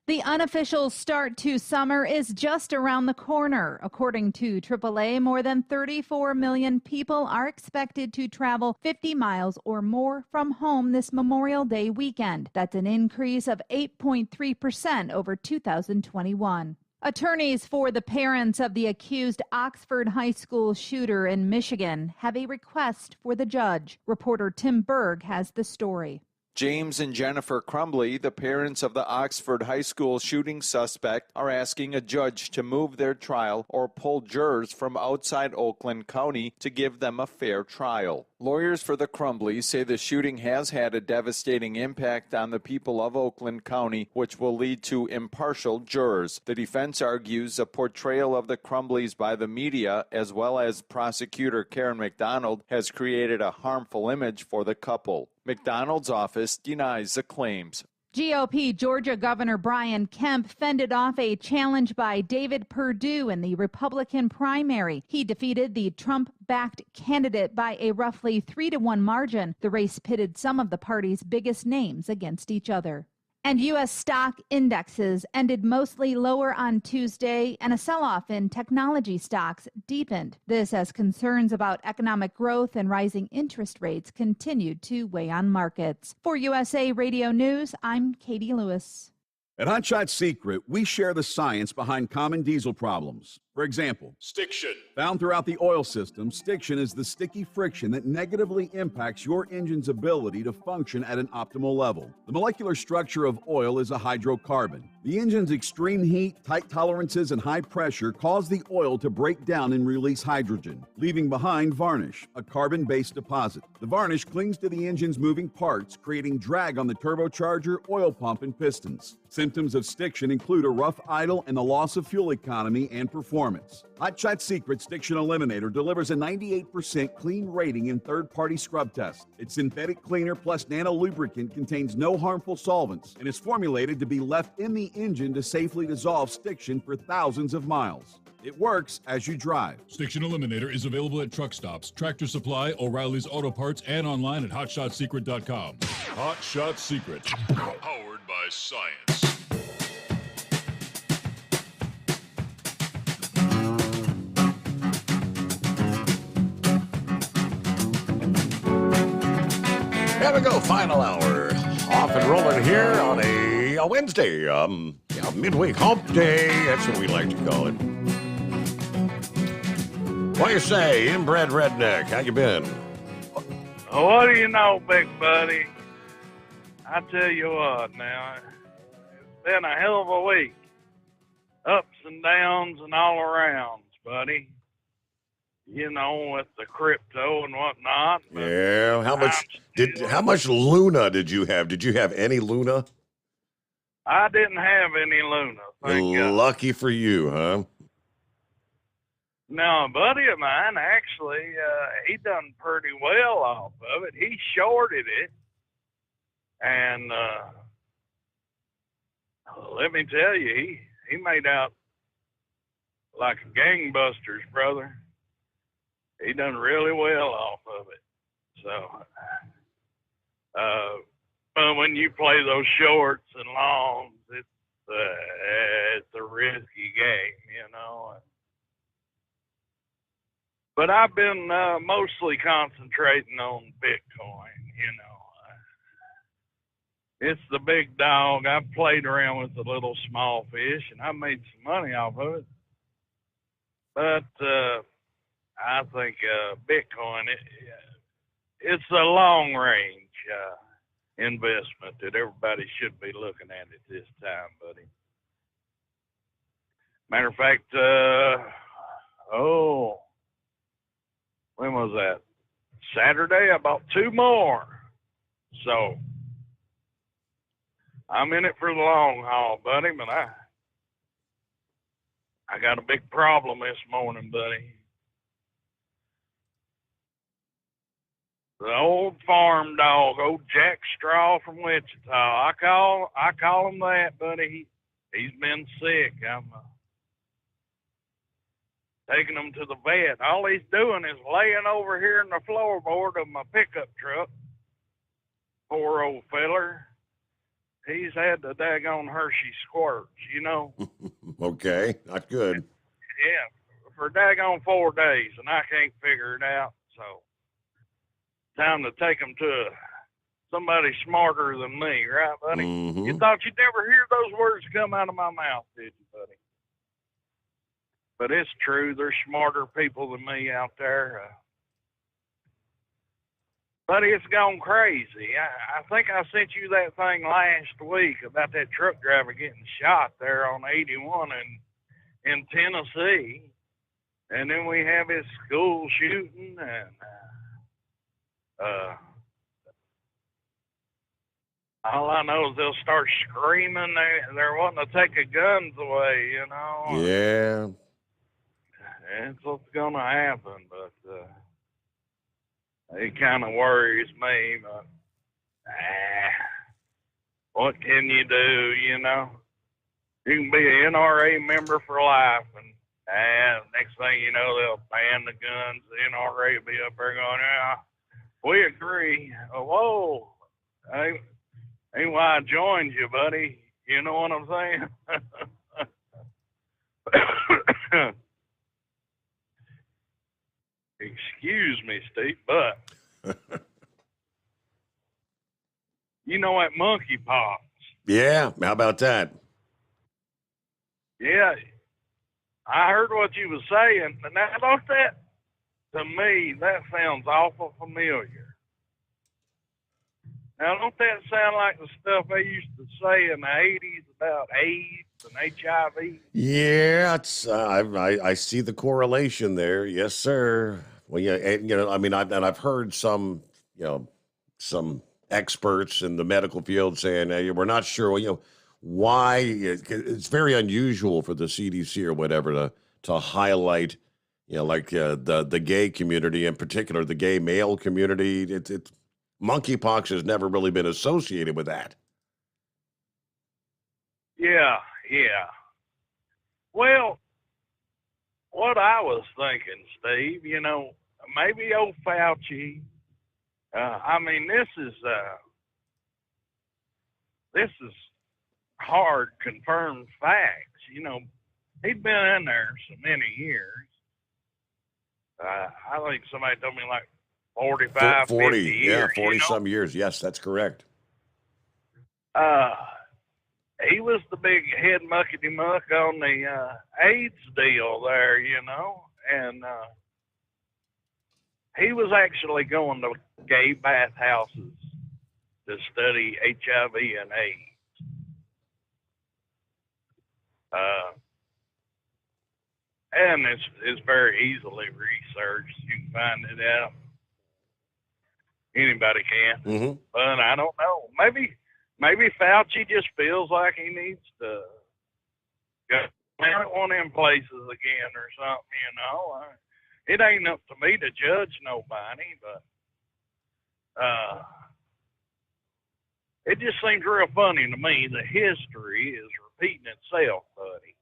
Speaker 6: The unofficial start to summer is just around the corner. According to AAA, more than 34 million people are expected to travel 50 miles or more from home this Memorial Day weekend. That's an increase of 8.3% over 2021. Attorneys for the parents of the accused Oxford High School shooter in Michigan have a request for the judge. Reporter Tim Berg has the story.
Speaker 22: James and Jennifer Crumbly, the parents of the Oxford High School shooting suspect, are asking a judge to move their trial or pull jurors from outside Oakland County to give them a fair trial. Lawyers for the Crumblies say the shooting has had a devastating impact on the people of Oakland County, which will lead to impartial jurors. The defense argues a portrayal of the Crumblies by the media, as well as prosecutor Karen McDonald, has created a harmful image for the couple. McDonald's office denies the claims.
Speaker 6: GOP Georgia Governor Brian Kemp fended off a challenge by David Perdue in the Republican primary. He defeated the Trump-backed candidate by a roughly 3-1 margin. The race pitted some of the party's biggest names against each other. And U.S. stock indexes ended mostly lower on Tuesday, and a sell-off in technology stocks deepened. This as concerns about economic growth and rising interest rates continued to weigh on markets. For USA Radio News, I'm Katie Lewis.
Speaker 23: At Hot Shot Secret, we share the science behind common diesel problems. For example,
Speaker 13: stiction.
Speaker 23: Found throughout the oil system, stiction is the sticky friction that negatively impacts your engine's ability to function at an optimal level. The molecular structure of oil is a hydrocarbon. The engine's extreme heat, tight tolerances, and high pressure cause the oil to break down and release hydrogen, leaving behind varnish, a carbon-based deposit. The varnish clings to the engine's moving parts, creating drag on the turbocharger, oil pump, and pistons. Symptoms of stiction include a rough idle and the loss of fuel economy and performance. Hot Shot Secret Stiction Eliminator delivers a 98% clean rating in third-party scrub tests. Its synthetic cleaner plus nano lubricant contains no harmful solvents and is formulated to be left in the engine to safely dissolve stiction for thousands of miles. It works as you drive.
Speaker 2: Stiction Eliminator is available at truck stops, Tractor Supply, O'Reilly's Auto Parts, and online at HotShotSecret.com. Hot Shot Secret. Powered by science.
Speaker 3: There we go, final hour. Off and rolling here on a Wednesday, midweek hump day. That's what we like to call it. What do you say, inbred redneck? How you been?
Speaker 5: What do you know, big buddy? I tell you what, now, it's been a hell of a week. Ups and downs and all arounds, buddy. You know, with the crypto and whatnot.
Speaker 3: Yeah, how much Luna did you have? Did you have any Luna?
Speaker 5: I didn't have any Luna, thank God.
Speaker 3: Lucky for you, huh?
Speaker 5: Now, a buddy of mine, actually, he done pretty well off of it. He shorted it, and let me tell you, he made out like a gangbusters, brother. He done really well off of it. So, but when you play those shorts and longs, it's a risky game, you know. But I've been mostly concentrating on Bitcoin, you know. It's the big dog. I've played around with the little small fish, and I made some money off of it. But I think Bitcoin, it's a long-range investment that everybody should be looking at this time, buddy. Matter of fact, when was that? Saturday, I bought 2 more. So, I'm in it for the long haul, buddy, but I got a big problem this morning, buddy. The old farm dog, old Jack Straw from Wichita. I call him that, buddy. He's been sick. I'm taking him to the vet. All he's doing is laying over here in the floorboard of my pickup truck. Poor old feller. He's had the daggone Hershey squirts, you know.
Speaker 3: Okay, not good.
Speaker 5: Yeah, for daggone 4 days, and I can't figure it out, so time to take him to somebody smarter than me, right, buddy?
Speaker 3: Mm-hmm.
Speaker 5: You thought you'd never hear those words come out of my mouth, did you, buddy? But it's true. There's smarter people than me out there. Buddy, it's gone crazy. I think I sent you that thing last week about that truck driver getting shot there on 81 in Tennessee. And then we have his school shooting, and all I know is they'll start screaming. They're wanting to take the guns away, you know.
Speaker 3: Yeah.
Speaker 5: That's what's going to happen, but it kind of worries me. But what can you do, you know? You can be an NRA member for life, and next thing you know, they'll ban the guns. The NRA will be up there going, yeah, we agree. Whoa, ain't why I joined you, buddy. You know what I'm saying? Excuse me, Steve, but you know that monkeypox.
Speaker 3: Yeah, how about that?
Speaker 5: Yeah, I heard what you was saying, and now don't that, to me, that sounds awful familiar. Now, don't that sound like the stuff they used to say in the 80s about AIDS and HIV?
Speaker 3: Yeah, it's I see the correlation there. Yes, sir. Well, yeah, and, I mean, I've heard some, some experts in the medical field saying, hey, we're not sure, why. It's very unusual for the CDC or whatever to highlight, like the gay community, in particular, the gay male community. It's monkeypox has never really been associated with that.
Speaker 5: Yeah. Well, what I was thinking, Steve, maybe old Fauci. I mean, this is hard confirmed facts. He'd been in there so many years. I think somebody told me like 45,
Speaker 3: 40,
Speaker 5: 50 years.
Speaker 3: 40 some years. Yes, that's correct.
Speaker 5: He was the big head muckety muck on the AIDS deal there, and he was actually going to gay bathhouses to study HIV and AIDS. And it's very easily researched. You can find it out. Anybody can.
Speaker 3: Mm-hmm.
Speaker 5: But I don't know. Maybe Fauci just feels like he needs to go at one of them places again or something, It ain't up to me to judge nobody, but it just seems real funny to me that history is repeating itself, buddy.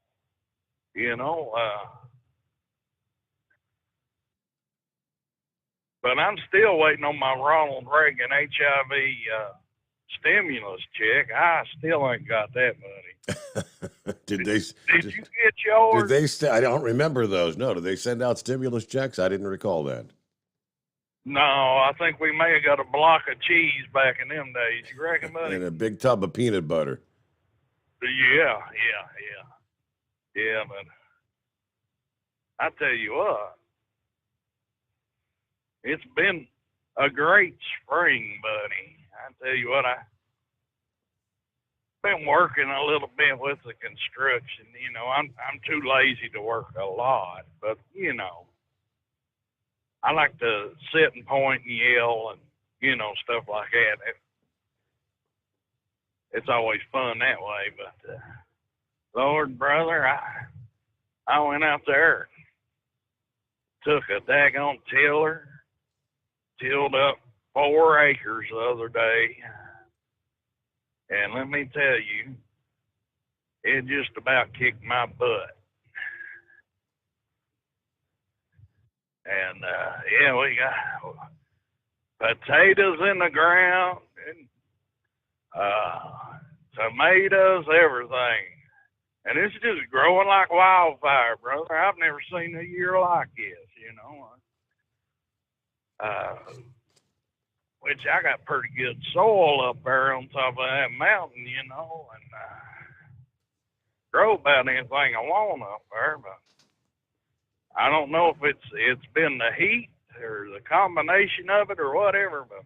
Speaker 5: But I'm still waiting on my Ronald Reagan HIV stimulus check. I still ain't got that money. Did you get yours?
Speaker 3: I don't remember those. No, did they send out stimulus checks? I didn't recall that.
Speaker 5: No, I think we may have got a block of cheese back in them days. You reckon, buddy?
Speaker 3: And a big tub of peanut butter.
Speaker 5: Yeah, but I tell you what, it's been a great spring, buddy. I tell you what, I've been working a little bit with the construction. I'm too lazy to work a lot, but I like to sit and point and yell and stuff like that. It's always fun that way. But Lord, brother, I went out there, took a daggone tiller, tilled up 4 acres the other day, and let me tell you, it just about kicked my butt. And we got potatoes in the ground, and tomatoes, everything, and it's just growing like wildfire, brother. I've never seen a year like this, which I got pretty good soil up there on top of that mountain, and grow about anything I want up there, but I don't know if it's been the heat or the combination of it or whatever, but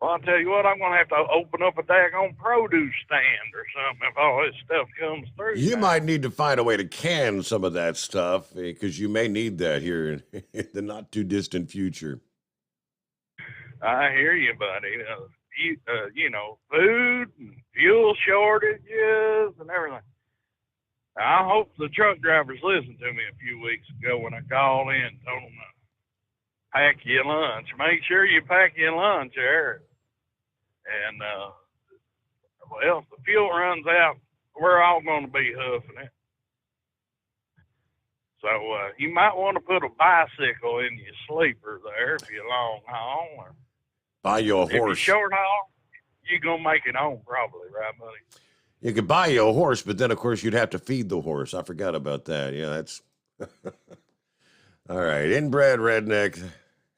Speaker 5: I'll tell you what, I'm going to have to open up a daggone produce stand or something if all this stuff comes through.
Speaker 3: You might need to find a way to can some of that stuff because you may need that here in the not too distant future.
Speaker 5: I hear you, buddy. Food and fuel shortages and everything. I hope the truck drivers listened to me a few weeks ago when I called in and told them to pack your lunch. Make sure you pack your lunch, Eric. And, if the fuel runs out, we're all going to be huffing it. So you might want to put a bicycle in your sleeper there if you're long haul. Or
Speaker 3: buy you a horse.
Speaker 5: If you're short haul, you're going to make it home probably, right, buddy?
Speaker 3: You could buy you a horse, but then, of course, you'd have to feed the horse. I forgot about that. Yeah, that's... All right, inbred redneck.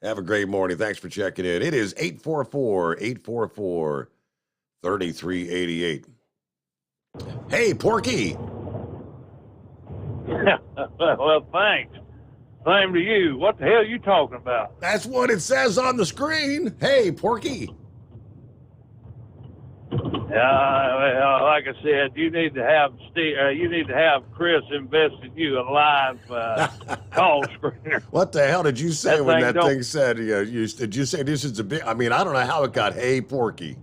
Speaker 3: Have a great morning. Thanks for checking in. It is 844-844-3388. Hey, Porky.
Speaker 1: Well, thanks.
Speaker 5: Same to you. What the hell are you talking about?
Speaker 3: That's what it says on the screen. Hey, Porky.
Speaker 5: Yeah, like I said, you need to have Chris invest in you a live call screener.
Speaker 3: What the hell did you say when that
Speaker 5: don't-
Speaker 3: thing said? Did you say this is a big? I mean, I don't know how it got. Hey, Porky.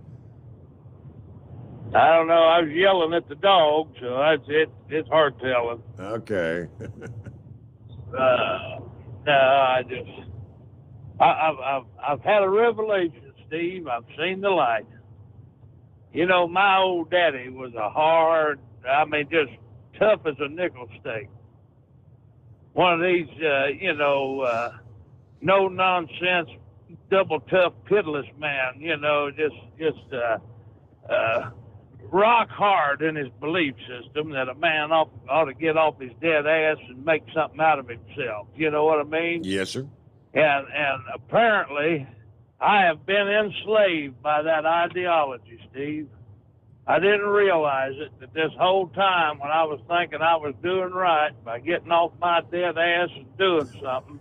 Speaker 5: I don't know. I was yelling at the dog, so it's hard telling.
Speaker 3: Okay.
Speaker 5: No, I've had a revelation, Steve. I've seen the light. You know, my old daddy was just tough as a nickel steak. One of these, no nonsense, double tough, pitiless man. Just rock hard in his belief system that a man ought to get off his dead ass and make something out of himself. You know what I mean?
Speaker 3: Yes, sir.
Speaker 5: And apparently, I have been enslaved by that ideology, Steve. I didn't realize it, that this whole time when I was thinking I was doing right by getting off my dead ass and doing something,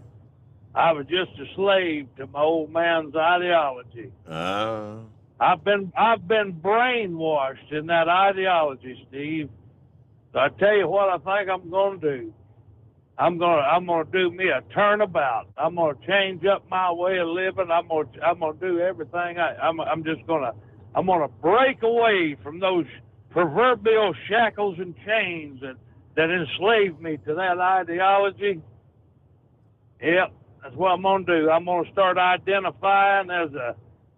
Speaker 5: I was just a slave to my old man's ideology. I've been brainwashed in that ideology, Steve. So I tell you what I think I'm going to do. I'm gonna do me a turnabout. I'm gonna change up my way of living. I'm gonna do everything. I'm gonna break away from those proverbial shackles and chains that enslaved me to that ideology. Yep, that's what I'm gonna do. I'm gonna start identifying as a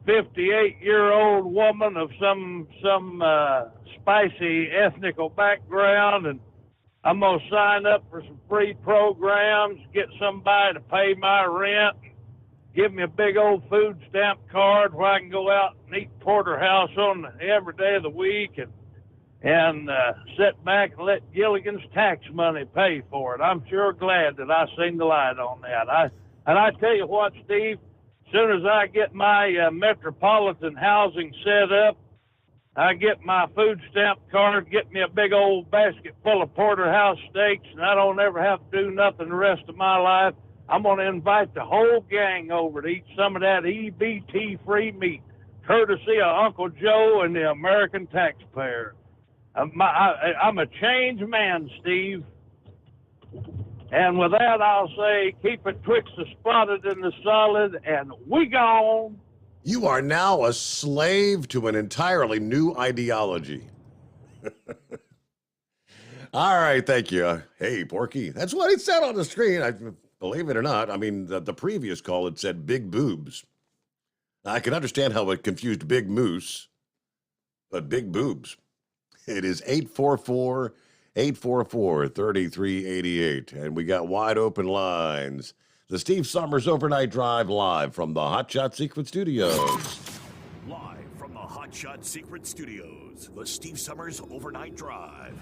Speaker 5: 58-year-old woman of some spicy ethnical background, and I'm going to sign up for some free programs, get somebody to pay my rent, give me a big old food stamp card where I can go out and eat porterhouse on every day of the week and sit back and let Gilligan's tax money pay for it. I'm sure glad that I seen the light on that. I tell you what, Steve, as soon as I get my metropolitan housing set up, I get my food stamp card, get me a big old basket full of porterhouse steaks, and I don't ever have to do nothing the rest of my life. I'm going to invite the whole gang over to eat some of that EBT-free meat, courtesy of Uncle Joe and the American taxpayer. I'm a changed man, Steve. And with that, I'll say, keep it twixt the spotted and the solid, and we gone.
Speaker 3: You are now a slave to an entirely new ideology. All right, thank you. Hey, Porky. That's what it said on the screen. Believe it or not, I mean, the previous call, it said big boobs. I can understand how it confused big moose, but big boobs. It is 844-3388, and we got wide open lines. The Steve Sommers Overnight Drive live from the Hot Shot Secret Studios.
Speaker 4: Live from the Hot Shot Secret Studios, the Steve Sommers Overnight Drive.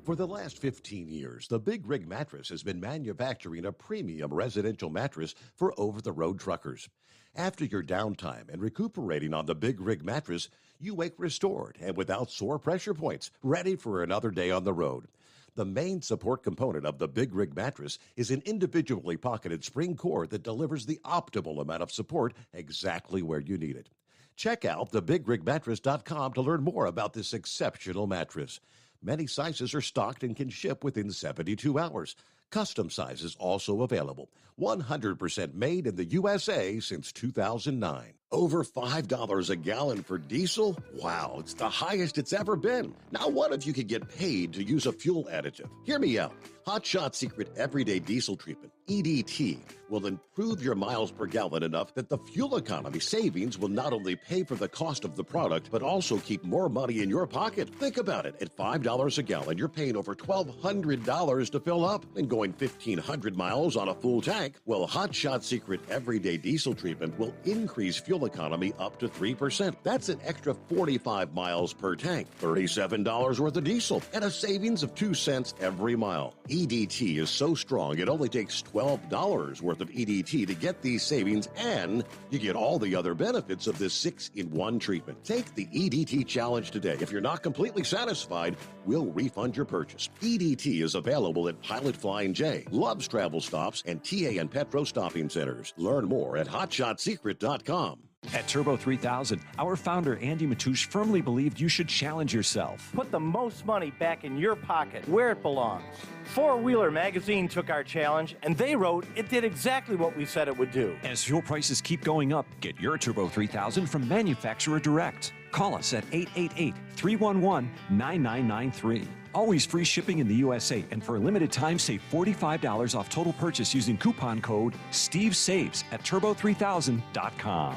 Speaker 3: For the last 15 years, the Big Rig Mattress has been manufacturing a premium residential mattress for over-the-road truckers. After your downtime and recuperating on the Big Rig Mattress, you wake restored and without sore pressure points, ready for another day on the road. The main support component of the Big Rig Mattress is an individually pocketed spring core that delivers the optimal amount of support exactly where you need it. Check out thebigrigmattress.com to learn more about this exceptional mattress. Many sizes are stocked and can ship within 72 hours. Custom sizes also available. 100% made in the USA since 2009. Over $5 a gallon for diesel? Wow, it's the highest it's ever been. Now, what if you could get paid to use a fuel additive? Hear me out. Hot Shot Secret Everyday Diesel Treatment, EDT, will improve your miles per gallon enough that the fuel economy savings will not only pay for the cost of the product, but also keep more money in your pocket. Think about it. At $5 a gallon, you're paying over $1,200 to fill up and going 1,500 miles on a full tank. Well, Hot Shot Secret Everyday Diesel Treatment will increase fuel economy up to 3%. That's an extra 45 miles per tank, $37 worth of diesel, and a savings of 2 cents every mile. EDT is so strong, it only takes $12 worth of EDT to get these savings, and you get all the other benefits of this 6-in-1 treatment. Take the EDT challenge today. If you're not completely satisfied, we'll refund your purchase. EDT is available at Pilot Fly 9J, loves travel stops and TA and Petro stopping centers. Learn more at hotshotsecret.com.
Speaker 1: At Turbo 3000, our founder Andy Matouche firmly believed you should challenge yourself.
Speaker 12: Put the most money back in your pocket, where it belongs. Four Wheeler magazine took our challenge, and they wrote it did exactly what we said it would do.
Speaker 1: As fuel prices keep going up, get your Turbo 3000 from manufacturer direct. Call us at 888-311-9993. Always free shipping in the USA, and for a limited time, save $45 off total purchase using coupon code STEVESAVES at turbo3000.com.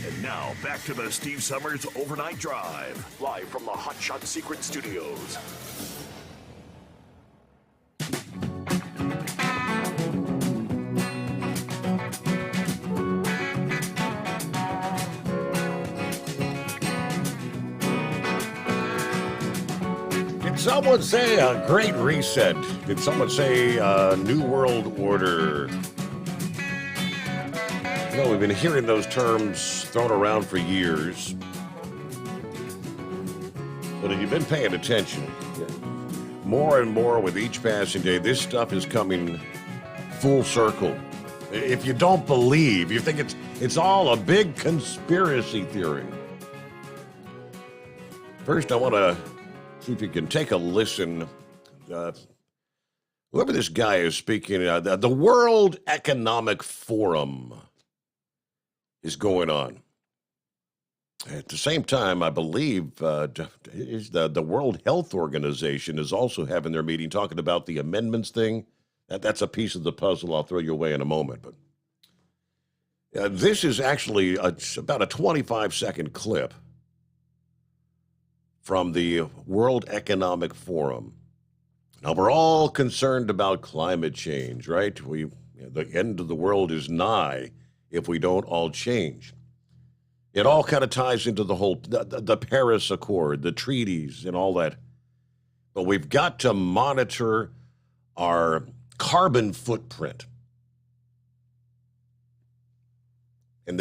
Speaker 4: And now, back to the Steve Summers Overnight Drive, live from the Hot Shot Secret Studios.
Speaker 3: Did someone say a great reset? Did someone say a new world order? You know, we've been hearing those terms thrown around for years. But if you've been paying attention, more and more with each passing day, this stuff is coming full circle. If you don't believe, you think it's all a big conspiracy theory. First, I want to see if you can take a listen. Whoever this guy is speaking, the World Economic Forum is going on. At the same time, I believe the World Health Organization is also having their meeting talking about the amendments thing. That's a piece of the puzzle I'll throw you away in a moment. But this is actually about a 25-second clip from the World Economic Forum. Now, we're all concerned about climate change, right? The end of the world is nigh if we don't all change. It all kind of ties into the whole, the Paris Accord, the treaties and all that. But we've got to monitor our carbon footprint. And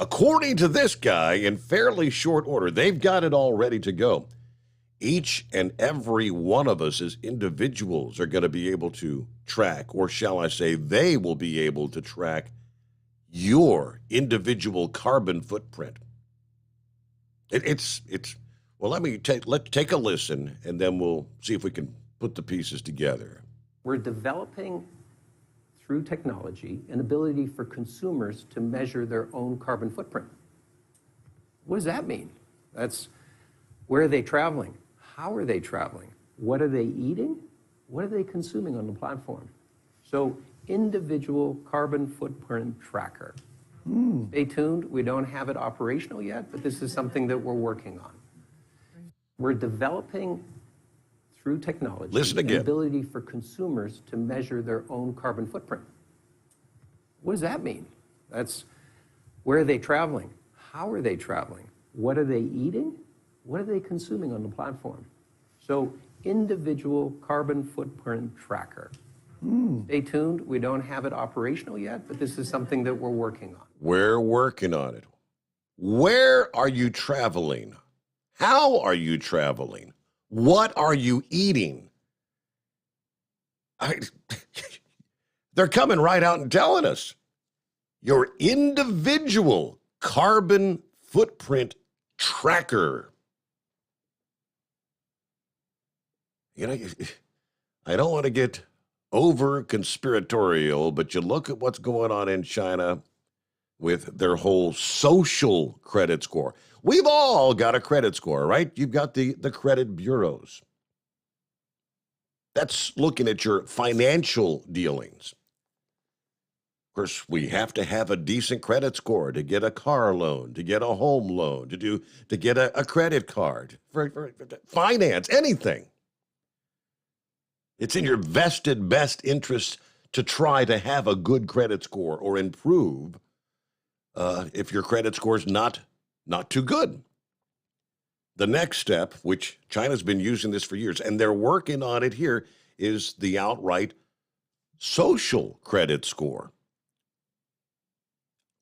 Speaker 3: according to this guy, in fairly short order, they've got it all ready to go. Each and every one of us as individuals are going to be able to track, or shall I say, they will be able to track your individual carbon footprint. Let's take a listen, and then we'll see if we can put the pieces together.
Speaker 14: We're developing, through technology, an ability for consumers to measure their own carbon footprint. What does that mean? That's where are they traveling? How are they traveling? What are they eating? What are they consuming on the platform? So, individual carbon footprint tracker. Stay tuned. We don't have it operational yet, but this is something that we're working on. We're developing, through technology, an ability for consumers to measure their own carbon footprint. What does that mean? That's where are they traveling? How are they traveling? What are they eating? What are they consuming on the platform? So, individual carbon footprint tracker. Stay tuned. We don't have it operational yet, but this is something that we're working on.
Speaker 3: We're working on it. Where are you traveling? How are you traveling? What are you eating? They're coming right out and telling us. Your individual carbon footprint tracker. You know, I don't want to get over conspiratorial, but you look at what's going on in China with their whole social credit score. We've all got a credit score, right? You've got the credit bureaus. That's looking at your financial dealings. Of course, we have to have a decent credit score to get a car loan, to get a home loan, to get a credit card, for finance, anything. It's in your vested best interest to try to have a good credit score or improve if your credit score is not too good. The next step, which China's been using this for years, and they're working on it here, is the outright social credit score.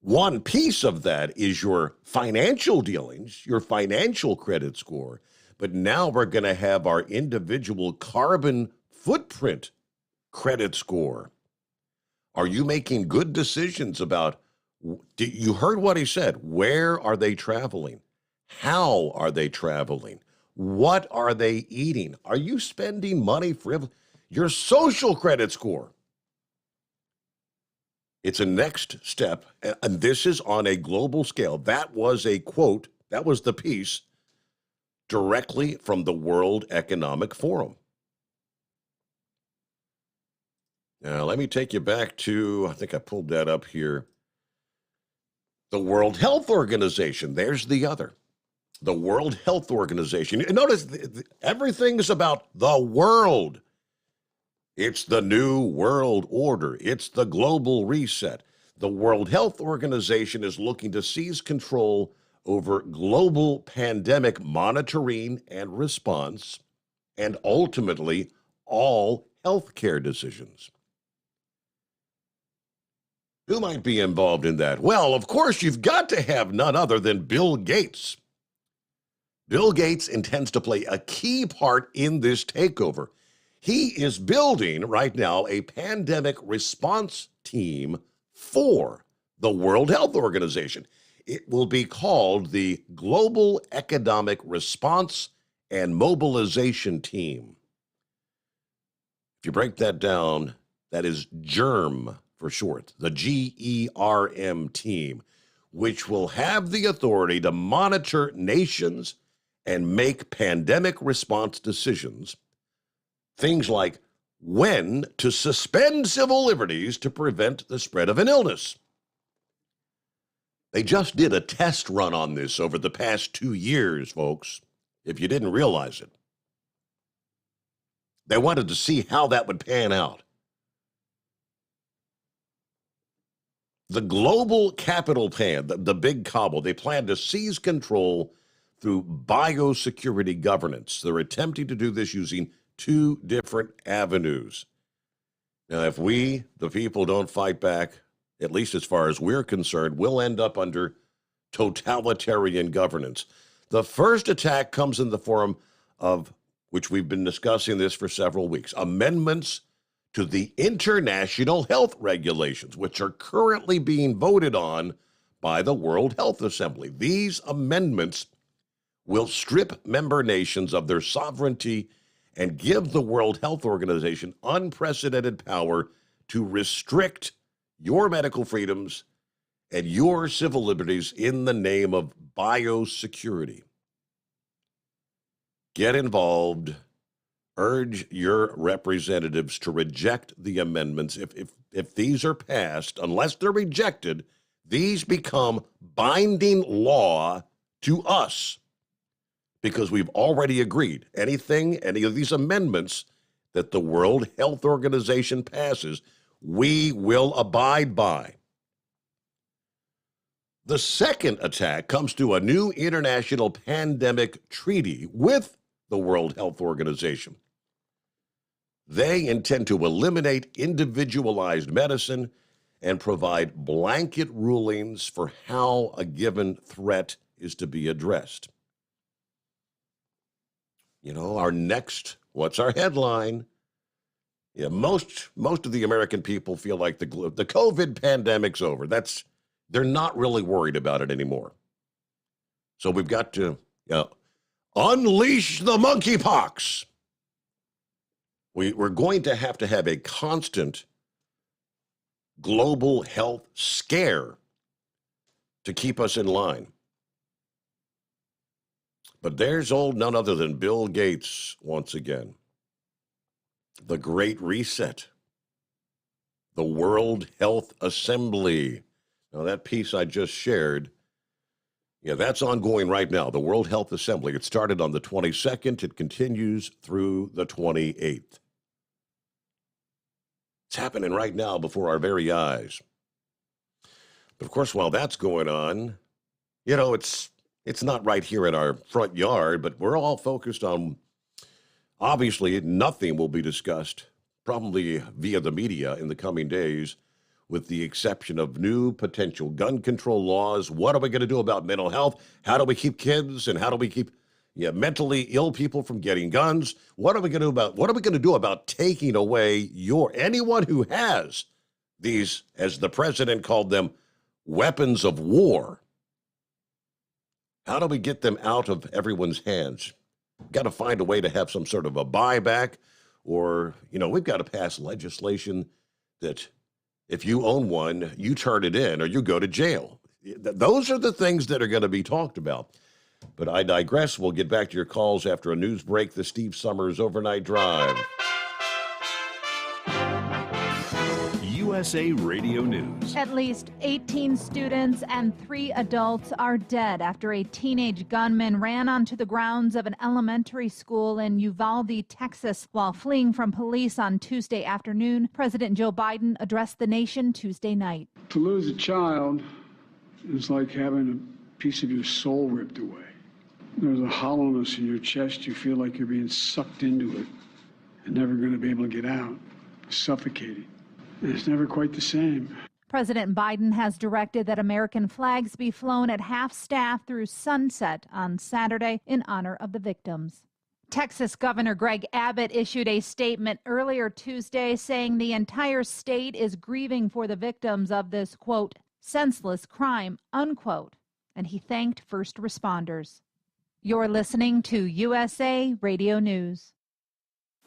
Speaker 3: One piece of that is your financial dealings, your financial credit score. but now we're going to have our individual carbon footprint credit score. Are you making good decisions about, you heard what he said, where are they traveling? How are they traveling? What are they eating? Are you spending money for your social credit score? It's a next step, and this is on a global scale. That was a quote, that was the piece directly from the World Economic Forum. Now, let me take you back to, I think I pulled that up here, the World Health Organization. There's the other. The World Health Organization. Notice everything is about the world. It's the new world order. It's the global reset. The World Health Organization is looking to seize control over global pandemic monitoring and response, and ultimately all healthcare decisions. Who might be involved in that? Well, of course, you've got to have none other than Bill Gates. Bill Gates intends to play a key part in this takeover. He is building right now a pandemic response team for the World Health Organization. It will be called the Global Economic Response and Mobilization Team. If you break that down, that is GERM for short, the GERM team, which will have the authority to monitor nations and make pandemic response decisions. Things like when to suspend civil liberties to prevent the spread of an illness. They just did a test run on this over the past 2 years, folks, if you didn't realize it. They wanted to see how that would pan out. The global capital plan, the big cobble, they plan to seize control through biosecurity governance. They're attempting to do this using 2 different avenues. Now, if we, the people, don't fight back, at least as far as we're concerned, we'll end up under totalitarian governance. The first attack comes in the form of, which we've been discussing this for several weeks, amendments to the international health regulations, which are currently being voted on by the World Health Assembly. These amendments will strip member nations of their sovereignty and give the World Health Organization unprecedented power to restrict your medical freedoms and your civil liberties in the name of biosecurity. Get involved. Urge your representatives to reject the amendments. If these are passed, unless they're rejected, these become binding law to us because we've already agreed. Any of these amendments that the World Health Organization passes, we will abide by. The second attack comes to a new international pandemic treaty with the World Health Organization. They intend to eliminate individualized medicine and provide blanket rulings for how a given threat is to be addressed. You know, what's our headline? Yeah, most of the American people feel like the COVID pandemic's over. They're not really worried about it anymore. So we've got to unleash the monkeypox. We're going to have a constant global health scare to keep us in line. But there's none other than Bill Gates once again. The Great Reset. The World Health Assembly. Now, that piece I just shared, that's ongoing right now. The World Health Assembly. It started on the 22nd. It continues through the 28th. It's happening right now before our very eyes. But of course, while that's going on, it's not right here in our front yard, but we're all focused on, obviously, nothing will be discussed, probably via the media in the coming days, with the exception of new potential gun control laws. What are we going to do about mental health? How do we keep kids and how do we keep mentally ill people from getting guns. What are we going to do about taking away anyone who has these, as the president called them, weapons of war? How do we get them out of everyone's hands? Got to find a way to have some sort of a buyback, or, we've got to pass legislation that if you own one, you turn it in or you go to jail. Those are the things that are going to be talked about. But I digress. We'll get back to your calls after a news break. The Steve Sommers Overnight Drive.
Speaker 18: USA Radio News.
Speaker 6: At least 18 students and 3 adults are dead after a teenage gunman ran onto the grounds of an elementary school in Uvalde, Texas, while fleeing from police on Tuesday afternoon. President Joe Biden addressed the nation Tuesday night.
Speaker 7: To lose a child is like having a piece of your soul ripped away. There's a hollowness in your chest. You feel like you're being sucked into it and never going to be able to get out. Suffocating. It's never quite the same.
Speaker 6: President Biden has directed that American flags be flown at half-staff through sunset on Saturday in honor of the victims. Texas Governor Greg Abbott issued a statement earlier Tuesday saying the entire state is grieving for the victims of this, quote, senseless crime, unquote, and he thanked first responders. You're listening to USA Radio News.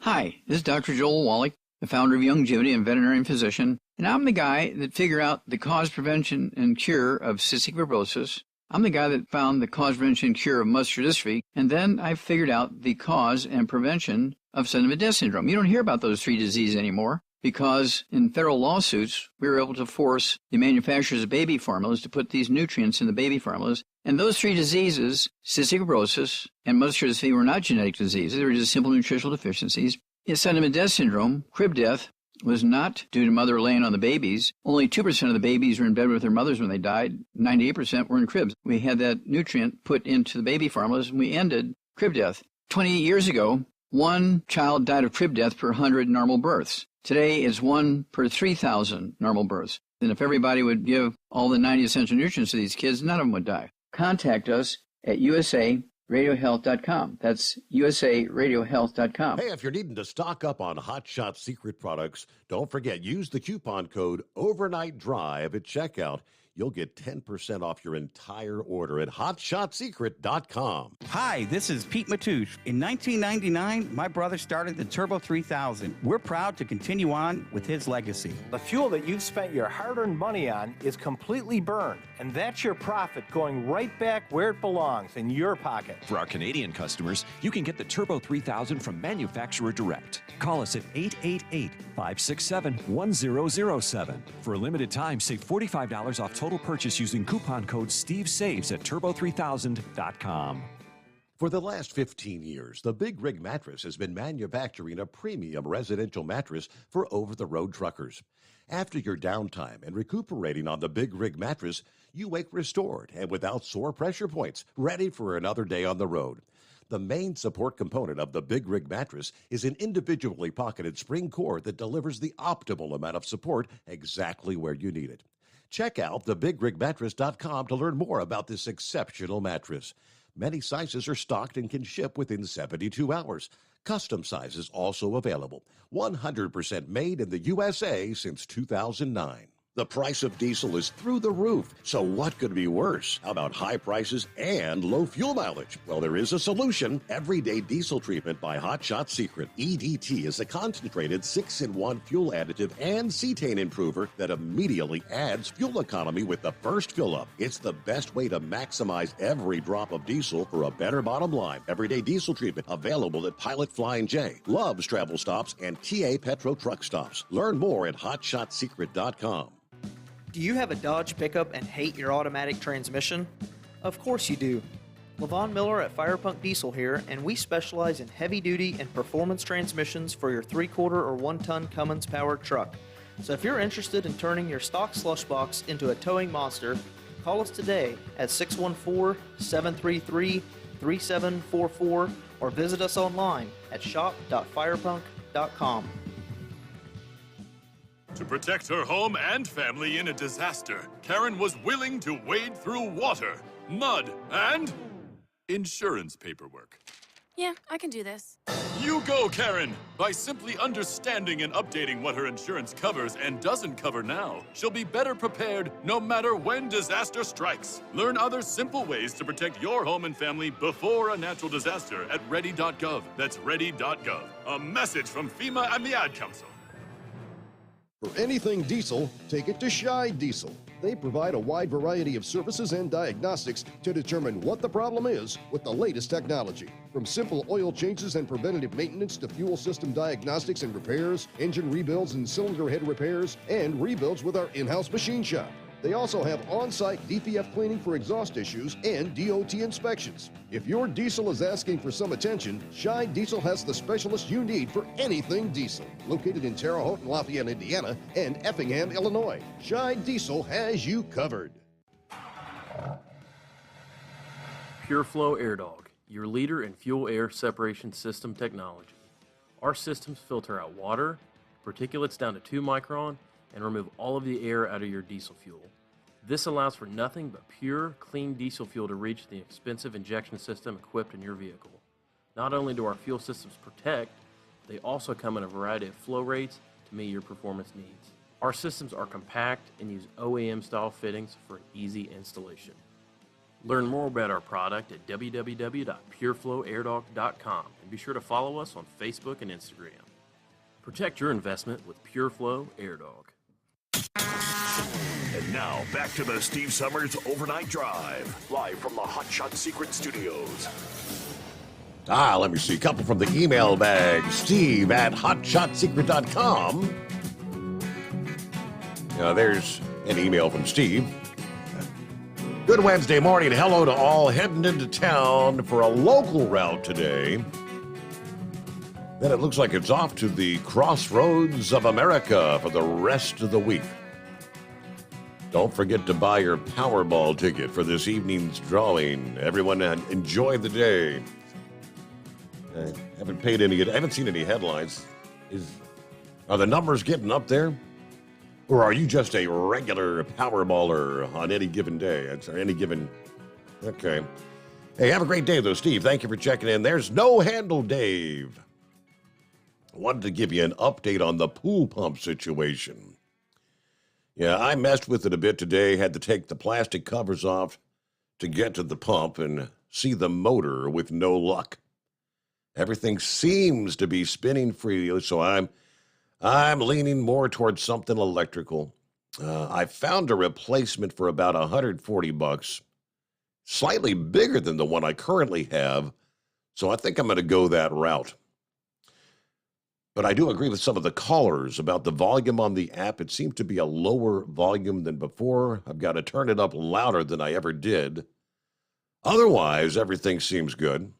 Speaker 8: Hi, this is Dr. Joel Wallach, the founder of Youngevity and veterinarian physician, and I'm the guy that figured out the cause, prevention, and cure of cystic fibrosis. I'm the guy that found the cause, prevention, and cure of muscular dystrophy, and then I figured out the cause and prevention of sudden death syndrome. You don't hear about those 3 diseases anymore because in federal lawsuits, we were able to force the manufacturers of baby formulas to put these nutrients in the baby formulas. And those 3 diseases, cystic fibrosis and muscular dystrophy, were not genetic diseases. They were just simple nutritional deficiencies. Sudden death syndrome, crib death, was not due to mother laying on the babies. Only 2% of the babies were in bed with their mothers when they died. 98% were in cribs. We had that nutrient put into the baby formulas, and we ended crib death. 28 years ago, 1 child died of crib death per 100 normal births. Today, it's 1 per 3,000 normal births. And if everybody would give all the 90 essential nutrients to these kids, none of them would die. Contact us at USARadioHealth.com. That's USARadioHealth.com.
Speaker 3: Hey, if you're needing to stock up on Hot Shot Secret products, don't forget, use the coupon code Overnight Drive at checkout. You'll get 10% off your entire order at HotShotSecret.com.
Speaker 20: Hi, this is Pete Matouche. In 1999, my brother started the Turbo 3000. We're proud to continue on with his legacy.
Speaker 12: The fuel that you've spent your hard-earned money on is completely burned, and that's your profit going right back where it belongs, in your pocket.
Speaker 1: For our Canadian customers, you can get the Turbo 3000 from manufacturer direct. Call us at 888-567-1007. For a limited time, save $45 off total purchase using coupon code SteveSaves at turbo3000.com.
Speaker 3: For the last 15 years, the Big Rig Mattress has been manufacturing a premium residential mattress for over-the-road truckers. After your downtime and recuperating on the Big Rig Mattress, you wake restored and without sore pressure points, ready for another day on the road. The main support component of the Big Rig Mattress is an individually pocketed spring core that delivers the optimal amount of support exactly where you need it. Check out thebigrigmattress.com to learn more about this exceptional mattress. Many sizes are stocked and can ship within 72 hours. Custom sizes also available. 100% made in the USA since 2009. The price of diesel is through the roof, so what could be worse? How about high prices and low fuel mileage? Well, there is a solution. Everyday Diesel Treatment by Hot Shot Secret. EDT is a concentrated 6-in-1 fuel additive and cetane improver that immediately adds fuel economy with the first fill-up. It's the best way to maximize every drop of diesel for a better bottom line. Everyday Diesel Treatment available at Pilot Flying J, Love's Travel Stops, and TA Petro Truck Stops. Learn more at HotShotSecret.com.
Speaker 15: Do you have a Dodge pickup and hate your automatic transmission? Of course you do. Levon Miller at Firepunk Diesel here, and we specialize in heavy-duty and performance transmissions for your 3-quarter or 1-ton Cummins-powered truck. So if you're interested in turning your stock slush box into a towing monster, call us today at 614-733-3744 or visit us online at shop.firepunk.com.
Speaker 13: To protect her home and family in a disaster, Karen was willing to wade through water, mud, and insurance paperwork.
Speaker 9: Yeah, I can do this.
Speaker 13: You go, Karen! By simply understanding and updating what her insurance covers and doesn't cover now, she'll be better prepared no matter when disaster strikes. Learn other simple ways to protect your home and family before a natural disaster at ready.gov. That's ready.gov. A message from FEMA and the Ad Council.
Speaker 16: For anything diesel, take it to Shy Diesel. They provide a wide variety of services and diagnostics to determine what the problem is with the latest technology. From simple oil changes and preventative maintenance to fuel system diagnostics and repairs, engine rebuilds and cylinder head repairs, and rebuilds with our in-house machine shop. They also have on-site DPF cleaning for exhaust issues and DOT inspections. If your diesel is asking for some attention, Shy Diesel has the specialist you need for anything diesel. Located in Terre Haute and Lafayette, Indiana, and Effingham, Illinois, Shy Diesel has you covered.
Speaker 21: PureFlow Air Dog, your leader in fuel air separation system technology. Our systems filter out water, particulates down to 2 micron, and remove all of the air out of your diesel fuel. This allows for nothing but pure, clean diesel fuel to reach the expensive injection system equipped in your vehicle. Not only do our fuel systems protect, they also come in a variety of flow rates to meet your performance needs. Our systems are compact and use OEM-style fittings for an easy installation. Learn more about our product at www.pureflowairdog.com and be sure to follow us on Facebook and Instagram. Protect your investment with PureFlow Air Dog.
Speaker 4: And now, back to the Steve Summers Overnight Drive, live from the Hot Shot Secret Studios.
Speaker 3: Let me see. A couple from the email bag. Steve at hotshotsecret.com. There's an email from Steve. Good Wednesday morning. Hello to all heading into town for a local route today. Then it looks like it's off to the Crossroads of America for the rest of the week. Don't forget to buy your Powerball ticket for this evening's drawing. Everyone enjoy the day. I haven't seen any headlines. Are the numbers getting up there? Or are you just a regular Powerballer on any given day? Okay. Hey, have a great day, though, Steve. Thank you for checking in. There's No Handle Dave. I wanted to give you an update on the pool pump situation. Yeah, I messed with it a bit today, had to take the plastic covers off to get to the pump and see the motor with no luck. Everything seems to be spinning freely, so I'm leaning more towards something electrical. I found a replacement for about $140, slightly bigger than the one I currently have, so I think I'm going to go that route. But I do agree with some of the callers about the volume on the app. It seems to be a lower volume than before. I've got to turn it up louder than I ever did. Otherwise, everything seems good.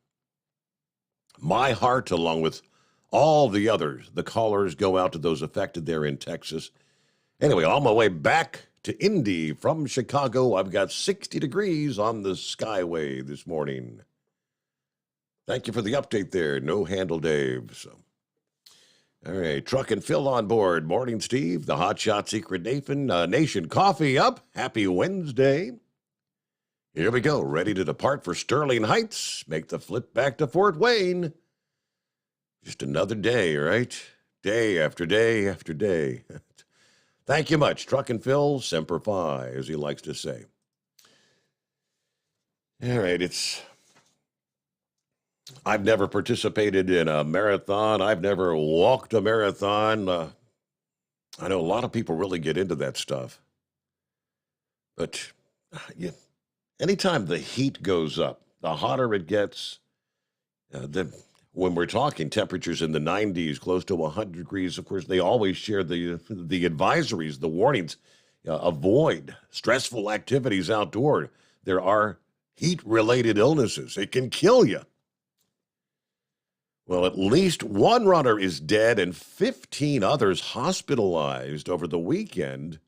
Speaker 3: My heart, along with all the others, the callers, go out to those affected there in Texas. Anyway, on my way back to Indy from Chicago, I've got 60 degrees on the Skyway this morning. Thank you for the update there. No Handle Dave. All right, Truck and Phil on board. Morning, Steve. The Hot Shot Secret Nation coffee up. Happy Wednesday. Here we go. Ready to depart for Sterling Heights. Make the flip back to Fort Wayne. Just another day, right? Day after day after day. Thank you much, Truck and Phil. Semper Fi, as he likes to say. All right, I've never participated in a marathon. I've never walked a marathon. I know a lot of people really get into that stuff. But anytime the heat goes up, the hotter it gets, when we're talking temperatures in the 90s, close to 100 degrees, of course, they always share the advisories, the warnings. Avoid stressful activities outdoor. There are heat-related illnesses. It can kill you. Well, at least one runner is dead and 15 others hospitalized over the weekend.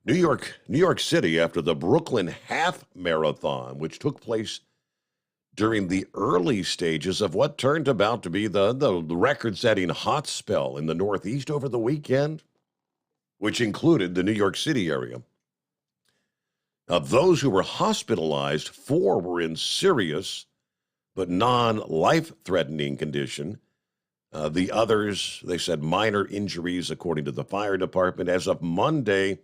Speaker 3: New York City, after the Brooklyn Half Marathon, which took place during the early stages of what turned about to be the record-setting hot spell in the Northeast over the weekend, which included the New York City area. Of those who were hospitalized, 4 were in serious but non-life-threatening condition. The others, they said, minor injuries, according to the fire department. As of Monday,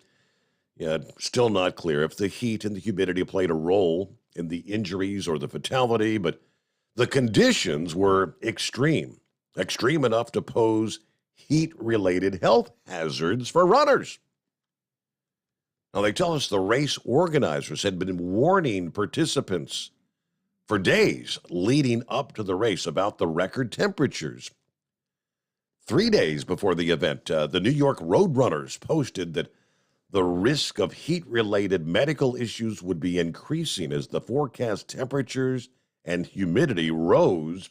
Speaker 3: still not clear if the heat and the humidity played a role in the injuries or the fatality, but the conditions were extreme enough to pose heat-related health hazards for runners. Now, they tell us the race organizers had been warning participants for days leading up to the race about the record temperatures. 3 days before the event, the New York Roadrunners posted that the risk of heat-related medical issues would be increasing as the forecast temperatures and humidity rose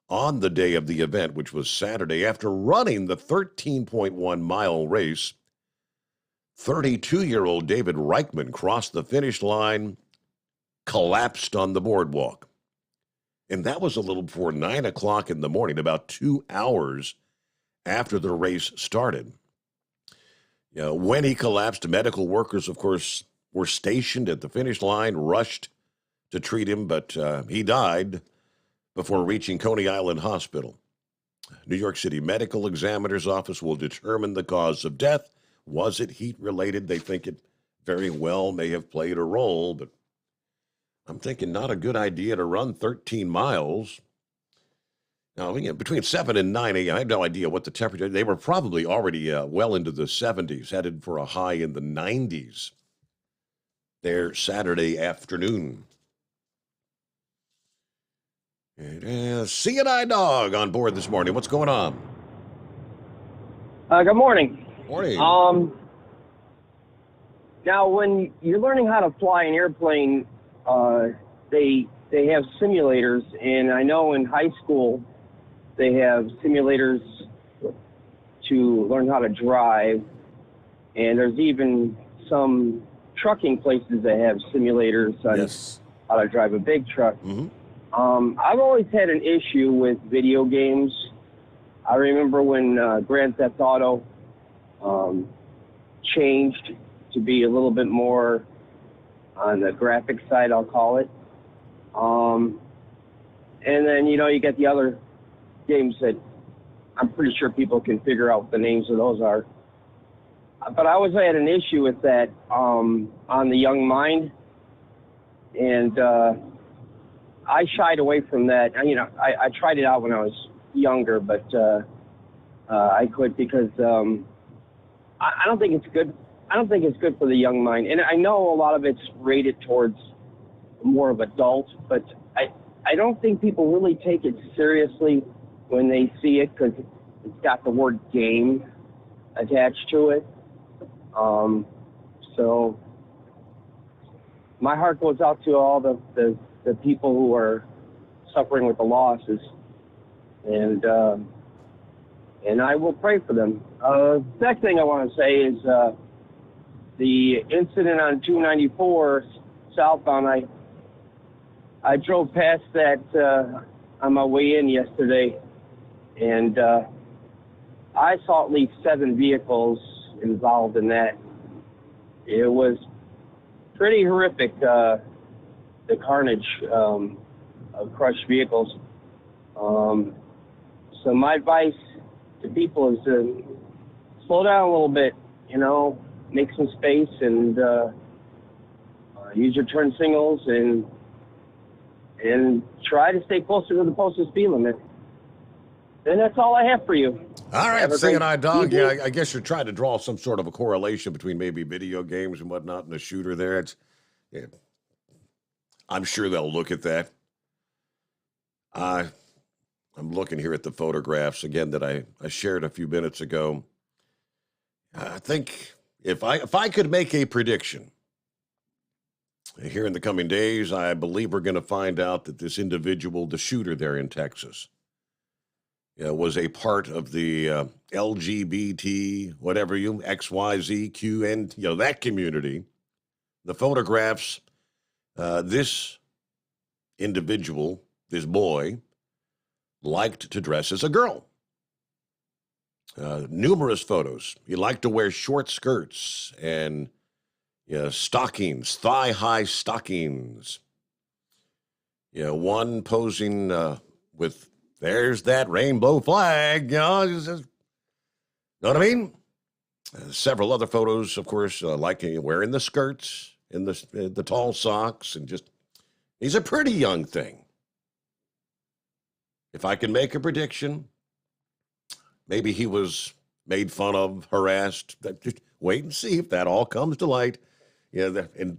Speaker 3: on the day of the event, which was Saturday. After running the 13.1-mile race, 32-year-old David Reichman crossed the finish line, collapsed on the boardwalk. And that was a little before 9 o'clock in the morning, about 2 hours after the race started. When he collapsed, medical workers, of course, were stationed at the finish line, rushed to treat him, but he died before reaching Coney Island Hospital. New York City Medical Examiner's Office will determine the cause of death. Was it heat-related? They think it very well may have played a role, but I'm thinking not a good idea to run 13 miles. Now, between 7 and 9 a.m., I have no idea what the temperature. They were probably already well into the 70s, headed for a high in the 90s there Saturday afternoon. And, C&I Dog on board this morning. What's going on?
Speaker 10: Good morning.
Speaker 3: Morning.
Speaker 10: Now, when you're learning how to fly an airplane, they have simulators, and I know in high school they have simulators to learn how to drive, and there's even some trucking places that have simulators on how to drive a big truck.
Speaker 3: Mm-hmm.
Speaker 10: I've always had an issue with video games. I remember when Grand Theft Auto changed to be a little bit more on the graphic side, I'll call it. And then, you get the other games that I'm pretty sure people can figure out what the names of those are. But I always had an issue with that on the young mind. And I shied away from that. I tried it out when I was younger, but I quit because I don't think it's good. I don't think it's good for the young mind. And I know a lot of it's rated towards more of adult, but I don't think people really take it seriously when they see it because it's got the word game attached to it. So my heart goes out to all the people who are suffering with the losses, and I will pray for them. Next thing I want to say is the incident on 294 southbound. I drove past that on my way in yesterday, and I saw at least 7 vehicles involved in that. It was pretty horrific, the carnage of crushed vehicles. So my advice to people is to slow down a little bit, make some space and use your turn signals and try to stay closer to the posted speed limit. And that's all I have for you.
Speaker 3: All right, C&I Dog. Yeah, I guess you're trying to draw some sort of a correlation between maybe video games and whatnot and the shooter there. I'm sure they'll look at that. I'm looking here at the photographs again that I shared a few minutes ago. I think if I could make a prediction here in the coming days, I believe we're going to find out that this individual, the shooter there in Texas, was a part of the LGBT, whatever XYZ, Q, and that community. The photographs, this individual, this boy, liked to dress as a girl. Numerous photos. He liked to wear short skirts and Yeah, stockings, thigh-high stockings. Yeah, one posing with, there's that rainbow flag, you know what I mean? Several other photos, of course, like wearing the skirts and the tall socks, and just, he's a pretty young thing. If I can make a prediction, maybe he was made fun of, harassed. Just wait and see if that all comes to light. Yeah, and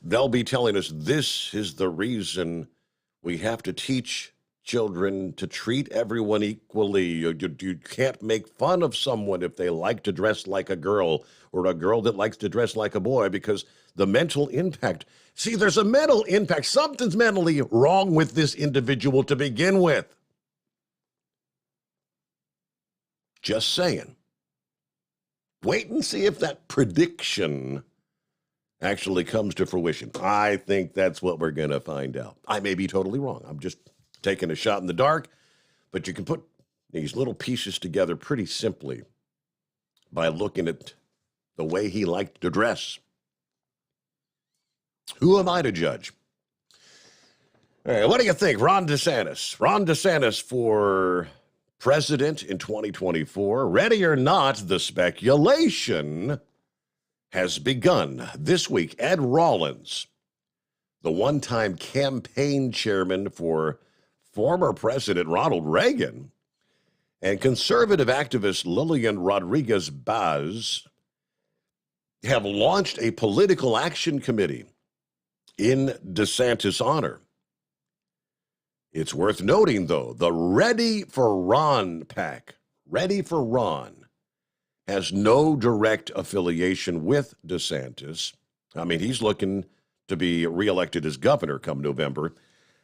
Speaker 3: they'll be telling us this is the reason we have to teach children to treat everyone equally. You can't make fun of someone if they like to dress like a girl, or a girl that likes to dress like a boy, because the mental impact. See, there's a mental impact. Something's mentally wrong with this individual to begin with. Just saying. Wait and see if that prediction actually comes to fruition. I think that's what we're going to find out. I may be totally wrong. I'm just taking a shot in the dark, but you can put these little pieces together pretty simply by looking at the way he liked to dress. Who am I to judge? All right, what do you think, Ron DeSantis? Ron DeSantis for president in 2024. Ready or not, the speculation has begun. This week, Ed Rollins, the one-time campaign chairman for former President Ronald Reagan, and conservative activist Lillian Rodriguez-Baz have launched a political action committee in DeSantis' honor. It's worth noting, though, the Ready for Ron PAC, Ready for Ron, has no direct affiliation with DeSantis. I mean, he's looking to be reelected as governor come November.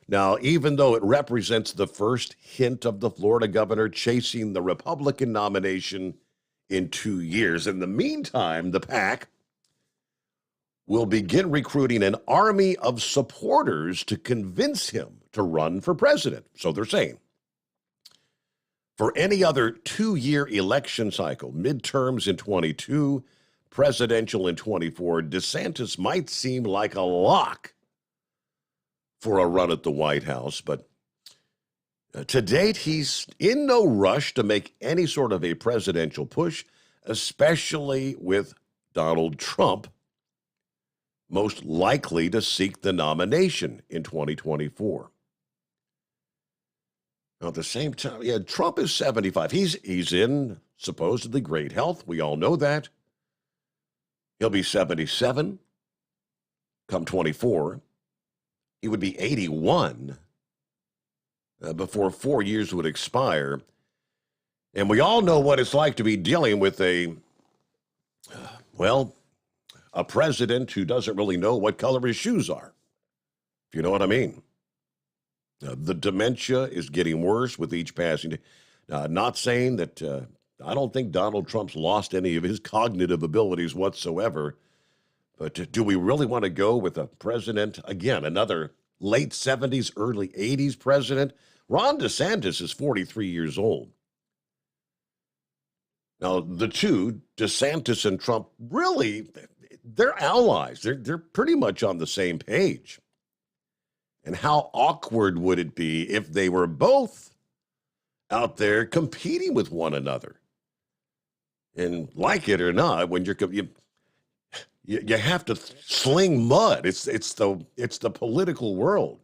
Speaker 3: Now, even though it represents the first hint of the Florida governor chasing the Republican nomination in 2 years, in the meantime, the PAC will begin recruiting an army of supporters to convince him to run for president. So they're saying. For any other 2-year election cycle, midterms in 22, presidential in 24, DeSantis might seem like a lock for a run at the White House. But to date, he's in no rush to make any sort of a presidential push, especially with Donald Trump most likely to seek the nomination in 2024. Now, at the same time, yeah, Trump is 75. He's in supposedly great health. We all know that. He'll be 77 come 24. He would be 81 before 4 years would expire. And we all know what it's like to be dealing with a president who doesn't really know what color his shoes are, if you know what I mean. The dementia is getting worse with each passing day. Not saying that I don't think Donald Trump's lost any of his cognitive abilities whatsoever, but do we really want to go with a president, again, another late 70s, early 80s president? Ron DeSantis is 43 years old. Now, the two, DeSantis and Trump, really, they're allies. They're pretty much on the same page. And how awkward would it be if they were both out there competing with one another? And like it or not, when you have to sling mud. It's the political world.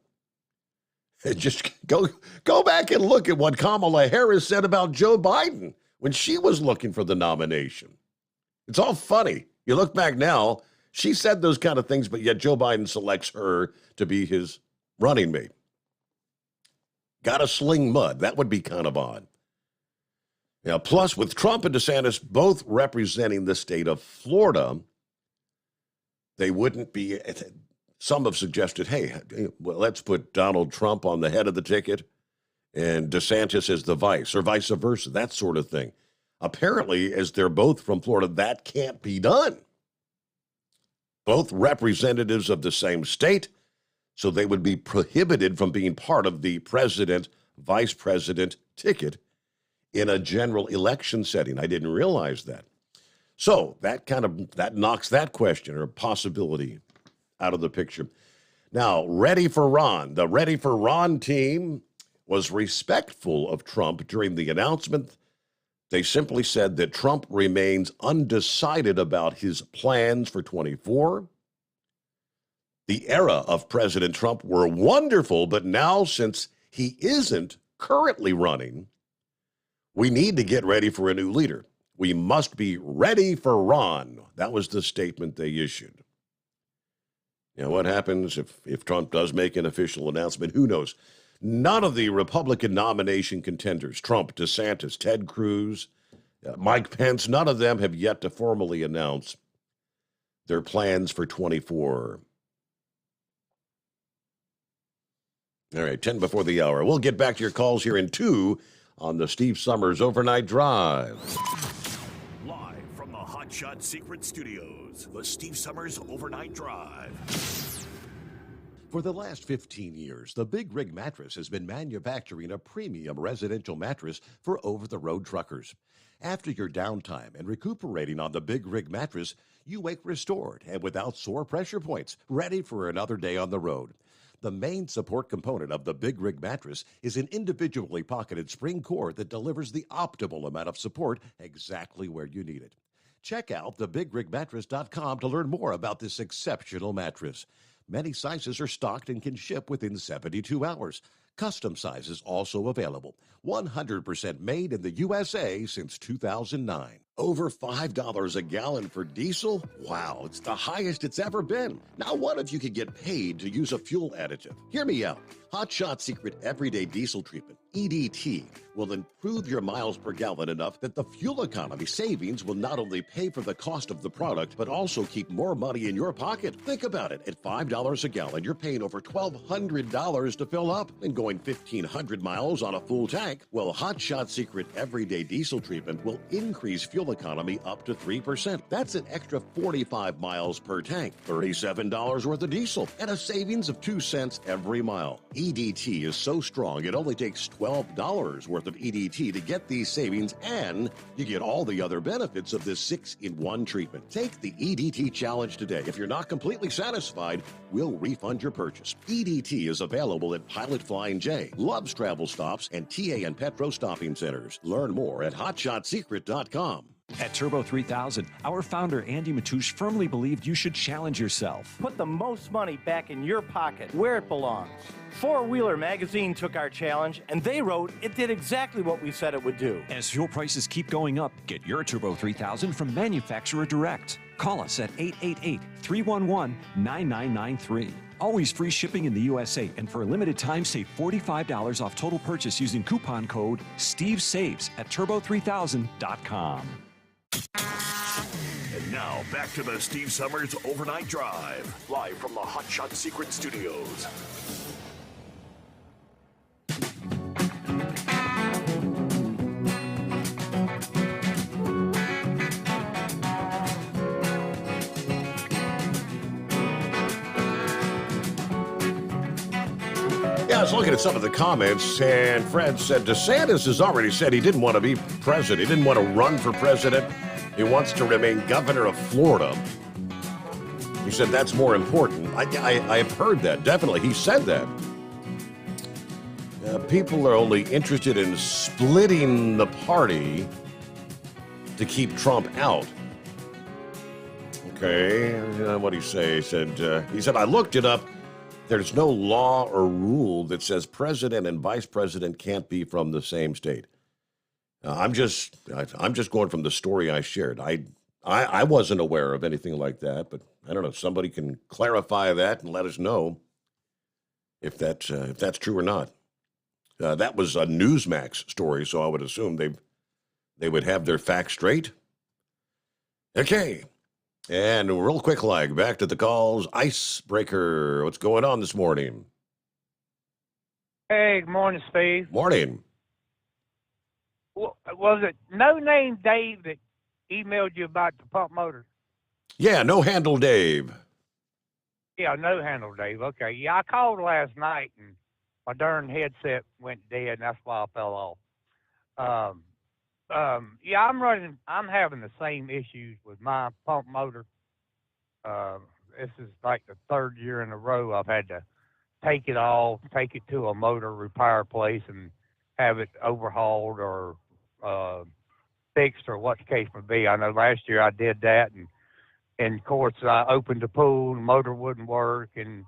Speaker 3: Just go back and look at what Kamala Harris said about Joe Biden when she was looking for the nomination. It's all funny. You look back now, she said those kind of things, but yet Joe Biden selects her to be his running mate. Got to sling mud. That would be kind of odd. Now, plus, with Trump and DeSantis both representing the state of Florida, they wouldn't be. Some have suggested, hey, well, let's put Donald Trump on the head of the ticket and DeSantis as the vice, or vice versa, that sort of thing. Apparently, as they're both from Florida, that can't be done. Both representatives of the same state, so they would be prohibited from being part of the president, vice president ticket in a general election setting. I didn't realize that. So that knocks that question or possibility out of the picture. Now, Ready for Ron. The Ready for Ron team was respectful of Trump during the announcement. They simply said that Trump remains undecided about his plans for 24. The era of President Trump were wonderful, but now since he isn't currently running, we need to get ready for a new leader. We must be ready for Ron. That was the statement they issued. Now, what happens if Trump does make an official announcement? Who knows? None of the Republican nomination contenders, Trump, DeSantis, Ted Cruz, Mike Pence, none of them have yet to formally announce their plans for 24. All right, 10 before the hour. We'll get back to your calls here in 2 on the Steve Sommers Overnight Drive.
Speaker 4: Live from the Hot Shot Secret Studios, the Steve Sommers Overnight Drive.
Speaker 3: For the last 15 years, the Big Rig Mattress has been manufacturing a premium residential mattress for over-the-road truckers. After your downtime and recuperating on the Big Rig Mattress, you wake restored and without sore pressure points, ready for another day on the road. The main support component of the Big Rig Mattress is an individually pocketed spring core that delivers the optimal amount of support exactly where you need it. Check out thebigrigmattress.com to learn more about this exceptional mattress. Many sizes are stocked and can ship within 72 hours. Custom sizes also available. 100% made in the USA since 2009. Over $5 a gallon for diesel? Wow, it's the highest it's ever been. Now what if you could get paid to use a fuel additive? Hear me out. Hot Shot Secret Everyday Diesel Treatment, EDT, will improve your miles per gallon enough that the fuel economy savings will not only pay for the cost of the product, but also keep more money in your pocket. Think about it. At $5 a gallon, you're paying over $1,200 to fill up and going 1,500 miles on a full tank. Well, Hot Shot Secret Everyday Diesel Treatment will increase fuel economy up to 3%. That's an extra 45 miles per tank, $37 worth of diesel, and a savings of 2 cents every mile. EDT is so strong, it only takes $12 worth of EDT to get these savings, and you get all the other benefits of this 6-in-1 treatment. Take the EDT challenge today. If you're not completely satisfied, we'll refund your purchase. EDT is available at Pilot Flying J, Love's Travel Stops, and TA and Petro Stopping Centers. Learn more at hotshotsecret.com.
Speaker 1: At Turbo 3000, our founder Andy Matoush firmly believed you should challenge yourself.
Speaker 12: Put the most money back in your pocket, where it belongs. Four Wheeler Magazine took our challenge, and they wrote it did exactly what we said it would do.
Speaker 1: As fuel prices keep going up, get your Turbo 3000 from manufacturer direct. Call us at 888-311-9993. Always free shipping in the USA, and for a limited time, save $45 off total purchase using coupon code STEVESAVES at turbo3000.com.
Speaker 4: And now, back to the Steve Sommers Overnight Drive, live from the Hot Shot Secret Studios.
Speaker 3: Yeah, I was looking at some of the comments, and Fred said DeSantis has already said he didn't want to be president. He didn't want to run for president. He wants to remain governor of Florida. He said that's more important. I've heard that, definitely. He said that. People are only interested in splitting the party to keep Trump out. Okay, what did he say? He said, I looked it up. There's no law or rule that says president and vice president can't be from the same state. I'm just going from the story I shared. I wasn't aware of anything like that, but I don't know. Somebody can clarify that and let us know if that's true or not. That was a Newsmax story, so I would assume they would have their facts straight. Okay. And real quick, back to the calls. Icebreaker, what's going on this morning?
Speaker 11: Hey, good morning, Steve.
Speaker 3: Morning.
Speaker 11: Was it No Name Dave that emailed you about the pump motor?
Speaker 3: Yeah, No Handle Dave.
Speaker 11: Yeah, No Handle Dave. Okay. Yeah, I called last night, and my darn headset went dead, and that's why I fell off. Yeah, I'm having the same issues with my pump motor. This is like the third year in a row I've had to take it off, take it to a motor repair place and have it overhauled or fixed or what the case may be. I know last year I did that, and of course I opened the pool, the motor wouldn't work, and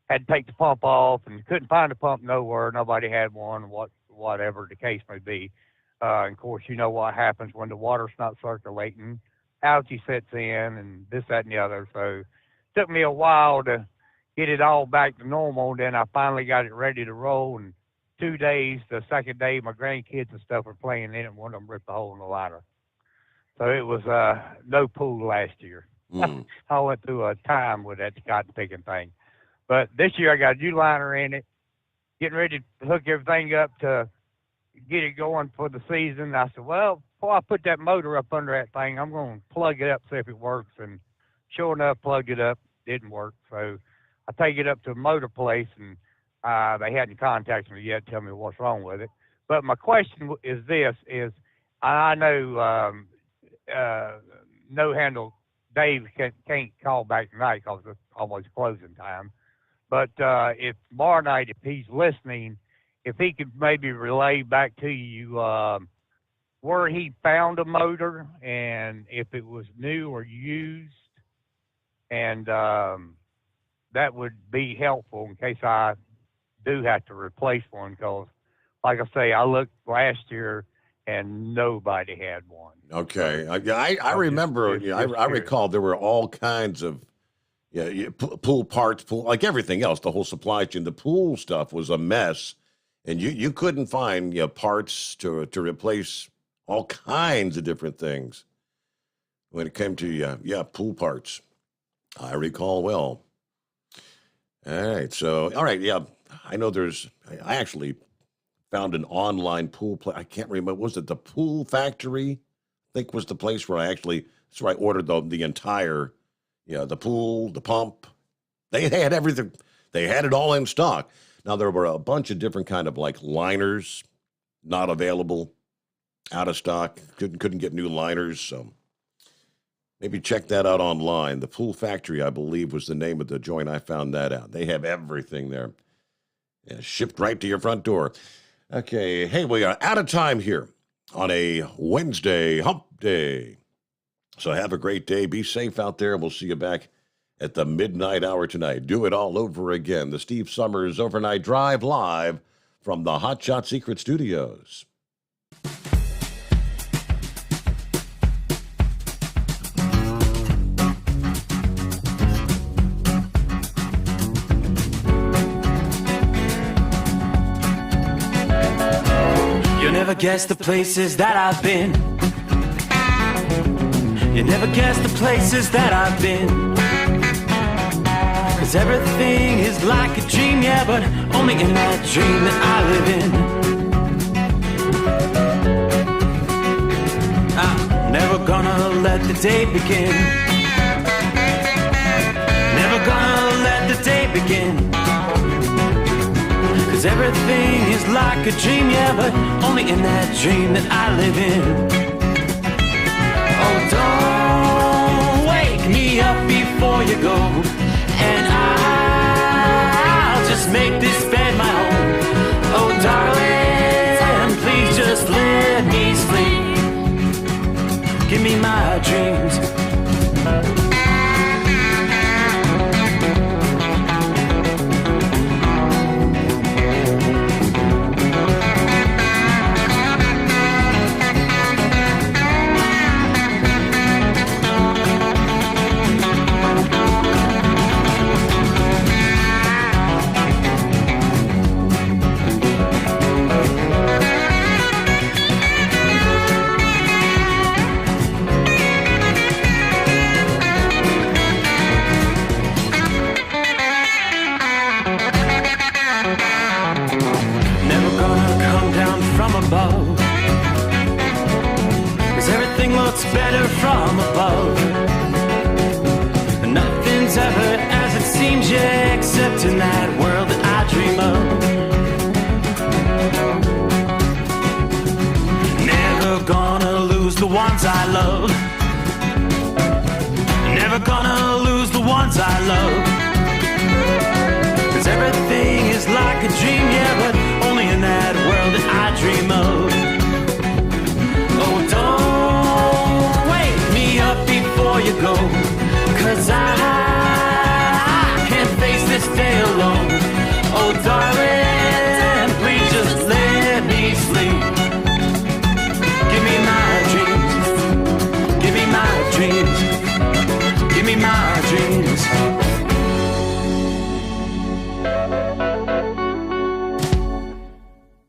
Speaker 11: had to take the pump off, and couldn't find a pump nowhere. Nobody had one, whatever the case may be. And of course, you know what happens when the water's not circulating. Algae sets in, and this, that, and the other. So it took me a while to get it all back to normal. Then I finally got it ready to roll. And 2 days, the second day, my grandkids and stuff were playing in it, and one of them ripped a hole in the liner. So it was no pool last year. I went through a time with that cotton picking thing. But this year I got a new liner in it, getting ready to hook everything up to get it going for the season. I said, well, before I put that motor up under that thing, I'm going to plug it up, see if it works. And sure enough, plugged it up, didn't work. So I take it up to a motor place, and they hadn't contacted me yet to tell me what's wrong with it. But my question is this, is I know No Handle Dave can't call back tonight because it's almost closing time. But if tomorrow night, if he's listening, if he could maybe relay back to you where he found a motor and if it was new or used, and that would be helpful in case I do have to replace one, because, like I say, I looked last year and nobody had one.
Speaker 3: Okay. I remember, I recall there were all kinds of pool parts, like everything else, the whole supply chain. The pool stuff was a mess, and you couldn't find parts to replace all kinds of different things when it came to pool parts. I recall well. All right, so I know I actually found an online pool place. I can't remember, was it the Pool Factory? I think was the place where that's where I ordered the entire. The pool, the pump, they had everything. They had it all in stock. Now, there were a bunch of different kind of like liners not available, out of stock. Couldn't get new liners. So maybe check that out online. The Pool Factory, I believe, was the name of the joint. I found that out. They have everything there. Shipped right to your front door. Okay. Hey, we are out of time here on a Wednesday hump day. So have a great day. Be safe out there. We'll see you back at the midnight hour tonight. Do it all over again. The Steve Sommers Overnight Drive live from the Hot Shot Secret Studios.
Speaker 17: You'll never guess the places that I've been. You never guess the places that I've been. 'Cause everything is like a dream, yeah, but only in that dream that I live in. I'm never gonna let the day begin. Never gonna let the day begin. 'Cause everything is like a dream, yeah, but only in that dream that I live in. Oh, don't wake me up before you go, and I'll just make this bed my own. Oh, darling, please just let me sleep. Give me my dreams. Above, 'cause everything looks better from above. Nothing's ever as it seems, yeah, except in that world that I dream of. Never gone ones I love. Never gonna lose the ones I love. 'Cause everything is like a dream, yeah, but only in that world that I dream of.